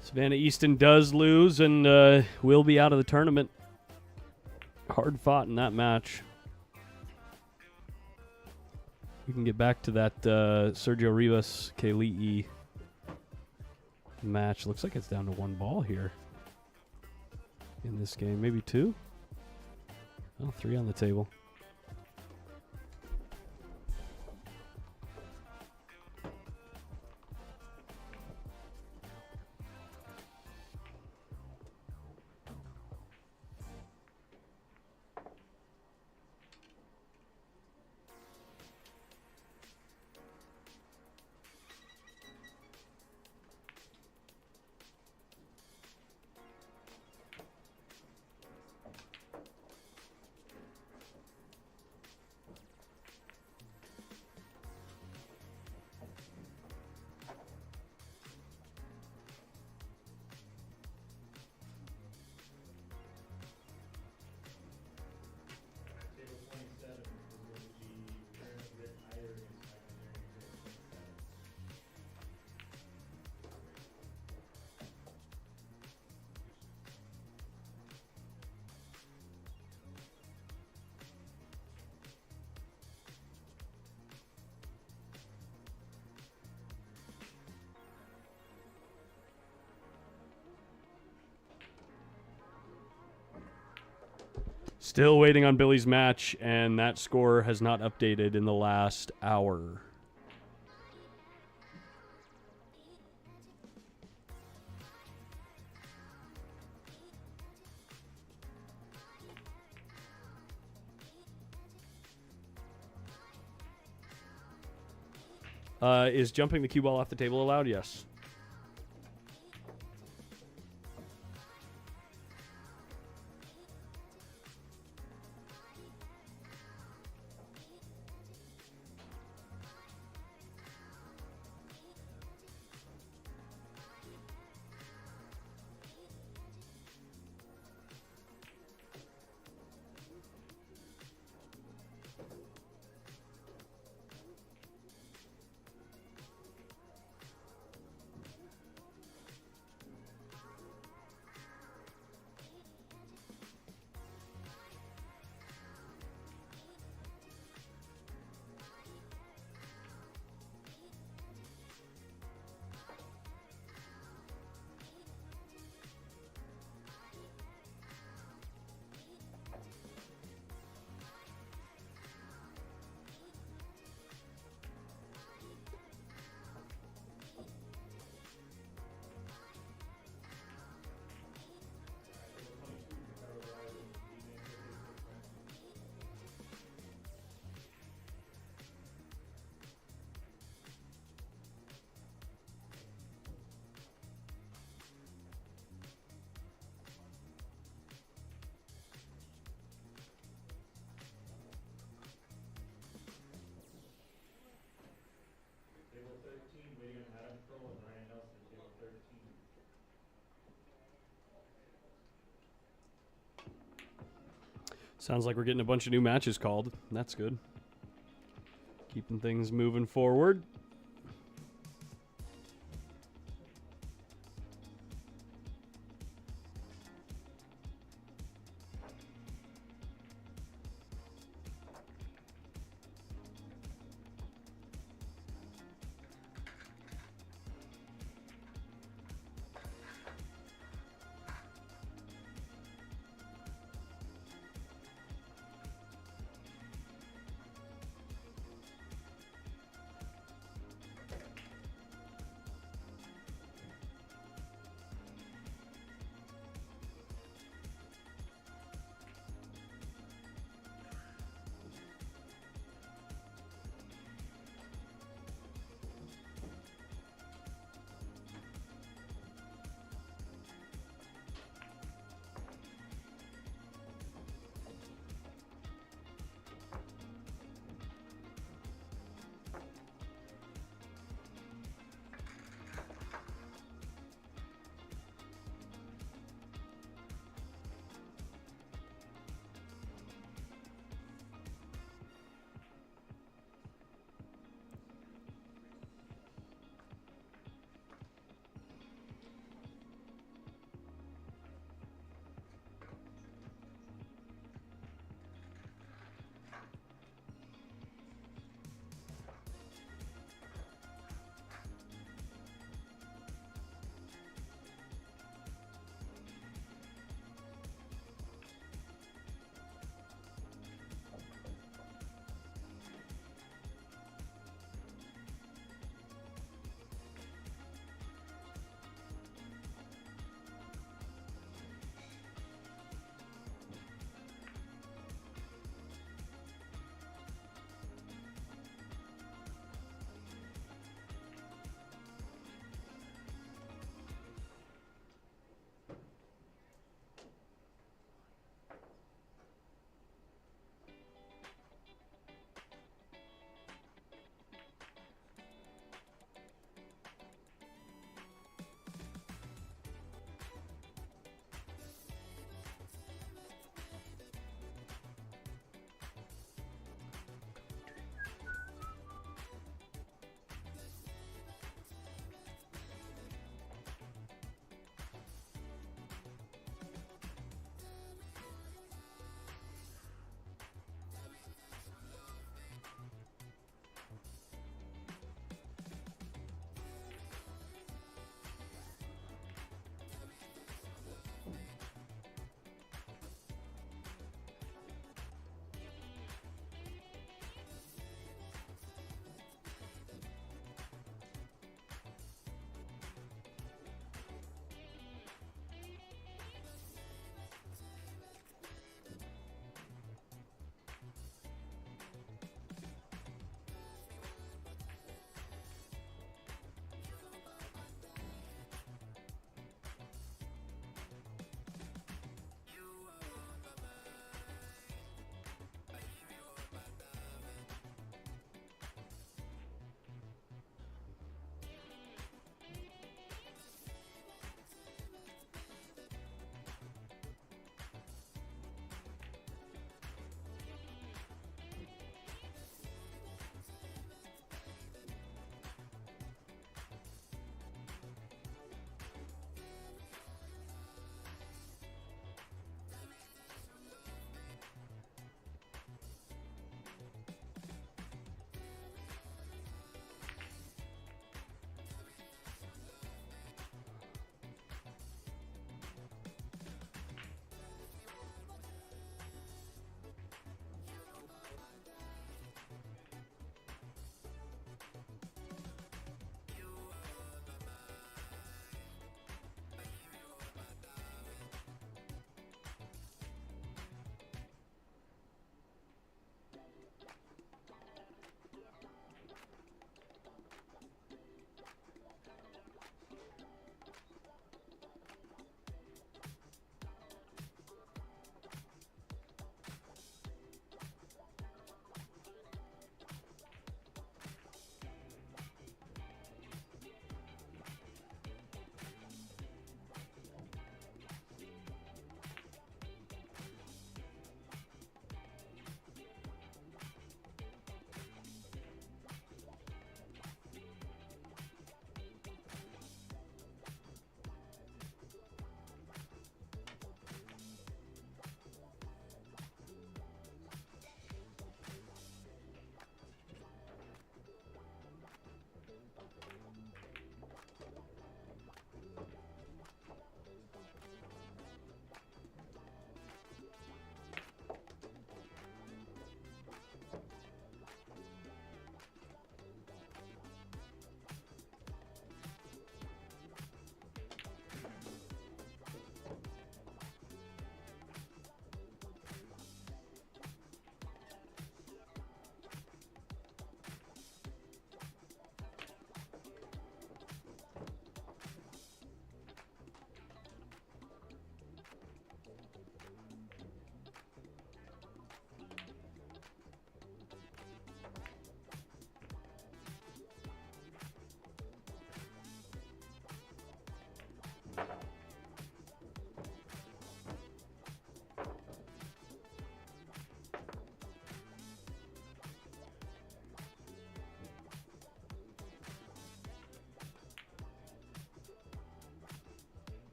Savannah Easton does lose and will be out of the tournament. Hard fought in that match. We can get back to that Sergio Rivas Kali'i match. Looks like it's down to 1 ball here in this game. Maybe 2? Oh, 3 on the table. Still waiting on Billy's match, and that score has not updated in the last hour. Is jumping the cue ball off the table allowed? Yes. Sounds like we're getting a bunch of new matches called. That's good. Keeping things moving forward.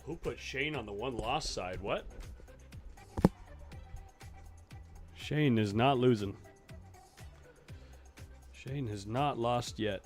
Who put Shane on the one loss side? What? Shane is not losing. Shane has not lost yet.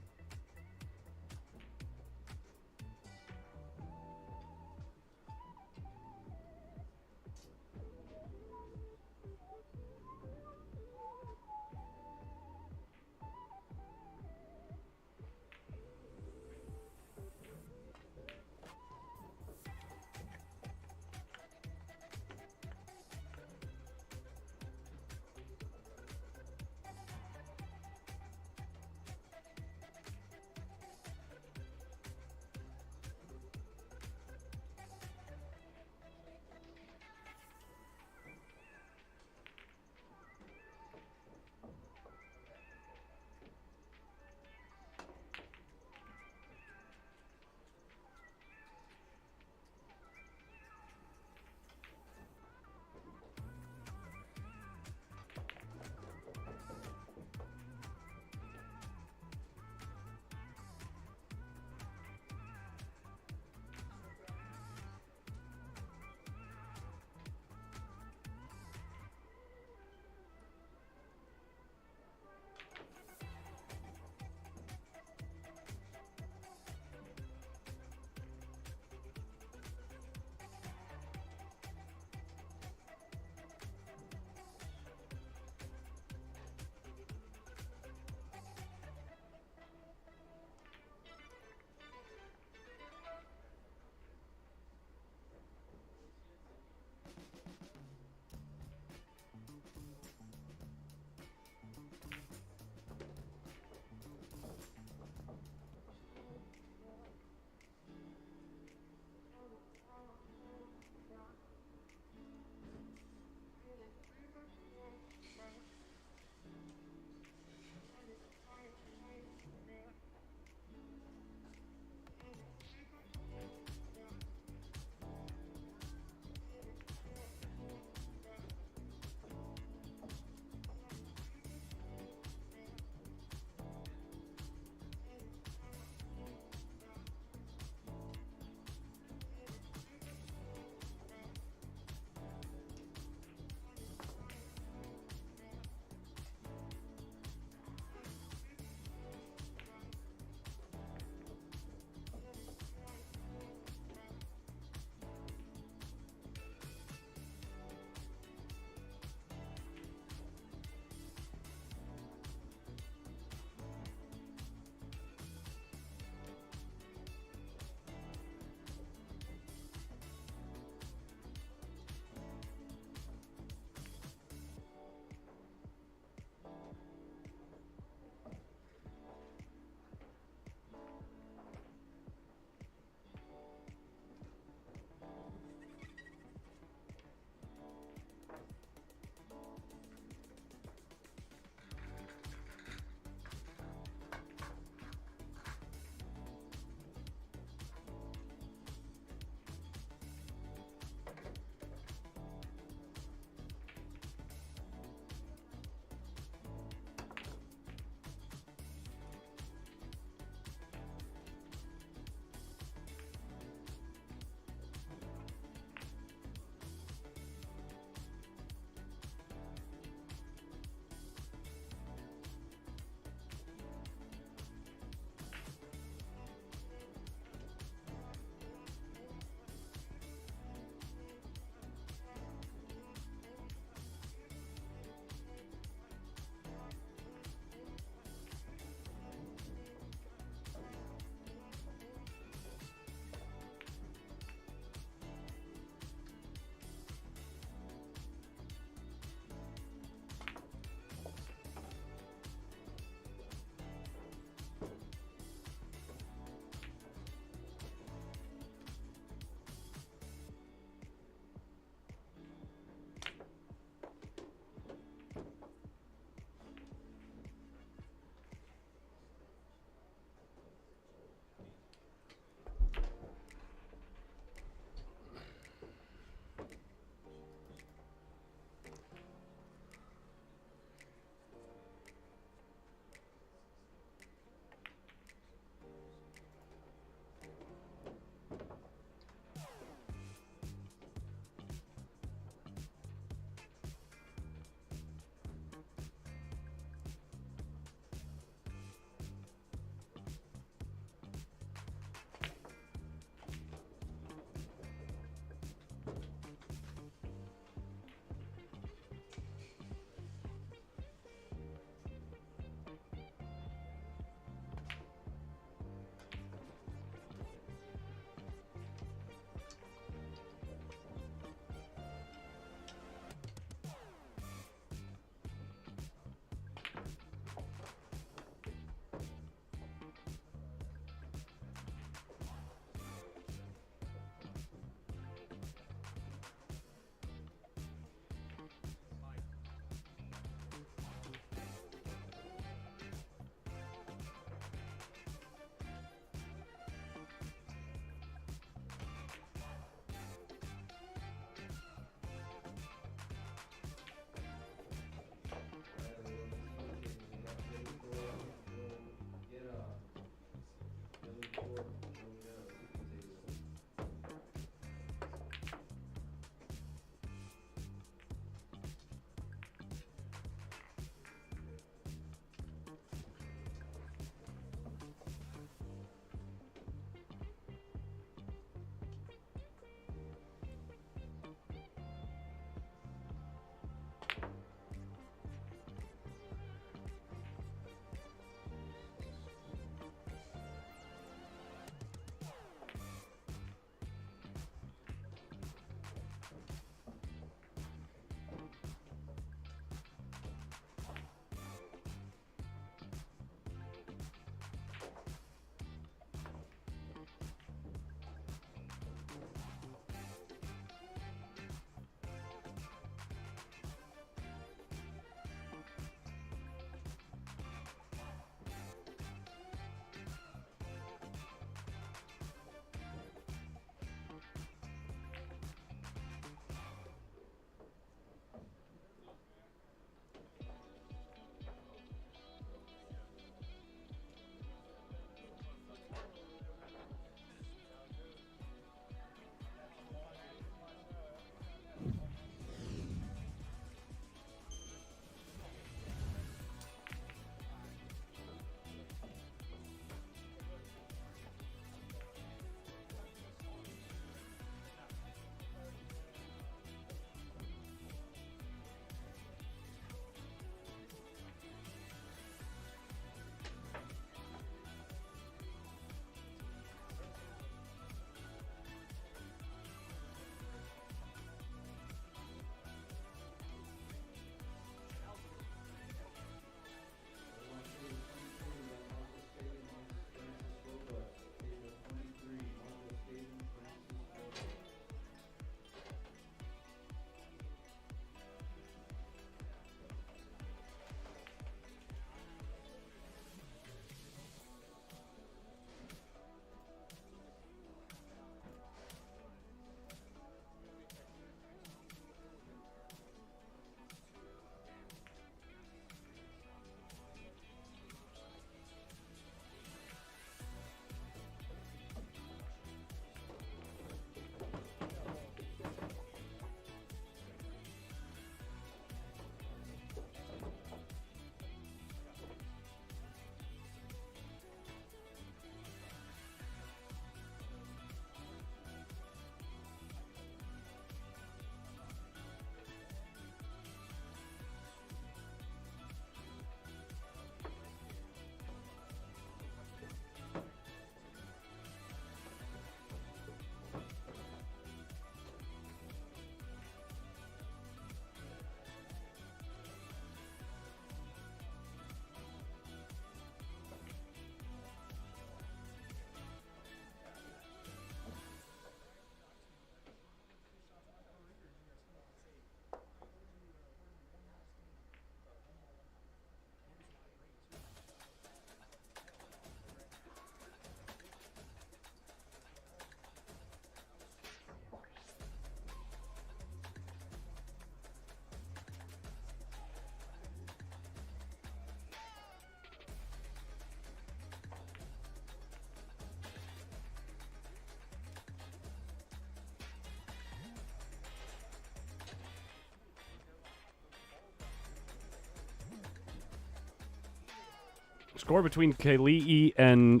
Score between Kali'i and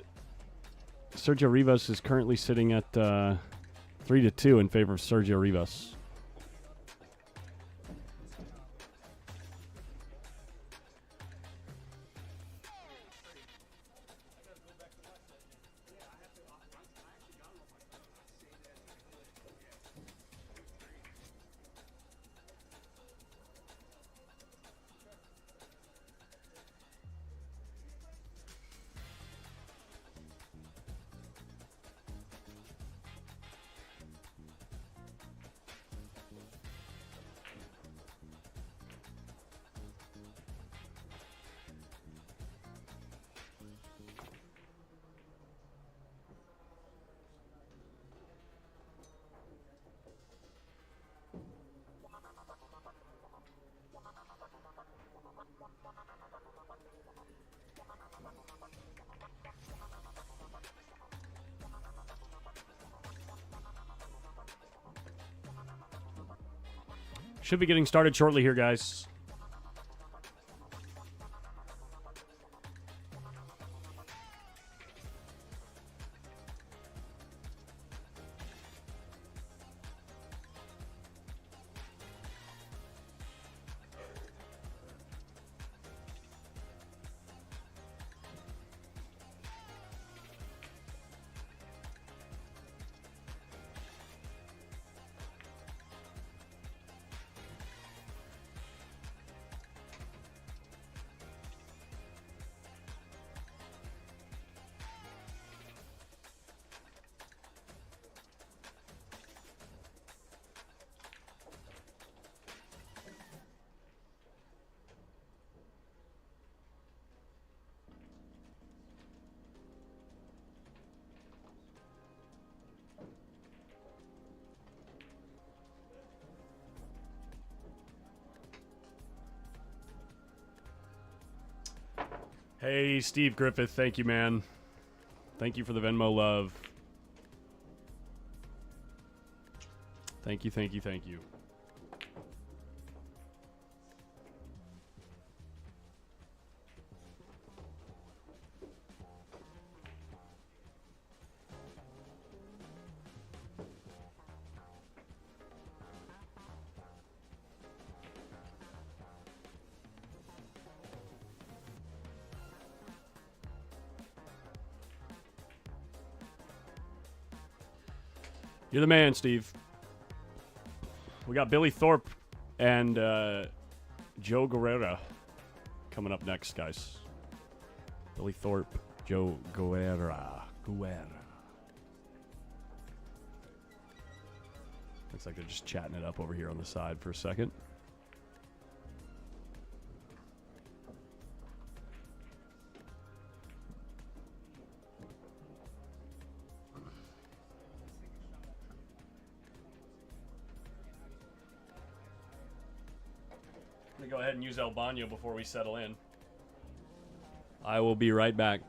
Sergio Rivas is currently sitting at 3-2 in favor of Sergio Rivas. Should be getting started shortly here, guys. Hey, Steve Griffith, thank you, man. Thank you for the Venmo love. Thank you, thank you, thank you. You're the man, Steve. We got Billy Thorpe and Joe Guerrera coming up next, guys. Billy Thorpe, Joe Guerrera. Looks like they're just chatting it up over here on the side for a second. Let me go ahead and use El Baño before we settle in. I will be right back.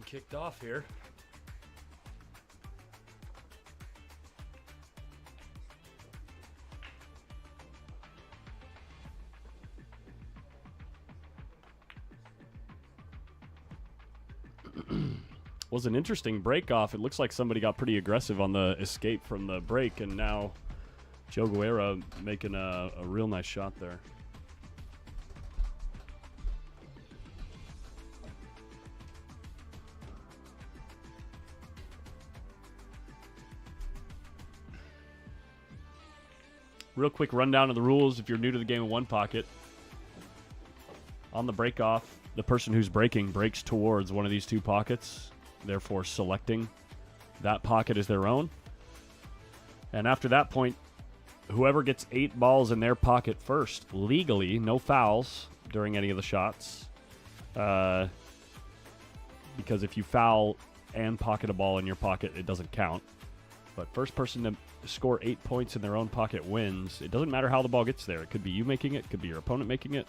kicked off here. Was an interesting break off. It looks like somebody got pretty aggressive on the escape from the break, and now Joe Guerra making a real nice shot there. Real quick rundown of the rules if you're new to the game of one pocket. On the break off, the person who's breaking breaks towards one of these two pockets, therefore selecting that pocket as their own. And after that point, whoever gets 8 balls in their pocket first, legally, no fouls during any of the shots. Because if you foul and pocket a ball in your pocket, it doesn't count. But first person to score 8 points in their own pocket wins. It doesn't matter how the ball gets there. It could be you making it. It could be your opponent making it.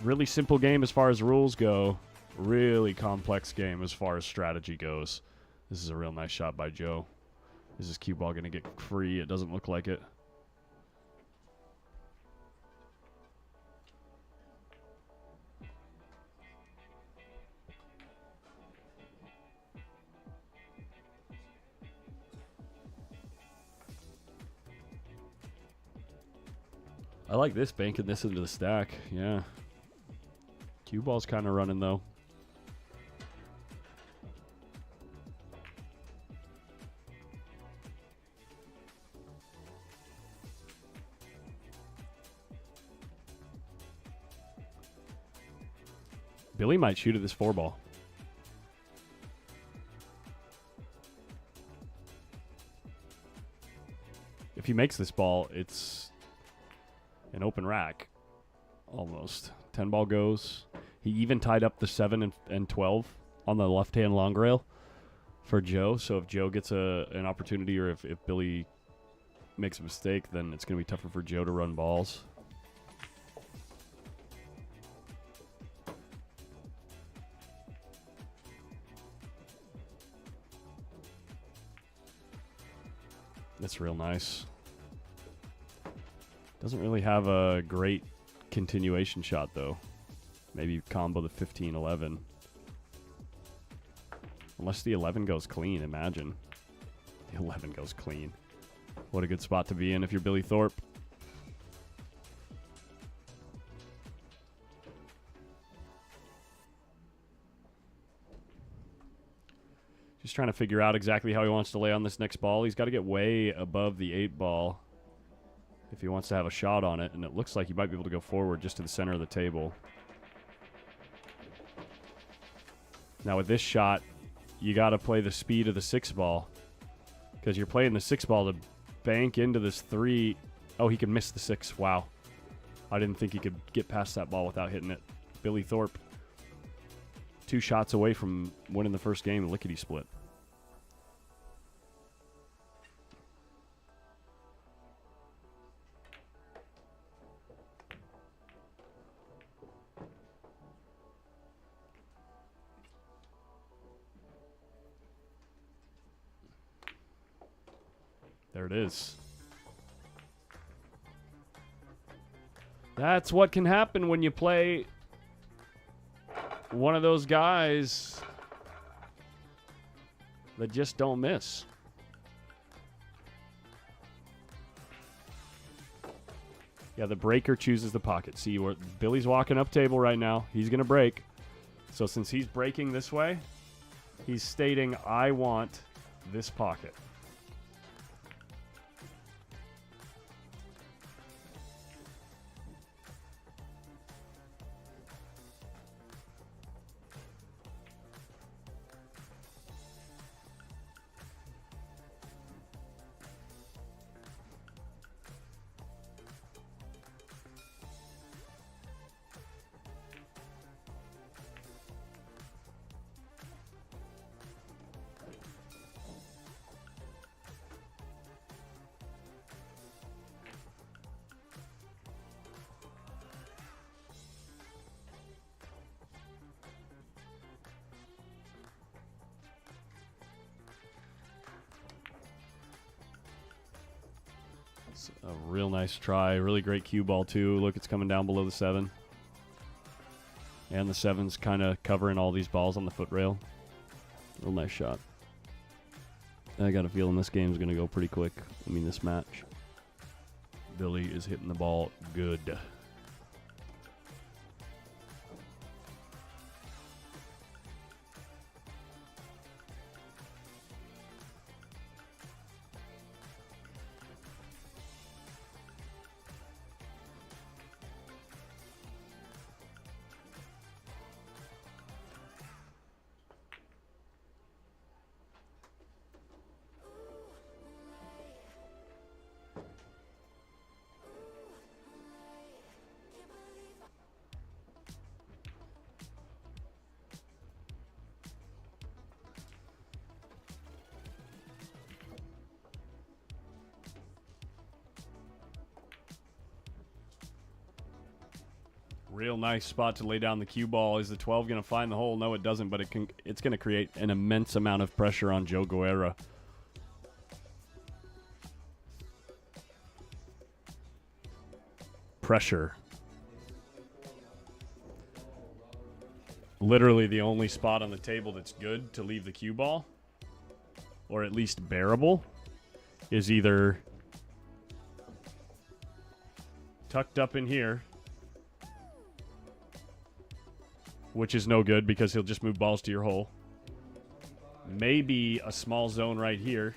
Really simple game as far as rules go. Really complex game as far as strategy goes. This is a real nice shot by Joe. Is this cue ball going to get free? It doesn't look like it. I like this, banking this into the stack. Yeah. Cue ball's kind of running, though. Billy might shoot at this 4 ball. If he makes this ball, it's an open rack, almost. 10 ball goes. He even tied up the 7 and 12 on the left-hand long rail for Joe. So if Joe gets an opportunity, or if Billy makes a mistake, then it's going to be tougher for Joe to run balls. That's real nice. Doesn't really have a great continuation shot, though. Maybe combo the 15-11. Unless the 11 goes clean, imagine. The 11 goes clean. What a good spot to be in if you're Billy Thorpe. Just trying to figure out exactly how he wants to lay on this next ball. He's got to get way above the 8 ball if he wants to have a shot on it, and it looks like he might be able to go forward just to the center of the table. Now with this shot, you got to play the speed of the 6 ball, because you're playing the 6 ball to bank into this 3. Oh, he can miss the 6. Wow. I didn't think he could get past that ball without hitting it. Billy Thorpe, 2 shots away from winning the first game, lickety split. There it is. That's what can happen when you play one of those guys that just don't miss. Yeah, the breaker chooses the pocket. See, where Billy's walking up table right now. He's going to break. So since he's breaking this way, he's stating, I want this pocket. It's a real nice try. Really great cue ball, too. Look, it's coming down below the 7. And the 7's kind of covering all these balls on the foot rail. Real nice shot. I got a feeling this game's going to go pretty quick. I mean, this match. Billy is hitting the ball good. Real nice spot to lay down the cue ball. Is the 12 going to find the hole? No, it doesn't, but it's going to create an immense amount of pressure on Joe Guerra. Pressure. Literally the only spot on the table that's good to leave the cue ball, or at least bearable, is either tucked up in here, which is no good because he'll just move balls to your hole. Maybe a small zone right here.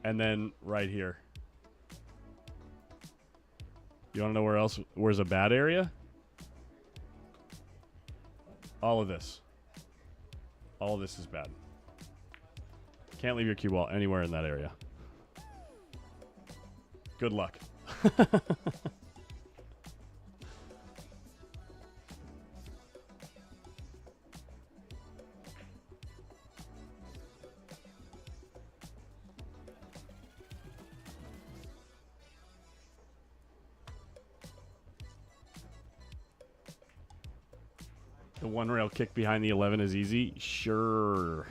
And then right here. You want to know where's a bad area? All of this. All of this is bad. Can't leave your cue ball anywhere in that area. Good luck. The one rail kick behind the 11 is easy? Sure.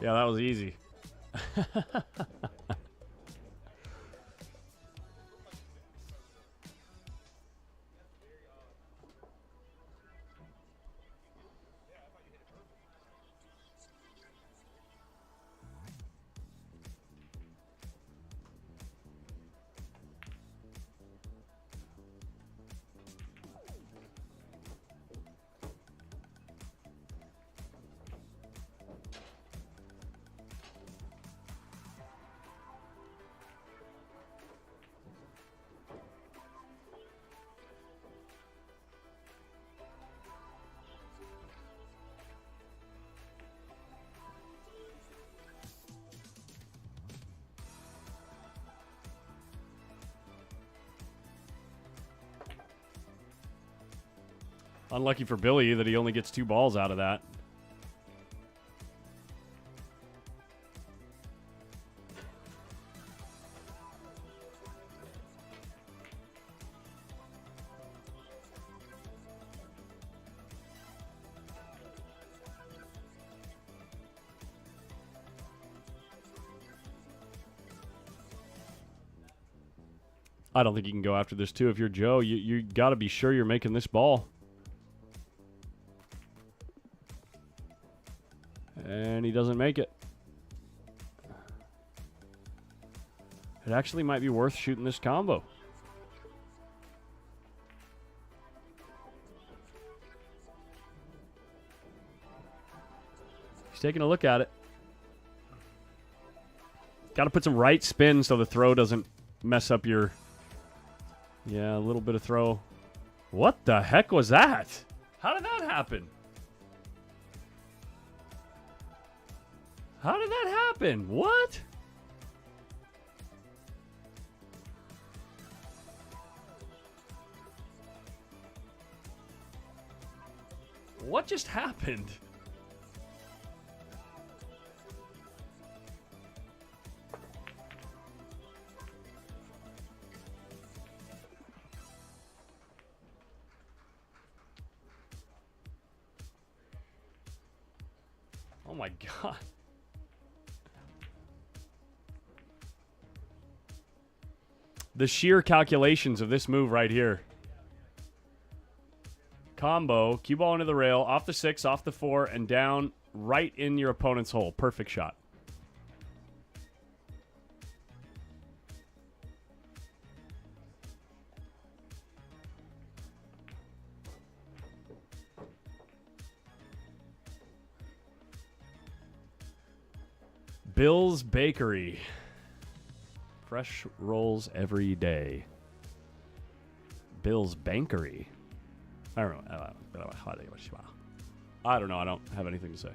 Yeah, that was easy. Unlucky for Billy that he only gets 2 balls out of that. I don't think you can go after this too. If you're Joe, you got to be sure you're making this ball. And he doesn't make it. It actually might be worth shooting this combo. He's taking a look at it. Got to put some right spin so the throw doesn't mess up your... Yeah, a little bit of throw. What the heck was that? How did that happen? How did that happen? What? What just happened? Oh my god. The sheer calculations of this move right here. Combo, cue ball into the rail, off the 6, off the 4, and down right in your opponent's hole. Perfect shot. Bill's Bakery. Fresh rolls every day. Bill's Bankery. I don't know. I don't know. I don't have anything to say.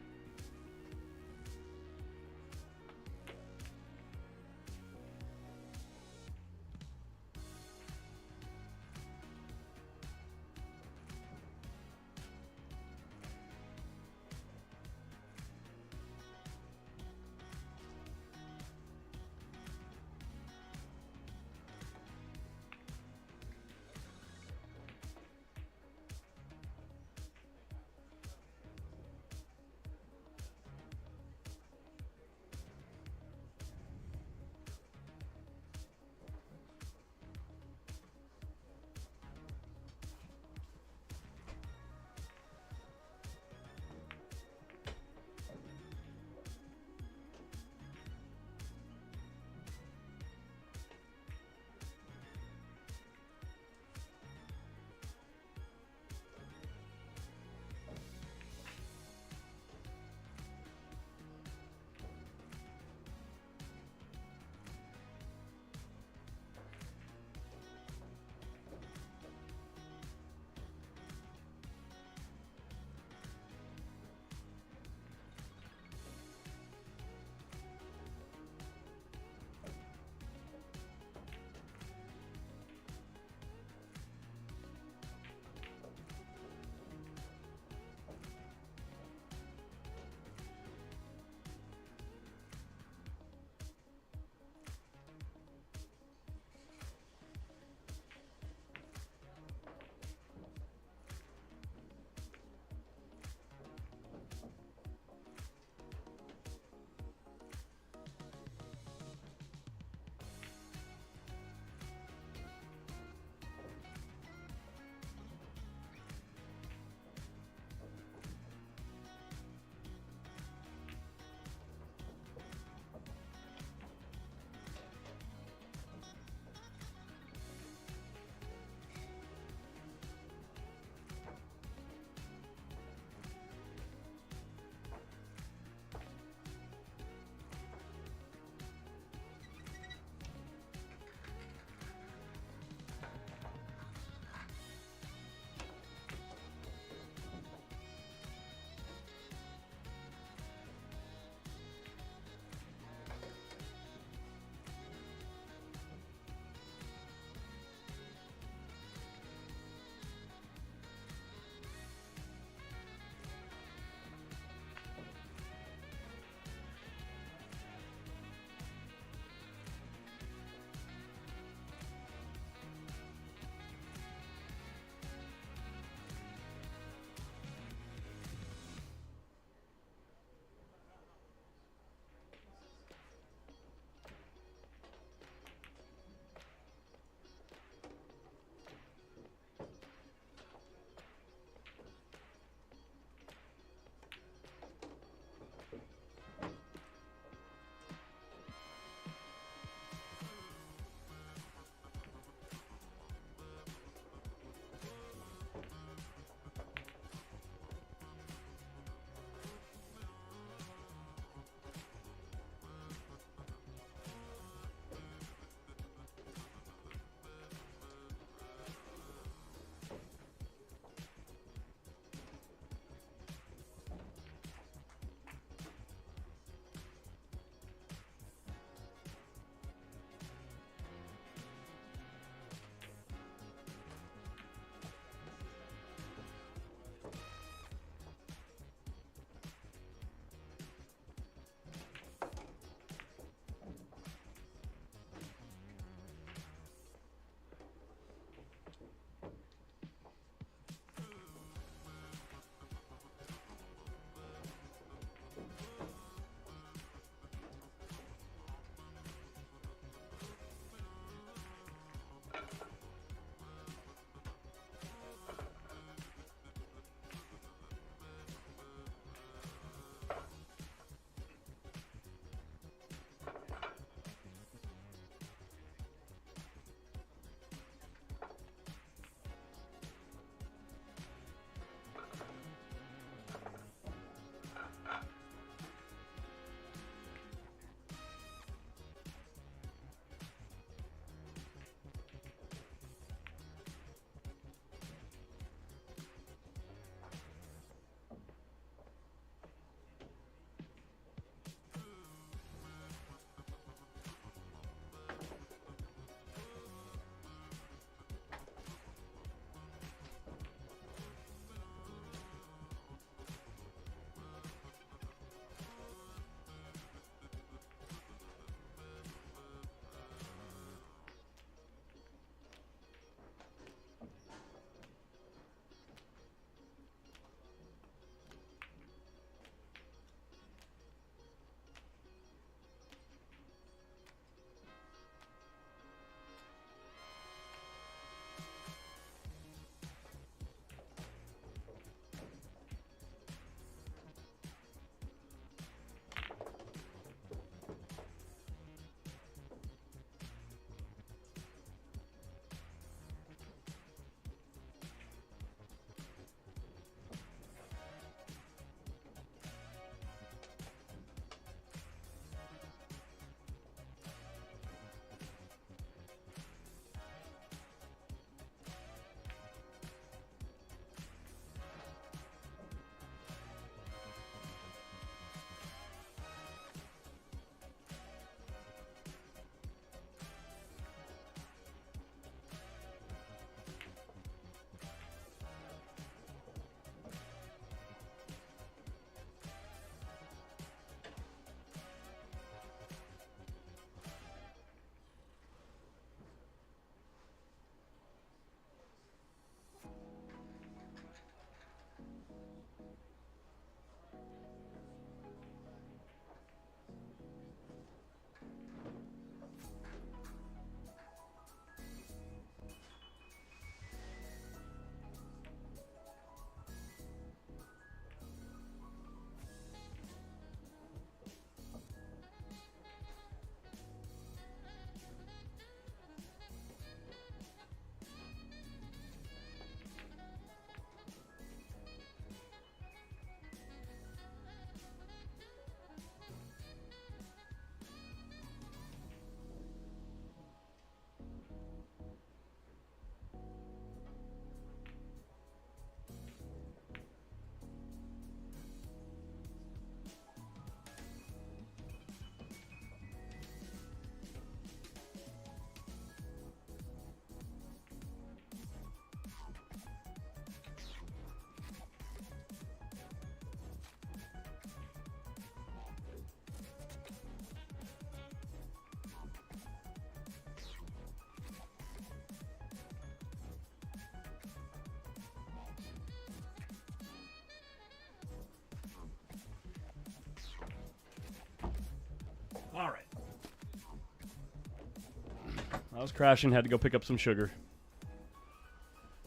I was crashing, had to go pick up some sugar.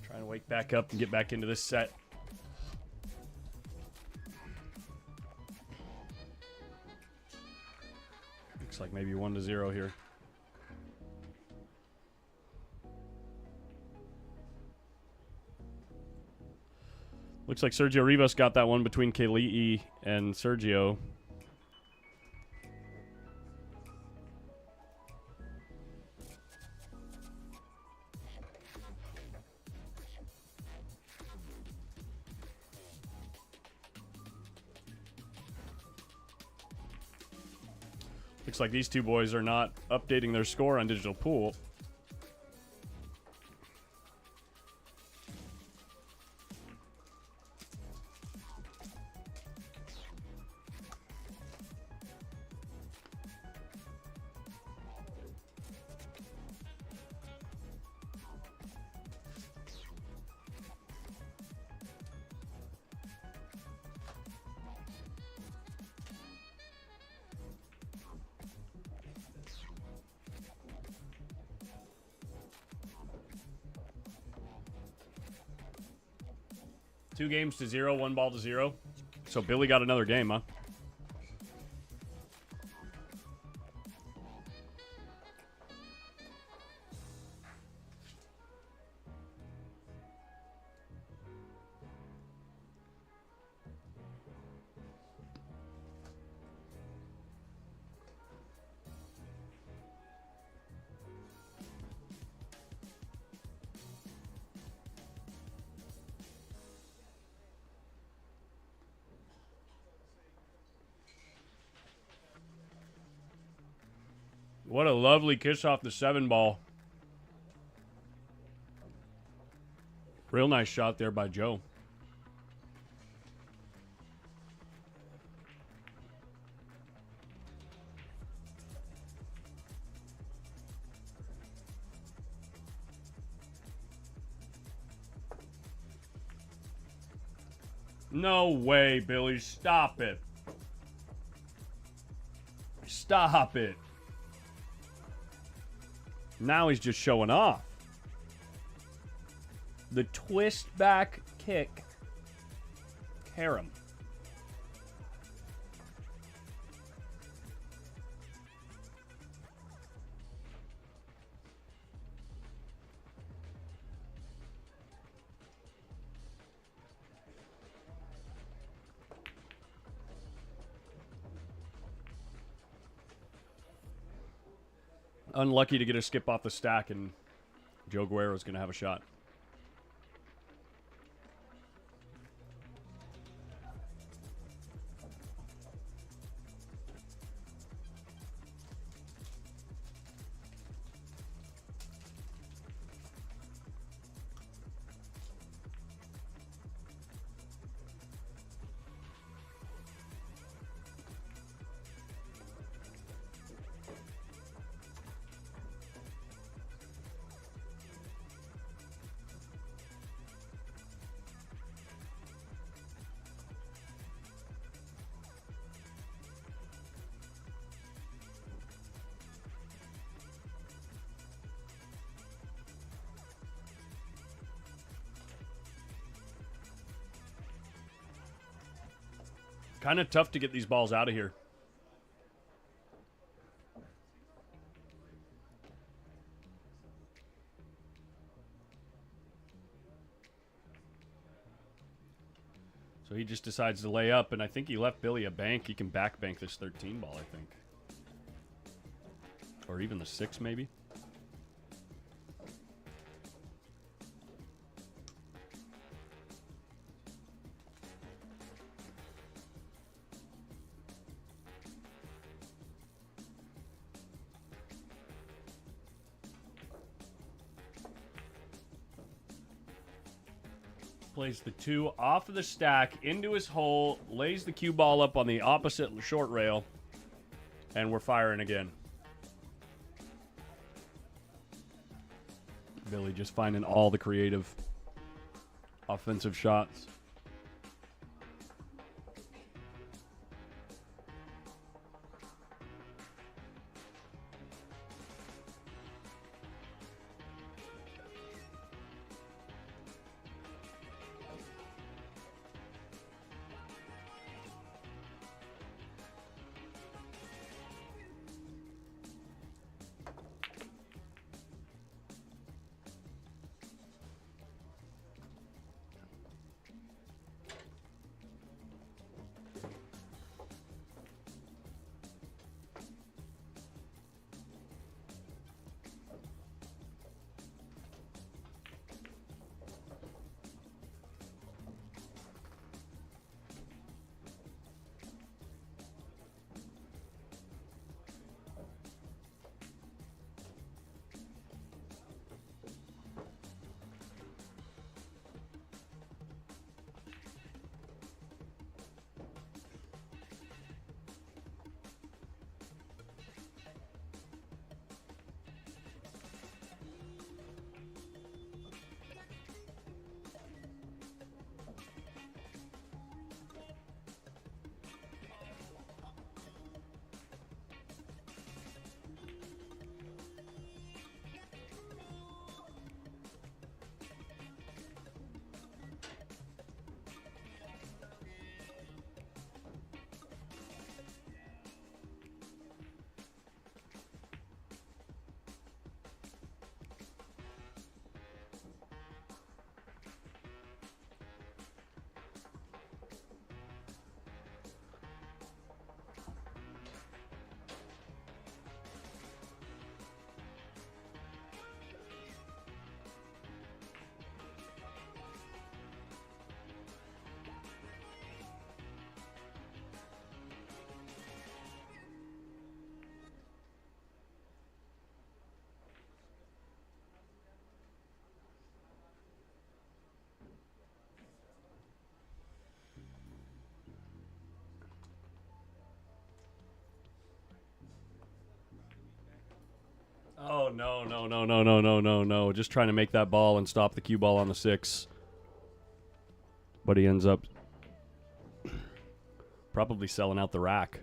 Trying to wake back up and get back into this set. Looks like maybe 1-0 here. Looks like Sergio Rivas got that one between Kali'i and Sergio. Looks like these two boys are not updating their score on Digital Pool. Two games to 0, 1 ball to 0. So Billy got another game, huh? What a lovely kiss off the 7 ball. Real nice shot there by Joe. No way, Billy. Stop it. Stop it. Now he's just showing off. The twist back kick. Harem. Unlucky to get a skip off the stack, and Joe Guerrero's going to have a shot. Kind of tough to get these balls out of here. So he just decides to lay up, and I think he left Billy a bank. He can back bank this 13 ball, I think. Or even the 6, maybe. Plays the 2 off of the stack into his hole, lays the cue ball up on the opposite short rail, and we're firing again. Billy just finding all the creative offensive shots. no, no, no, no, no, no, no, no. Just trying to make that ball and stop the cue ball on the 6. But he ends up probably selling out the rack.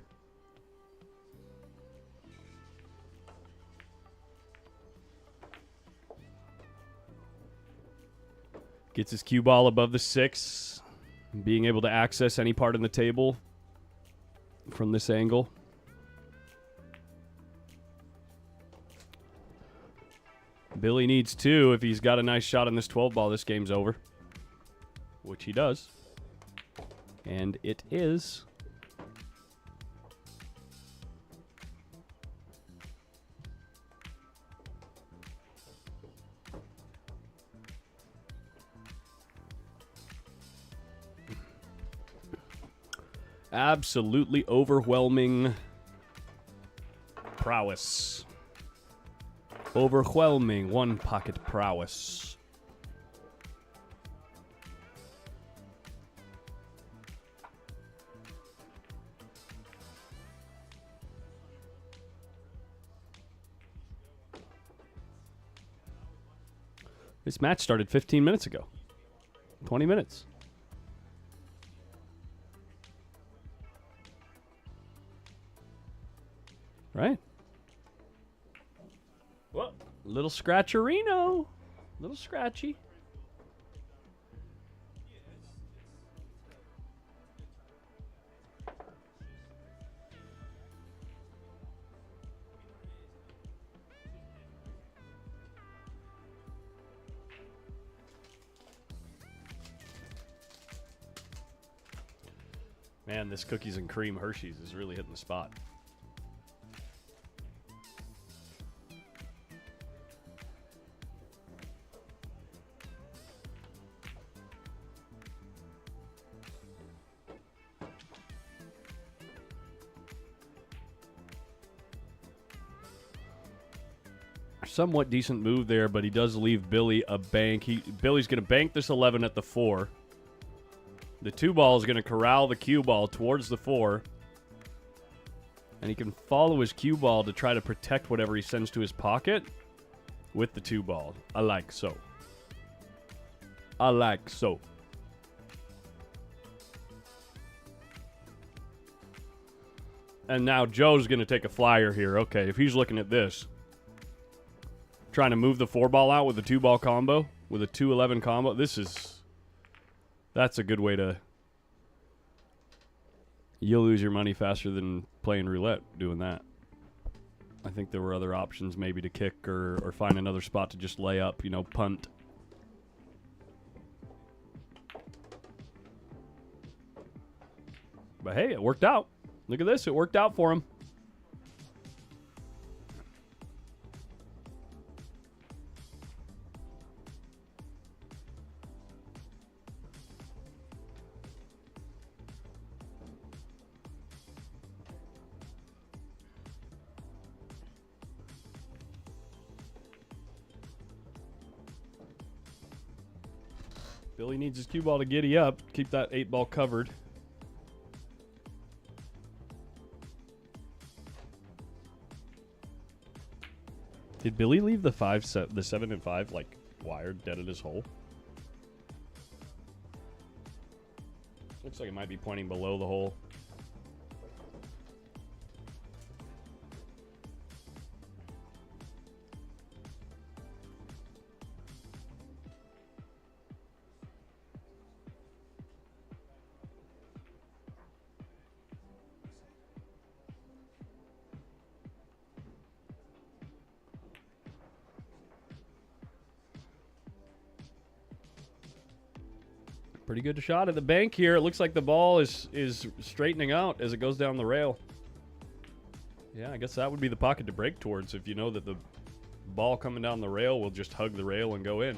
Gets his cue ball above the 6. Being able to access any part in the table from this angle. Billy needs 2. If he's got a nice shot on this 12 ball, this game's over. Which he does. And it is. Absolutely overwhelming prowess. Overwhelming one-pocket prowess. This match started 15 minutes ago. 20 minutes. Right? Well, little scratcherino. Little scratchy. Man, this cookies and cream Hershey's is really hitting the spot. Somewhat decent move there, but he does leave Billy a bank. Billy's going to bank this 11 at the 4. The 2 ball is going to corral the cue ball towards the 4. And he can follow his cue ball to try to protect whatever he sends to his pocket with the 2 ball. I like so. I like so. And now Joe's going to take a flyer here. Okay, if he's looking at this. Trying to move the 4 ball out with a 2 ball combo, with a 2-11 combo. That's a good way to. You'll lose your money faster than playing roulette doing that. I think there were other options, maybe to kick or find another spot to just lay up, punt. But hey, it worked out. Look at this, it worked out for him. Billy needs his cue ball to giddy up, keep that 8 ball covered. Did Billy leave the 7 and 5 like wired dead at his hole? Looks like it might be pointing below the hole. Pretty good shot at the bank here. It looks like the ball is straightening out as it goes down the rail. Yeah, I guess that would be the pocket to break towards if you know that the ball coming down the rail will just hug the rail and go in.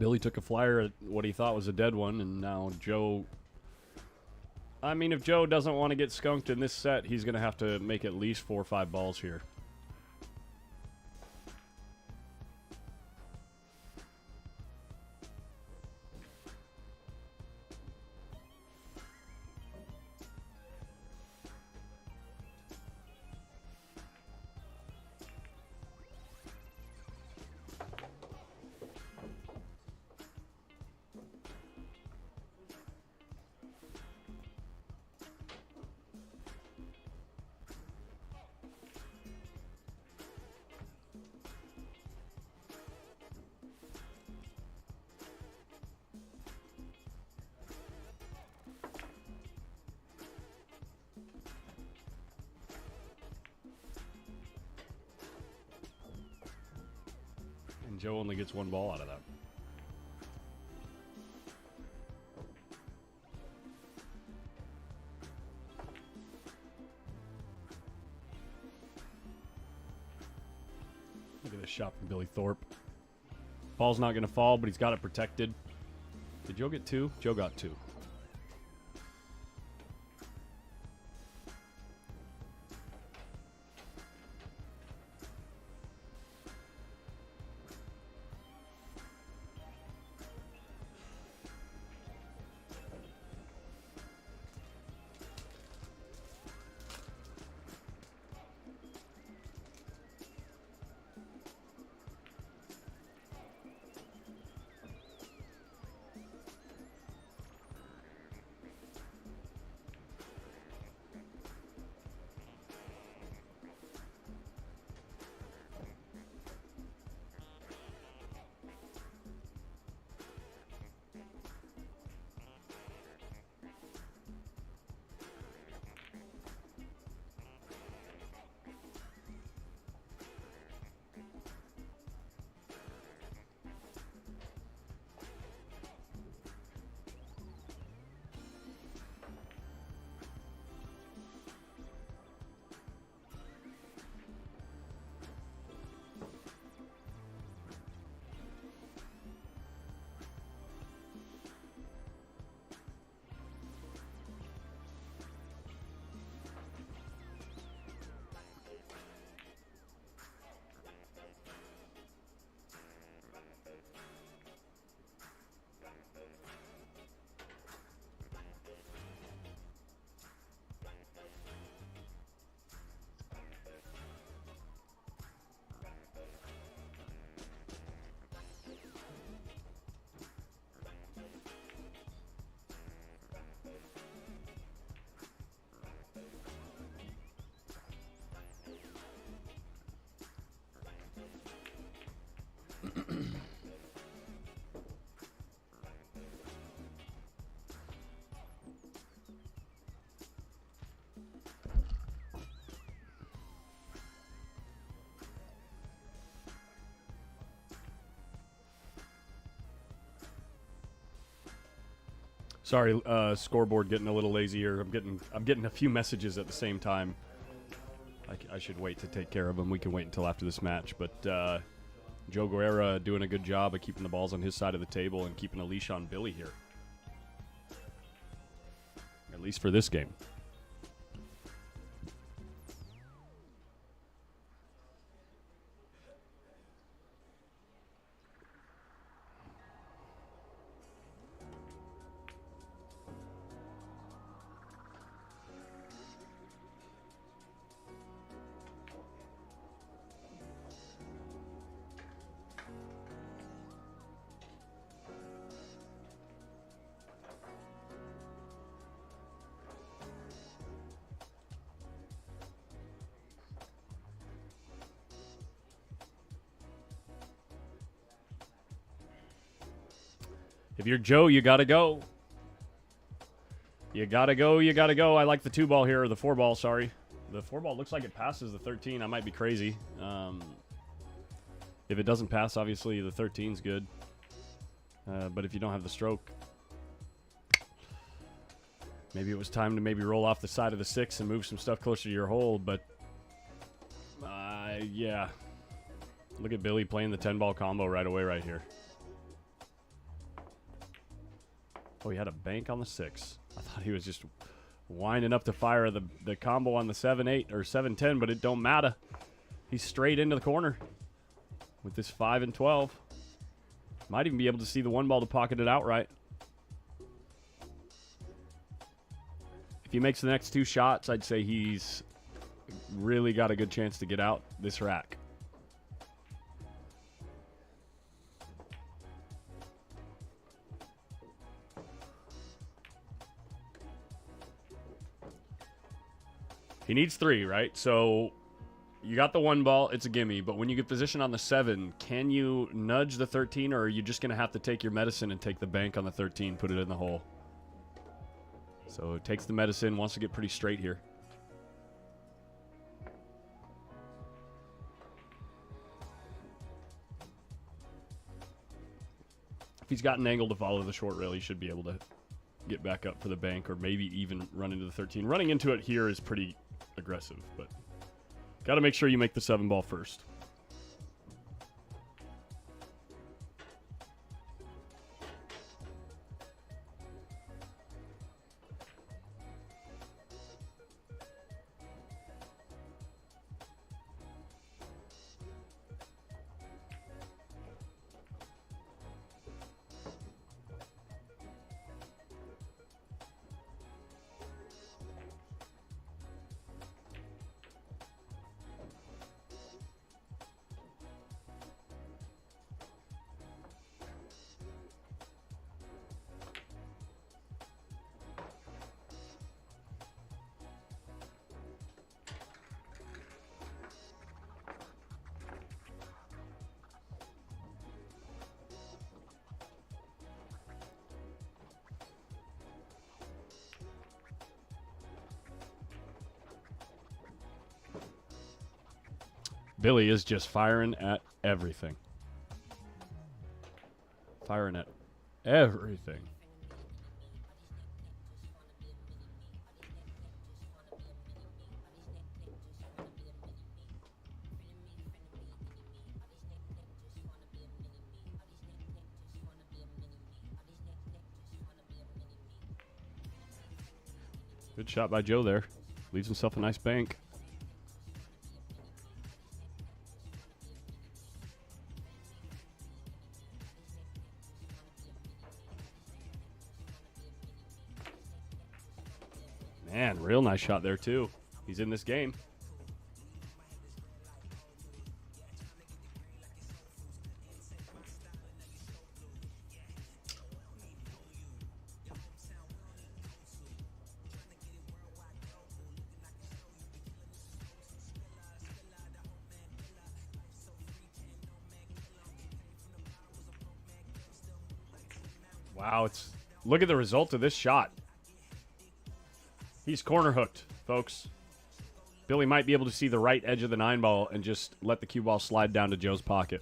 Billy took a flyer at what he thought was a dead one, and now Joe... I mean, if Joe doesn't want to get skunked in this set, he's going to have to make at least 4 or 5 balls here. And Joe only gets 1 ball out of that. Look at this shot from Billy Thorpe. Ball's not going to fall, but he's got it protected. Did Joe get 2? Joe got 2. Sorry, scoreboard getting a little lazy here. I'm getting a few messages at the same time. I should wait to take care of them. We can wait until after this match. But Joe Guerra doing a good job of keeping the balls on his side of the table and keeping a leash on Billy here. At least for this game. If you're Joe, you gotta go. You gotta go, you gotta go. I like the 2-ball here, or the 4-ball, sorry. The 4-ball looks like it passes the 13. I might be crazy. If it doesn't pass, obviously the 13's good. But if you don't have the stroke, maybe it was time to maybe roll off the side of the 6 and move some stuff closer to your hole, but yeah. Look at Billy playing the 10-ball combo right away right here. Oh, he had a bank on the 6. I thought he was just winding up to fire the combo on the 7-8 or 7-10, but it don't matter. He's straight into the corner with this 5 and 12. Might even be able to see the 1 ball to pocket it outright. If he makes the next 2 shots, I'd say he's really got a good chance to get out this rack. He needs 3, right? So you got the 1 ball, it's a gimme, but when you get positioned on the 7, can you nudge the 13, or are you just going to have to take your medicine and take the bank on the 13, put it in the hole? So it takes the medicine, wants to get pretty straight here. If he's got an angle to follow the short rail, he should be able to get back up for the bank, or maybe even run into the 13. Running into it here is pretty aggressive, but got to make sure you make the 7 ball first. Billy is just firing at everything. Firing at everything. Good shot by Joe there. Leaves himself a nice bank. Man, real nice shot there, too. He's in this game. Wow, look at the result of this shot. He's corner hooked, folks. Billy might be able to see the right edge of the 9 ball and just let the cue ball slide down to Joe's pocket.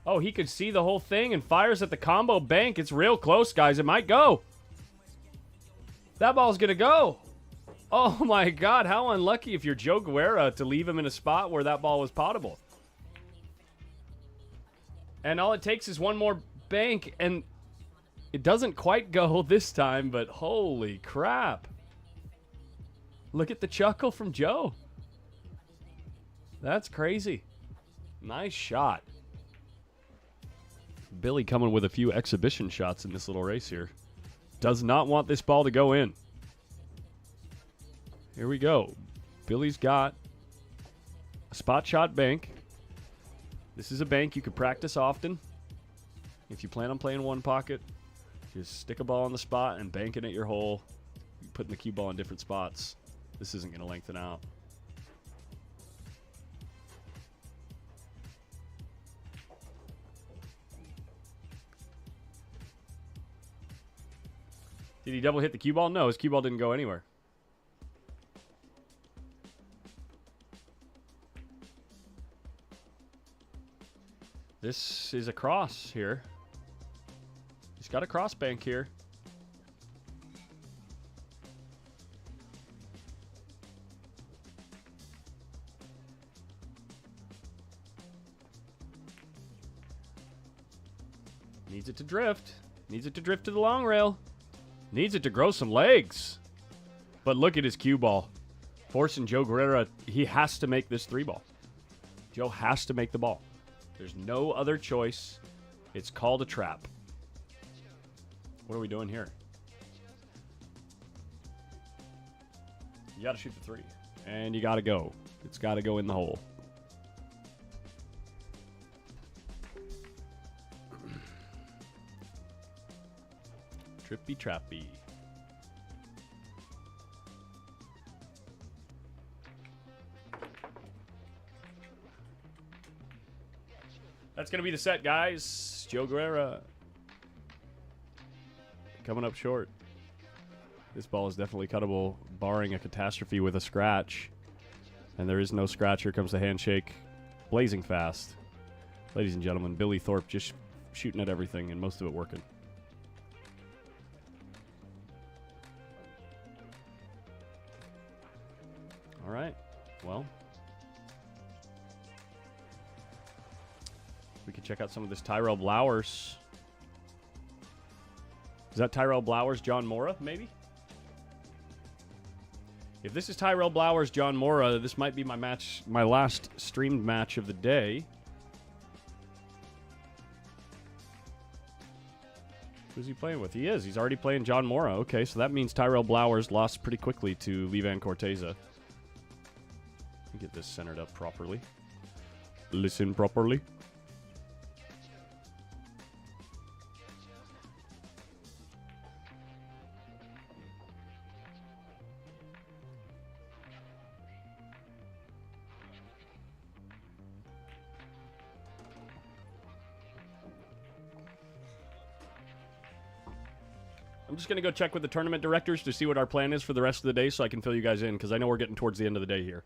Oh, he could see the whole thing and fires at the combo bank. It's real close, guys. It might go. That ball's going to go. Oh, my God. How unlucky if you're Joe Guerra to leave him in a spot where that ball was potable. And all it takes is one more bank, and it doesn't quite go this time, but holy crap. Look at the chuckle from Joe. That's crazy. Nice shot. Billy coming with a few exhibition shots in this little race here. Does not want this ball to go in. Here we go. Billy's got a spot shot bank. This is a bank you could practice often. If you plan on playing one pocket, just stick a ball on the spot and bank it at your hole. Putting the cue ball in different spots. This isn't going to lengthen out. Did he double hit the cue ball? No, his cue ball didn't go anywhere. This is a cross here. He's got a cross bank here. Needs it to drift. Needs it to drift to the long rail. Needs it to grow some legs. But look at his cue ball. Forcing Joe Guerrera. He has to make this 3-ball. Joe has to make the ball. There's no other choice. It's called a trap. What are we doing here? You got to shoot the 3. And you got to go. It's got to go in the hole. Trippy trappy. That's going to be the set, guys. Joe Guerrera coming up short. This ball is definitely cuttable, barring a catastrophe with a scratch. And there is no scratch. Here comes the handshake. Blazing fast. Ladies and gentlemen, Billy Thorpe just shooting at everything and most of it working. All right. Well, we can check out some of this Tyrell Blowers. Is that Tyrell Blowers, John Mora, maybe? If this is Tyrell Blowers, John Mora, this might be my last streamed match of the day. Who's he playing with? He is. He's already playing John Mora. Okay, so that means Tyrell Blowers lost pretty quickly to Levan Corteza. Let me get this centered up properly. Listen properly. I'm just going to go check with the tournament directors to see what our plan is for the rest of the day so I can fill you guys in, because I know we're getting towards the end of the day here.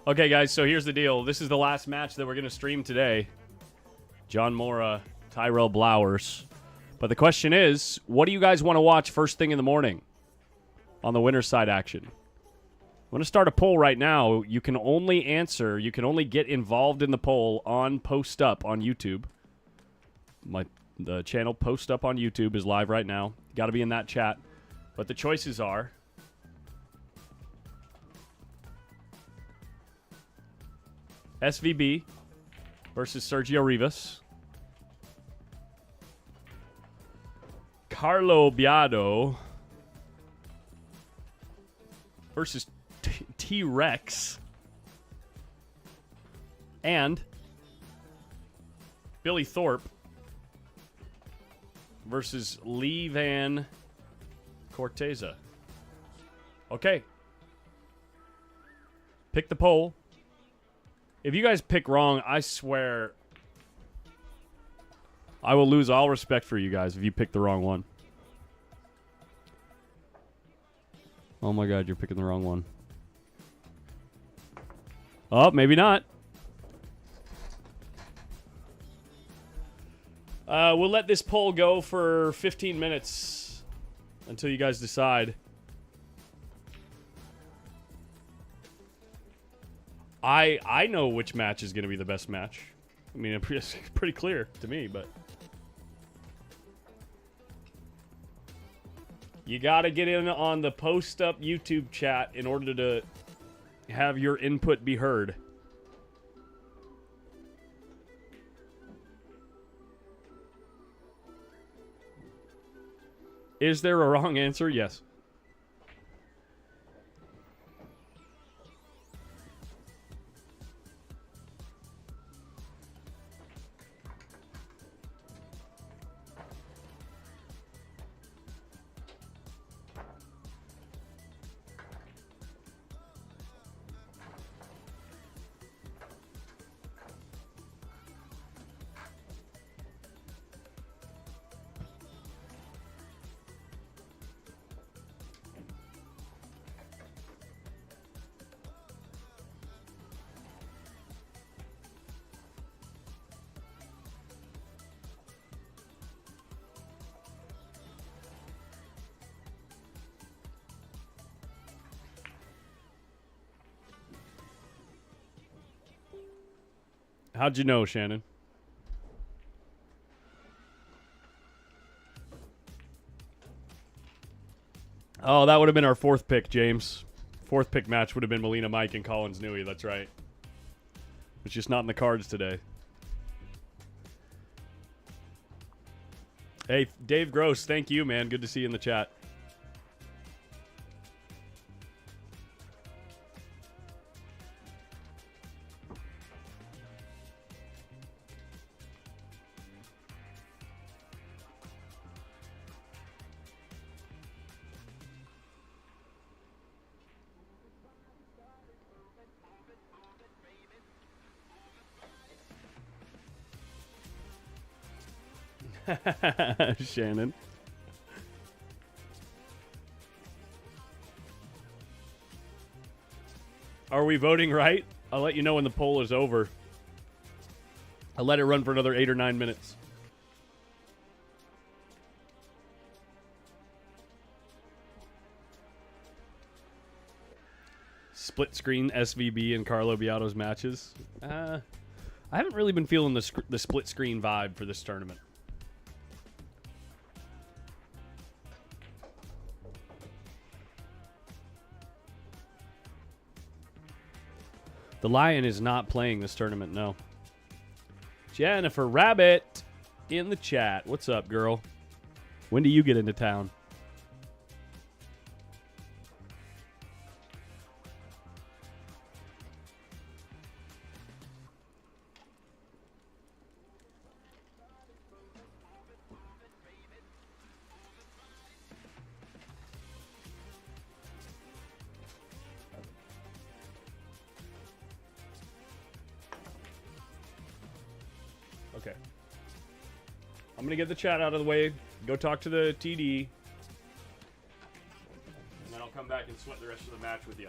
Okay, guys, so here's the deal. This is the last match that we're going to stream today. John Mora, Tyrell Blowers. But the question is, what do you guys want to watch first thing in the morning on the winner's side action? I'm going to start a poll right now. You can only get involved in the poll on Post Up on YouTube. The channel Post Up on YouTube is live right now. Got to be in that chat. But the choices are SVB versus Sergio Rivas, Carlo Biado versus T-Rex, and Billy Thorpe versus Lee Van Corteza. Okay. Pick the poll. If you guys pick wrong, I swear I will lose all respect for you guys if you pick the wrong one. Oh my god, you're picking the wrong one. Oh, maybe not. We'll let this poll go for 15 minutes until you guys decide. I know which match is going to be the best match. I mean, it's pretty clear to me, but you got to get in on the Post Up YouTube chat in order to have your input be heard. Is there a wrong answer? Yes. How'd you know, Shannon? Oh, that would have been our fourth pick, James. Fourth pick match would have been Melina Mike and Collins Newey. That's right. It's just not in the cards today. Hey, Dave Gross, thank you, man. Good to see you in the chat. Shannon. Are we voting right? I'll let you know when the poll is over. I'll let it run for another 8 or 9 minutes. Split screen SVB and Carlo Biado's matches. I haven't really been feeling the split screen vibe for this tournament. The Lion is not playing this tournament, no. Jennifer Rabbit in the chat. What's up, girl? When do you get into town? Okay. I'm going to get the chat out of the way, go talk to the TD, and then I'll come back and sweat the rest of the match with you.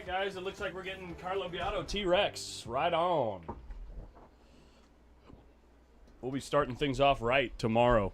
right, guys. It looks like we're getting Carlo Biado T-Rex. Right on. We'll be starting things off right tomorrow.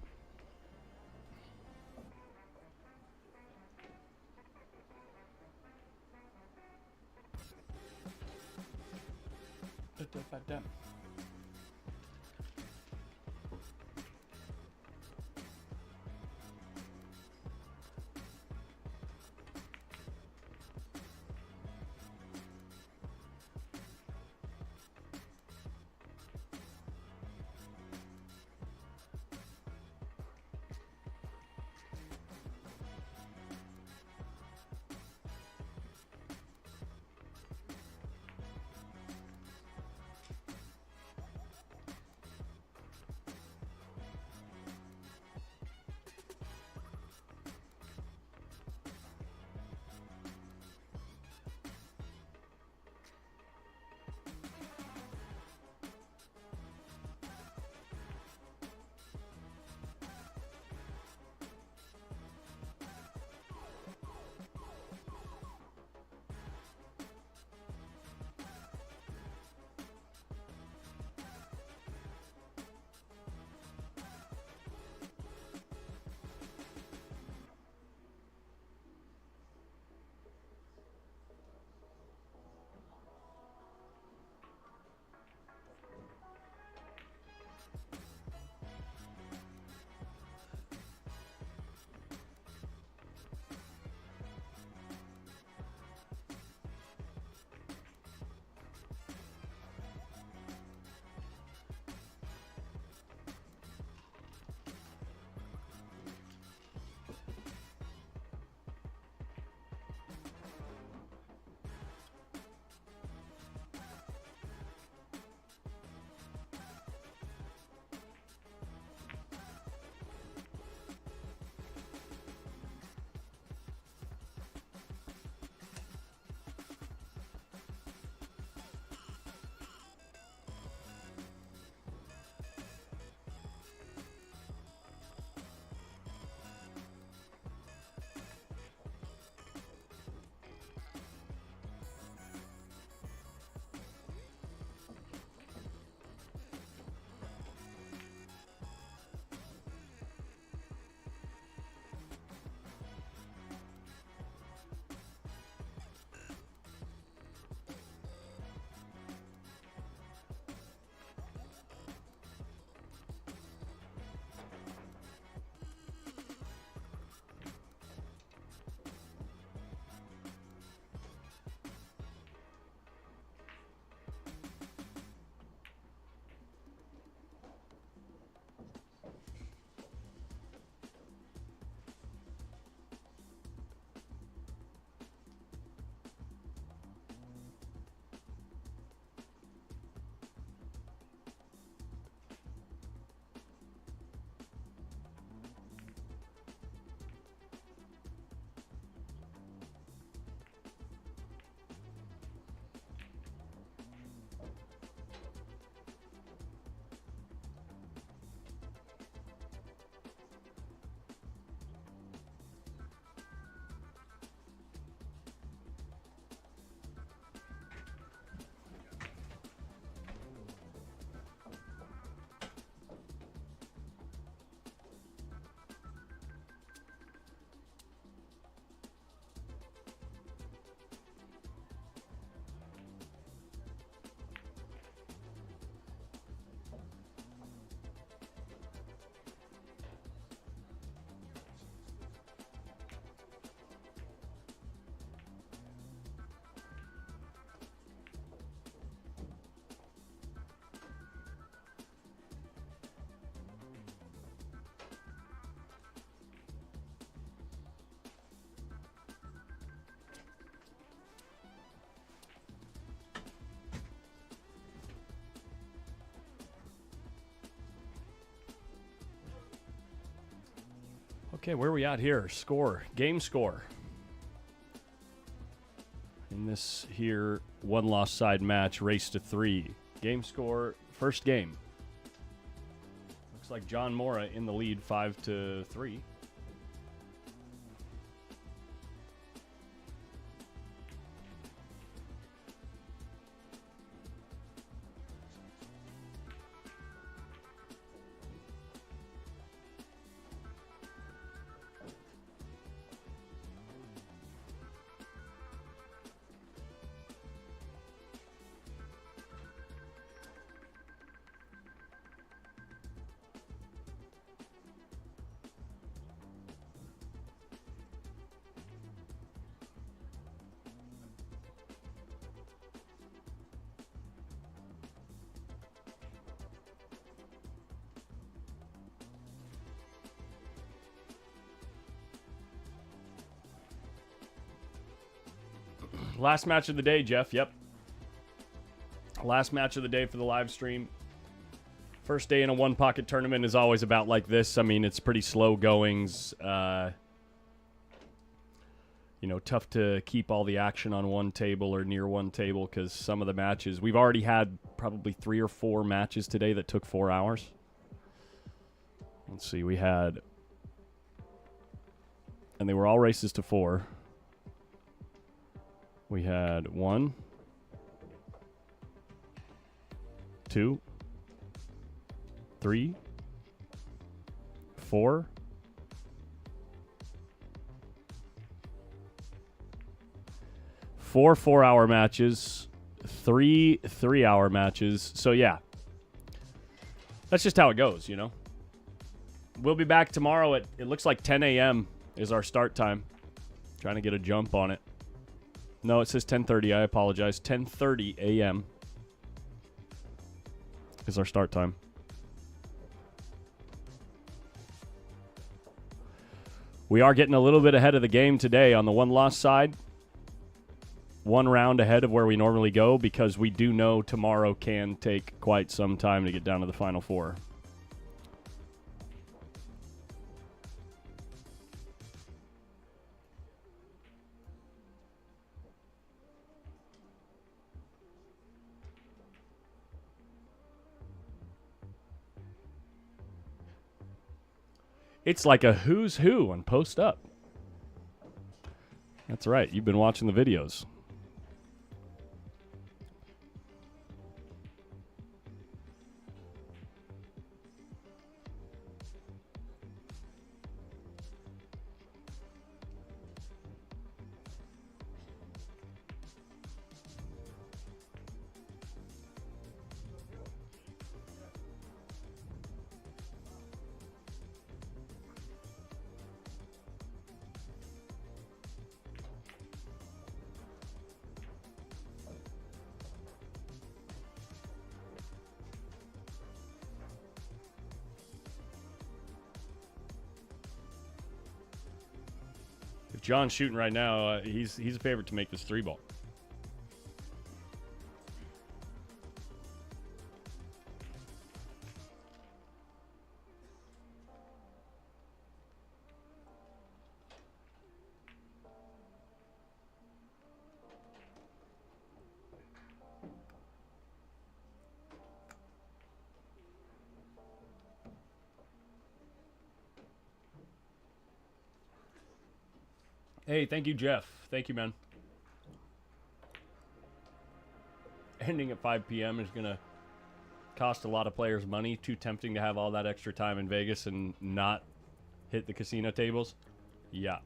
Okay, where are we at here? Score. Game score. In this here one-loss side match, race to 3. Game score, first game. Looks like John Mora in the lead, 5-3. Last match of the day, Jeff. Yep. Last match of the day for the live stream. First day in a one pocket tournament is always about like this. I mean, it's pretty slow goings. You know, tough to keep all the action on one table or near one table because some of the matches, we've already had probably 3 or 4 matches today that took 4 hours. Let's see, we had, and they were all races to 4. We had 1, 2, 3, 4, 4 4-hour matches, 3 3-hour matches. So, yeah, that's just how it goes, you know. We'll be back tomorrow at, it looks like 10 a.m. is our start time. Trying to get a jump on it. No, it says 10:30. I apologize. 10:30 a.m. is our start time. We are getting a little bit ahead of the game today on the one-loss side. 1 round ahead of where we normally go because we do know tomorrow can take quite some time to get down to the Final Four. It's like a who's who on Post Up. That's right. You've been watching the videos. John's shooting right now. He's a favorite to make this 3-ball. Hey, thank you, Jeff. Thank you, man. Ending at 5 p.m. is going to cost a lot of players money. Too tempting to have all that extra time in Vegas and not hit the casino tables. Yeah.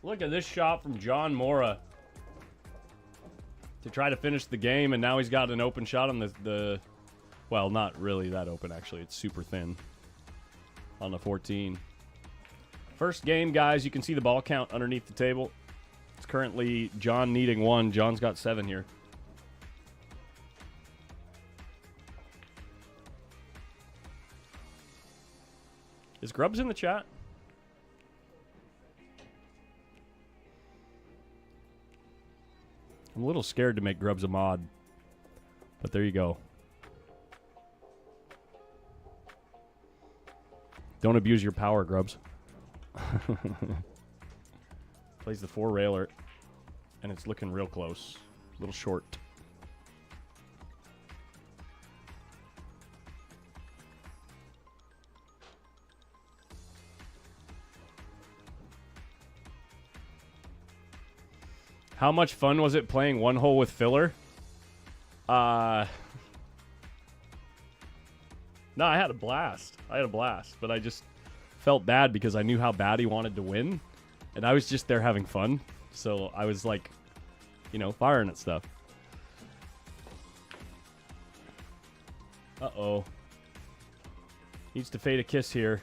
Look at this shot from John Mora to try to finish the game, and now he's got an open shot on the well, not really that open, actually. It's super thin on the 14. First game, guys. You can see the ball count underneath the table. It's currently John needing 1. John's got 7 here. Is Grubbs in the chat? I'm a little scared to make Grubbs a mod, but there you go. Don't abuse your power, Grubbs. Plays the 4-railer, and it's looking real close. A little short. How much fun was it playing one hole with filler? No, I had a blast. But I just felt bad because I knew how bad he wanted to win. And I was just there having fun. So I was like, you know, firing at stuff. Uh-oh. Needs to fade a kiss here.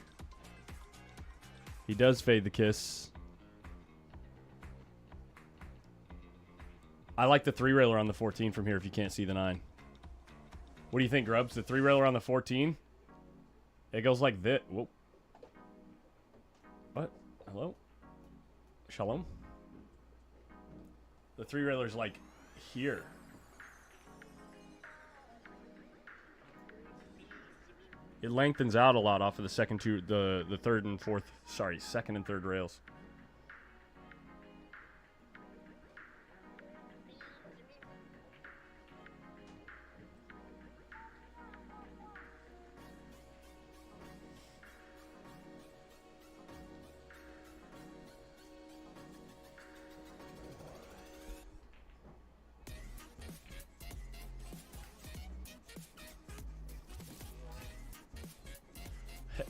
He does fade the kiss. I like the 3-railer on the 14 from here if you can't see the 9. What do you think, Grubbs? The 3-railer on the 14? It goes like this. Whoa. What? Hello? Shalom? The 3-railer's like here. It lengthens out a lot off of the second the third and fourth, sorry, second and third rails.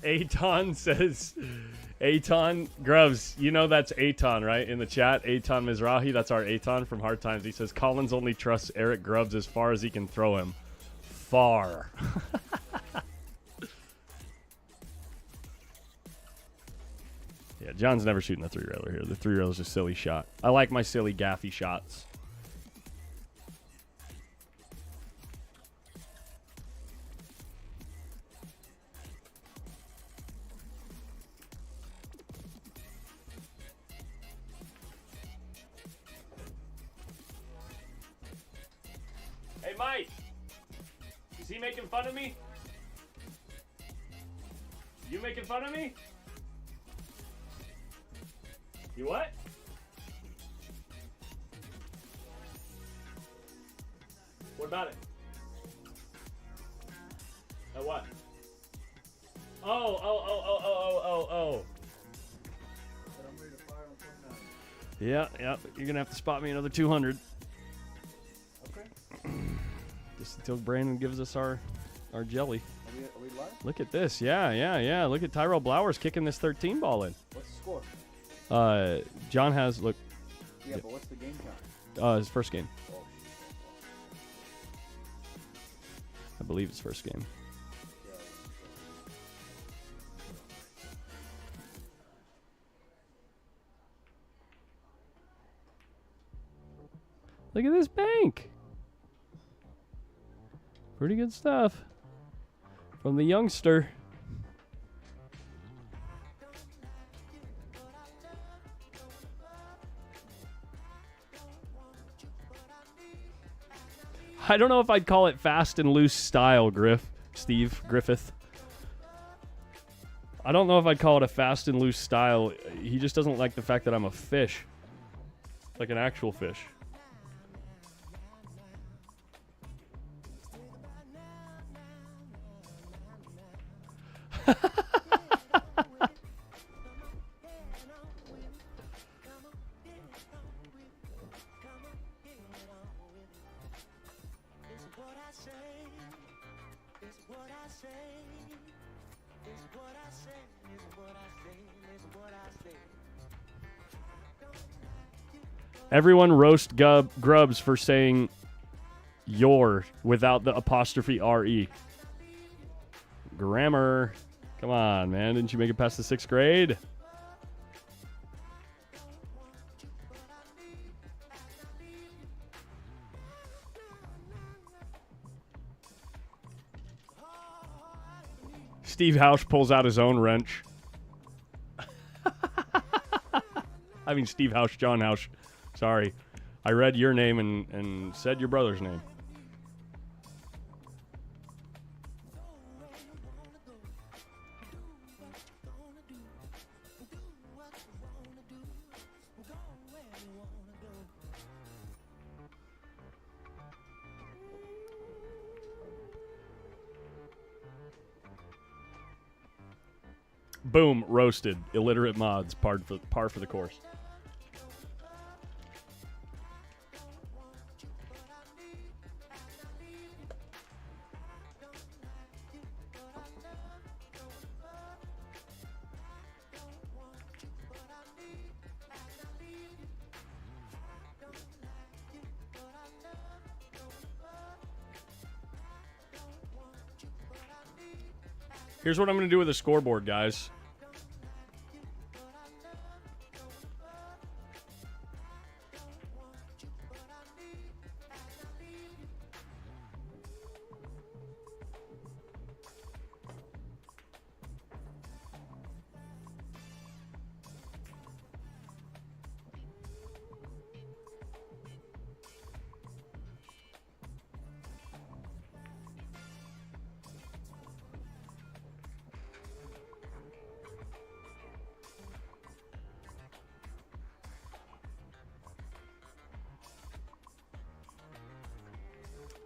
Aton says, Aton Grubs, you know that's Aton, right? In the chat, Aton Mizrahi, that's our Aton from Hard Times. He says, Collins only trusts Eric Grubbs as far as he can throw him. Far. Yeah, John's never shooting a 3-railer here. The 3-railer's a silly shot. I like my silly gaffy shots. Hey, Mike! Is he making fun of me? You making fun of me? You what? What about it? What? Oh. Yeah. You're gonna have to spot me another 200. Okay. Just until Brandon gives us our jelly. Are we live? Look at this. Yeah. Look at Tyrell Blowers kicking this 13 ball in. What's the score? John has, look. Yeah, but what's the game count? His first game. Oh, I believe his first game. Look at this bank. Pretty good stuff from the youngster. I don't know if I'd call it fast and loose style, Steve Griffith. I don't know if I'd call it a fast and loose style. He just doesn't like the fact that I'm a fish. Like an actual fish. Everyone roast Grubbs for saying your without the apostrophe R-E. Grammar. Come on, man. Didn't you make it past the 6th grade? Steve Hausch pulls out his own wrench. I mean, Steve Hausch, John Hausch. Sorry. I read your name and said your brother's name. Boom, roasted. Illiterate mods, par for the course. Here's what I'm going to do with the scoreboard, guys.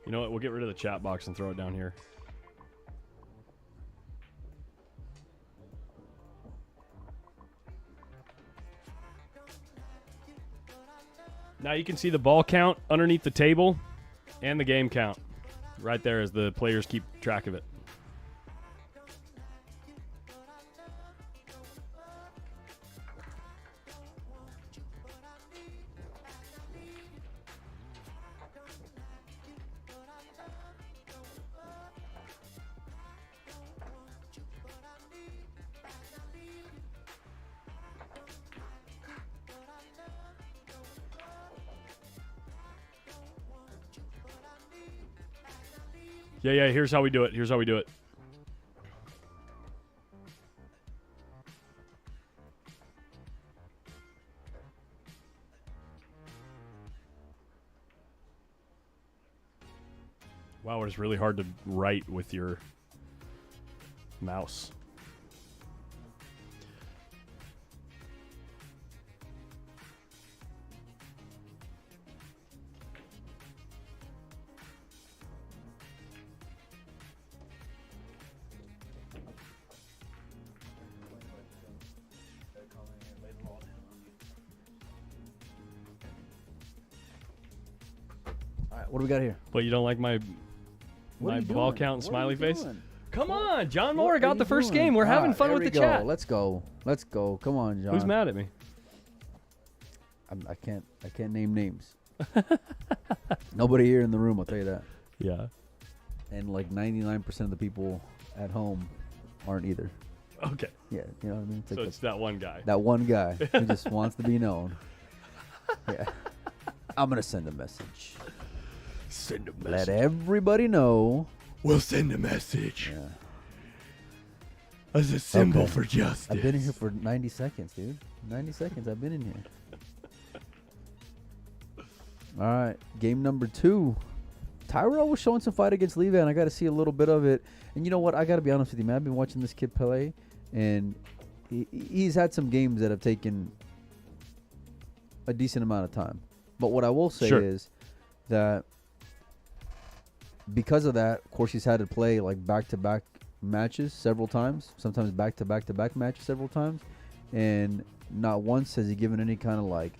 You know what? We'll get rid of the chat box and throw it down here. Now you can see the ball count underneath the table and the game count right there as the players keep track of it. Yeah, here's how we do it. Here's how we do it. Wow, it is really hard to write with your mouse. What do we got here? But you don't like my What are you ball doing? count and What are smiley you face? doing? Come on, John What Moore are got you the first doing? game. We're having fun there with we the go. chat. Let's go. Let's go. Come on, John. Who's mad at me? I can't name names. Nobody here in the room, I'll tell you that. Yeah. And like 99% of the people at home aren't either. Okay. Yeah, you know what I mean? It's So like it's that one guy. that one guy who just wants to be known. Yeah. I'm going to send a message. Send a Let everybody know. We'll send a message Yeah. as a symbol Okay. for justice. I've been in here for 90 seconds, dude. 90 seconds I've been in here. All right, game number 2. Tyrell was showing some fight against Levan. I got to see a little bit of it. And you know what? I got to be honest with you, man. I've been watching this kid play, and he's had some games that have taken a decent amount of time. But what I will say Sure. is that because of that, of course, he's had to play like back-to-back matches several times, sometimes back-to-back-to-back matches several times. And not once has he given any kind of like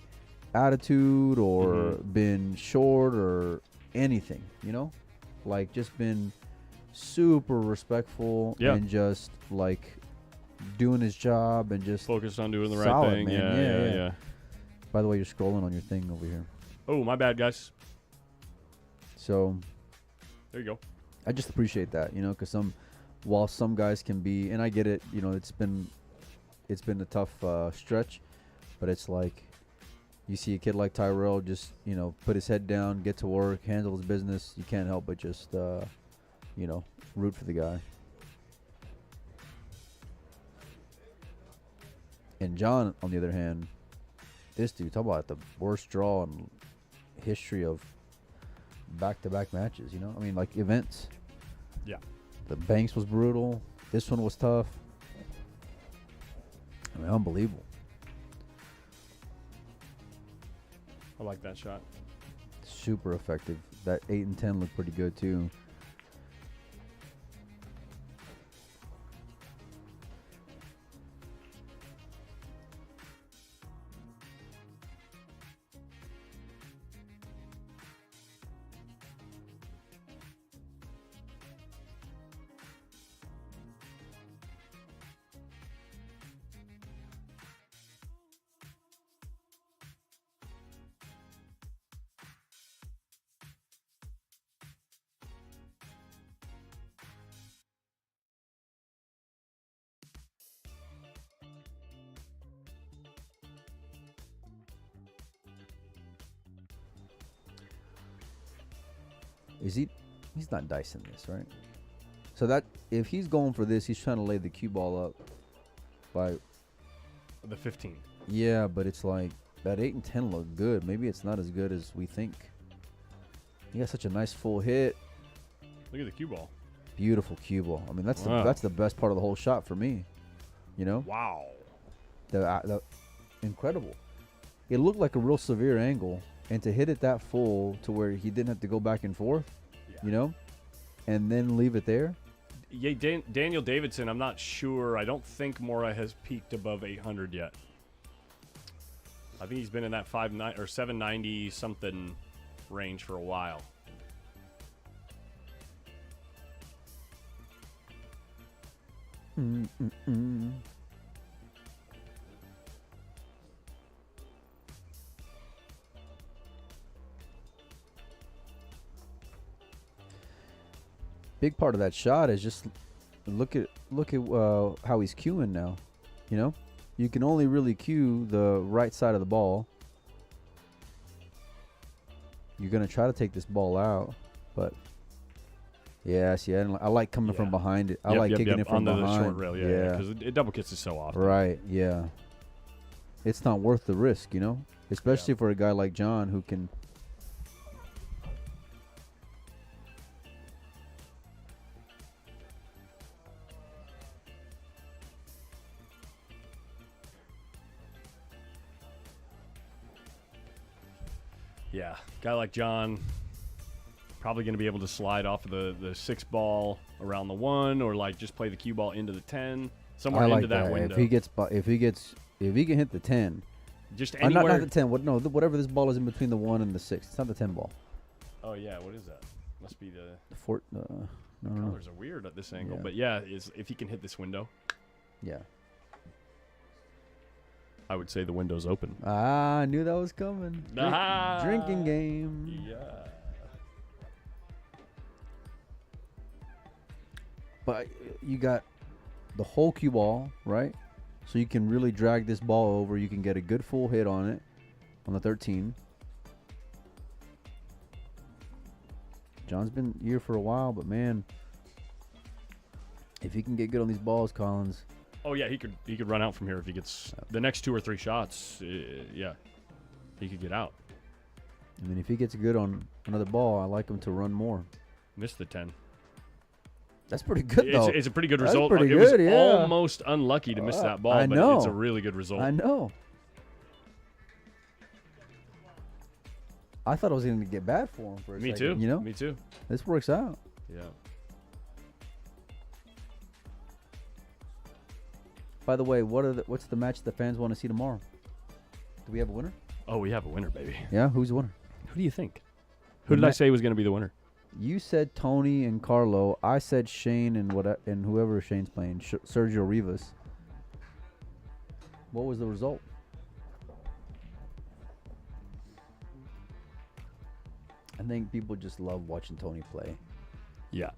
attitude or been short or anything, you know, like just been super respectful and just like doing his job and just focused on doing the right solid, thing. man. Yeah. By the way, you're scrolling on your thing over here. Oh, my bad, guys. So There you go. I just appreciate that, you know, because while some guys can be, and I get it, you know, it's been a tough stretch, but it's like you see a kid like Tyrell just, you know, put his head down, get to work, handle his business. You can't help but just, you know, root for the guy. And John, on the other hand, this dude, talk about the worst draw in history of back-to-back matches, you know? I mean, like events. Yeah. The Banks was brutal. This one was tough. I mean, unbelievable. I like that shot. Super effective. That 8 and 10 looked pretty good, too. He's not dicing this, right? So that if he's going for this, he's trying to lay the cue ball up by The 15. yeah, but it's like that 8 and 10 look good. Maybe it's not as good as we think. He got such a nice full hit. Look at the cue ball. Beautiful cue ball. I mean, that's Wow. that's the best part of the whole shot for me. You know, Wow. the incredible. It looked like a real severe angle, and to hit it that full to where he didn't have to go back and forth. Yeah. you know, and then leave it there. Yeah, Daniel Davidson, I'm not sure. I don't think Mora has peaked above 800 yet. I think he's been in that 590 or 790 something range for a while. Big part of that shot is just look at how he's queuing now. You know, you can only really cue the right side of the ball. You're gonna try to take this ball out, but yeah, see, I like coming from behind it. I like kicking it from onto behind. The short rail, yeah, because it double kicks it so often. Right, yeah. It's not worth the risk, you know, especially for a guy like John who can. Yeah, guy like John, probably going to be able to slide off of the 6 ball around the 1, or like just play the cue ball into the 10, somewhere I like into that window. If he can hit the 10, just anywhere. not the 10. Whatever this ball is in between the 1 and the 6. It's not the 10 ball. Oh yeah, what is that? Must be the Fort. No. colors are weird at this angle, but yeah, if he can hit this window. Yeah. I would say the window's open. I knew that was coming. Drinking game. Yeah. But you got the whole cue ball, right? So you can really drag this ball over. You can get a good full hit on it on the 13. John's been here for a while, but man, if he can get good on these balls, Collins. Oh yeah, he could run out from here if he gets the next 2 or 3 shots. Yeah, he could get out. I mean, if he gets good on another ball, I like him to run more. Missed the 10. That's pretty good, though. It's a pretty good That's result. pretty It was good, yeah. almost unlucky to miss that ball, I but know. it's a really good result. I know. I thought it was going to get bad for him for a Me second. too. You know, Me too. this works out. Yeah. By the way, what's the match the fans want to see tomorrow? Do we have a winner? Oh, we have a winner, baby. Yeah, who's the winner? Who do you think? Who did I say was going to be the winner? You said Tony and Carlo. I said Shane and whoever Shane's playing, Sergio Rivas. What was the result? I think people just love watching Tony play. Yeah.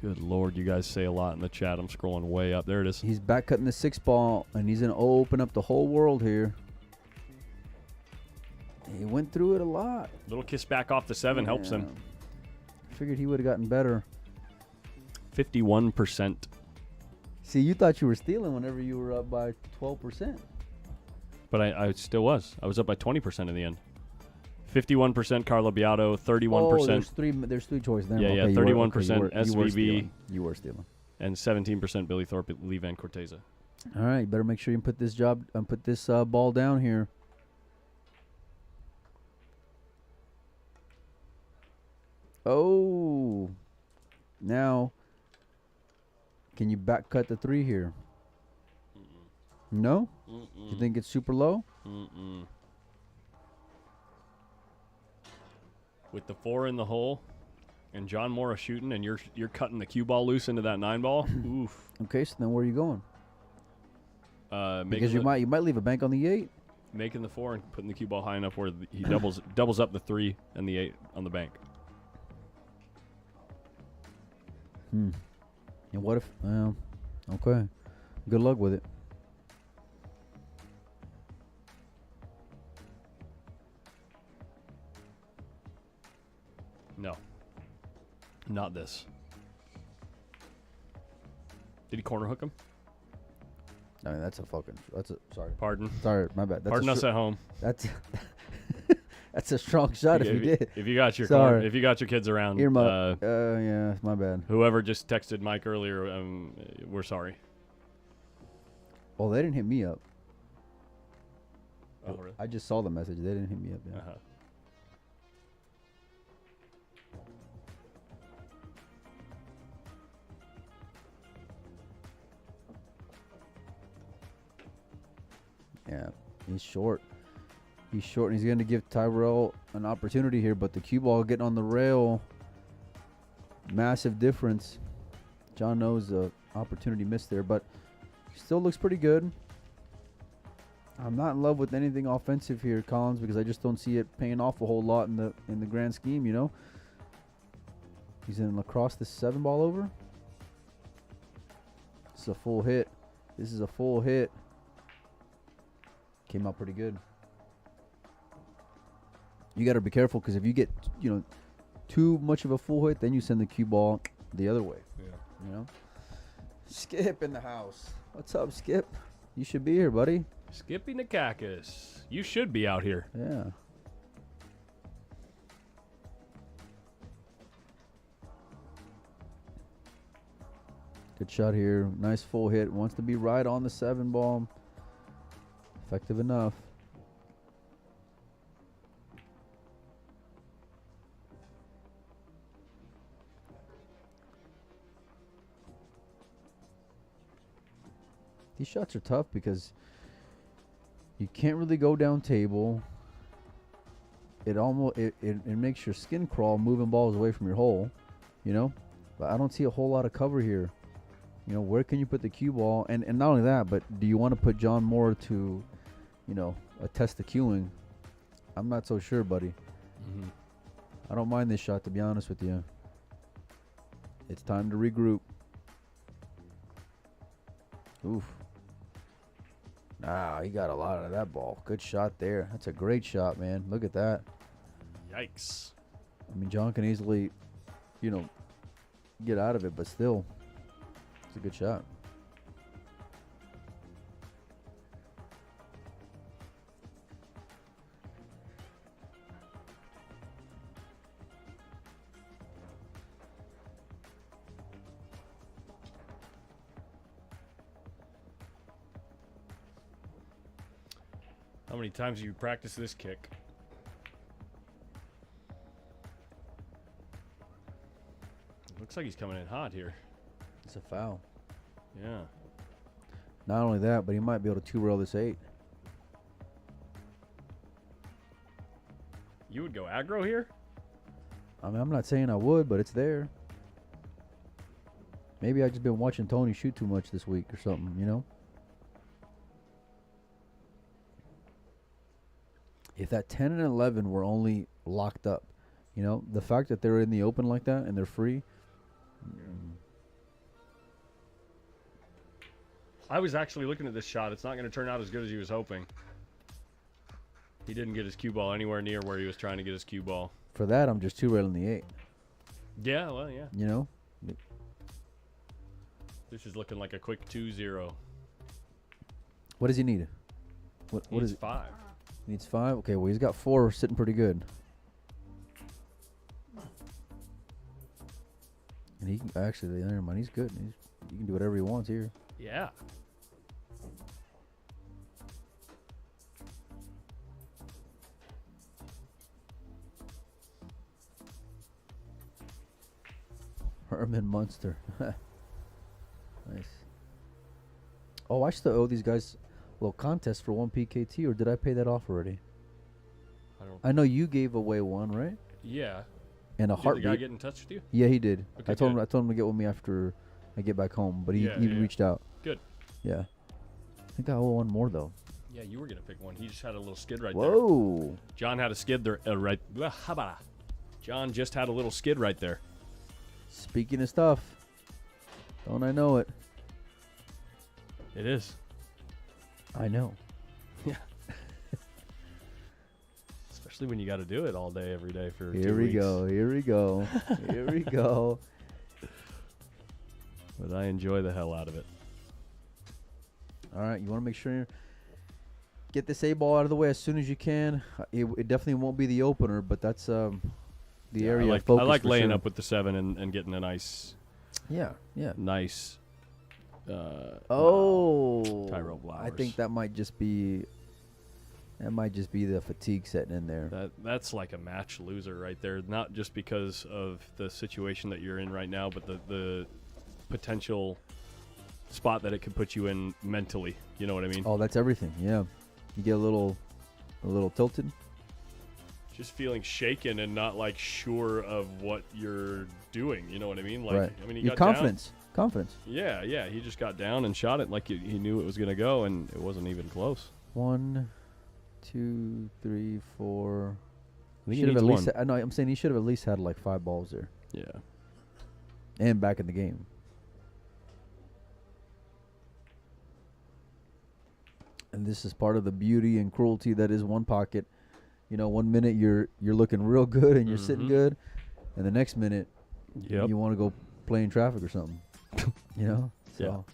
Good Lord, you guys say a lot in the chat. I'm scrolling way up. There it is. He's back cutting the 6 ball, and he's going to open up the whole world here. He went through it a lot. Little kiss back off the 7 helps him. Figured he would have gotten better. 51%. See, you thought you were stealing whenever you were up by 12%. But I still was. I was up by 20% in the end. 51% Carlo Biado, 31%. Oh, there's three choices there. Yeah, okay, 31% SVB. You were stealing. And 17% Billy Thorpe, Lee Van Corteza. All right, you better make sure you put this ball down here. Oh, now can you back cut the 3 here? No? You think it's super low? With the 4 in the hole and John Mora shooting, and you're cutting the cue ball loose into that 9 ball. Oof. Okay, so then where are you going? Because you might leave a bank on the 8. Making the 4 and putting the cue ball high enough where he doubles up the 3 and the 8 on the bank. And what if? Okay. Good luck with it. No. Not this. Did he corner hook him? I mean, sorry. Pardon. Sorry, my bad. Pardon us at home. That's that's a strong shot if you did. If you got your Sorry. if you got your kids around, yeah, my bad. Whoever just texted Mike earlier, we're sorry. Oh, they didn't hit me up. Oh, really? I just saw the message. They didn't hit me up. Yeah. Yeah, he's short. He's short, and he's going to give Tyrell an opportunity here, but the cue ball getting on the rail, massive difference. John knows the opportunity missed there, but still looks pretty good. I'm not in love with anything offensive here, Collins, because I just don't see it paying off a whole lot in the grand scheme, you know. He's in lacrosse, the 7 ball over. This is a full hit. This is a full hit. Came out pretty good. You got to be careful, because if you get, you know, too much of a full hit, then you send the cue ball the other way. Yeah. You know. Skip in the house. What's up, Skip? You should be here, buddy. Skippy Nikakis. You should be out here. Yeah. Good shot here. Nice full hit. Wants to be right on the 7 ball. Effective enough. These shots are tough because you can't really go down table. It almost it makes your skin crawl moving balls away from your hole, you know. But I don't see a whole lot of cover here. You know, where can you put the cue ball? And not only that, but do you want to put John Moore to, you know, attest the cueing? I'm not so sure, buddy. Mm-hmm. I don't mind this shot, to be honest with you. It's time to regroup. Oof. Ah, he got a lot of that ball. Good shot there. That's a great shot, man. Look at that. Yikes. I mean, John can easily, you know, get out of it, but still, it's a good shot. How many times have you practiced this kick? Looks like he's coming in hot here. It's a foul. Yeah. Not only that, but he might be able to 2-rail this 8. You would go aggro here? I mean, I'm not saying I would, but it's there. Maybe I just been watching Tony shoot too much this week or something, you know? If that 10 and 11 were only locked up, you know, the fact that they're in the open like that and they're free. I was actually looking at this shot. It's not going to turn out as good as he was hoping. He didn't get his cue ball anywhere near where he was trying to get his cue ball. For that, I'm just 2-railing the 8. Yeah, well, yeah. You know? This is looking like a quick 2-0. What does he need? What is it? 5. He needs 5? Okay, well, he's got 4 sitting pretty good. And he can actually, never mind, he's good. He can do whatever he wants here. Yeah. Herman Munster. Nice. Oh, I still owe these guys a little contest for 1 PKT, or did I pay that off already? I know you gave away 1, right? Yeah. And a Did heartbeat. the guy get in touch with you? Yeah, he did. Okay, I told good. him to get with me after I get back home, but he Yeah, even yeah. reached out. Good. Yeah. I think I owe 1 more though. Yeah, you were going to pick one. He just had a little skid right there. Whoa. John had a skid there, right. John just had a little skid right there. Speaking of stuff, don't I know it? It is. I know. Yeah. Especially when you got to do it all day, every day for 2 Here we weeks. go. Here we go. Here we go. But I enjoy the hell out of it. All right, you want to make sure you get this A ball out of the way as soon as you can. It definitely won't be the opener, but that's the area of focus. I like for laying sure. up with the 7 and getting a nice, nice. Tyrell Flowers. I think that might just be the fatigue setting in there. That's like a match loser right there. Not just because of the situation that you're in right now, but the potential spot that it could put you in mentally. You know what I mean? Oh, that's everything. Yeah. You get a little tilted. Just feeling shaken and not like sure of what you're doing. You know what I mean? Like, Right. I mean, he Your got confidence. Confidence. down. Yeah. He just got down and shot it like he knew it was gonna go, and it wasn't even close. 1, 2, 3, 4. I think Should he have at needs least. one. I know. I'm saying he should have at least had like 5 balls there, Yeah. and back in the game. And this is part of the beauty and cruelty that is one pocket. You know, 1 minute you're looking real good and you're sitting Mhm. good, and the next minute Yep. you want to go play in traffic or something. You know. So. Yeah.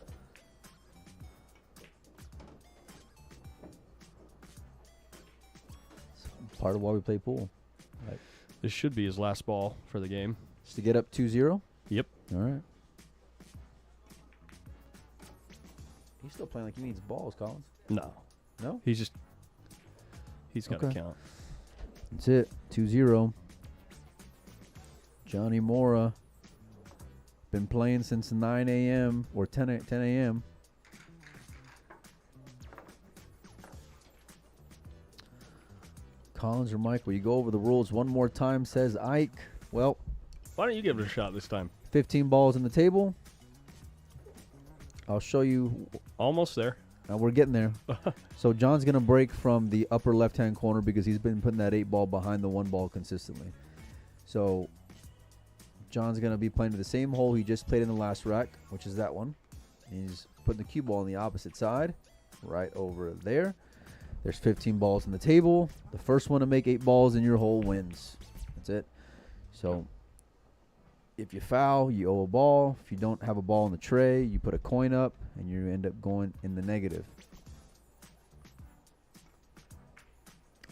It's part of why we play pool. This should be his last ball for the game. Just to get up 2-0. Yep. All right. He's still playing like he needs balls, Collins. No. No? He's got to Okay. count. That's it. 2-0. Johnny Mora. Been playing since 9 a.m. or 10 a.m. Collins or Mike, will you go over the rules one more time, says Ike. Well, Why don't you give it a shot this time? 15 balls on the table. I'll show you. Almost there. We're getting there. So John's going to break from the upper left-hand corner because he's been putting that 8 ball behind the 1 ball consistently. So John's going to be playing to the same hole he just played in the last rack, which is that one. He's putting the cue ball on the opposite side, right over there. There's 15 balls on the table. The first one to make 8 balls in your hole wins. That's it. So if you foul, you owe a ball. If you don't have a ball in the tray, you put a coin up, and you end up going in the negative.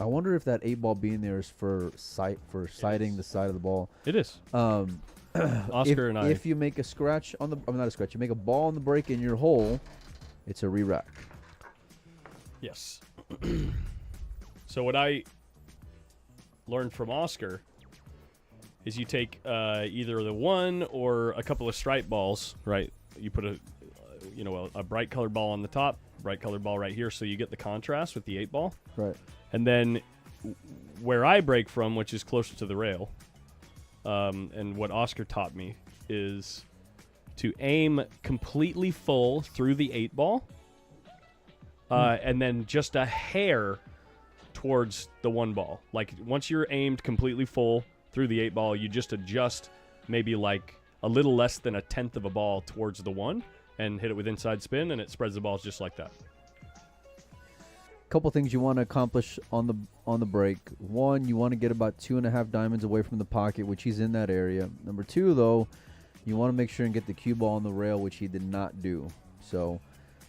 I wonder if that 8 ball being there is for sighting the side of the ball. It is. Oscar and I. If you make a scratch on the, not a scratch, you make a ball on the break in your hole, it's a re-rack. Yes. So what I learned from Oscar is you take either the 1 or a couple of stripe balls, right? You put a bright colored ball on the top, bright colored ball right here, so you get the contrast with the 8 ball. Right. And then where I break from, which is closer to the rail, and what Oscar taught me is to aim completely full through the 8 ball, and then just a hair towards the 1 ball. Like once you're aimed completely full through the 8 ball, you just adjust maybe like a little less than a tenth of a ball towards the 1 and hit it with inside spin, and it spreads the balls just like that. Couple things you want to accomplish on the break. 1, you want to get about 2.5 diamonds away from the pocket, which he's in that area. Number 2, though, you want to make sure and get the cue ball on the rail, which he did not do. So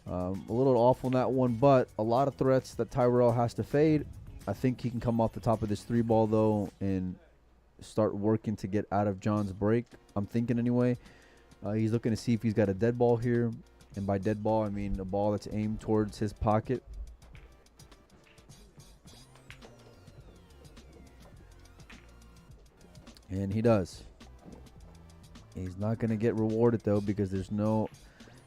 a little off on that one, but a lot of threats that Tyrell has to fade. I think he can come off the top of this 3 ball though and start working to get out of John's break. I'm thinking anyway. He's looking to see if he's got a dead ball here, and by dead ball I mean a ball that's aimed towards his pocket. And he does. He's not going to get rewarded, though, because there's no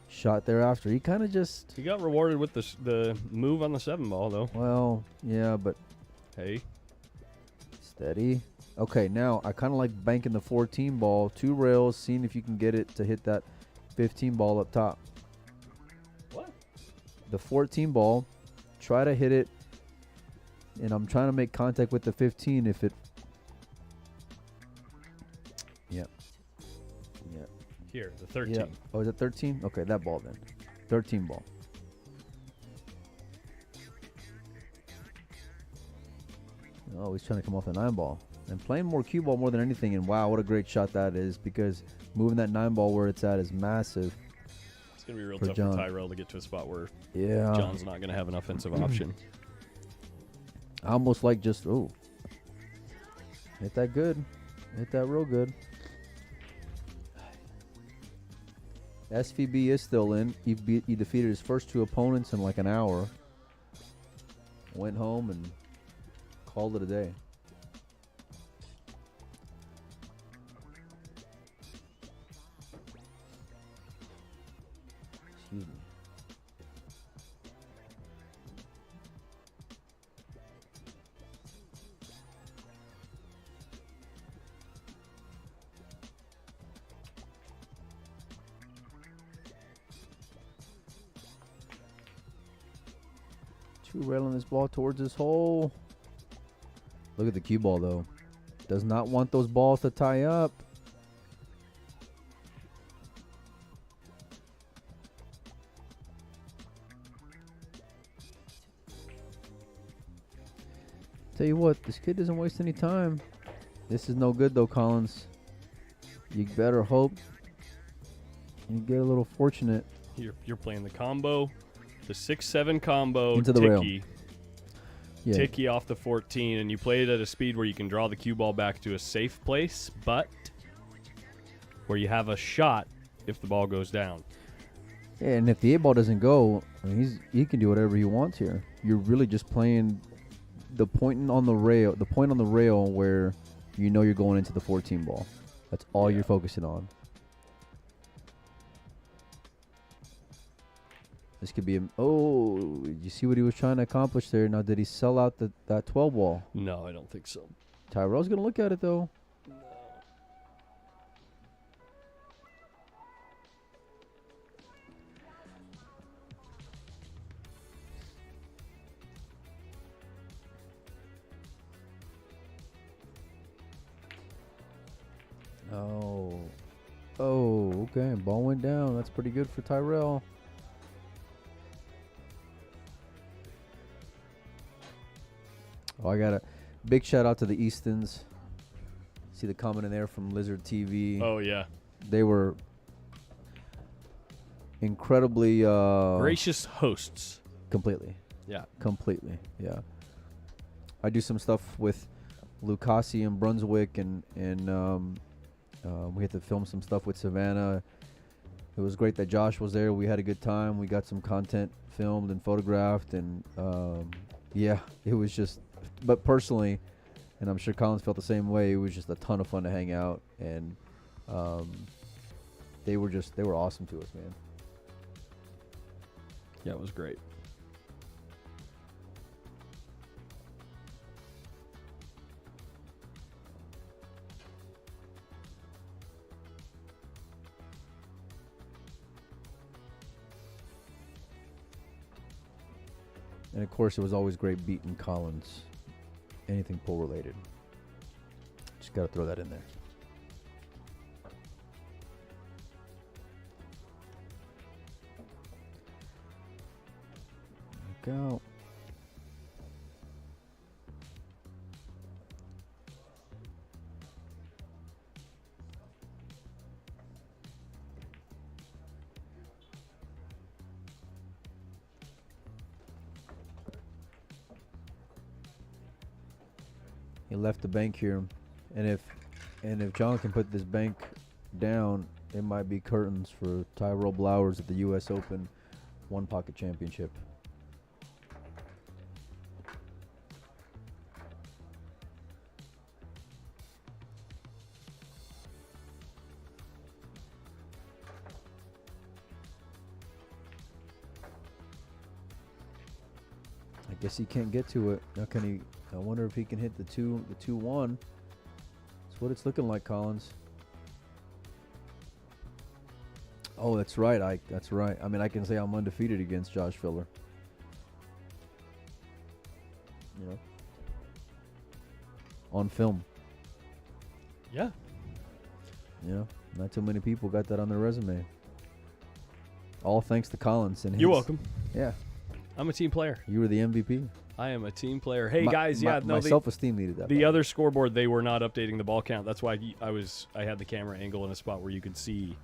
shot thereafter. He kind of just... He got rewarded with the move on the 7 ball, though. Well, yeah, but... Hey. Steady. Okay, now I kind of like banking the 14 ball. 2 rails, seeing if you can get it to hit that 15 ball up top. What? The 14 ball, try to hit it, and I'm trying to make contact with the 15 if it... Yep. Yep. Here, the 13. Yep. Oh, is it 13? Okay, that ball then. 13 ball. Oh, he's trying to come off the 9 ball. And playing more cue ball more than anything, and wow, what a great shot that is, because moving that 9 ball where it's at is massive. It's going to be real for tough John. for Tyrell to get to a spot where Yeah. John's not going to have an offensive option. I almost like just, oh. Hit that good. Hit that real good. SVB is still in. He defeated his first 2 opponents in like an hour. Went home and called it a day. Excuse me. Railing this ball towards this hole. Look at the cue ball, though. Does not want those balls to tie up. Tell you what, this kid doesn't waste any time. This is no good, though, Collins. You better hope you get a little fortunate. You're playing the combo, the 6-7 combo, Into the rail. ticky. Yeah. Ticky off the 14, and you play it at a speed where you can draw the cue ball back to a safe place, but where you have a shot if the ball goes down. Yeah, and if the 8 ball doesn't go, I mean, he can do whatever he wants here. You're really just playing the point on the rail where you know you're going into the 14 ball. That's all you're focusing on. This could be you see what he was trying to accomplish there. Now, did he sell out that 12 ball? No, I don't think so. Tyrell's going to look at it, though. Oh, okay. Ball went down. That's pretty good for Tyrell. Oh, I got a big shout out to the Eastons. See the comment in there from Lizard TV. Oh, yeah. They were incredibly Gracious hosts. completely. Yeah. Completely, yeah. I do some stuff with Lucasi in Brunswick, and we had to film some stuff with Savannah. It was great that Josh was there. We had a good time. We got some content filmed and photographed, and yeah, it was just. But personally, and I'm sure Collins felt the same way, it was just a ton of fun to hang out, and they were awesome to us, man. Yeah, it was great. And of course, it was always great beating Collins. Anything pool related. Just got to throw that in there. There we go. He left the bank here, and if John can put this bank down, it might be curtains for Tyrell Blowers at the U.S. Open One Pocket Championship. I guess he can't get to it. Now can he? I wonder if he can hit the 2-1. That's what it's looking like, Collins. Oh, that's right, Ike. That's right. I mean, I can say I'm undefeated against Josh Filler. You know, on film. Yeah. You know, not too many people got that on their resume. All thanks to Collins. And You're welcome. Yeah. I'm a team player. You were the MVP. I am a team player. Hey, guys, my self-esteem needed that. The other scoreboard, they were not updating the ball count. That's why I had the camera angle in a spot where you could see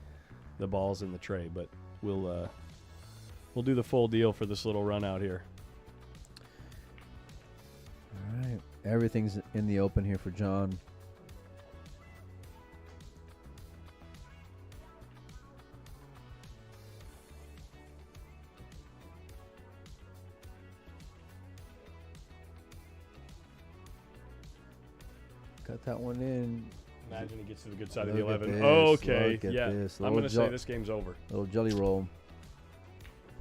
the balls in the tray. But we'll do the full deal for this little run out here. All right. Everything's in the open here for John. Got that one in. Imagine he gets to the good side of Look the at 11. this, Okay, look at yeah. this. I'm going to say this game's over. Little jelly roll.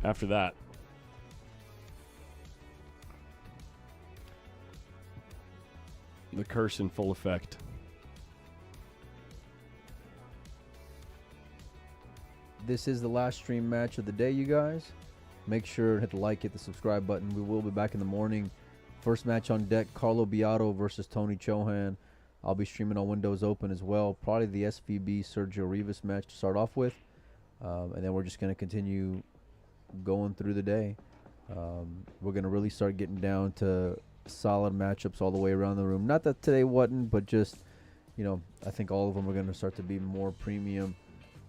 After that. The curse in full effect. This is the last stream match of the day, you guys. Make sure to hit the like, hit the subscribe button. We will be back in the morning. First match on deck, Carlo Biado versus Tony Chohan. I'll be streaming on Windows Open as well. Probably the SVB Sergio Rivas match to start off with. And then we're just going to continue going through the day. We're going to really start getting down to solid matchups all the way around the room. Not that today wasn't, but just, you know, I think all of them are going to start to be more premium.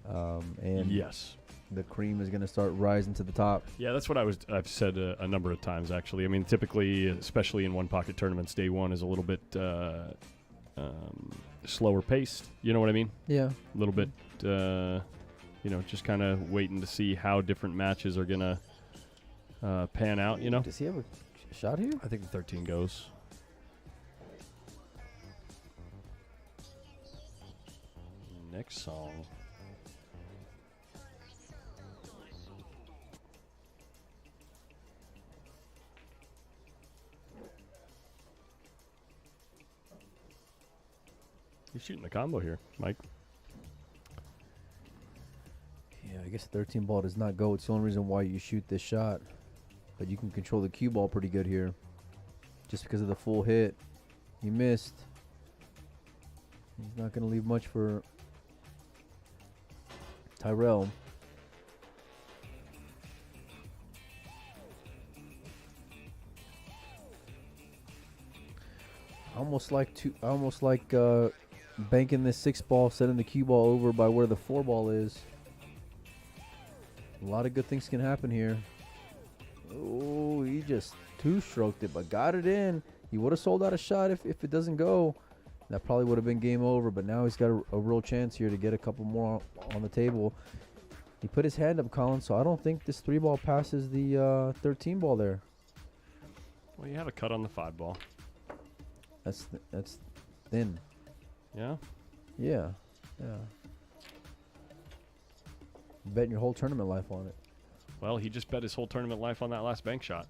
And yes, the cream is going to start rising to the top. Yeah, that's what I've said a number of times, actually. I mean, typically, especially in one-pocket tournaments, day one is a little bit slower paced. You know what I mean? Yeah. A little bit, you know, just kind of waiting to see how different matches are going to pan out, you know? Does he have a shot here? I think the 13 goes. Next song. You're shooting the combo here, Mike. Yeah, I guess 13 ball does not go. It's the only reason why you shoot this shot. But you can control the cue ball pretty good here. Just because of the full hit. He missed. He's not going to leave much for Tyrell. Almost like banking this 6 ball, sending the cue ball over by where the 4 ball is. A lot of good things can happen here. Oh, he just two-stroked it, but got it in. He would have sold out a shot if it doesn't go. That probably would have been game over, but now he's got a real chance here to get a couple more on the table. He put his hand up, Colin, so I don't think this 3 ball passes the 13 ball there. Well, you have a cut on the 5 ball. That's thin. Yeah? Yeah. Betting your whole tournament life on it. Well, he just bet his whole tournament life on that last bank shot.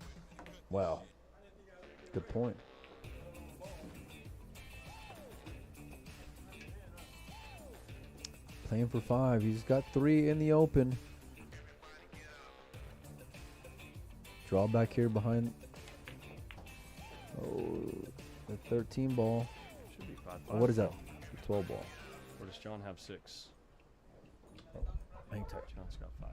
Wow. Good point. Playing for 5. He's got 3 in the open. Draw back here behind. Oh, the 13 ball. Should be 5. Oh, what is that? The 12 ball. Or does John have 6? Hang tight. John's got 5.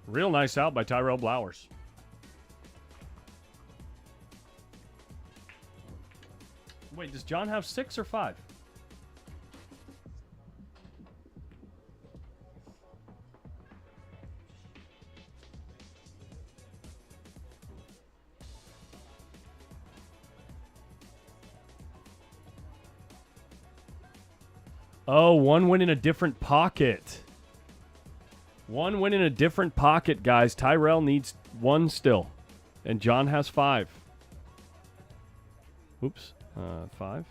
Real nice out by Tyrell Blowers. Wait, does John have 6 or 5? Oh, one went in a different pocket. One went in a different pocket, guys. Tyrell needs 1 still. And John has 5. Oops. 5.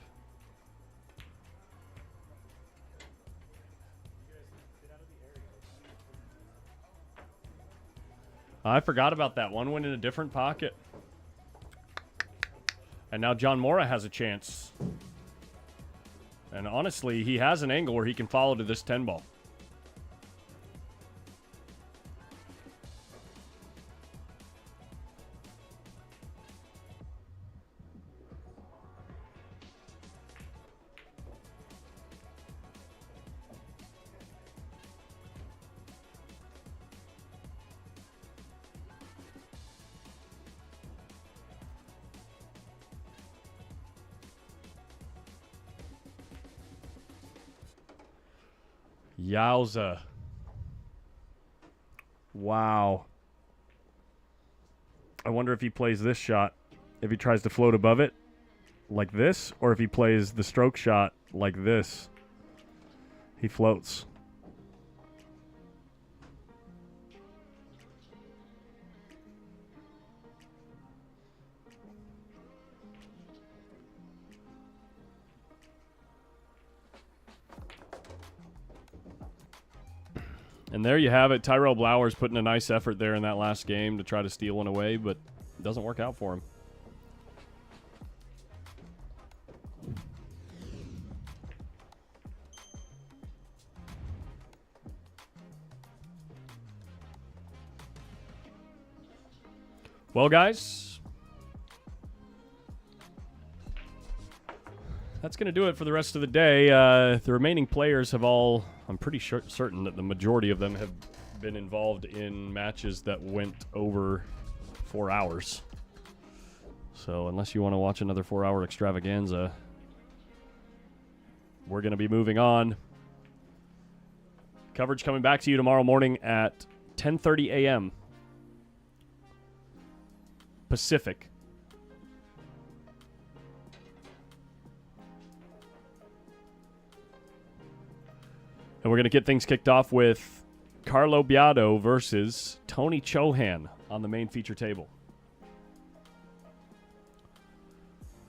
I forgot about that. One went in a different pocket. And now John Mora has a chance. And honestly, he has an angle where he can follow to this 10 ball. Yowza. Wow. I wonder if he plays this shot. If he tries to float above it. like this, or if he plays the stroke shot like this, he floats. And there you have it. Tyrell Blowers putting a nice effort there in that last game to try to steal one away, but it doesn't work out for him. Well, guys, that's going to do it for the rest of the day. The remaining players have all, I'm pretty certain that the majority of them have been involved in matches that went over 4 hours. So unless you want to watch another 4-hour extravaganza, we're going to be moving on. Coverage coming back to you tomorrow morning at 10:30 a.m. Pacific. And we're going to get things kicked off with Carlo Biado versus Tony Chohan on the main feature table.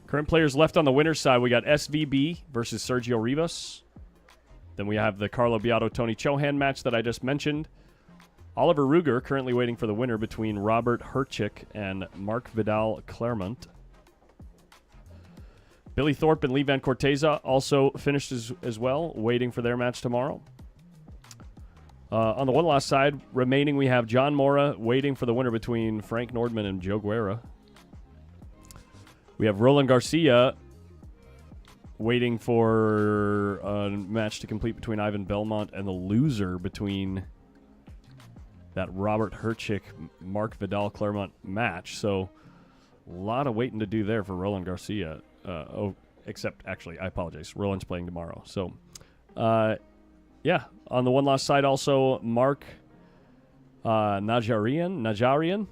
Current players left on the winner's side, we got SVB versus Sergio Rivas. Then we have the Carlo Biado-Tony Chohan match that I just mentioned. Oliver Ruger currently waiting for the winner between Robert Herchik and Mark Vidal Clermont. Billy Thorpe and Lee Van Corteza also finished as well, waiting for their match tomorrow. On the one last side, remaining we have John Mora waiting for the winner between Frank Nordman and Joe Guerra. We have Roland Garcia waiting for a match to complete between Ivan Belmont and the loser between that Robert Herchik, Mark Vidal Clermont match. So a lot of waiting to do there for Roland Garcia. Except, actually, I apologize. Roland's playing tomorrow. So, yeah. On the one last side also, Mark Najarian.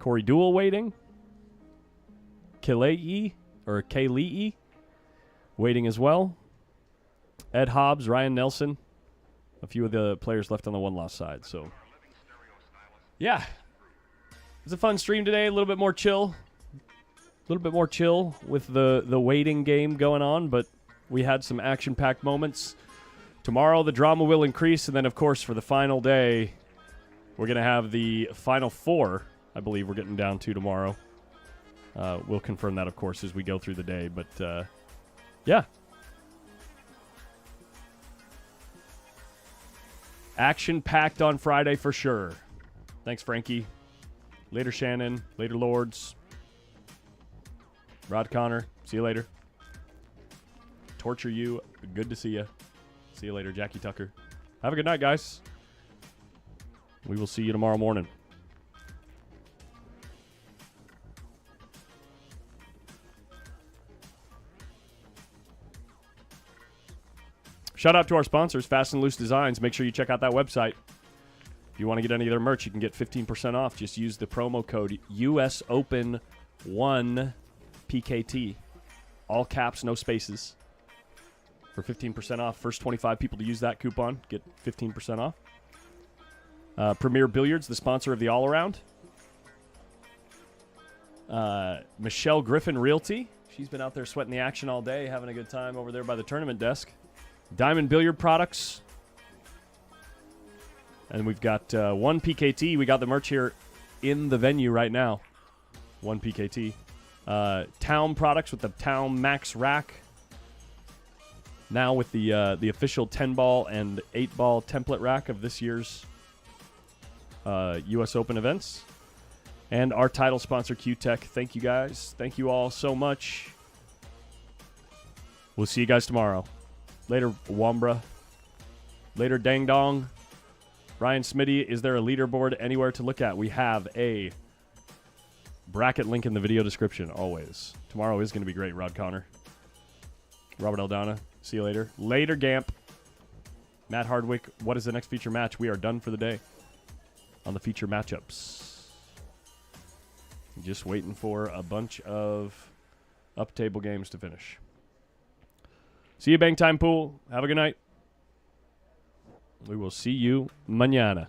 Corey Deuel waiting. Kalei waiting as well. Ed Hobbs, Ryan Nelson. A few of the players left on the one loss side. So, yeah. It's a fun stream today. A little bit more chill. A little bit more chill with the waiting game going on, but we had some action-packed moments. Tomorrow, the drama will increase, and then, of course, for the final day, we're going to have the final four, I believe we're getting down to tomorrow. We'll confirm that, of course, as we go through the day, but, yeah. Action-packed on Friday for sure. Thanks, Frankie. Later, Shannon. Later, Lords. Rod Connor, see you later. Torture you, good to see you. See you later, Jackie Tucker. Have a good night, guys. We will see you tomorrow morning. Shout out to our sponsors, Fast and Loose Designs. Make sure you check out that website. If you want to get any of their merch, you can get 15% off. Just use the promo code USOPEN1 PKT. All caps, no spaces. For 15% off. First 25 people to use that coupon get 15% off. Premier Billiards, the sponsor of the All Around. Michelle Griffin Realty. She's been out there sweating the action all day, having a good time over there by the tournament desk. Diamond Billiard Products. And we've got one PKT. We got the merch here in the venue right now. One PKT. Town Products with the Town Max Rack. Now with the official 10-ball and 8-ball template rack of this year's U.S. Open events. And our title sponsor, Q-Tech. Thank you, guys. Thank you all so much. We'll see you guys tomorrow. Later, Wambra. Later, Dang Dong. Ryan Smitty, is there a leaderboard anywhere to look at? We have a bracket link in the video description, always. Tomorrow is going to be great, Rod Connor. Robert Eldana, see you later. Later, Gamp. Matt Hardwick, what is the next feature match? We are done for the day on the feature matchups. Just waiting for a bunch of up table games to finish. See you, Bang Time Pool. Have a good night. We will see you mañana.